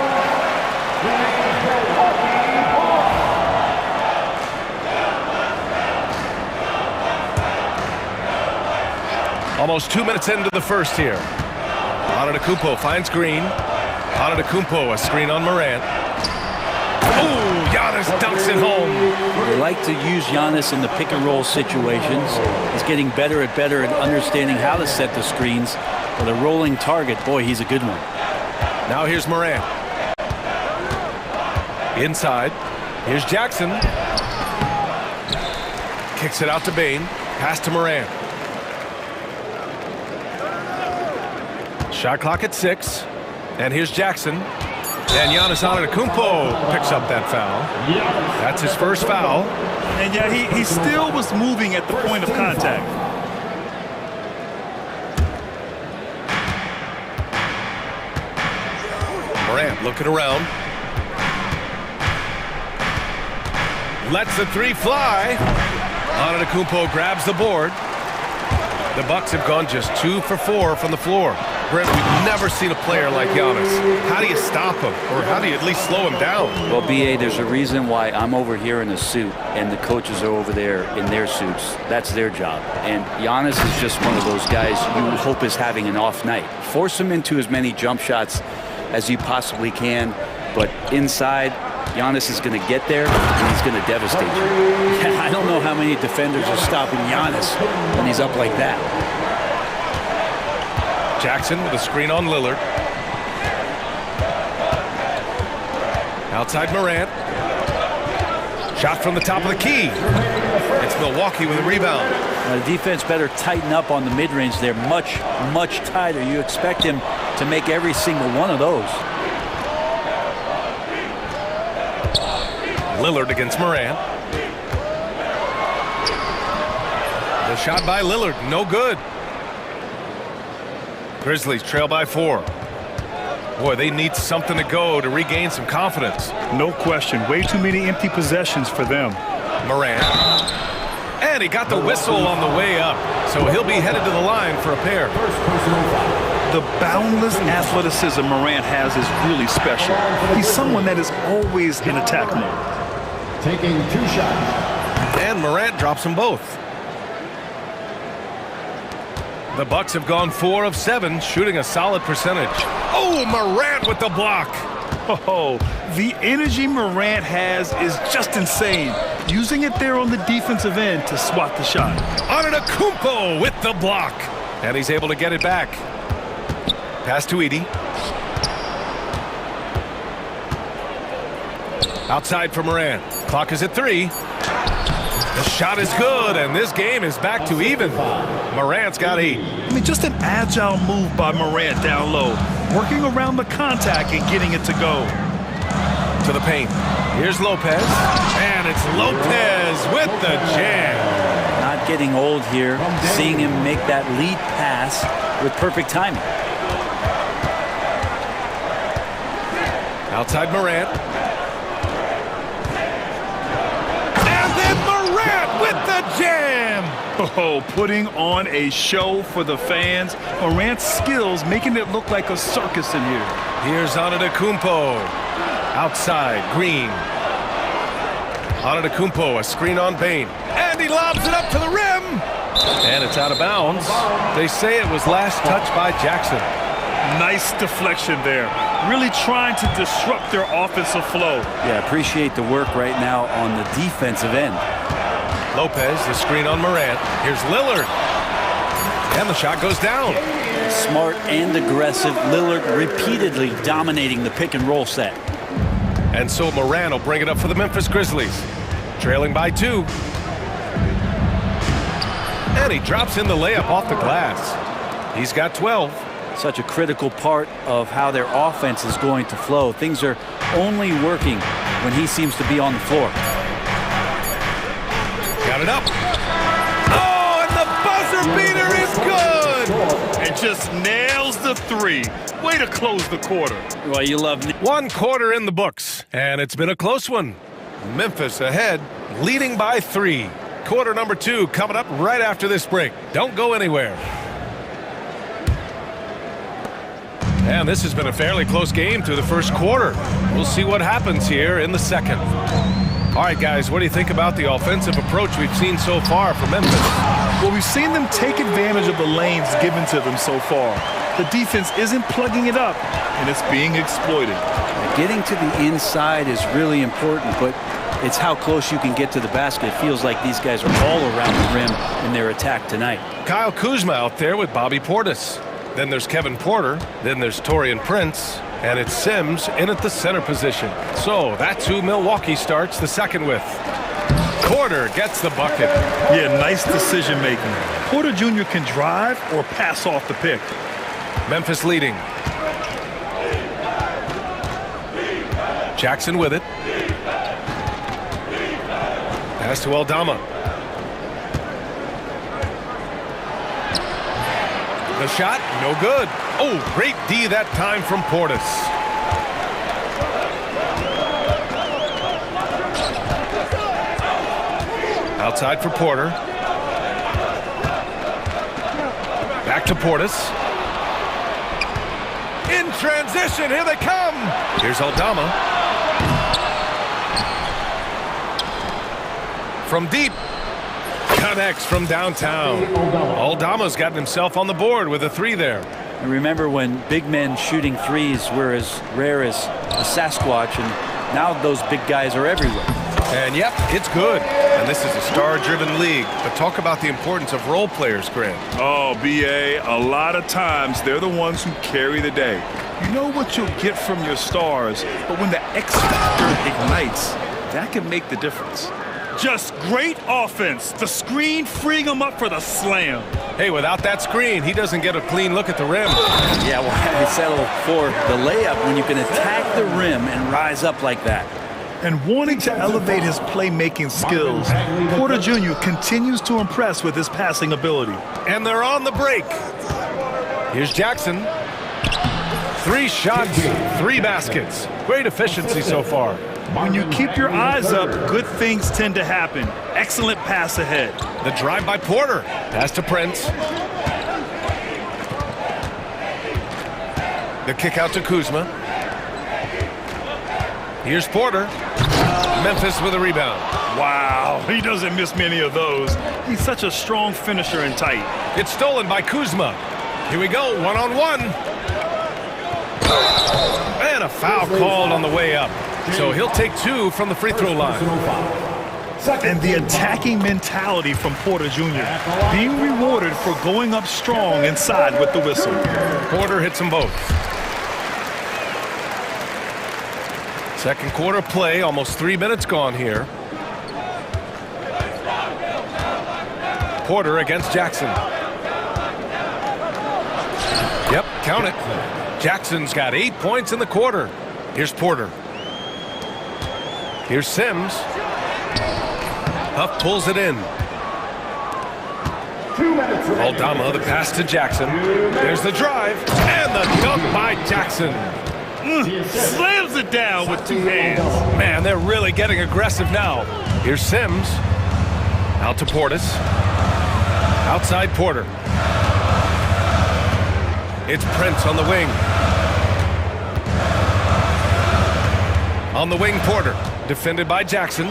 Almost 2 minutes into the first here. Antetokounmpo finds Green. Antetokounmpo, a screen on Morant. Oh, Giannis dunks it home. They like to use Giannis in the pick and roll situations. He's getting better at understanding how to set the screens. With a rolling target, boy, he's a good one. Now here's Morant. Inside. Here's Jackson. Kicks it out to Bane. Pass to Morant. Shot clock at 6. And here's Jackson. And Giannis Antetokounmpo picks up that foul. That's his first foul. And yeah, he still was moving at the point of contact. Morant looking around. Lets the three fly. Antetokounmpo grabs the board. The Bucks have gone just 2 for 4 from the floor. Brent, we've never seen a player like Giannis. How do you stop him? Or how do you at least slow him down? Well, B.A., there's a reason why I'm over here in a suit and the coaches are over there in their suits. That's their job. And Giannis is just one of those guys you hope is having an off night. Force him into as many jump shots as you possibly can. But inside, Giannis is going to get there and he's going to devastate you. I don't know how many defenders are stopping Giannis when he's up like that. Jackson with a screen on Lillard. Outside Morant. Shot from the top of the key. It's Milwaukee with a rebound. The defense better tighten up on the mid-range. They're much, much tighter. You expect him to make every single one of those. Lillard against Morant. The shot by Lillard, no good. Grizzlies trail by 4. Boy, they need something to go to regain some confidence. No question. Way too many empty possessions for them. Morant. And he got the whistle on the way up. So he'll be headed to the line for a pair. The boundless athleticism Morant has is really special. He's someone that is always in attack mode. Taking 2 shots. And Morant drops them both. The Bucks have gone 4 of 7, shooting a solid percentage. Oh, Morant with the block. Oh, the energy Morant has is just insane. Using it there on the defensive end to swat the shot. Antetokounmpo with the block. And he's able to get it back. Pass to Edey. Outside for Morant. Clock is at 3. The shot is good, and this game is back to even. Morant's got 8. I mean, just an agile move by Morant down low. working around the contact and getting it to go. To the paint. Here's Lopez. And it's Lopez with the jam. Not getting old here. Seeing him make that lead pass with perfect timing. Outside Morant. And then Morant with the jam. Oh, putting on a show for the fans. Morant's skills making it look like a circus in here. Here's Antetokounmpo. Outside, Green. Antetokounmpo, a screen on Bane. And he lobs it up to the rim. And it's out of bounds. They say it was last touched by Jackson. Nice deflection there. Really trying to disrupt their offensive flow. Yeah, appreciate the work right now on the defensive end. Lopez, the screen on Morant. Here's Lillard. And the shot goes down. Smart and aggressive. Lillard repeatedly dominating the pick and roll set. And so Morant will bring it up for the Memphis Grizzlies. Trailing by 2. And he drops in the layup off the glass. He's got 12. Such a critical part of how their offense is going to flow. Things are only working when he seems to be on the floor. Got it up. Oh, and the buzzer beater is good. And just nails the 3. Way to close the quarter. Well, you love 1 quarter in the books, and it's been a close one. Memphis ahead, leading by 3. Quarter number 2 coming up right after this break. Don't go anywhere. And this has been a fairly close game through the first quarter. We'll see what happens here in the second. All right, guys, what do you think about the offensive approach we've seen so far from Memphis? Well, we've seen them take advantage of the lanes given to them so far. The defense isn't plugging it up, and it's being exploited. Getting to the inside is really important, but it's how close you can get to the basket. It feels like these guys are all around the rim in their attack tonight. Kyle Kuzma out there with Bobby Portis. Then there's Kevin Porter. Then there's Taurean Prince. And it's Sims in at the center position. So that's who Milwaukee starts the second with. Porter gets the bucket. Yeah, nice decision making. Porter Jr. can drive or pass off the pick. Memphis leading. Jackson with it. Pass to Aldama. The shot, no good. Oh, great D that time from Portis. Outside for Porter. Back to Portis. In transition, here they come. Here's Aldama. From deep. Connects from downtown. Aldama's gotten himself on the board with a 3 there. And remember when big men shooting threes were as rare as a Sasquatch, and now those big guys are everywhere. And yep, it's good. And this is a star-driven league. But talk about the importance of role players, Grant. Oh, B.A., a lot of times they're the ones who carry the day. You know what you'll get from your stars, but when the X factor ignites, that can make the difference. Just great offense. The screen freeing him up for the slam. Hey, without that screen, he doesn't get a clean look at the rim. Yeah, well, how do you settle for the layup when you can attack the rim and rise up like that? And wanting to elevate his playmaking skills, Porter Jr. continues to impress with his passing ability. And they're on the break. Here's Jackson. 3 shots, 3 baskets. Great efficiency so far. When you keep your eyes up, good things tend to happen. Excellent pass ahead. The drive by Porter. Pass to Prince. The kick out to Kuzma. Here's Porter. Memphis with a rebound. Wow, he doesn't miss many of those. He's such a strong finisher and tight. It's stolen by Kuzma. Here we go, one-on-one. And a foul called on the way up. So he'll take 2 from the free throw line. And the attacking mentality from Porter Jr. being rewarded for going up strong inside with the whistle. Porter hits them both. Second quarter play, almost 3 minutes gone here. Porter against Jackson. Yep, count it. Jackson's got 8 points in the quarter. Here's Porter. Here's Sims. Huff pulls it in. Aldama, the pass to Jackson. There's the drive, and the dunk by Jackson. Slams it down with 2 hands. Man, they're really getting aggressive now. Here's Sims. Out to Portis. Outside Porter. It's Prince on the wing. On the wing, Porter. Defended by Jackson.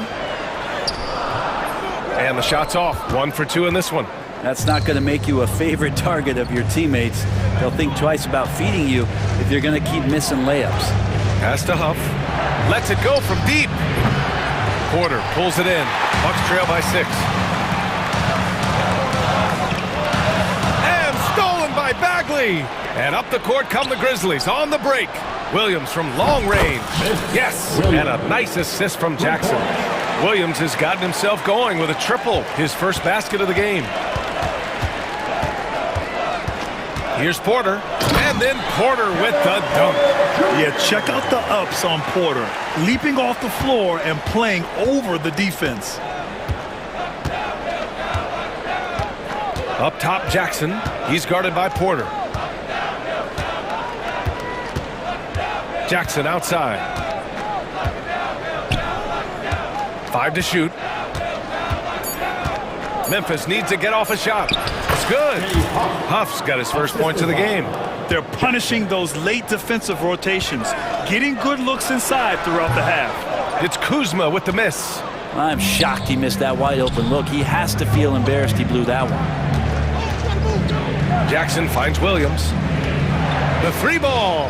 And the shot's off. 1 for 2 in this one. That's not going to make you a favorite target of your teammates. They'll think twice about feeding you if you're going to keep missing layups. Pass to Huff. Lets it go from deep. Porter pulls it in. Bucks trail by 6. And stolen by Bagley. And up the court come the Grizzlies on the break. Williams from long range. Yes, and a nice assist from Jackson. Williams has gotten himself going with a triple, his first basket of the game. Here's Porter, and then Porter with the dunk. Yeah, check out the ups on Porter. Leaping off the floor and playing over the defense. Up top, Jackson. He's guarded by Porter. Jackson outside. 5 to shoot. Memphis needs to get off a shot. It's good. Huff's got his first points of the game. They're punishing those late defensive rotations, getting good looks inside throughout the half. It's Kuzma with the miss. I'm shocked he missed that wide open look. He has to feel embarrassed he blew that one. Jackson finds Williams. The 3 ball.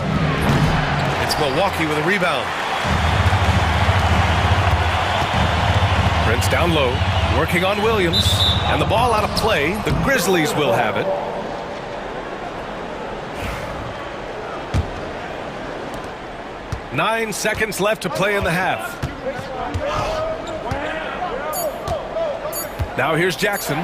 It's Milwaukee with a rebound. Prince down low, working on Williams. And the ball out of play. The Grizzlies will have it. Nine seconds left to play in the half. Now here's Jackson.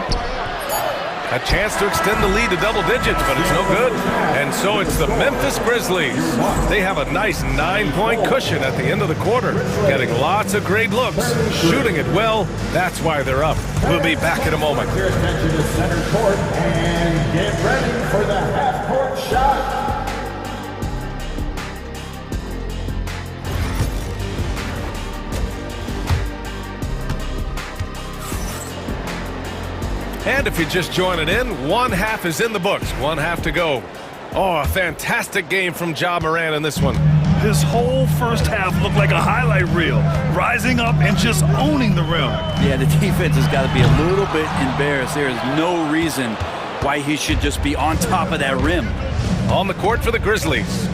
A chance to extend the lead to double digits, but it's no good. And so it's the Memphis Grizzlies. They have a nice 9-point cushion at the end of the quarter, getting lots of great looks, shooting it well. That's why they're up. We'll be back in a moment. Your attention to center court and get ready for the half-court shot. And if you're just joining in, one half is in the books. One half to go. Oh, a fantastic game from Ja Morant in this one. This whole first half looked like a highlight reel, rising up and just owning the rim. Yeah, the defense has got to be a little bit embarrassed. There is no reason why he should just be on top of that rim. On the court for the Grizzlies.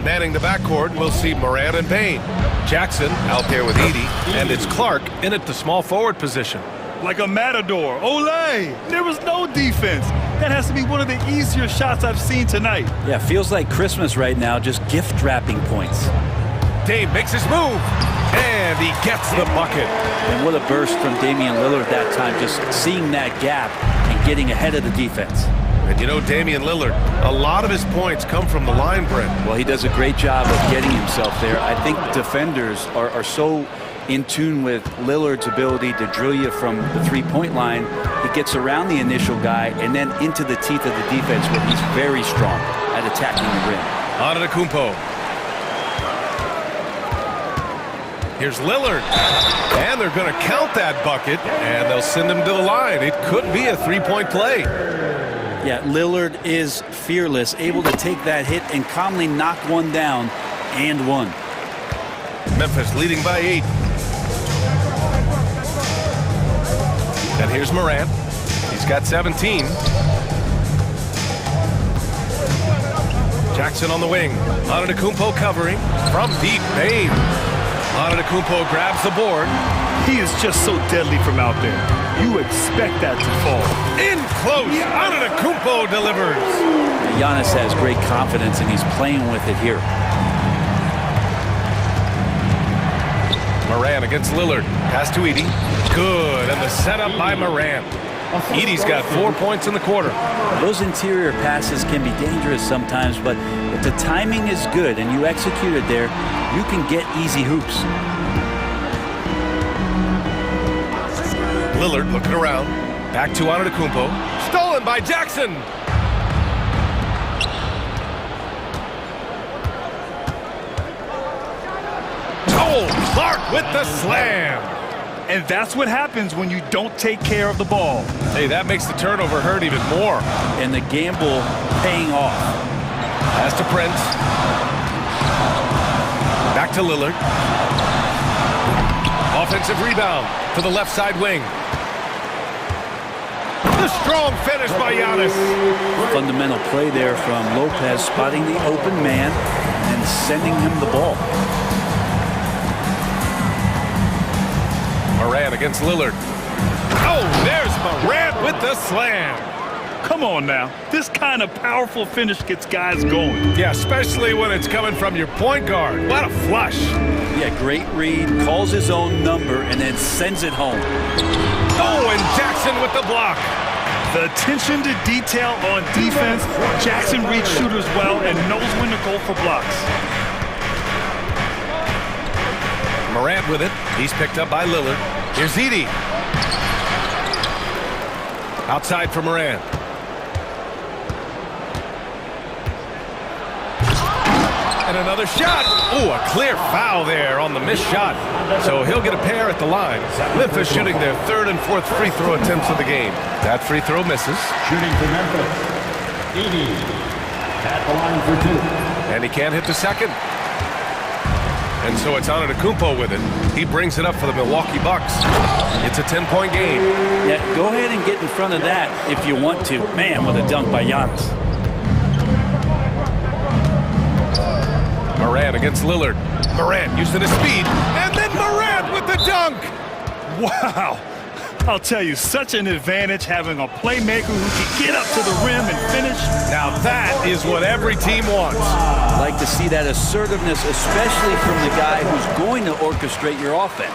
Manning the backcourt, we'll see Morant and Payne. Jackson out there with Edey, and it's Clark in at the small forward position. Like a matador. Olay! There was no defense. That has to be one of the easier shots I've seen tonight. Yeah, feels like Christmas right now, just gift wrapping points. Dame makes his move, and he gets the bucket. And what a burst from Damian Lillard that time, just seeing that gap and getting ahead of the defense. And you know Damian Lillard, a lot of his points come from the line, Brent. Well, he does a great job of getting himself there. I think defenders are so in tune with Lillard's ability to drill you from the three-point line. He gets around the initial guy and then into the teeth of the defense where he's very strong at attacking the rim. Antetokounmpo. Here's Lillard. And they're going to count that bucket, and they'll send him to the line. It could be a three-point play. Yeah, Lillard is fearless, able to take that hit and calmly knock one down and one. Memphis leading by 8. And here's Morant. He's got 17. Jackson on the wing. Antetokounmpo covering from deep. Payne. Antetokounmpo grabs the board. He is just so deadly from out there. You expect that to fall. In close. Antetokounmpo delivers. Giannis has great confidence, and he's playing with it here. Morant against Lillard. Pass to Edey. Good. And the setup by Morant. Edey's got 4 points in the quarter. Those interior passes can be dangerous sometimes, but if the timing is good and you execute it there, you can get easy hoops. Lillard looking around. Back to Antetokounmpo. Stolen by Jackson. Oh, Clark with the slam. And that's what happens when you don't take care of the ball. Hey, that makes the turnover hurt even more. And the gamble paying off. Pass to Prince. Back to Lillard. Offensive rebound to the left side wing. The strong finish by Giannis. Fundamental play there from Lopez, spotting the open man and sending him the ball. Morant against Lillard. Oh, there's Morant with the slam. Come on now. This kind of powerful finish gets guys going. Yeah, especially when it's coming from your point guard. What a flush. Yeah, great read, calls his own number, and then sends it home. Oh, and Jackson with the block. The attention to detail on defense. Jackson reads shooters well and knows when to go for blocks. Morant with it. He's picked up by Lillard. Here's Edey. Outside for Morant. And another shot. Oh, a clear foul there on the missed shot. So he'll get a pair at the line. Memphis shooting their third and fourth free throw attempts of the game. That free throw misses. Shooting for Memphis, Edey at the line for 2. And he can't hit the second. And so it's Antetokounmpo with it. He brings it up for the Milwaukee Bucks. It's a 10-point game. Yeah, go ahead and get in front of that if you want to. Man, with a dunk by Giannis. Morant against Lillard. Morant using his speed. And then Morant with the dunk. Wow. I'll tell you, such an advantage having a playmaker who can get up to the rim and finish. Now that is what every team wants. I like to see that assertiveness, especially from the guy who's going to orchestrate your offense.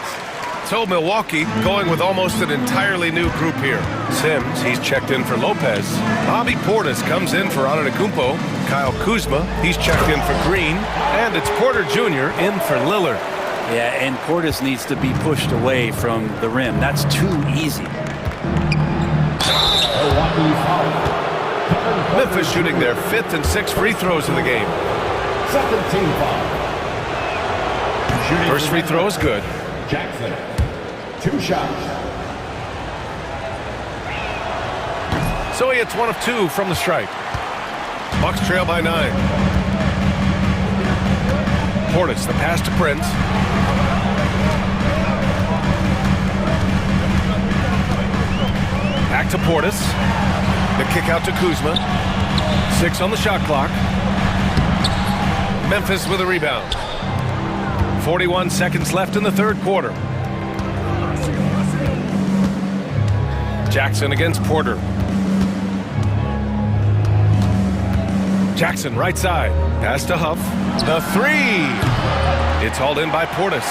So Milwaukee going with almost an entirely new group here. Sims, he's checked in for Lopez. Bobby Portis comes in for Antetokounmpo. Kyle Kuzma, he's checked in for Green. And it's Porter Jr. in for Lillard. Yeah, and Portis needs to be pushed away from the rim. That's too easy. Memphis shooting their fifth and sixth free throws of the game. Second team foul. First free throw is good. Jackson, 2 shots. So he hits 1 of 2 from the stripe. Bucks trail by 9. Portis, the pass to Prince. Back to Portis. The kick out to Kuzma. 6 on the shot clock. Memphis with a rebound. 41 seconds left in the third quarter. Jackson against Porter. Jackson right side. Pass to Huff. The 3. It's hauled in by Portis.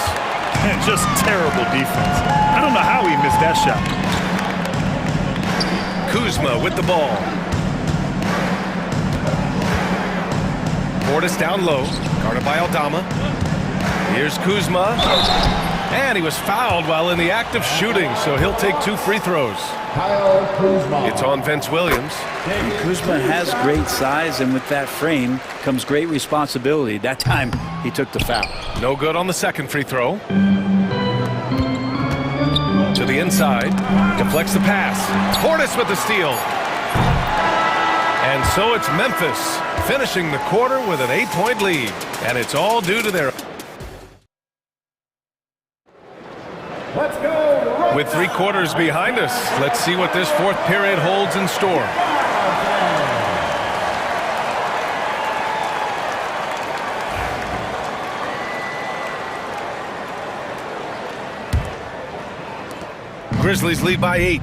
And just terrible defense. I don't know how he missed that shot. Kuzma with the ball. Portis down low. Guarded by Aldama. Here's Kuzma. And he was fouled while in the act of shooting, so he'll take 2 free throws. It's on Vince Williams. And Kuzma has great size, and with that frame comes great responsibility. That time, he took the foul. No good on the second free throw. To the inside. Deflects the pass. Portis with the steal. And so it's Memphis finishing the quarter with an 8-point lead. And it's all due to their... Let's go. With 3 quarters behind us, let's see what this fourth period holds in store. Grizzlies lead by 8.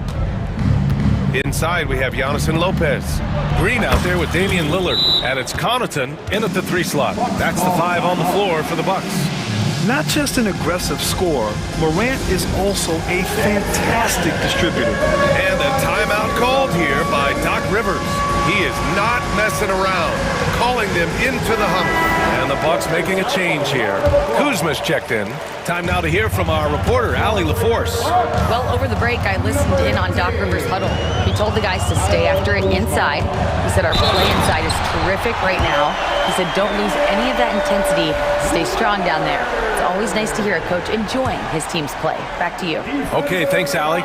Inside, we have Giannis and Lopez. Green out there with Damian Lillard. And it's Connaughton in at the 3 slot. That's the 5 on the floor for the Bucks. Not just an aggressive scorer, Morant is also a fantastic distributor. And a timeout called here by Doc Rivers. He is not messing around, calling them into the huddle. And the Bucks making a change here. Kuzma's checked in. Time now to hear from our reporter, Allie LaForce. Well, over the break, I listened in on Doc Rivers' huddle. He told the guys to stay after it inside. He said our play inside is terrific right now. He said don't lose any of that intensity. Stay strong down there. It's always nice to hear a coach enjoying his team's play. Back to you. Okay, thanks, Allie.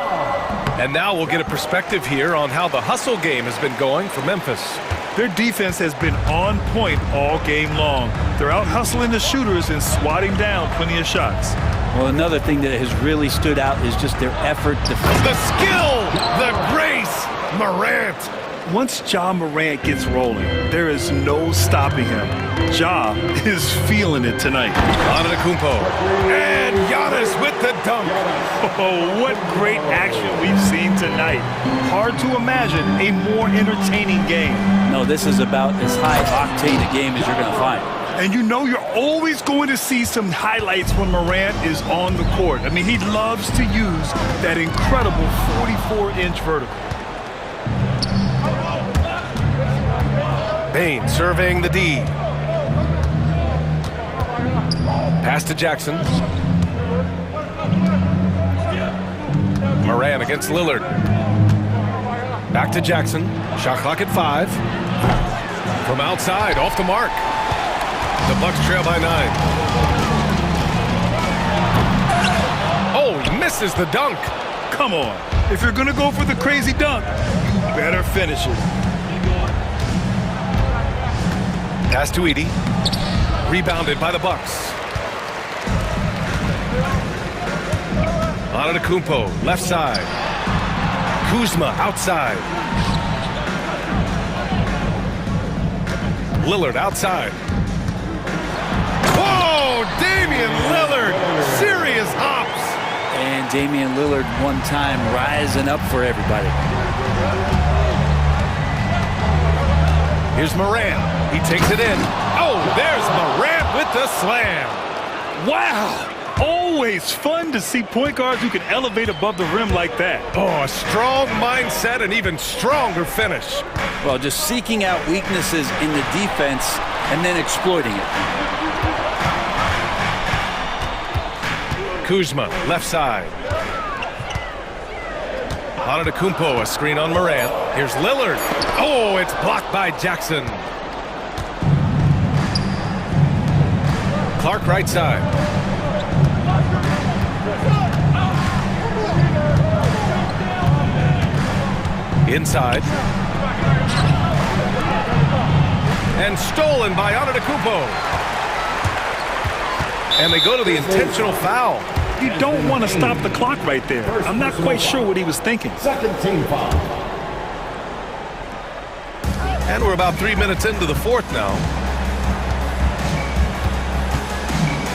And now we'll get a perspective here on how the hustle game has been going for Memphis. Their defense has been on point all game long. They're out hustling the shooters and swatting down plenty of shots. Well, another thing that has really stood out is just their effort to... The skill, the grace, Morant. Once Ja Morant gets rolling, there is no stopping him. Ja is feeling it tonight. Antetokounmpo. And Giannis with the dunk. Oh, what great action we've seen tonight. Hard to imagine a more entertaining game. No, this is about as high-octane a game as you're going to find. And you know you're always going to see some highlights when Morant is on the court. I mean, he loves to use that incredible 44-inch vertical. Bain surveying the D. Pass to Jackson. Morant against Lillard. Back to Jackson. Shot clock at 5. From outside, off the mark. The Bucks trail by 9. Oh, misses the dunk. Come on. If you're going to go for the crazy dunk, you better finish it. Pass to Edey. Rebounded by the Bucks. Antetokounmpo, left side. Kuzma, outside. Lillard, outside. Whoa! Damian Lillard! Serious hops! And Damian Lillard one time rising up for everybody. Here's Morant. He takes it in. Oh, there's Morant with the slam. Wow! Always fun to see point guards who can elevate above the rim like that. Oh, a strong mindset and even stronger finish. Well, just seeking out weaknesses in the defense and then exploiting it. Kuzma, left side. Antetokounmpo, a screen on Morant. Here's Lillard. Oh, it's blocked by Jackson. Clark, right side. Inside. And stolen by Antetokounmpo. And they go to the intentional foul. You don't want to stop the clock right there. I'm not quite sure what he was thinking. Second team foul. And we're about 3 minutes into the fourth now.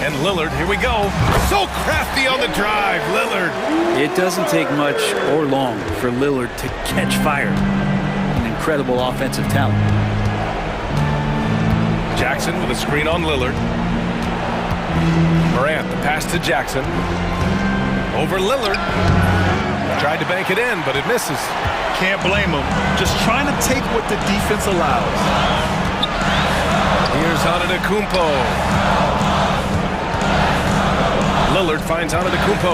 And Lillard, here we go. So crafty on the drive, Lillard. It doesn't take much or long for Lillard to catch fire. An incredible offensive talent. Jackson with a screen on Lillard. Morant, the pass to Jackson. Over Lillard. Tried to bank it in, but it misses. Can't blame him. Just trying to take what the defense allows. Here's Antetokounmpo. Lillard finds Antetokounmpo.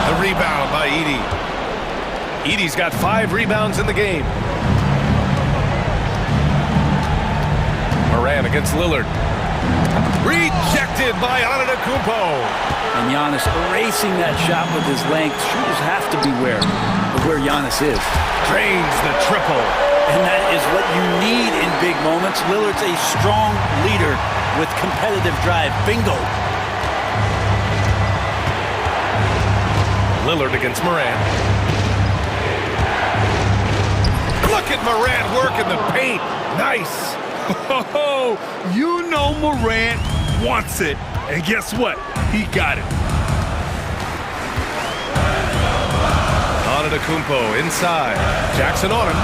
The rebound by Edey. Edey's got 5 rebounds in the game. Morant against Lillard. Rejected by Antetokounmpo. And Giannis erasing that shot with his length. Shooters have to beware of where Giannis is. Drains the triple. And that is what you need in big moments. Lillard's a strong leader with competitive drive. Bingo. Lillard against Morant. Look at Morant working the paint. Nice. Oh, you know Morant wants it. And guess what? He got it. Antetokounmpo inside. Jackson on him.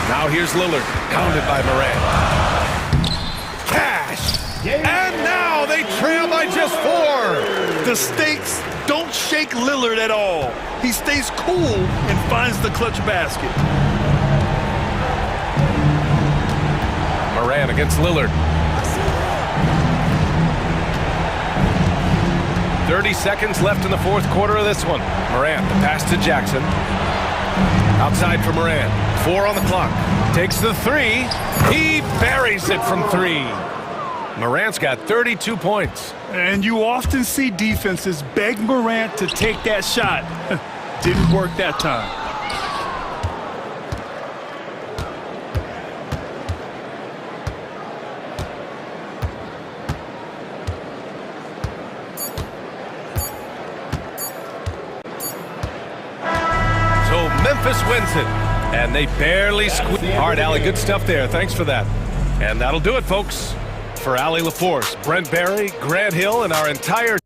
Now here's Lillard. Pounded by Morant. has 4. The stakes don't shake Lillard at all. He stays cool and finds the clutch basket. Morant against Lillard. 30 seconds left in the fourth quarter of this one. Morant, the pass to Jackson. Outside for Morant. 4 on the clock. Takes the 3. He buries it from 3. Morant's got 32 points. And you often see defenses beg Morant to take that shot. Didn't work that time. So Memphis wins it. And they barely squeeze. All right, Allie, good stuff there. Thanks for that. And that'll do it, folks. For Allie LaForce, Brent Barry, Grant Hill, and our entire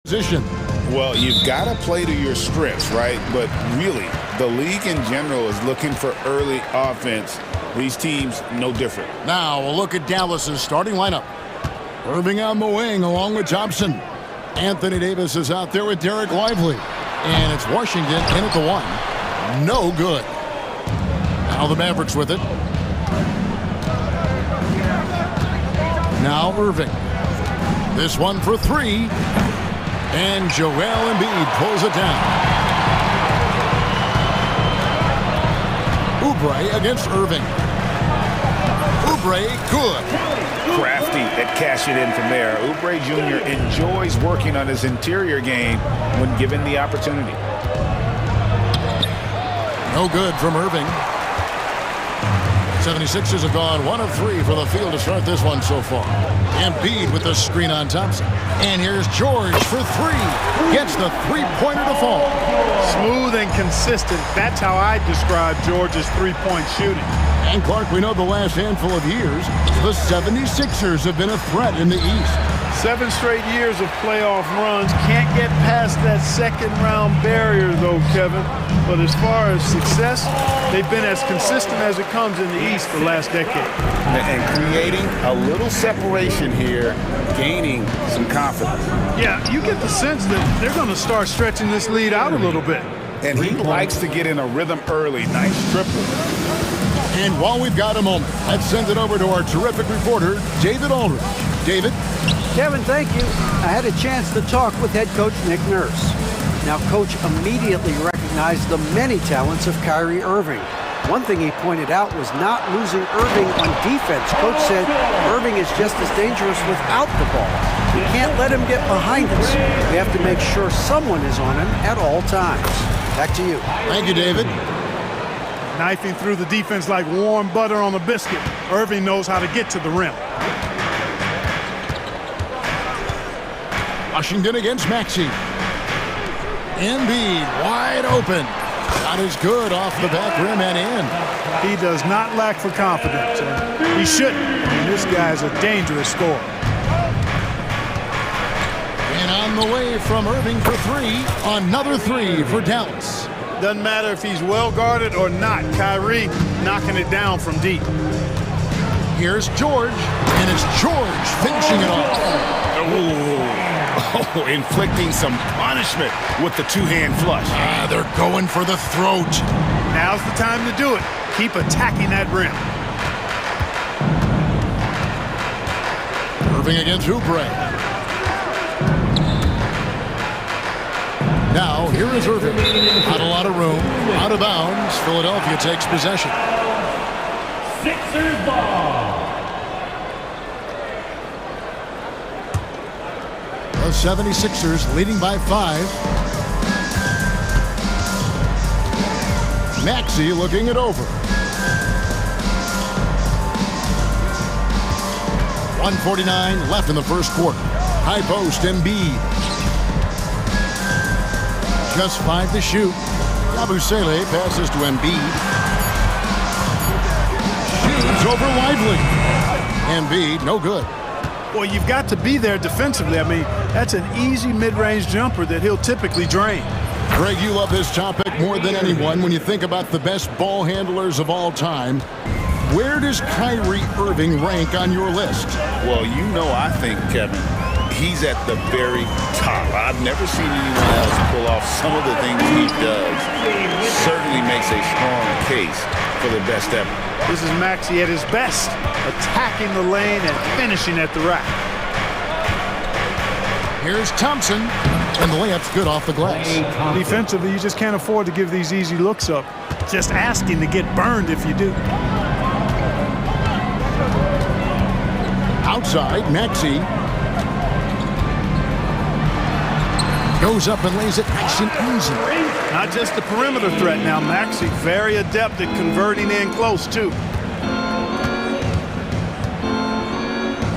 position. Well, you've got to play to your strengths, right? But really, the league in general is looking for early offense. These teams, no different. Now we'll look at Dallas's starting lineup. Irving on the wing along with Thompson. Anthony Davis is out there with Derek Lively. And it's Washington in at the 1. No good. Now the Mavericks with it. Now Irving. This one for 3. And Joel Embiid pulls it down. Oubre against Irving. Oubre, good. Crafty at cashing in from there. Oubre Jr. enjoys working on his interior game when given the opportunity. No good from Irving. 76ers have gone 1 of 3 for the field to start this one so far. Embiid with the screen on Thompson. And here's George for 3. Gets the three-pointer to fall. Smooth and consistent. That's how I describe George's three-point shooting. And Clark, we know the last handful of years, the 76ers have been a threat in the East. 7 straight years of playoff runs. Can't get past that second-round barrier, though, Kevin. But as far as success, they've been as consistent as it comes in the East the last decade. And creating a little separation here, gaining some confidence. Yeah, you get the sense that they're going to start stretching this lead out a little bit. And he likes to get in a rhythm early. Nice triple. And while we've got a moment, let's send it over to our terrific reporter, David Aldridge. David? Kevin, thank you. I had a chance to talk with head coach Nick Nurse. Now, Coach immediately recognized the many talents of Kyrie Irving. One thing he pointed out was not losing Irving on defense. Coach said Irving is just as dangerous without the ball. We can't let him get behind us. We have to make sure someone is on him at all times. Back to you. Thank you, David. Knifing through the defense like warm butter on a biscuit. Irving knows how to get to the rim. Washington against Maxey. Embiid wide open. Shot is good off the back rim and in. He does not lack for confidence. He shouldn't. I mean, this guy's a dangerous scorer. And on the way from Irving for 3. Another 3 for Dallas. Doesn't matter if he's well guarded or not. Kyrie knocking it down from deep. Here's George. And it's George finishing it off. Oh, inflicting some punishment with the two-hand flush. They're going for the throat. Now's the time to do it. Keep attacking that rim. Irving against Oubre. Now, here is Irving. Not a lot of room. Out of bounds. Philadelphia takes possession. Sixers ball. The 76ers leading by 5. Maxey looking it over. 1:49 left in the first quarter. High post, Embiid. Just 5 to shoot. Yabusele passes to Embiid. Shoots over Lively. Embiid, no good. Well, you've got to be there defensively. I mean, that's an easy mid-range jumper that he'll typically drain. Greg, you love this topic more than anyone. When you think about the best ball handlers of all time, where does Kyrie Irving rank on your list? Well, you know, I think, Kevin, he's at the very top. I've never seen anyone else pull off some of the things he does. Certainly makes a strong case for the best ever. This is Maxey at his best, attacking the lane and finishing at the rack. Here's Thompson, and the layup's good off the glass. Defensively, you just can't afford to give these easy looks up. Just asking to get burned if you do. Outside, Maxey goes up and lays it nice and easy. Not just the perimeter threat now. Maxey very adept at converting in close, too.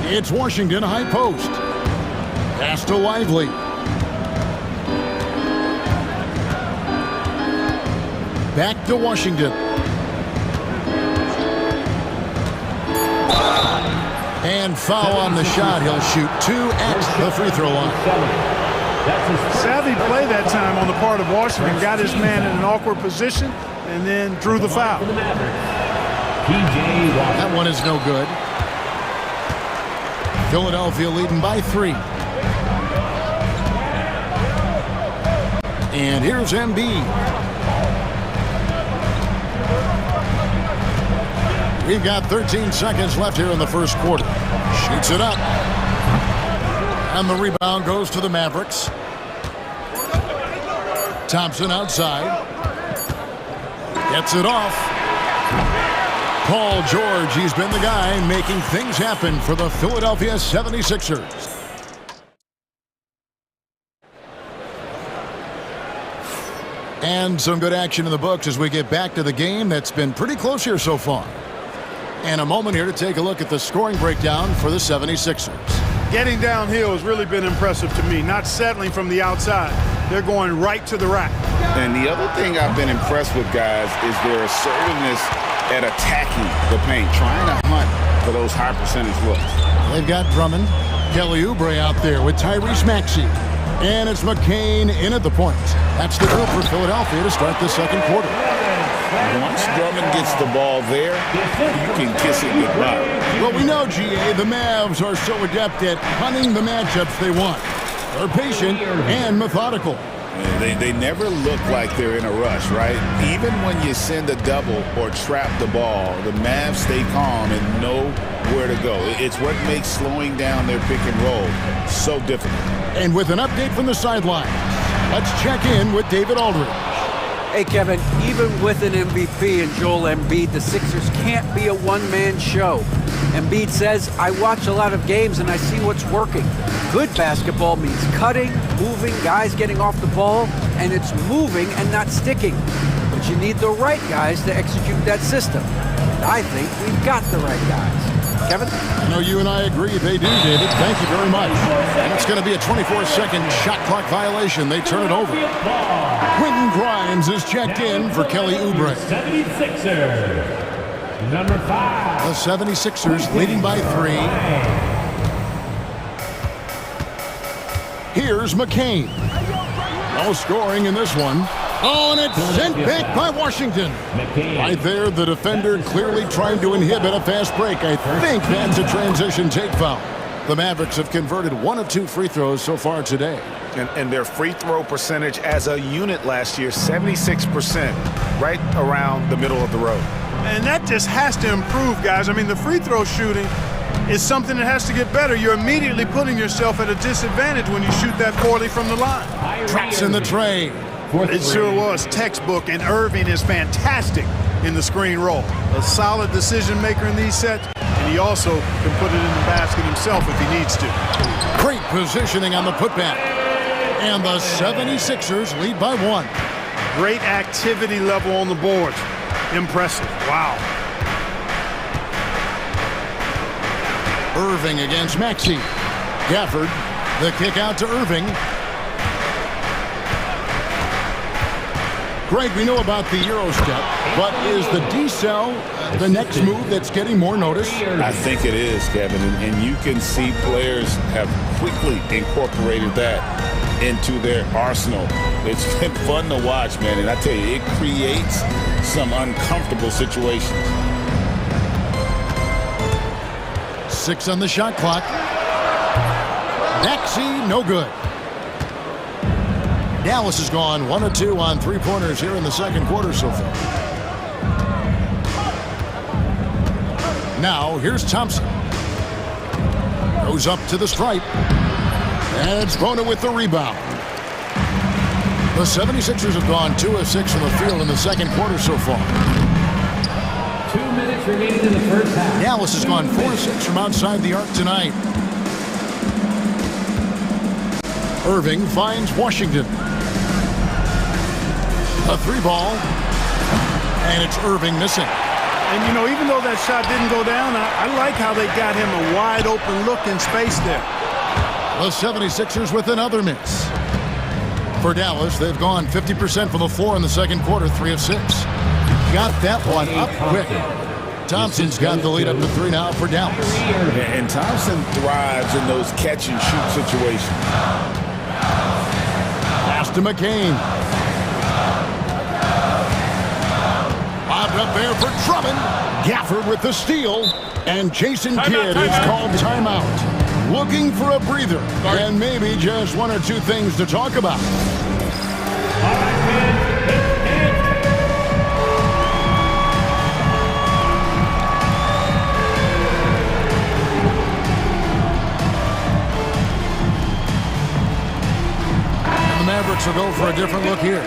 It's Washington high post. Pass to Lively. Back to Washington. And foul on the shot. He'll shoot 2 at the free throw line. Savvy play that time on the part of Washington. Got his man in an awkward position and then drew the foul. That one is no good. Philadelphia leading by 3. And here's Embiid. We've got 13 seconds left here in the first quarter. Shoots it up. And the rebound goes to the Mavericks. Thompson outside. Gets it off. Paul George, he's been the guy making things happen for the Philadelphia 76ers. And some good action in the books as we get back to the game that's been pretty close here so far. And a moment here to take a look at the scoring breakdown for the 76ers. Getting downhill has really been impressive to me, not settling from the outside. They're going right to the rack. And the other thing I've been impressed with, guys, is their assertiveness at attacking the paint, trying to hunt for those high percentage looks. They've got Drummond, Kelly Oubre out there with Tyrese Maxey. And it's McCain in at the point. That's the drill for Philadelphia to start the second quarter. Once Drummond gets the ball there, you can kiss it goodbye. Well, we know, GA, the Mavs are so adept at hunting the matchups they want. They're patient and methodical. They never look like they're in a rush, right? Even when you send a double or trap the ball, the Mavs stay calm and know where to go. It's what makes slowing down their pick and roll so difficult. And with an update from the sideline, let's check in with David Aldridge. Hey, Kevin, even with an MVP and Joel Embiid, the Sixers can't be a one-man show. Embiid says, I watch a lot of games and I see what's working. Good basketball means cutting, moving, guys getting off the ball, and it's moving and not sticking. But you need the right guys to execute that system. And I think we've got the right guys. Kevin? I know you and I agree they do, David. Thank you very much. And it's going to be a 24-second shot clock violation. They turn it over. Quentin Grimes is checked in for Kelly Oubre. 76ers, number 5. The 76ers leading by 3. Here's McCain. No scoring in this one. Oh, and it's sent back by Washington. Right there, the defender clearly trying to inhibit a fast break. I think that's a transition take foul. The Mavericks have converted 1 of 2 free throws so far today. And their free throw percentage as a unit last year, 76%, right around the middle of the road. And that just has to improve, guys. I mean, the free throw shooting is something that has to get better. You're immediately putting yourself at a disadvantage when you shoot that poorly from the line. Traps in the tray. It sure was textbook, and Irving is fantastic in the screen roll. A solid decision maker in these sets, and he also can put it in the basket himself if he needs to. Great positioning on the putback. And the 76ers lead by 1. Great activity level on the boards. Impressive. Wow. Irving against Maxey. Gafford, the kick out to Irving. Greg, we know about the Euro step, but is the decel the next move that's getting more notice? I think it is, Kevin, and you can see players have quickly incorporated that into their arsenal. It's been fun to watch, man, and I tell you, it creates some uncomfortable situations. 6 on the shot clock. Maxey, no good. Dallas has gone 1 of 2 on 3-pointers here in the second quarter so far. Now, here's Thompson. Goes up to the stripe. And it's Bona with the rebound. The 76ers have gone 2 of 6 from the field in the second quarter so far. 2 minutes remaining in the first half. Dallas has gone 4 of 6 from outside the arc tonight. Irving finds Washington. A 3-ball. And it's Irving missing. And, you know, even though that shot didn't go down, I like how they got him a wide open look in space there. The 76ers with another miss. For Dallas, they've gone 50% from the floor in the second quarter, 3 of 6. Got that one up quick. Thompson's got the lead up to 3 now for Dallas. And Thompson thrives in those catch and shoot situations. to McCain. Lobbed up there for Drummond. Gafford with the steal. And Jason Kidd is called timeout. Looking for a breather. And maybe just one or two things to talk about. Mavericks will go for a different look here.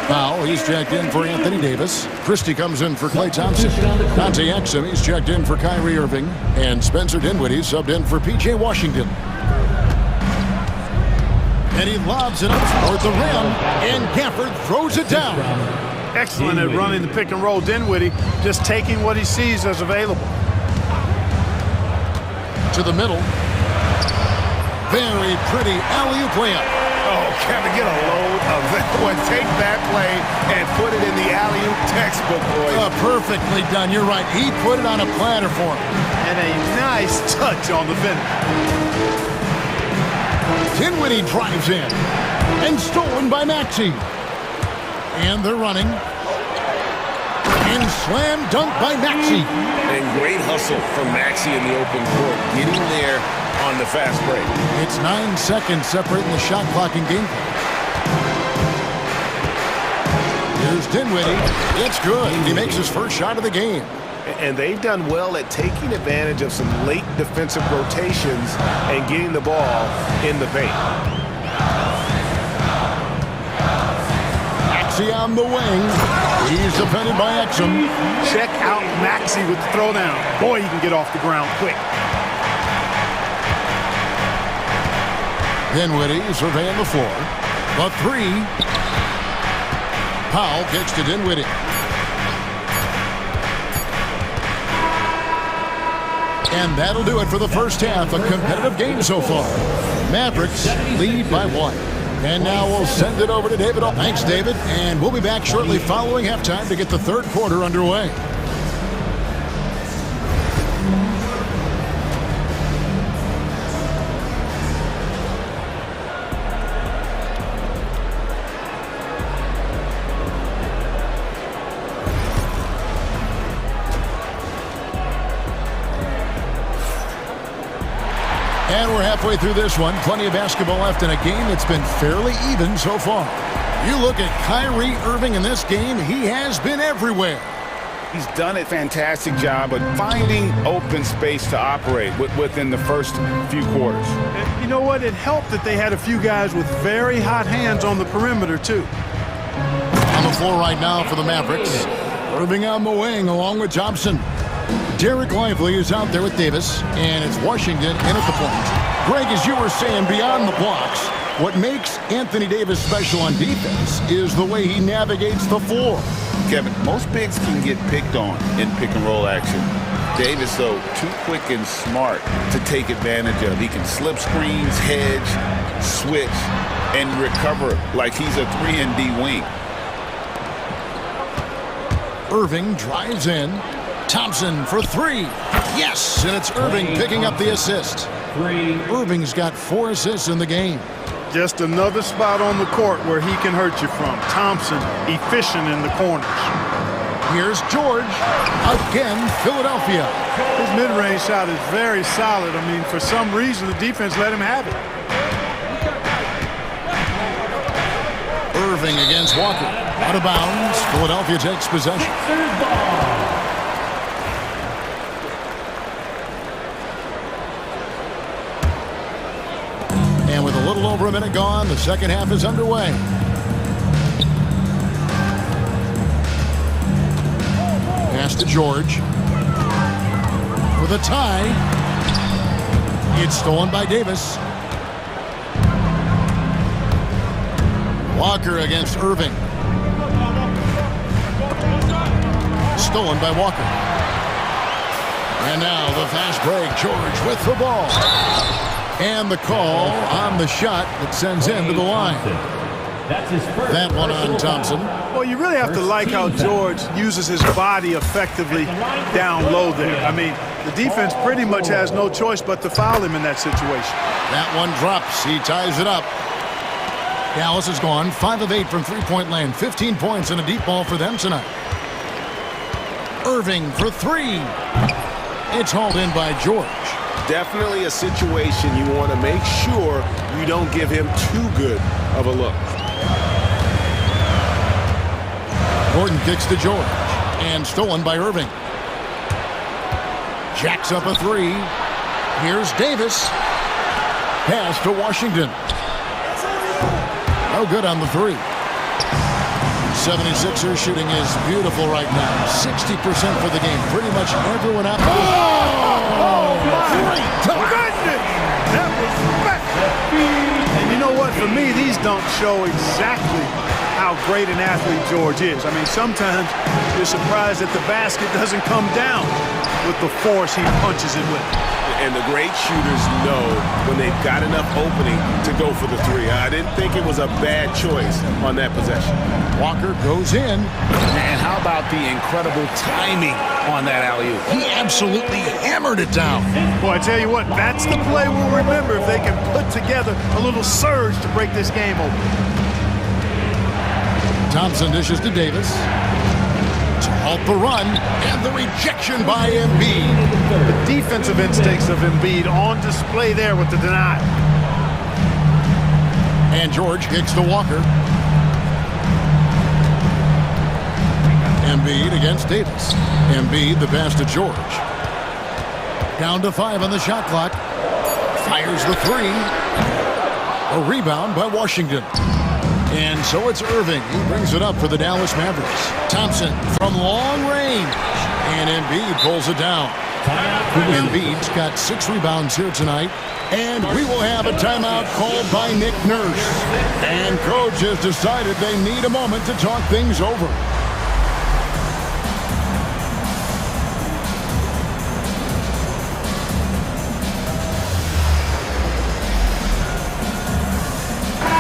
Powell, he's checked in for Anthony Davis. Christie comes in for Klay Thompson. Dante Exum, he's checked in for Kyrie Irving. And Spencer Dinwiddie subbed in for P.J. Washington. And he lobs it up toward the rim. And Gafford throws it down. Excellent at running the pick and roll. Dinwiddie just taking what he sees as available. To the middle. Very pretty alley-oop layup. Oh, Kevin, get a load of that one. Take that play and put it in the alley-oop textbook, boys. Perfectly done. You're right. He put it on a platter for him. And a nice touch on the finish. Dinwiddie drives in. And stolen by Maxey. And they're running. And slam dunk by Maxey. And great hustle from Maxey in the open court. Getting there on the fast break. It's 9 seconds separating the shot clock and game clock. Here's Dinwiddie. It's good. He makes his first shot of the game. And they've done well at taking advantage of some late defensive rotations and getting the ball in the paint. Maxey on the wing. He's defended by Exum. Check out Maxey with the throwdown. Boy, he can get off the ground quick. Dinwiddie surveying the floor. The three. Powell kicks to Dinwiddie. And that'll do it for the first half. A competitive game so far. Mavericks lead by 1. And now we'll send it over to David. Thanks, David. And we'll be back shortly following halftime to get the third quarter underway. And we're halfway through this one. Plenty of basketball left in a game that's been fairly even so far. You look at Kyrie Irving in this game, he has been everywhere. He's done a fantastic job of finding open space to operate within the first few quarters. And you know what? It helped that they had a few guys with very hot hands on the perimeter, too. On the floor right now for the Mavericks. Irving on the wing along with Thompson. Derek Lively is out there with Davis, and it's Washington in at the point. Greg, as you were saying, beyond the blocks, what makes Anthony Davis special on defense is the way he navigates the floor. Kevin, most bigs can get picked on in pick-and-roll action. Davis, though, too quick and smart to take advantage of. He can slip screens, hedge, switch, and recover like he's a 3-and-D wing. Irving drives in. Thompson for three. Yes, and it's Irving picking up the assist. Irving's got 4 assists in the game. Just another spot on the court where he can hurt you from. Thompson, efficient in the corners. Here's George. Again, Philadelphia. His mid-range shot is very solid. I mean, for some reason, the defense let him have it. Irving against Walker. Out of bounds. Philadelphia takes possession. And with a little over a minute gone, the second half is underway. Pass to George. For the tie. It's stolen by Davis. Walker against Irving. Stolen by Walker. And now the fast break. George with the ball. And the call on the shot that sends him to the line. That one on Thompson. Well, you really have to like how George uses his body effectively down low there. I mean, the defense pretty much has no choice but to foul him in that situation. That one drops. He ties it up. Dallas has gone 5 of 8 from three-point land. 15 points and a deep ball for them tonight. Irving for three. It's hauled in by George. Definitely a situation you want to make sure you don't give him too good of a look. Gordon kicks to George. And stolen by Irving. Jacks up a three. Here's Davis. Pass to Washington. No good on the three. 76ers shooting is beautiful right now. 60% for the game. Pretty much everyone out. Oh, my goodness! That was special. And you know what? For me, these dunks show exactly how great an athlete George is. I mean, sometimes you're surprised that the basket doesn't come down with the force he punches it with. And the great shooters know when they've got enough opening to go for the three. I didn't think it was a bad choice on that possession. Walker goes in. And how about the incredible timing on that alley-oop? He absolutely hammered it down. Boy, I tell you what, that's the play we'll remember if they can put together a little surge to break this game open. Thompson dishes to Davis. To halt the run, and the rejection by Embiid. The defensive instincts of Embiid on display there with the denial. And George kicks to Walker. Embiid against Davis. Embiid the pass to George. Down to 5 on the shot clock. Fires the three. A rebound by Washington. And so it's Irving. He brings it up for the Dallas Mavericks. Thompson from long range. And Embiid pulls it down. Embiid's got 6 rebounds here tonight. And we will have a timeout called by Nick Nurse. And coach has decided they need a moment to talk things over.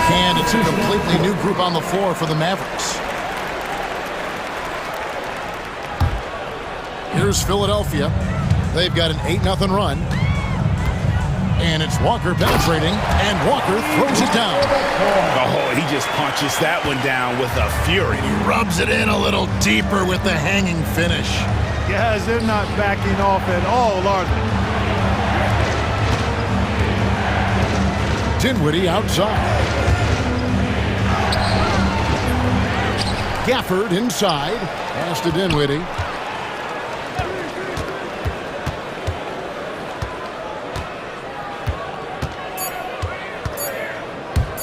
And it's a completely new group on the floor for the Mavericks. Here's Philadelphia. They've got an 8-0 run. And it's Walker penetrating, and Walker throws it down. Oh, he just punches that one down with a fury. He rubs it in a little deeper with the hanging finish. Guys, they're not backing off at all, are they? Dinwiddie outside. Gafford inside. Pass to Dinwiddie.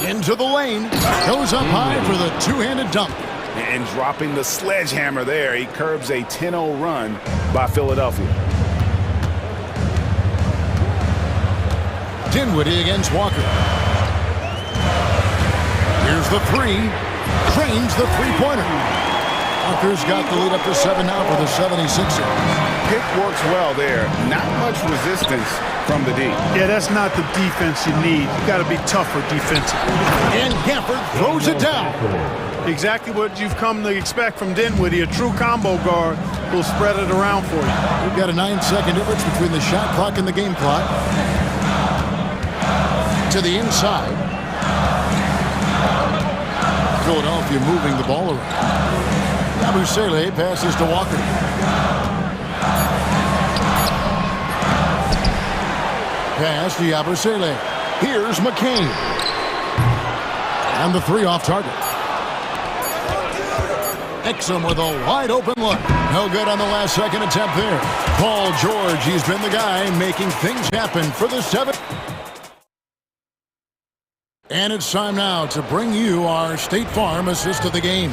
Into the lane. Goes up high for the two-handed dunk. And dropping the sledgehammer there, he curbs a 10-0 run by Philadelphia. Dinwiddie against Walker. Here's the three. Cranes the three-pointer. Walker's got the lead up to 7 now for the 76ers. Pick works well there. Not much resistance from the D. Yeah, that's not the defense you need. You got to be tougher defensively. And Gafford throws it down. Exactly what you've come to expect from Dinwiddie. A true combo guard will spread it around for you. We've got a 9-second difference between the shot clock and the game clock. To the inside. Philadelphia moving the ball around. Yabusele passes to Walker. Pass to Yabusele. Here's McCain. And the three off target. Exum with a wide open look. No good on the last second attempt there. Paul George, he's been the guy making things happen for the 7th. And it's time now to bring you our State Farm assist of the game.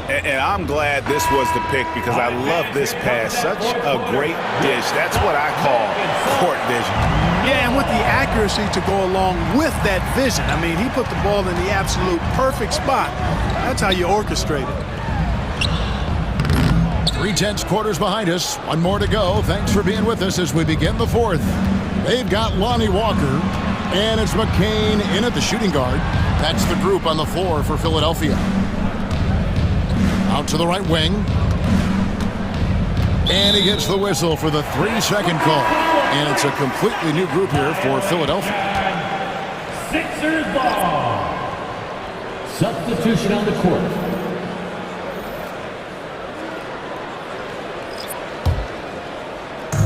And I'm glad this was the pick because I love this pass. Such a great dish. That's what I call court vision. Yeah, and with the accuracy to go along with that vision. I mean, he put the ball in the absolute perfect spot. That's how you orchestrate it. 3/10 quarters behind us. One more to go. Thanks for being with us as we begin the 4th. They've got Lonnie Walker. And it's McCain in at the shooting guard. That's the group on the floor for Philadelphia. Out to the right wing. And he gets the whistle for the 3-second call. And it's a completely new group here for Philadelphia. Sixers ball. Substitution on the court.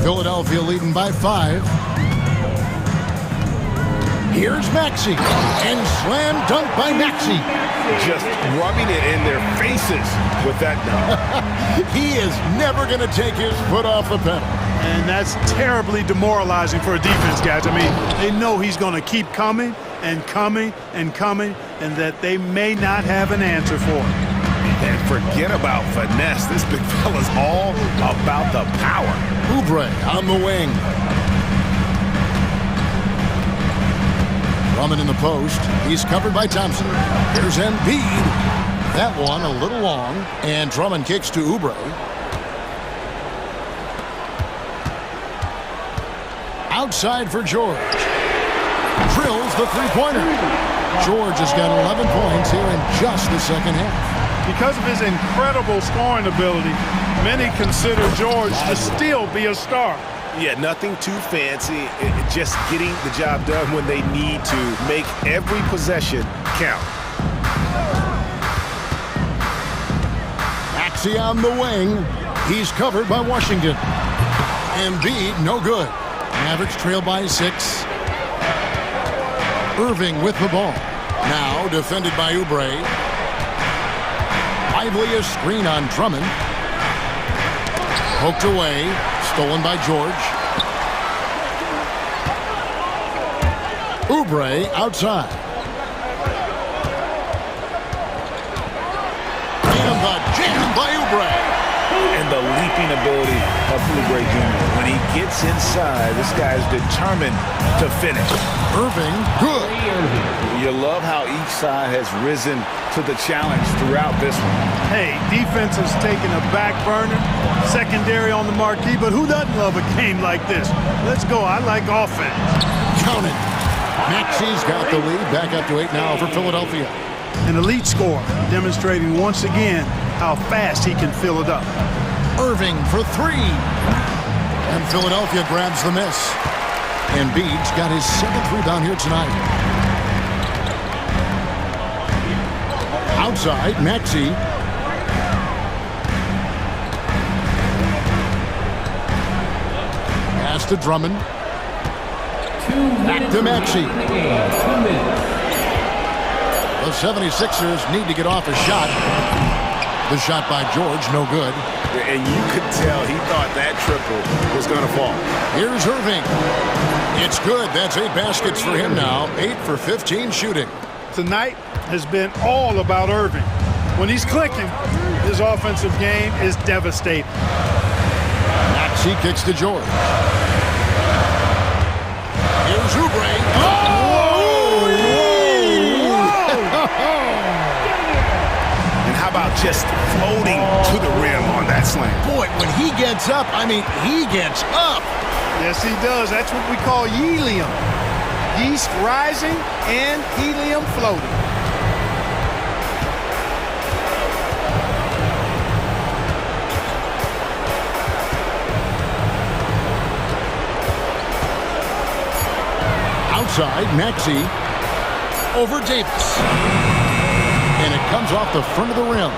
Philadelphia leading by 5. Here's Maxey, and slam dunk by Maxey. Just rubbing it in their faces with that dunk. He is never going to take his foot off the pedal. And that's terribly demoralizing for a defense, guys. I mean, they know he's going to keep coming and coming and coming, and that they may not have an answer for it. And forget about finesse. This big fella's all about the power. Oubre on the wing. Drummond in the post. He's covered by Thompson. Here's Embiid. That one a little long. And Drummond kicks to Oubre. Outside for George. Drills the three-pointer. George has got 11 points here in just the second half. Because of his incredible scoring ability, many consider George to still be a star. Yeah, nothing too fancy. Just getting the job done when they need to. Make every possession count. Maxey on the wing. He's covered by Washington. Embiid, no good. Mavericks trail by 6. Irving with the ball. Now defended by Oubre. Lively a screen on Drummond. Poked away. Stolen by George. Oubre outside. And the jam by Oubre. And the leaping ability of Oubre Jr. When he gets inside, this guy is determined to finish. Irving, good. You love how each side has risen to the challenge throughout this one. Hey, defense has taken a back burner, secondary on the marquee, but who doesn't love a game like this? Let's go. I like offense. Count it. Maxey's got the lead. Back up to 8 now for Philadelphia. An elite scorer, demonstrating once again how fast he can fill it up. Irving for 3. And Philadelphia grabs the miss. Embiid's got his 7th rebound here tonight. Outside, Maxey. Pass to Drummond. Back to Maxey. The 76ers need to get off a shot. The shot by George, no good. And you could tell he thought that triple was going to fall. Here's Irving. It's good. That's 8 baskets for him now. 8 for 15 shooting. Tonight has been all about Irving. When he's clicking, his offensive game is devastating. Maxey kicks to George. Here's Oubre. And how about just floating to the rim on that slam? Boy, when he gets up, I mean, he gets up. Yes, he does. That's what we call helium. Yeast rising and helium floating. Outside, Maxey over Davis. And it comes off the front of the rim.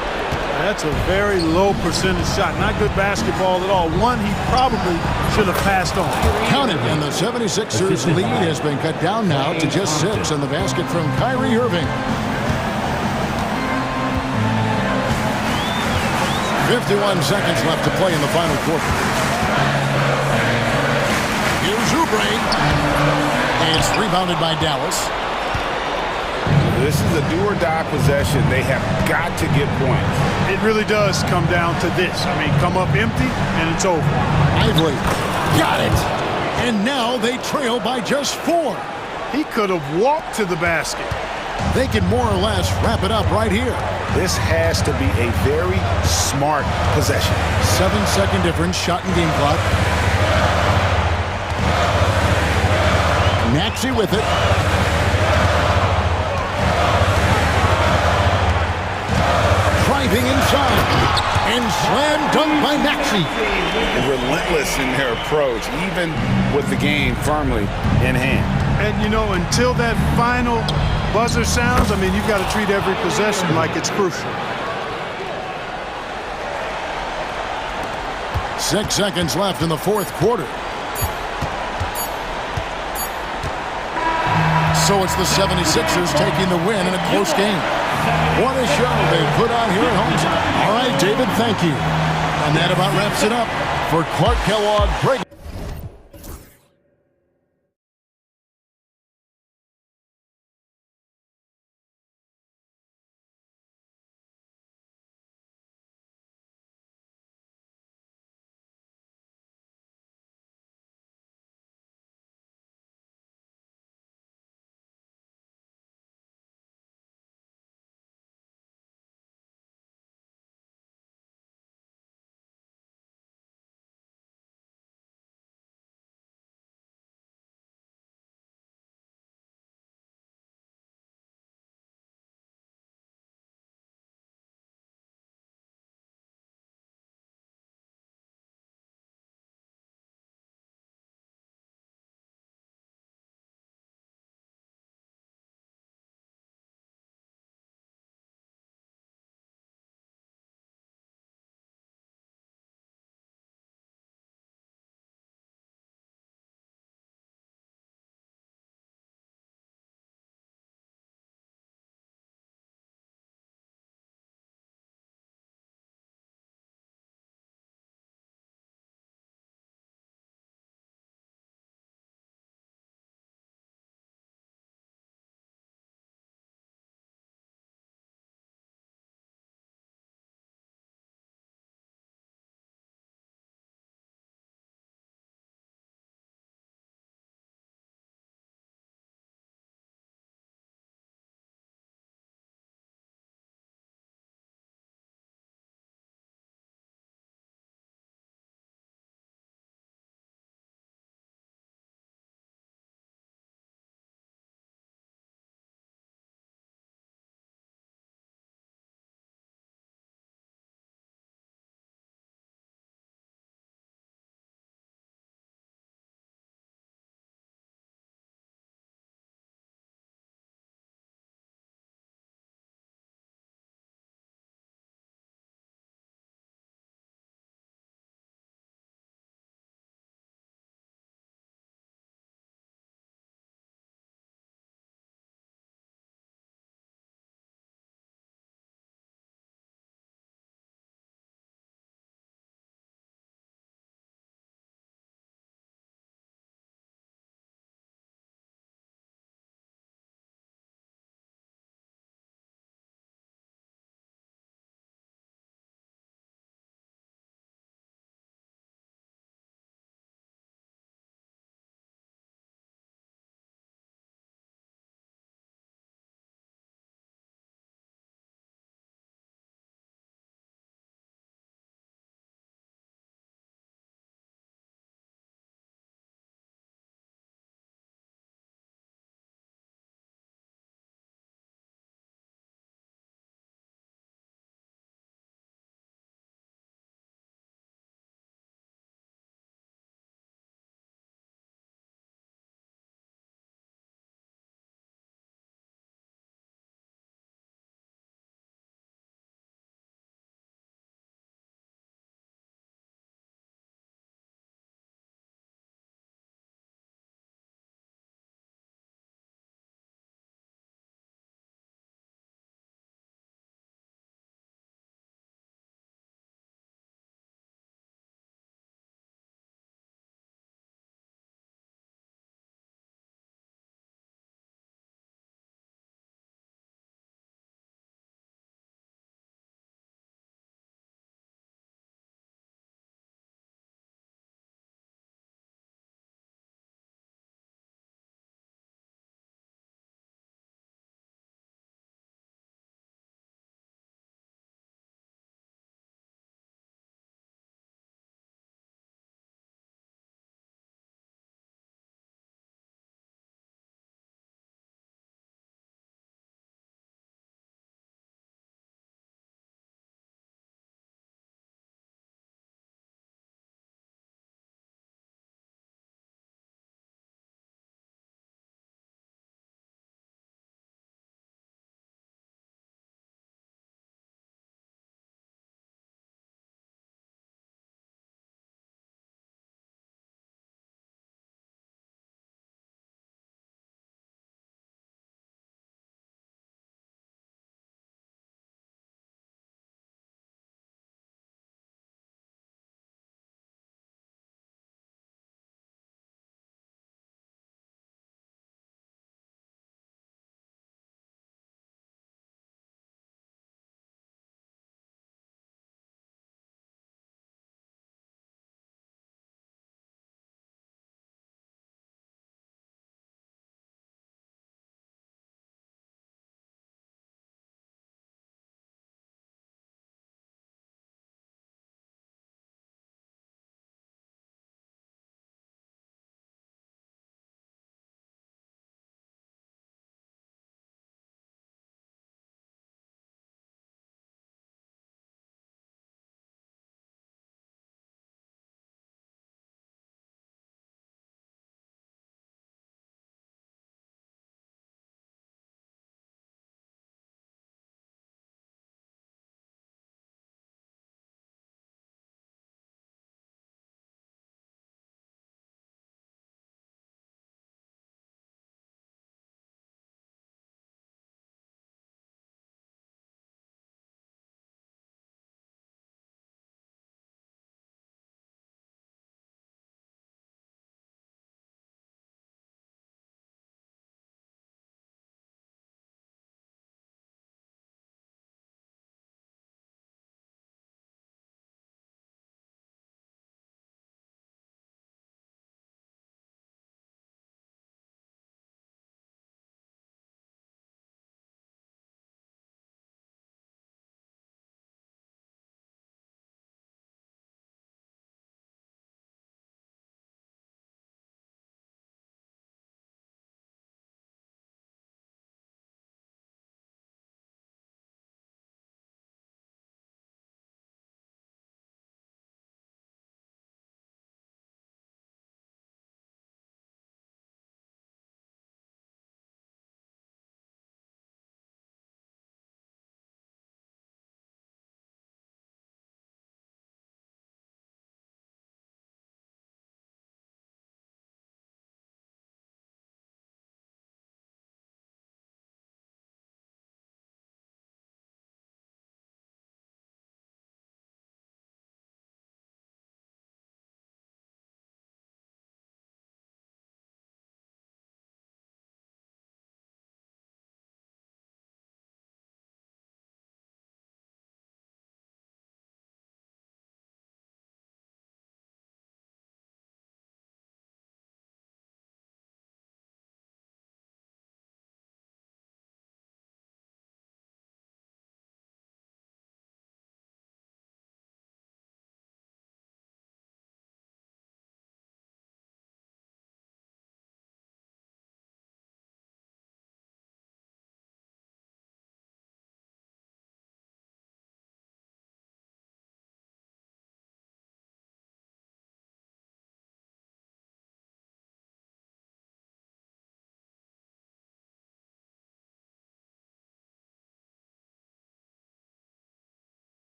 That's a very low percentage shot. Not good basketball at all. One he probably should have passed on. Counted, and the 76ers lead has been cut down now to just 6 on the basket from Kyrie Irving. 51 seconds left to play in the final quarter. Here's Oubre. And it's rebounded by Dallas. This is a do-or-die possession. They have got to get points. It really does come down to this. I mean, come up empty, and it's over. Lively. Got it. And now they trail by just 4. He could have walked to the basket. They can more or less wrap it up right here. This has to be a very smart possession. 7-second difference, shot and game clock. Maxey with it. Driving inside. And slam dunk by Maxey. Relentless in their approach, even with the game firmly in hand. And, you know, until that final buzzer sounds, I mean, you've got to treat every possession like it's crucial. 6 seconds left in the fourth quarter. So it's the 76ers taking the win in a close game. What a show they put on here at home tonight. All right, David, thank you. And that about wraps it up for Clark Kellogg.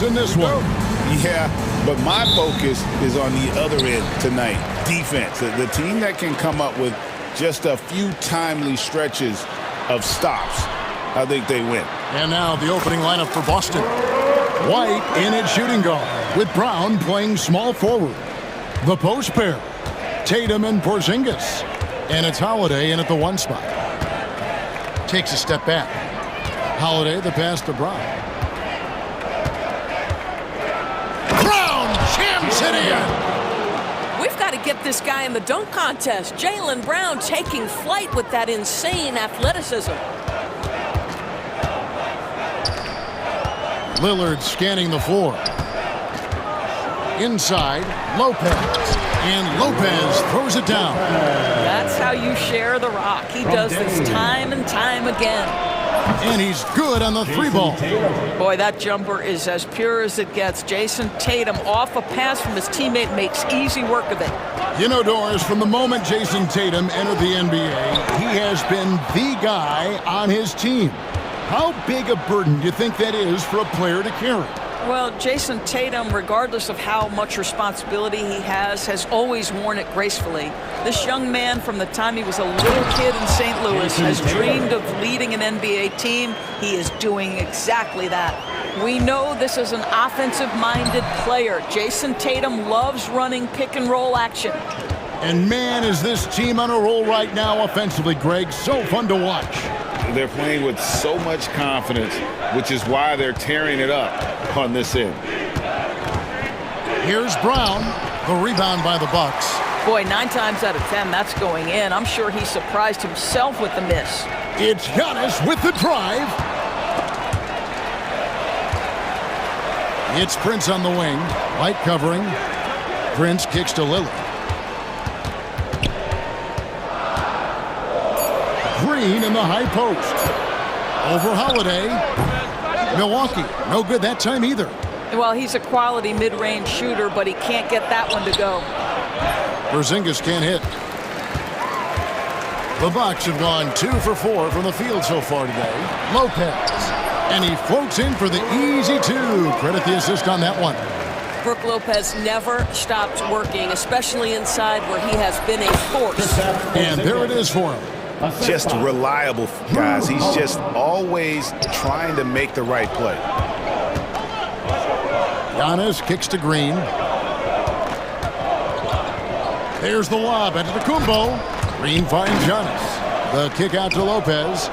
lose in this one. Yeah, but my focus is on the other end tonight. Defense. The team that can come up with just a few timely stretches of stops, I think they win. And now the opening lineup for Boston. White in at shooting guard, with Brown playing small forward. The post pair, Tatum and Porzingis. And it's Holiday in at the 1 spot. Takes a step back. Holiday, the pass to Brown. Brown jams it in! We've got to get this guy in the dunk contest. Jaylen Brown taking flight with that insane athleticism. Lillard scanning the floor. Inside, Lopez. And Lopez throws it down. That's how you share the rock. He does this time and time again. And he's good on the 3-ball. Boy, that jumper is as pure as it gets. Jason Tatum off a pass from his teammate makes easy work of it. You know, Doris, from the moment Jason Tatum entered the NBA, he has been the guy on his team. How big a burden do you think that is for a player to carry? Well, Jason Tatum, regardless of how much responsibility he has always worn it gracefully. This young man, from the time he was a little kid in St. Louis, has dreamed of leading an NBA team. He is doing exactly that. We know this is an offensive-minded player. Jason Tatum loves running pick-and-roll action. And man, is this team on a roll right now offensively, Greg. So fun to watch. They're playing with so much confidence, which is why they're tearing it up on this end. Here's Brown, the rebound by the Bucks. Boy, 9 times out of 10, that's going in. I'm sure he surprised himself with the miss. It's Giannis with the drive. It's Prince on the wing, light covering. Prince kicks to Lillard. Green in the high post. Over Holiday. Milwaukee, no good that time either. Well, he's a quality mid-range shooter, but he can't get that one to go. Porzingis can't hit. The Bucks have gone 2 for 4 from the field so far today. Lopez. And he floats in for the easy 2. Credit the assist on that one. Brook Lopez never stops working, especially inside where he has been a force. And there it is for him. Just reliable, guys. He's just always trying to make the right play. Giannis kicks to Green. There's the lob into the Kumbo. Green finds Giannis. The kick out to Lopez.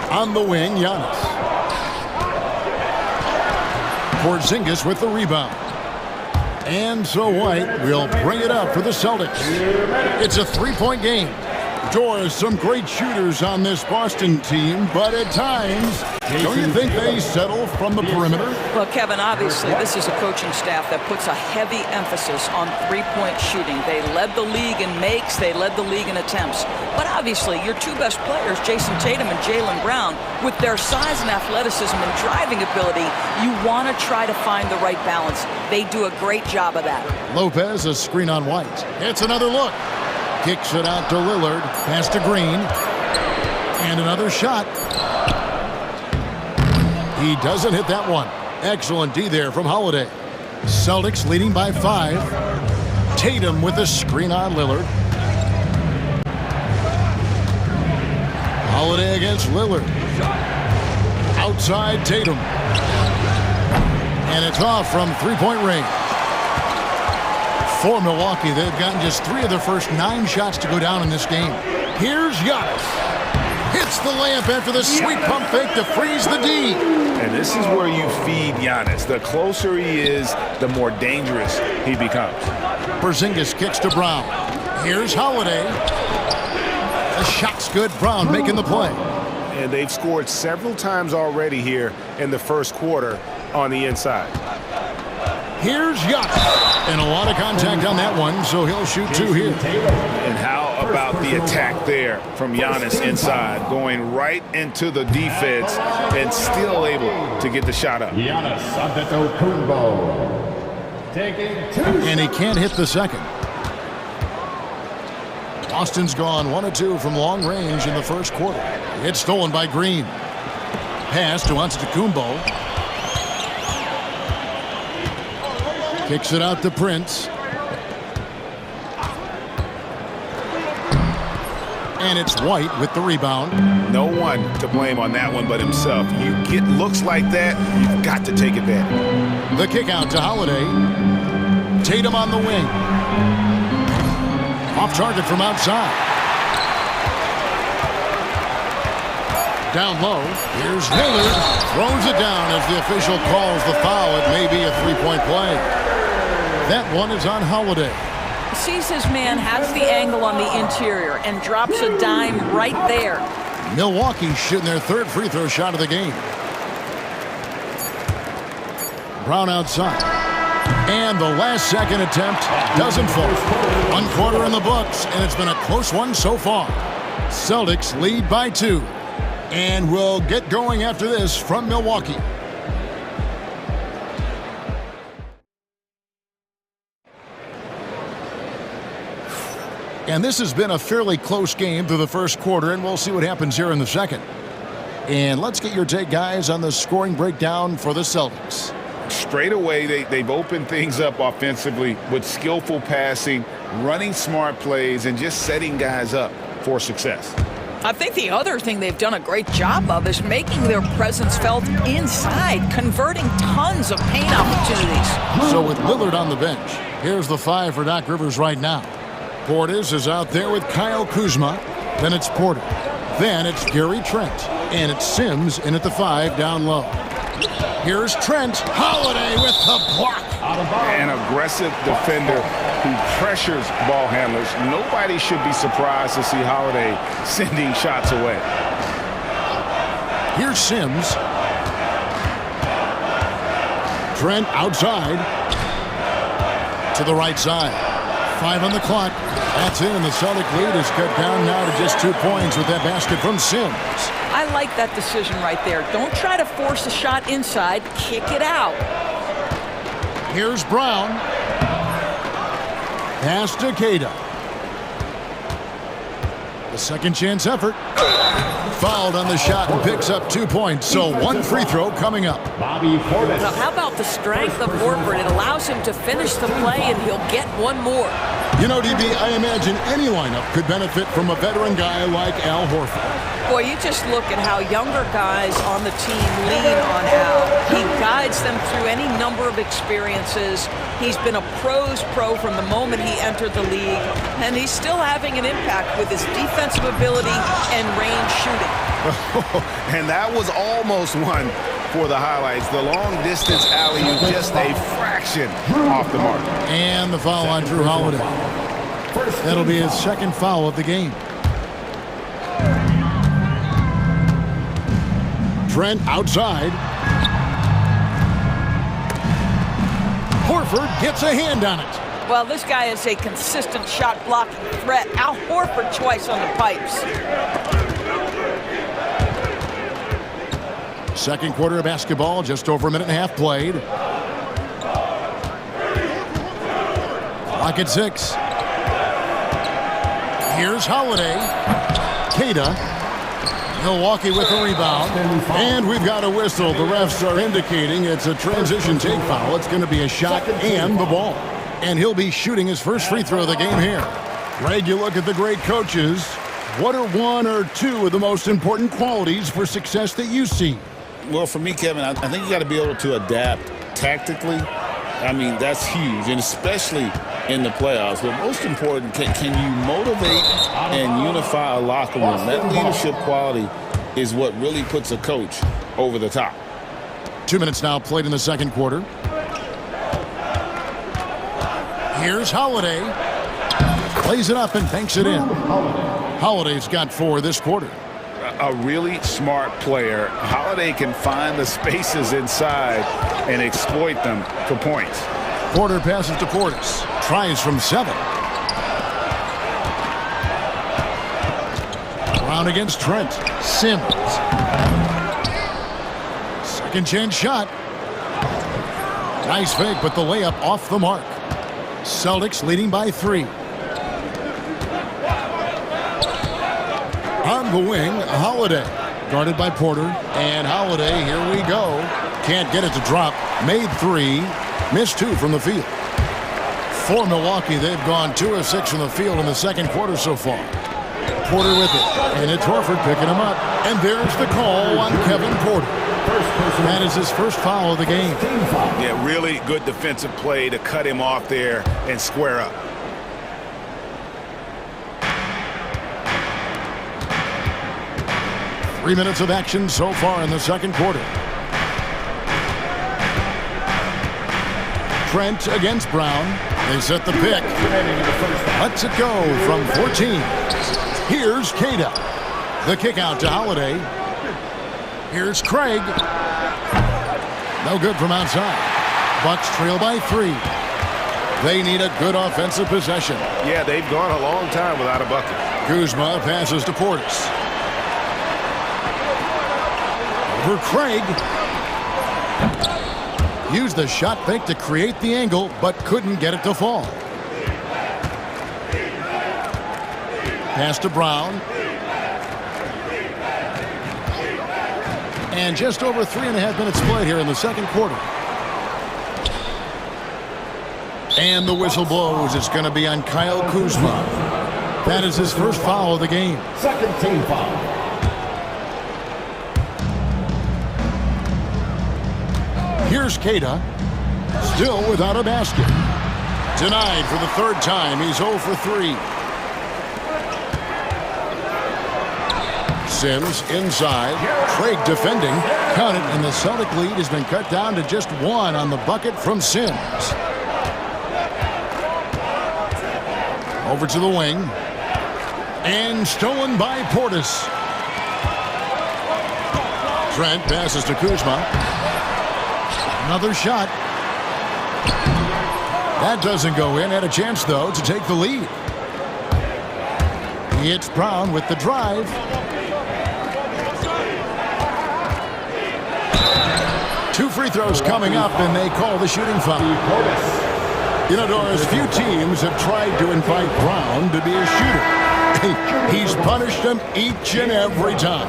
On the wing, Giannis. Porzingis with the rebound. And so White will bring it up for the Celtics. It's a 3-point game. Doris, some great shooters on this Boston team, but at times, don't you think they settle from the perimeter? Well, Kevin, obviously, this is a coaching staff that puts a heavy emphasis on 3-point shooting. They led the league in makes, they led the league in attempts. But obviously, your 2 best players, Jason Tatum and Jaylen Brown, with their size and athleticism and driving ability, you want to try to find the right balance. They do a great job of that. Lopez, a screen on White. It's another look. Kicks it out to Lillard. Pass to Green. And another shot. He doesn't hit that one. Excellent D there from Holiday. Celtics leading by 5. Tatum with a screen on Lillard. Holiday against Lillard. Outside Tatum. And it's off from 3-point range. For Milwaukee, they've gotten just 3 of their first 9 shots to go down in this game. Here's Giannis. Hits the layup after the sweet pump fake to freeze the D. And this is where you feed Giannis. The closer he is, the more dangerous he becomes. Porzingis kicks to Brown. Here's Holiday. The shot's good. Brown making the play. And they've scored several times already here in the first quarter on the inside. Here's Giannis. And a lot of contact on that one, so he'll shoot 2 here. And how about the attack there from Giannis inside, going right into the defense and still able to get the shot up. Giannis Antetokounmpo taking 2. And he can't hit the second. Boston's gone 1 of 2 from long range in the first quarter. It's stolen by Green. Pass to Antetokounmpo. Kicks it out to Prince. And it's White with the rebound. No one to blame on that one but himself. You get looks like that, you've got to take advantage. The kick out to Holiday. Tatum on the wing. Off target from outside. Down low. Here's Lillard. Throws it down as the official calls the foul. It may be a three-point play. That one is on Holiday. Sees his man, has the angle on the interior, and drops a dime right there. Milwaukee shooting their third free throw shot of the game. Brown outside. And the last second attempt doesn't fall. 1 quarter in the books, and it's been a close one so far. Celtics lead by 2. And we'll get going after this from Milwaukee. And this has been a fairly close game through the first quarter, and we'll see what happens here in the second. And let's get your take, guys, on the scoring breakdown for the Celtics. Straight away, they've opened things up offensively with skillful passing, running smart plays, and just setting guys up for success. I think the other thing they've done a great job of is making their presence felt inside, converting tons of paint opportunities. So with Lillard on the bench, here's the 5 for Doc Rivers right now. Portis is out there with Kyle Kuzma. Then it's Porter. Then it's Gary Trent. And it's Sims in at the 5 down low. Here's Trent. Holiday with the block. An aggressive defender who pressures ball handlers. Nobody should be surprised to see Holiday sending shots away. Here's Sims. Trent outside. To the right side. 5 on the clock. That's in. The Celtic lead is cut down now to just 2 points with that basket from Sims. I like that decision right there. Don't try to force a shot inside. Kick it out. Here's Brown. Pass to Keita. The second chance effort. Fouled on the shot and picks up 2 points. So 1 free throw coming up. Now, how about the strength of Horford? It allows him to finish the play, and he'll get 1 more. You know, DB, I imagine any lineup could benefit from a veteran guy like Al Horford. Boy, you just look at how younger guys on the team lean on Al. He guides them through any number of experiences. He's been a pro's pro from the moment he entered the league, and he's still having an impact with his defensive ability and range shooting. And that was almost one for the highlights. The long-distance alley-oop, just a fraction off the mark. And the foul on Drew Holiday. That'll be his second foul of the game. Trent outside. Horford gets a hand on it. Well, this guy is a consistent shot-blocking threat. Al Horford twice on the pipes. Second quarter of basketball, just over a minute and a half played. Clock at 6. Here's Holiday. Keita. Milwaukee with the rebound. And we've got a whistle. The refs are indicating it's a transition take foul. It's going to be a shot and the ball. And he'll be shooting his first free throw of the game here. Greg, you look at the great coaches. What are 1 or 2 of the most important qualities for success that you see? Well, for me, Kevin, I think you got to be able to adapt tactically. I mean, that's huge, and especially in the playoffs. But most important, can you motivate and unify a locker room? That leadership quality is what really puts a coach over the top. 2 minutes now played in the second quarter. Here's Holiday. Plays it up and banks it in. Holiday's got 4 this quarter. A really smart player. Holiday can find the spaces inside and exploit them for points. Porter passes to Portis. Tries from 7. Brown against Trent. Sims. Second chance shot. Nice fake, but the layup off the mark. Celtics leading by 3. On the wing, Holiday. Guarded by Porter. And Holiday, here we go. Can't get it to drop. Made 3. Missed 2 from the field. For Milwaukee, they've gone 2 of 6 from the field in the second quarter so far. Porter with it, and it's Horford picking him up. And there's the call on Kevin Porter. That is his first foul of the game. Yeah, really good defensive play to cut him off there and square up. Three minutes of action so far in the second quarter. Trent against Brown. They set the pick. Lets it go from 14. Here's Cada. The kick out to Holiday. Here's Craig. No good from outside. Bucks trail by 3. They need a good offensive possession. Yeah, they've gone a long time without a bucket. Kuzma passes to Portis. Over Craig. Used the shot fake to create the angle, but couldn't get it to fall. Pass to Brown. And just over 3.5 minutes played here in the second quarter. And the whistle blows. It's going to be on Kyle Kuzma. That is his first foul of the game. Second team foul. Here's Cada. Still without a basket. Denied for the third time. He's 0 for 3. Sims inside. Craig defending. Count it, and the Celtic lead has been cut down to just 1 on the bucket from Sims. Over to the wing. And stolen by Portis. Trent passes to Kuzma. Another shot. That doesn't go in. Had a chance, though, to take the lead. It's Brown with the drive. Two free throws coming up, and they call the shooting foul. You know, Doris, few teams have tried to invite Brown to be a shooter. He's punished them each and every time.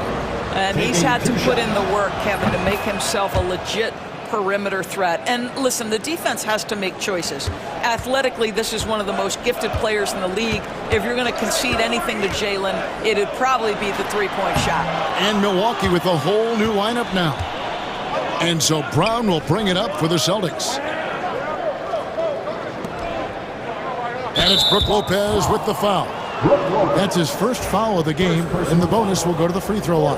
And he's had to put in the work, Kevin, to make himself a legit perimeter threat. And listen, the defense has to make choices. Athletically, this is one of the most gifted players in the league. If you're going to concede anything to Jalen, it'd probably be the three-point shot. And Milwaukee with a whole new lineup now. And so Brown will bring it up for the Celtics. And it's Brook Lopez with the foul. That's his first foul of the game, and the bonus will go to the free throw line.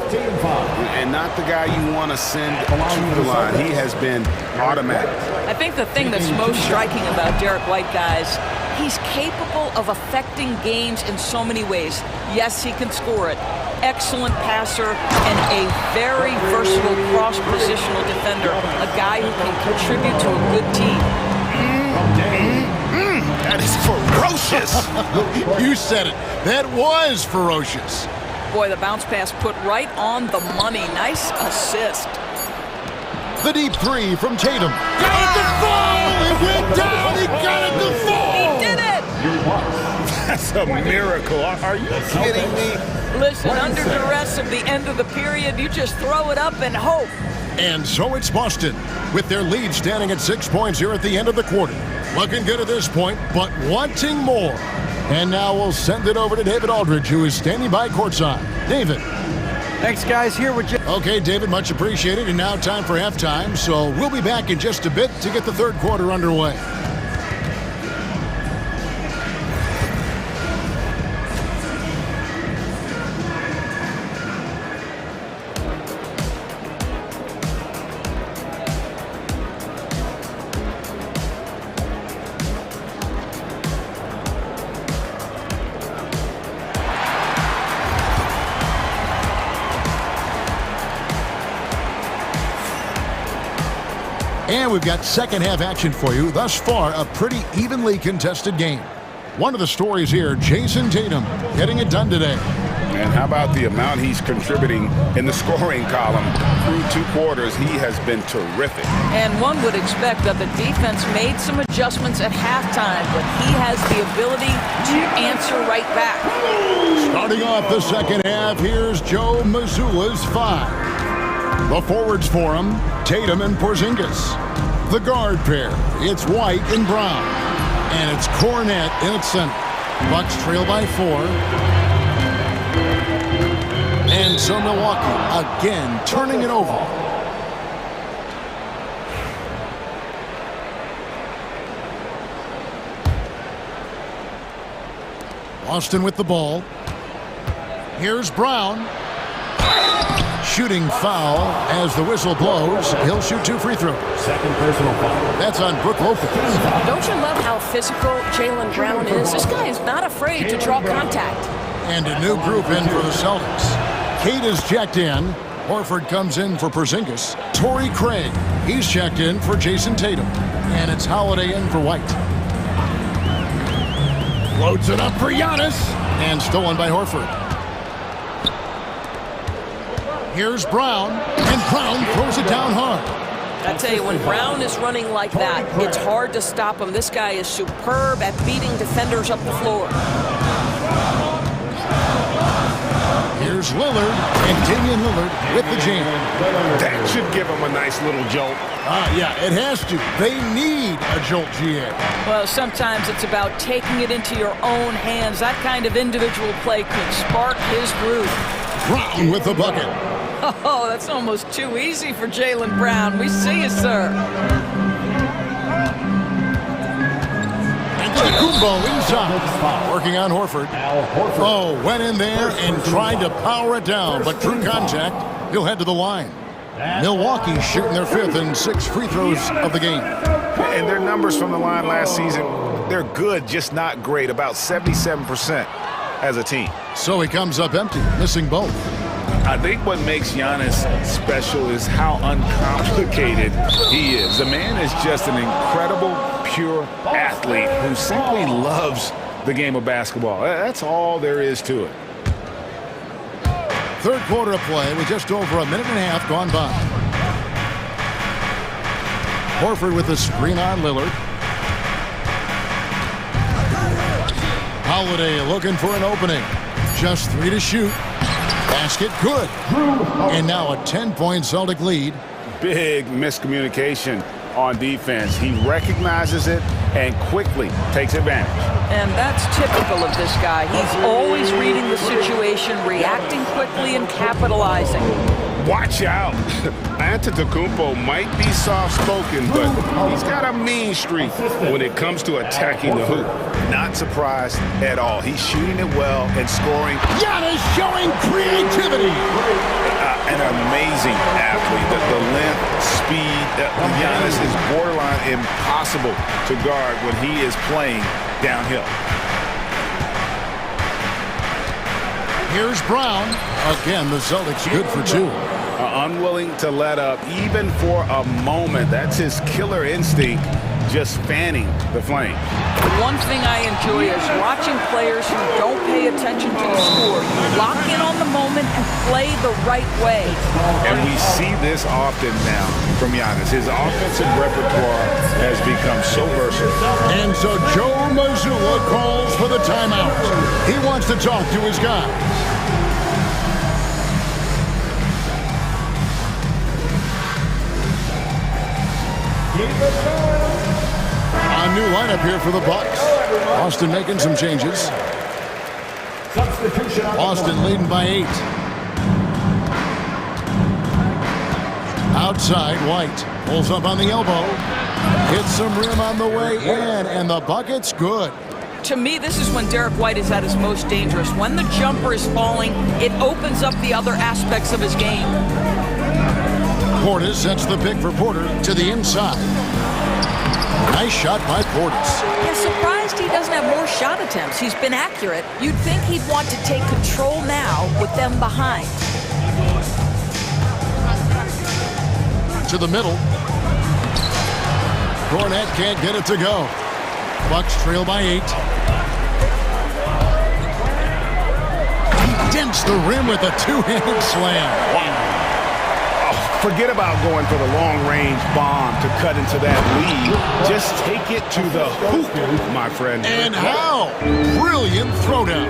And not the guy you want to send to the line. He has been automatic. I think the thing that's most striking about Derek White, guys, he's capable of affecting games in so many ways. Yes, he can score it. Excellent passer and a very versatile cross-positional defender. A guy who can contribute to a good team. That is ferocious. You said it. That was ferocious. Boy, the bounce pass put right on the money. Nice assist. The deep three from Tatum. Got it to fall. It went down. He got it to fall. He did it. That's a miracle. Are you kidding me? Listen, under duress of the end of the period, you just throw it up and hope. And so it's Boston, with their lead standing at 6 points here at the end of the quarter. Looking good at this point, but wanting more. And now we'll send it over to David Aldridge, who is standing by courtside. David. Thanks, guys. Here with you. Okay, David, much appreciated. And now time for halftime. So we'll be back in just a bit to get the third quarter underway. And we've got second half action for you. Thus far, a pretty evenly contested game. One of the stories here, Jason Tatum getting it done today. And how about the amount he's contributing in the scoring column through 2 quarters? He has been terrific. And one would expect that the defense made some adjustments at halftime, but he has the ability to answer right back. Starting off the second half, here's Joe Mazzulla's 5. The forwards for him, Tatum and Porzingis. The guard pair, it's White and Brown. And it's Cornet in its center. Bucks trail by 4. And so Milwaukee again turning it over. Boston with the ball. Here's Brown. Shooting foul as the whistle blows. He'll shoot 2 free throws. Second personal foul. That's on Brook Lopez. Don't you love how physical Jaylen Brown is? This guy is not afraid to draw contact. And a new group in for the Celtics. Kate is checked in. Horford comes in for Porzingis. Torrey Craig, he's checked in for Jason Tatum. And it's Holiday in for White. Loads it up for Giannis. And stolen by Horford. Here's Brown, and Brown throws it down hard. I tell you, when Brown is running like that, it's hard to stop him. This guy is superb at beating defenders up the floor. Here's Lillard, and Damian Lillard with the jam. That should give him a nice little jolt. Yeah, it has to. They need a jolt, GA. Well, sometimes it's about taking it into your own hands. That kind of individual play could spark his groove. Brown with the bucket. Oh, that's almost too easy for Jaylen Brown. We see you, sir. And Kumbo inside. Working on Horford. Oh, went in there and tried to power it down, but through contact, he'll head to the line. Milwaukee shooting their 5th and 6 free throws of the game. And their numbers from the line last season, they're good, just not great. About 77% as a team. So he comes up empty, missing both. I think what makes Giannis special is how uncomplicated he is. The man is just an incredible, pure athlete who simply loves the game of basketball. That's all there is to it. Third quarter of play with just over a minute and a half gone by. Horford with the screen on Lillard. Holiday looking for an opening. Just 3 to shoot. Basket good. And now a 10-point Celtic lead. Big miscommunication on defense. He recognizes it and quickly takes advantage. And that's typical of this guy. He's always reading the situation, reacting quickly, and capitalizing. Watch out. Antetokounmpo might be soft-spoken, but he's got a mean streak when it comes to attacking the hoop. Not surprised at all. He's shooting it well and scoring. Giannis showing creativity. An amazing athlete. The length, speed. Giannis is borderline impossible to guard when he is playing downhill. Here's Brown. Again, the Celtics good for 2. Unwilling to let up even for a moment. That's his killer instinct, just fanning the flame. One thing I enjoy is watching players who don't pay attention to the score. Lock in on the moment and play the right way. And we see this often now from Giannis. His offensive repertoire has become so versatile. And so Joe Mazzulla calls for the timeout. He wants to talk to his guys. A new lineup here for the Bucks. Boston making some changes. Boston leading by 8. Outside, White pulls up on the elbow. Hits some rim on the way in, and the bucket's good. To me, this is when Derek White is at his most dangerous. When the jumper is falling, it opens up the other aspects of his game. Portis sets the pick for Porter to the inside. Nice shot by Portis. I'm surprised he doesn't have more shot attempts. He's been accurate. You'd think he'd want to take control now with them behind. To the middle. Cornet can't get it to go. Bucks trail by 8. He dents the rim with a 2-handed slam. Wow. Forget about going for the long-range bomb to cut into that lead. Just take it to the hoop, my friend. And how? Brilliant throwdown.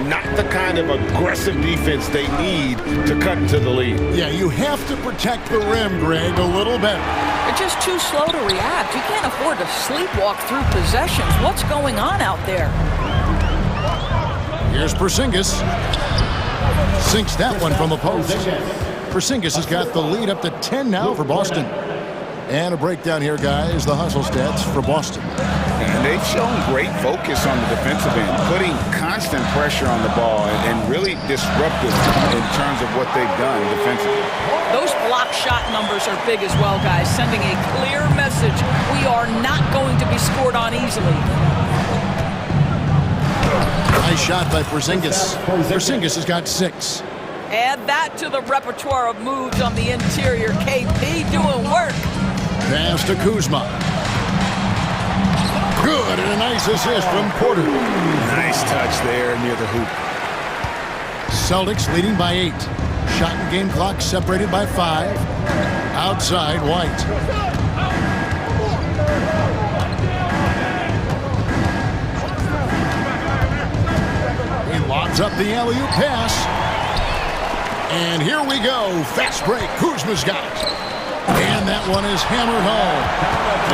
not the kind of aggressive defense they need to cut into the lead. Yeah, you have to protect the rim, Greg, a little better. They're just too slow to react. You can't afford to sleepwalk through possessions. What's going on out there? Here's Porzingis. Sinks that one from the post. Porzingis has got the lead up to 10 now for Boston. And a breakdown here, guys, the hustle stats for Boston. And they've shown great focus on the defensive end, putting constant pressure on the ball and really disruptive in terms of what they've done defensively. Those block shot numbers are big as well, guys, sending a clear message. We are not going to be scored on easily. Nice shot by Porzingis. Porzingis has got 6. Add that to the repertoire of moves on the interior. KP doing work. Pass to Kuzma. Good, and a nice assist from Porter. Nice touch there near the hoop. Celtics leading by 8. Shot and game clock separated by 5. Outside, White. He lobs up the alley-oop pass. And here we go. Fast break. Kuzma's got it. And that one is hammered home.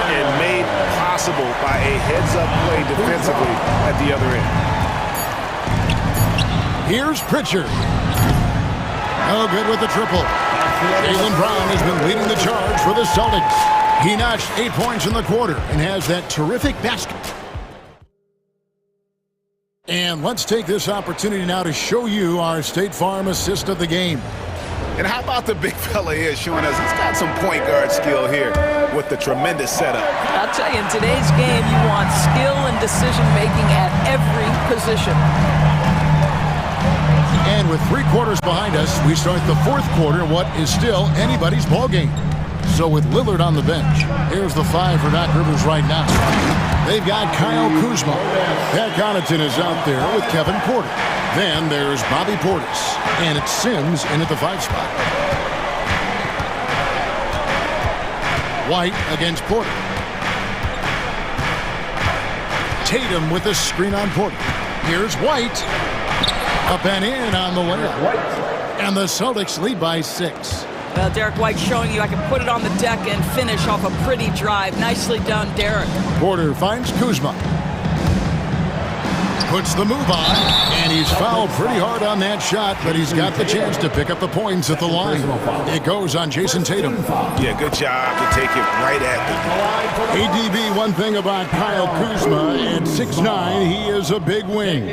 And made possible by a heads-up play defensively at the other end. Here's Pritchard. No good with the triple. Jaylen Brown has been leading the charge for the Celtics. He notched 8 points in the quarter and has that terrific basket. And let's take this opportunity now to show you our State Farm assist of the game. And how about the big fella here showing us he's got some point guard skill here with the tremendous setup. I'll tell you, in today's game, you want skill and decision-making at every position. And with 3 quarters behind us, we start the 4th quarter, what is still anybody's ball game. So with Lillard on the bench, here's the 5 for Doc Rivers right now. They've got Kyle Kuzma. Pat Connaughton is out there with Kevin Porter. Then there's Bobby Portis, and it's Sims in at the 5 spot. White against Porter. Tatum with a screen on Porter. Here's White. Up and in on the layup. And the Celtics lead by 6. Well, Derek White showing you I can put it on the deck and finish off a pretty drive. Nicely done, Derek. Porter finds Kuzma. Puts the move on, and he's fouled pretty hard on that shot, but he's got the chance to pick up the points at the line. It goes on Jason Tatum. Yeah, good job to take it right at the ADB, one thing about Kyle Kuzma, at 6'9", he is a big wing.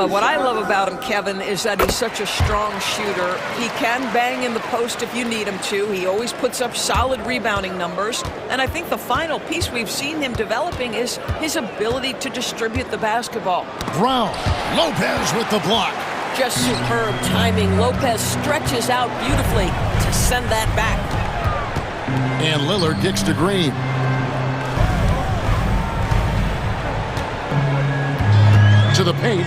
What I love about him, Kevin, is that he's such a strong shooter. He can bang in the post if you need him to. He always puts up solid rebounding numbers. And I think the final piece we've seen him developing is his ability to distribute the basketball. Brown, Lopez with the block. Just superb timing. Lopez stretches out beautifully to send that back. And Lillard kicks to Green. To the paint.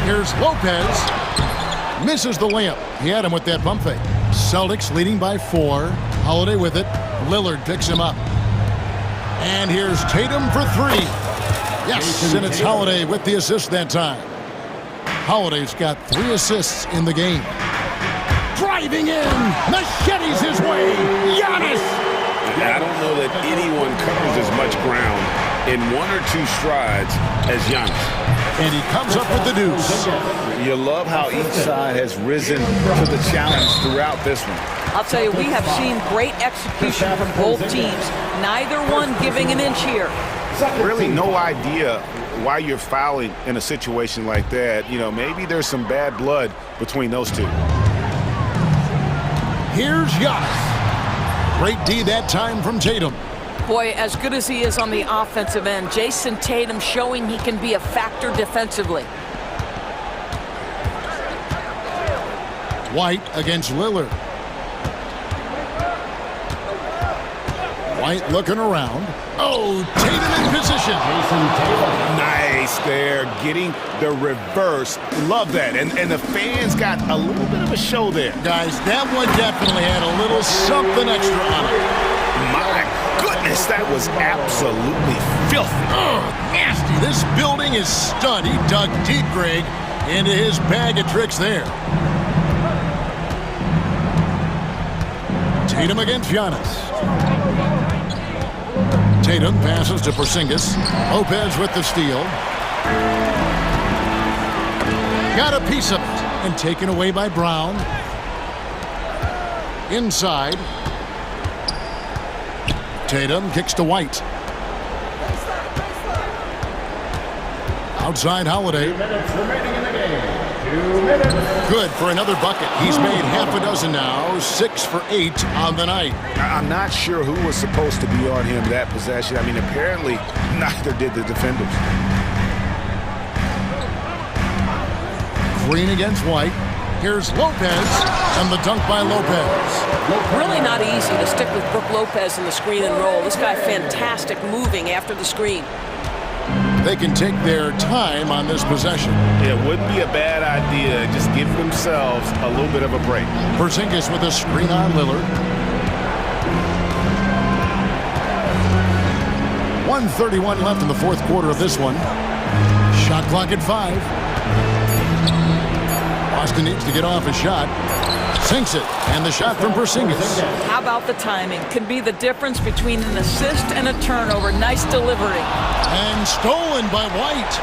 Here's Lopez. Misses the layup. He had him with that bump fake. Celtics leading by 4. Holiday with it. Lillard picks him up. And here's Tatum for 3. Yes, and it's Holiday with the assist that time. Holiday's got 3 assists in the game. Driving in. Machetes his way. Giannis. I don't know that anyone covers as much ground in 1 or 2 strides as Giannis. And he comes up with the deuce. You love how each side has risen to the challenge throughout this one. I'll tell you, we have seen great execution from both teams. Neither one giving an inch here. Really no idea why you're fouling in a situation like that. You know, maybe there's some bad blood between those two. Here's Giannis. Great D that time from Tatum. Boy, as good as he is on the offensive end, Jason Tatum showing he can be a factor defensively. White against Lillard. White looking around. Oh, Tatum in position. Nice there, getting the reverse. Love that. And the fans got a little bit of a show there. Guys, that one definitely had a little something extra on it. My goodness, that was absolutely filthy. Oh, nasty. This building is stud. He dug deep, Greg, into his bag of tricks there. Tatum against Giannis. Tatum passes to Porzingis. Lopez with the steal. Got a piece of it and taken away by Brown. Inside. Tatum kicks to White. Outside Holiday. 2 minutes remaining in the game. 2 minutes. Good for another bucket. He's made half a dozen now. 6 for 8 on the night. I'm not sure who was supposed to be on him that possession. I mean, apparently neither did the defenders. Green against White. Here's Lopez, and the dunk by Lopez. Really not easy to stick with Brook Lopez in the screen and roll. This guy fantastic moving after the screen. They can take their time on this possession. It wouldn't be a bad idea. Just give themselves a little bit of a break. Porzingis with a screen on Lillard. 1:31 left in the fourth quarter of this one. Shot clock at 5. Boston needs to get off a shot. Sinks it, and the shot from Porzingis. How about the timing? Can be the difference between an assist and a turnover. Nice delivery. And stolen by White.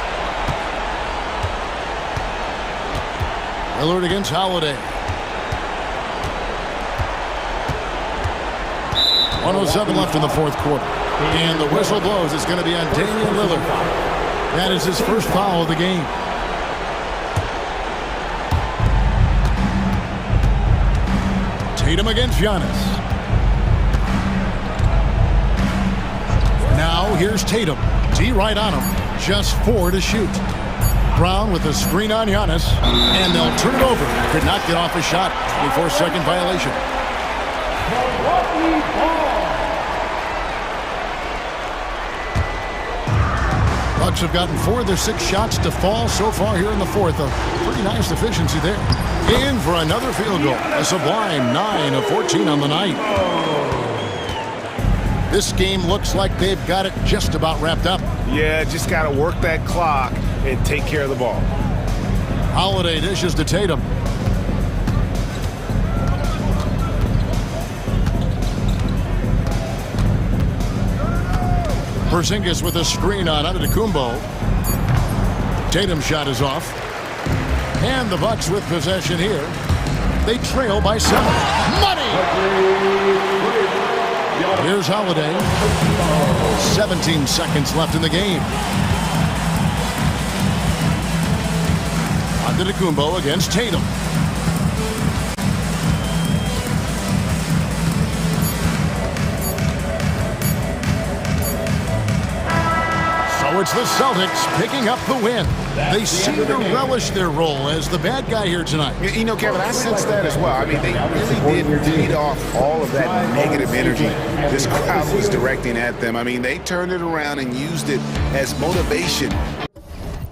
Lillard against Holiday. 1:07 left in the fourth quarter. And the whistle blows. It's going to be on Damian Lillard. That is his first foul of the game. Tatum against Giannis. Now here's Tatum. D right on him. Just 4 to shoot. Brown with a screen on Giannis. And they'll turn it over. Could not get off a shot. 24-second violation. Bucks have gotten 4 of their 6 shots to fall so far here in the fourth. A pretty nice efficiency there. In for another field goal. A sublime 9 of 14 on the night. This game looks like they've got it just about wrapped up. Yeah, just got to work that clock and take care of the ball. Holiday dishes to Tatum. Porzingis with a screen on Antetokounmpo. Tatum's shot is off. And the Bucks with possession here. They trail by 7. Money! Here's Holiday. 17 seconds left in the game. Antetokounmpo against Tatum. So it's the Celtics picking up the win. They seem to relish their role as the bad guy here tonight. You know, Kevin, I sense that as well. I mean, they really did feed off all of that negative energy this crowd was directing at them. I mean, they turned it around and used it as motivation